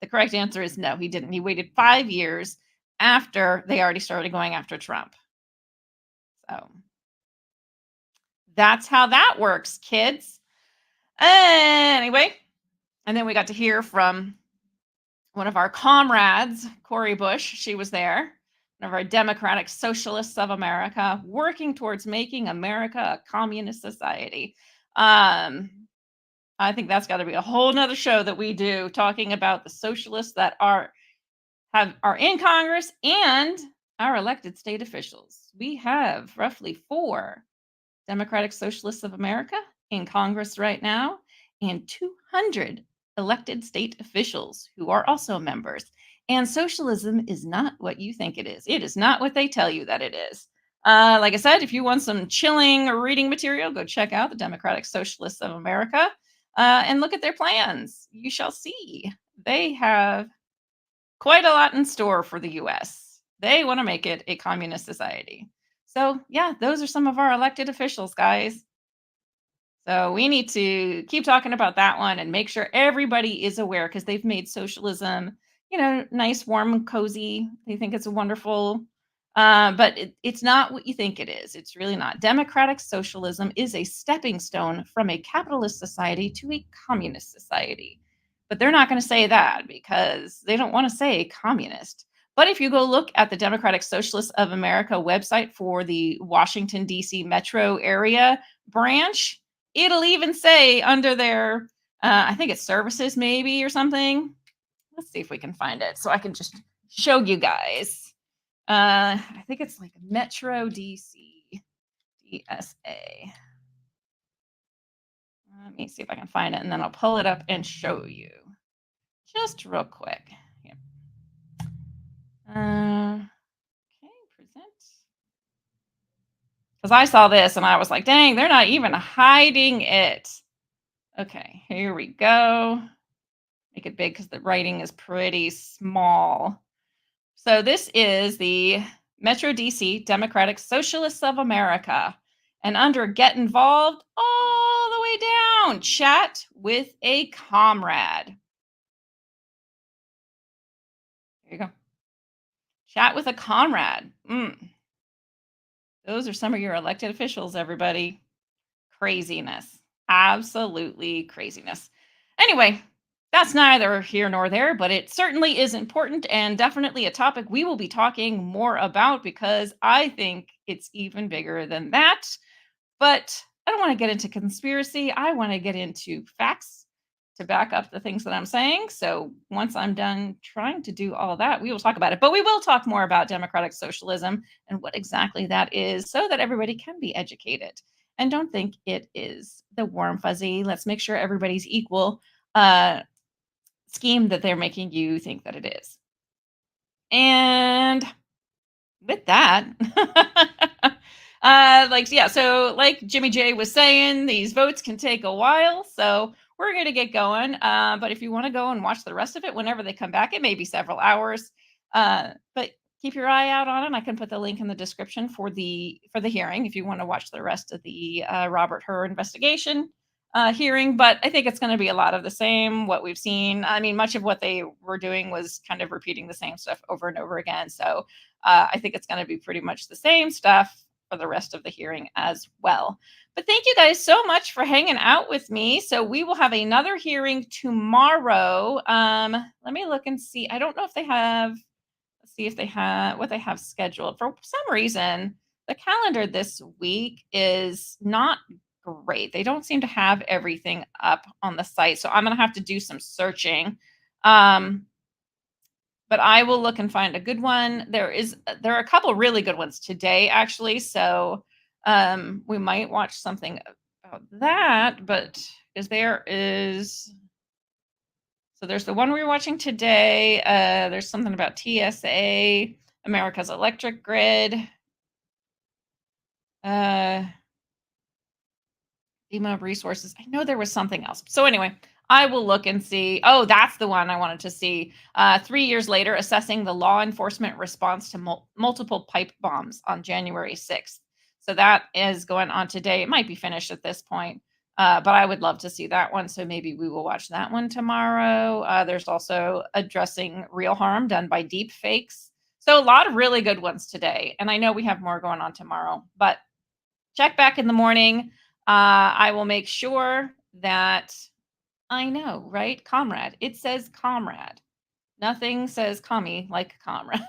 The correct answer is no, he didn't. He waited 5 years after they already started going after Trump. So that's how that works, kids. Anyway, and then we got to hear from one of our comrades, Cori Bush. She was there, one of our Democratic Socialists of America, working towards making America a communist society. I think that's got to be a whole nother show that we do, talking about the socialists that are in Congress and our elected state officials. We have roughly 4 Democratic Socialists of America in Congress right now, and 200 elected state officials who are also members. And socialism is not what you think it is. It is not what they tell you that it is. Like I said, if you want some chilling reading material, go check out the Democratic Socialists of America and look at their plans. You shall see they have quite a lot in store for the U.S. They want to make it a communist society. So yeah, those are some of our elected officials, guys. So we need to keep talking about that one and make sure everybody is aware, because they've made socialism, nice, warm, and cozy. They think it's a wonderful, but it's not what you think it is. It's really not. Democratic socialism is a stepping stone from a capitalist society to a communist society. But they're not going to say that because they don't want to say communist. But if you go look at the Democratic Socialists of America website for the Washington, D.C. metro area branch, it'll even say under their, I think it's services maybe or something. Let's see if we can find it so I can just show you guys. I think it's like Metro DC, DSA. Let me see if I can find it, and then I'll pull it up and show you just real quick. Here. Okay, present. Because I saw this and I was like, dang, they're not even hiding it. Okay, here we go. Make it big because the writing is pretty small. So this is the Metro DC Democratic Socialists of America. And under Get Involved, all the way down, Chat with a Comrade. There you go. Chat with a Comrade. Those are some of your elected officials, everybody. Craziness. Absolutely craziness. Anyway, that's neither here nor there, but it certainly is important and definitely a topic we will be talking more about, because I think it's even bigger than that. But I don't want to get into conspiracy. I want to get into facts to back up the things that I'm saying. So once I'm done trying to do all that, we will talk about it. But we will talk more about democratic socialism and what exactly that is so that everybody can be educated. And don't think it is the warm fuzzy, let's make sure everybody's equal scheme that they're making you think that it is. And with that, so like Jimmy J was saying, these votes can take a while. So we're going to get going. But if you want to go and watch the rest of it whenever they come back, it may be several hours. But keep your eye out on it. I can put the link in the description for the hearing if you want to watch the rest of the Robert Hur investigation hearing. But I think it's going to be a lot of the same, what we've seen. I mean, much of what they were doing was kind of repeating the same stuff over and over again. So I think it's going to be pretty much the same stuff for the rest of the hearing as well. But thank you guys so much for hanging out with me. So we will have another hearing tomorrow. Let me look and see. I don't know if they have, let's see if they have what they have scheduled. For some reason, the calendar this week is not great. They don't seem to have everything up on the site. So I'm going to have to do some searching. But I will look and find a good one. There are a couple really good ones today, actually. So we might watch something about that. But there's the one we're watching today. There's something about TSA, America's Electric Grid, FEMA resources. I know there was something else. So anyway, I will look and see. Oh, that's the one I wanted to see. 3 years later, assessing the law enforcement response to multiple pipe bombs on January 6th. So that is going on today. It might be finished at this point, but I would love to see that one. So maybe we will watch that one tomorrow. There's also addressing real harm done by deep fakes. So a lot of really good ones today. And I know we have more going on tomorrow, but check back in the morning. I will make sure that I know, right? Comrade. It says comrade. Nothing says commie like comrade.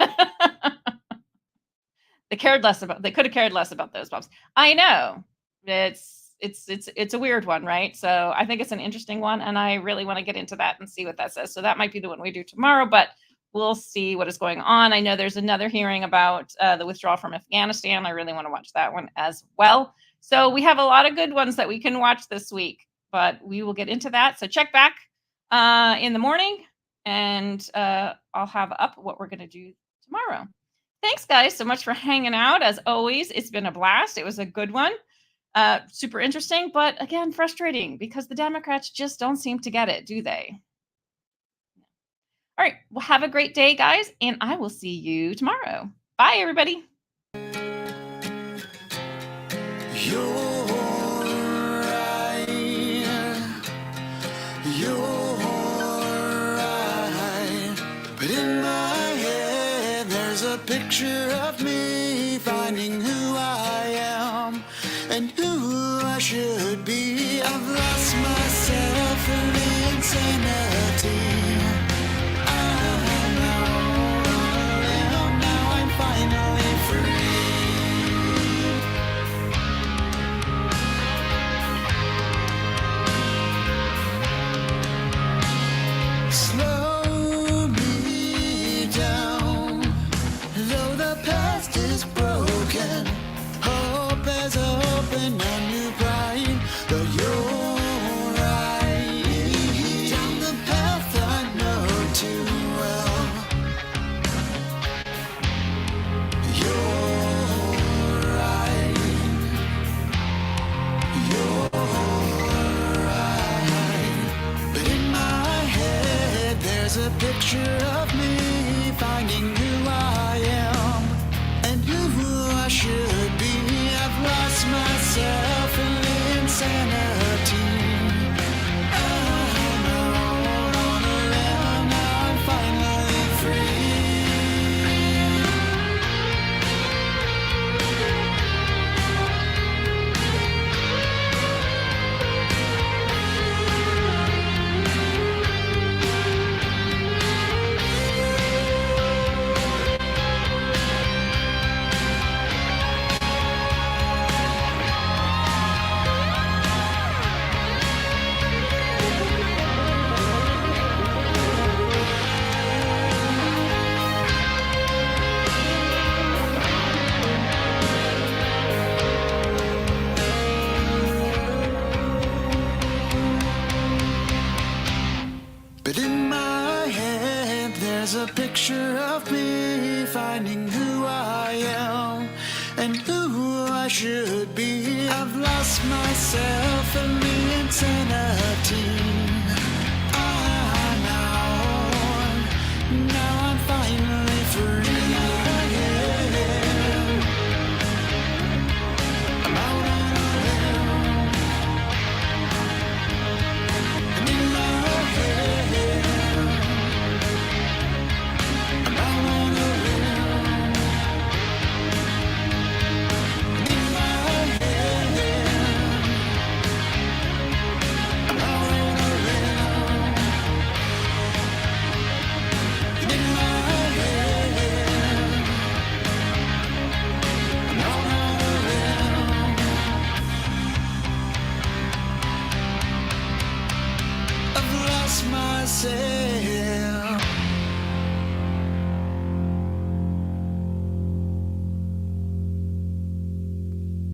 They could have cared less about those bombs. I know. It's a weird one, right? So I think it's an interesting one, and I really want to get into that and see what that says. So that might be the one we do tomorrow, but we'll see what is going on. I know there's another hearing about the withdrawal from Afghanistan. I really want to watch that one as well. So we have a lot of good ones that we can watch this week, but we will get into that. So check back in the morning, and I'll have up what we're going to do tomorrow. Thanks, guys, so much for hanging out. As always, it's been a blast. It was a good one. Super interesting, but again, frustrating because the Democrats just don't seem to get it, do they? All right. Well, have a great day, guys, and I will see you tomorrow. Bye, everybody. Picture of me finding who I am and who I should be. I've lost myself in the insanity. Now I'm finally free. Slow me down. Though the past is broken, hope has opened a new pride. But you're right. Down the path I picture of me finding who I am and who I should be. I've lost myself in the insanity. Now I'm finally free. I'm out on a limb. And in my head, I'm out on a limb. And in my head, I'm out on a limb. And in my head, I'm out on a limb. I've lost myself.